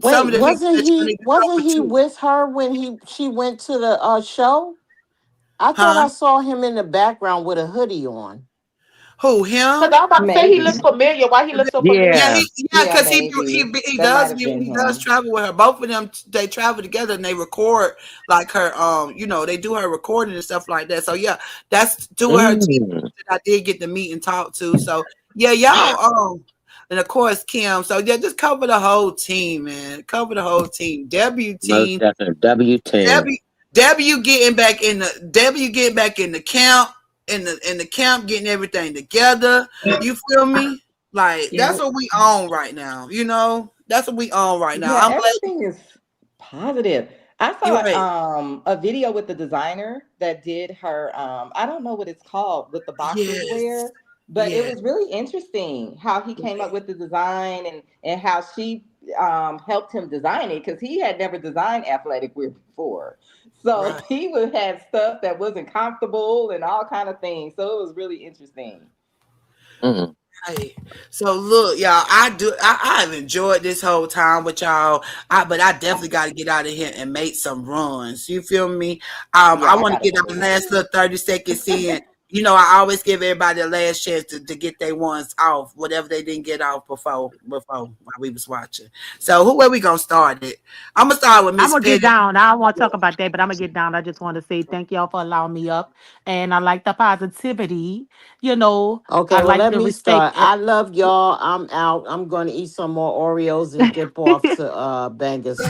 Speaker 4: some
Speaker 10: Wait,
Speaker 4: of the people that y'all need to talk
Speaker 10: wasn't he
Speaker 4: to.
Speaker 10: with her when she went to the show? I thought
Speaker 4: Huh?
Speaker 10: I saw him in the background with a hoodie on.
Speaker 4: Who
Speaker 15: Cause
Speaker 4: him?
Speaker 15: I'm about to say he looks
Speaker 12: Maybe.
Speaker 15: familiar. Why he looks so
Speaker 4: Yeah,
Speaker 15: familiar?
Speaker 14: Yeah.
Speaker 4: yeah,
Speaker 12: Yeah,
Speaker 4: because
Speaker 12: maybe.
Speaker 4: he
Speaker 12: That might
Speaker 4: does
Speaker 12: have been
Speaker 4: he does
Speaker 12: him.
Speaker 4: travel with her. Both of them they travel together and they record like her they do her recording and stuff like that. So yeah, that's two of her team
Speaker 14: Mm.
Speaker 4: that I did get to meet and talk to. So yeah, y'all and of course Kim. So yeah, just cover the whole team, man. Cover the whole team. W
Speaker 14: Most
Speaker 4: team.
Speaker 14: definitely. W10.
Speaker 4: W getting back in the camp, in the camp, getting everything together. You feel me? Like
Speaker 12: Yeah,
Speaker 4: that's what we on right now. You know, that's what we on right now.
Speaker 12: yeah,
Speaker 4: I'm glad
Speaker 12: everything is positive. I
Speaker 4: you're
Speaker 12: saw
Speaker 4: right.
Speaker 12: a video with the designer that did her I don't know what it's called with the boxers
Speaker 4: Yes,
Speaker 12: wear, but it
Speaker 4: yeah,
Speaker 12: was really interesting how he came up
Speaker 4: right,
Speaker 12: with the design and how she helped him design it because he had never designed athletic wear before. So
Speaker 4: right.
Speaker 12: he would have stuff that wasn't comfortable and all kind of things. So it was really interesting.
Speaker 14: Mm.
Speaker 4: Hey, so look, y'all. I've enjoyed this whole time with y'all. But I definitely got to get out of here and make some runs. You feel me?
Speaker 12: Yeah,
Speaker 4: I
Speaker 12: I
Speaker 4: want to
Speaker 12: gotta
Speaker 4: get
Speaker 12: go
Speaker 4: our
Speaker 12: in.
Speaker 4: last little 30 seconds in. You know, I always give everybody the last chance to get their ones off, whatever they didn't get off before while we was watching. So who where we gonna start it? I'm gonna start with
Speaker 15: I'm
Speaker 4: Miss
Speaker 15: gonna get
Speaker 4: Petty.
Speaker 15: down. I don't want to talk about that, but I'm gonna get down. I just want to say thank y'all for allowing me up, and I like the positivity. You know, I
Speaker 10: Okay, well,
Speaker 15: like
Speaker 10: let
Speaker 15: the
Speaker 10: me
Speaker 15: respect.
Speaker 10: start. I love y'all. I'm out. I'm going to eat some more Oreos and dip off to Bangers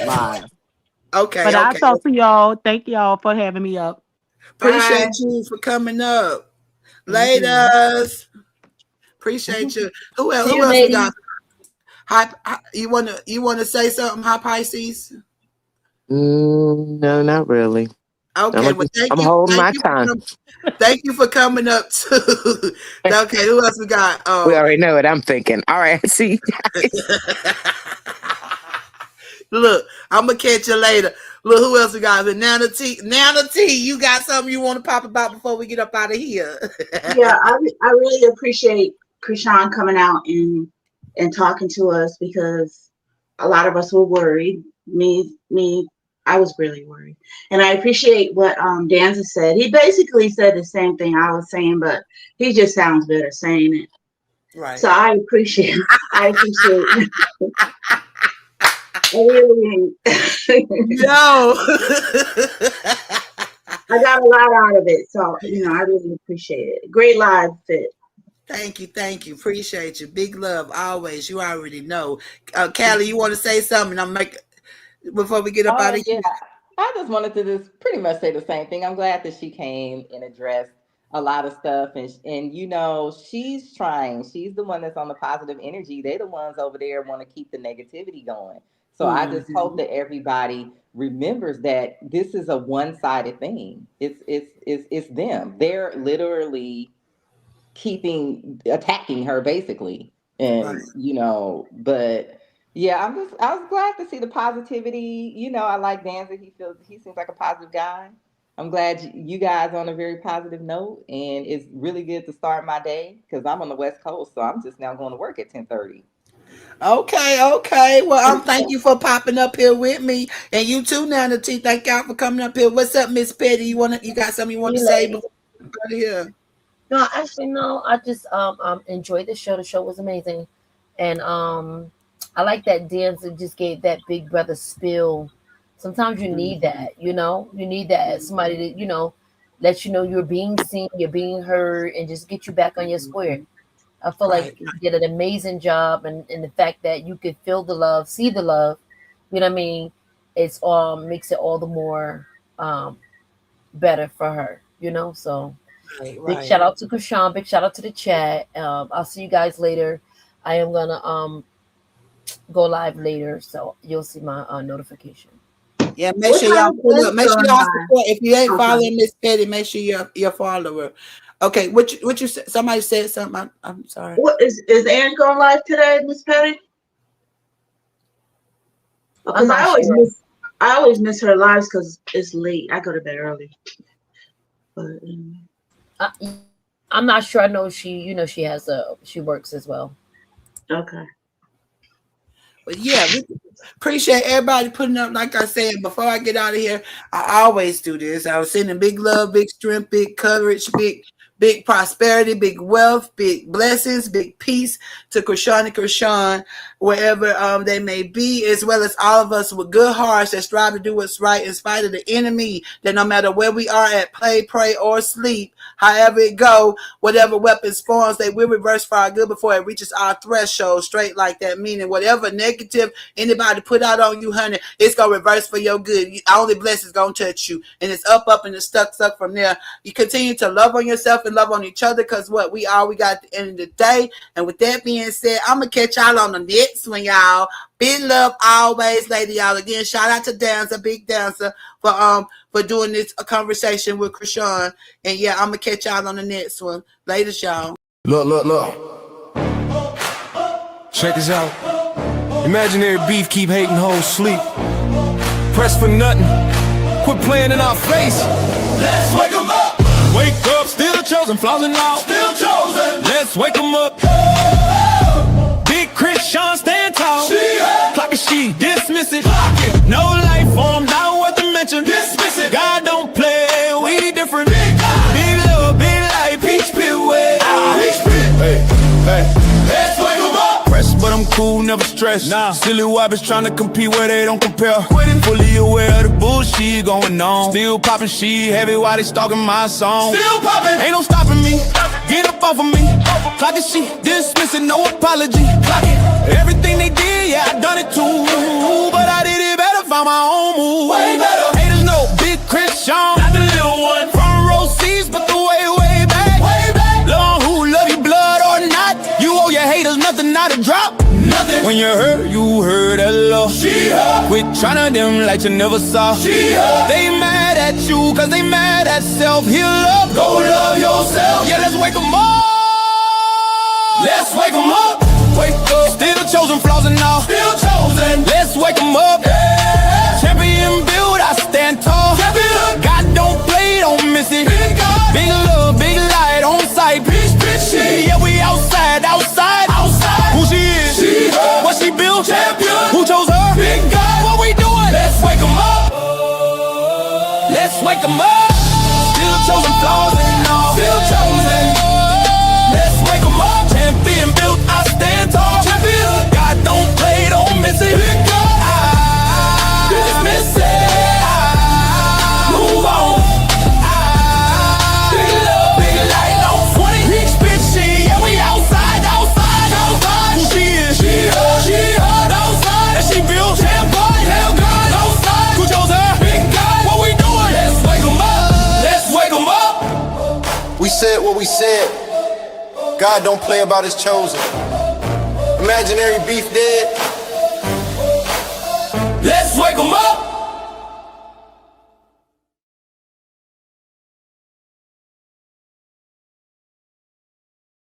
Speaker 10: live.
Speaker 15: But
Speaker 4: Okay,
Speaker 15: I'll
Speaker 4: okay.
Speaker 15: talk to y'all. Thank y'all for having me up.
Speaker 4: Appreciate
Speaker 13: Bye.
Speaker 4: you for coming up.
Speaker 15: Thank you.
Speaker 4: Laters. Appreciate you.
Speaker 13: See
Speaker 4: Who
Speaker 13: you,
Speaker 4: else we got?
Speaker 13: ladies.
Speaker 4: You wanna say something, High Pisces?
Speaker 14: No, not really.
Speaker 4: Okay, well
Speaker 14: I'm holding
Speaker 4: thank
Speaker 14: my
Speaker 4: you
Speaker 14: tongue.
Speaker 4: thank you for coming up too. Okay, who else we got?
Speaker 14: We already know what I'm thinking. All right, see you guys.
Speaker 4: Look, I'm gonna catch you later. Look, who else we got? Nana T. Nana T, you got something you want to pop about before we get up out of here?
Speaker 13: Yeah, I really appreciate Krishan coming out and talking to us because a lot of us were worried. Me, I was really worried, and I appreciate what Danza said. He basically said the same thing I was saying, but he just sounds better saying it.
Speaker 4: Right.
Speaker 13: So I appreciate, I really,
Speaker 4: Yo.
Speaker 13: I got a lot out of it. So I really appreciate it. Great live fit.
Speaker 4: Thank you. Appreciate you. Big love always. You already know. Callie, you want to say something? I'm like before we get up out
Speaker 12: Oh
Speaker 4: of
Speaker 12: yeah,
Speaker 4: here.
Speaker 12: I just wanted to just pretty much say the same thing. I'm glad that she came and addressed a lot of stuff, and she's trying. She's the one that's on the positive energy. They're the ones over there want to keep the negativity going. So I just hope
Speaker 4: Mhm.
Speaker 12: that everybody remembers that this is a one-sided thing. It's them. They're literally keeping attacking her basically,
Speaker 4: Right.
Speaker 12: and but yeah, I was glad to see the positivity. I like Danza. He seems like a positive guy. I'm glad you guys on a very positive note, and it's really good to start my day because I'm on the West Coast, so I'm just now going to work at 10:30.
Speaker 4: Okay. Well, thank you for popping up here with me, and you too, Nana T. Thank y'all for coming up here. What's up, Miss Petty? You got something you want to
Speaker 9: You
Speaker 4: say
Speaker 9: ladies.
Speaker 4: before we get out of here?
Speaker 9: No, actually, no. I just enjoyed the show. The show was amazing, and I like that Danza just gave that big brother spill. Sometimes you need
Speaker 12: Mhm.
Speaker 9: that. You need that somebody to let you know you're being seen, you're being heard, and just get you back on your square. I feel like
Speaker 4: Right.
Speaker 9: he did an amazing job, and the fact that you could feel the love, see the love. You know what I mean? It's makes it all the more um better for her. So.
Speaker 4: Right.
Speaker 9: Big
Speaker 4: Right.
Speaker 9: shout out to Krishan. Big shout out to the chat. I'll see you guys later. I am gonna go live later, so you'll see my notification.
Speaker 4: Yeah, make
Speaker 13: What
Speaker 4: sure
Speaker 13: time
Speaker 4: y'all
Speaker 13: is
Speaker 4: pull up.
Speaker 13: Andy
Speaker 4: Make sure
Speaker 13: going
Speaker 4: y'all
Speaker 13: live?
Speaker 4: support. If you ain't
Speaker 13: Okay.
Speaker 4: following Miss Petty, make sure you're a follower. Okay, what you said? Somebody said something. I'm sorry.
Speaker 13: What is Andy going live today, Miss Petty?
Speaker 9: I'm
Speaker 13: Because
Speaker 9: not sure.
Speaker 13: I always miss her lives because it's late. I go to bed early. But
Speaker 9: I, I'm not sure. I know she has she works as well.
Speaker 13: okay.
Speaker 4: But yeah, we appreciate everybody putting up. Like I said, before I get out of here, I always do this. I was sending big love, big strength, big courage, big prosperity, big wealth, big blessings, big peace to Krishan and Krishan, wherever they may be, as well as all of us with good hearts that strive to do what's right in spite of the enemy, that no matter where we are at play, pray, or sleep, However it go, whatever weapons forms, they will reverse for our good before it reaches our threshold. Straight like that, meaning whatever negative anybody put out on you, honey, it's gonna reverse for your good. Only blessings gonna touch you, and it's up, and it's stuck from there. You continue to love on yourself and love on each other, because what we got at the end of the day. And with that being said, I'm gonna catch y'all on the next one, y'all. Big love always, lady, y'all. Again, shout out to Danza, big Danza, for doing this conversation with Chrisean. And yeah, I'm gonna catch y'all on the next one. Later, y'all.
Speaker 16: Look. Check this out. Imaginary beef keep hating hoes sleep. Press for nothing. Quit playing in our face.
Speaker 17: Let's wake 'em up.
Speaker 16: Wake up, still chosen, flaws and all.
Speaker 17: Still chosen.
Speaker 16: Let's wake 'em up. Big Chrisean, stand tall. Clock a she, dismiss it. No life form, not worth a mention.
Speaker 17: Dismiss it.
Speaker 16: God don't play, we different. Big love, big life, peach pit way. Hey.
Speaker 17: Let's wake 'em up.
Speaker 16: Pressed, but I'm cool, never stressed. Nah. Silly wabbits trying to compete where they don't compare. Quitting, fully aware of the bullshit going on. Still popping shit heavy while they stalking my song.
Speaker 17: Still popping.
Speaker 16: Ain't no stopping me. Get up off of me. Clock it, she dismissing, no apology.
Speaker 17: Clock it.
Speaker 16: Everything they did, yeah, I done it too. But I did it better, found my own move.
Speaker 17: Way better.
Speaker 16: Haters know Big Chrisean,
Speaker 17: Not the little one.
Speaker 16: front row seats, but the way back.
Speaker 17: Way back.
Speaker 16: Love who love you, blood or not. You owe your haters nothing, not a drop.
Speaker 17: Nothing.
Speaker 16: When you heard that love.
Speaker 17: She heard.
Speaker 16: Quit tryna them like you never saw.
Speaker 17: She heard.
Speaker 16: They mad at you, cause they mad at self. Heal up,
Speaker 17: Go love yourself.
Speaker 16: yeah, let's wake 'em up.
Speaker 17: Let's wake 'em up.
Speaker 16: Wake up, still chosen, flaws and all.
Speaker 17: Still chosen.
Speaker 16: Let's wake 'em up.
Speaker 17: Yeah.
Speaker 16: Champion build, I stand tall.
Speaker 17: Champion.
Speaker 16: God don't play, don't miss it.
Speaker 17: Big God.
Speaker 16: Big love, big light on sight.
Speaker 17: Bitch, she.
Speaker 16: Yeah, we outside.
Speaker 17: Outside.
Speaker 16: Who she is?
Speaker 17: She her.
Speaker 16: What she built?
Speaker 17: Champion.
Speaker 16: Who chose her?
Speaker 17: Big God.
Speaker 16: What we doing?
Speaker 17: Let's wake 'em up.
Speaker 16: Let's wake 'em up. Still chosen, flaws and all.
Speaker 17: Still chosen.
Speaker 16: Let's wake 'em up. Champion built, I stand tall.
Speaker 17: Champion.
Speaker 16: God don't play, don't miss it.
Speaker 17: Big God. Dismiss it. Move on. Big love, big light on 20.
Speaker 16: Rich bitch, she, yeah, we outside.
Speaker 17: Outside.
Speaker 16: Who she is?
Speaker 17: She heard. Outside.
Speaker 16: That she built.
Speaker 17: Tell God. Outside.
Speaker 16: Who chose her?
Speaker 17: Big God.
Speaker 16: What we doing?
Speaker 17: Let's wake 'em up. Let's wake 'em up.
Speaker 18: We said what we said. God don't play about his chosen. Imaginary beef dead.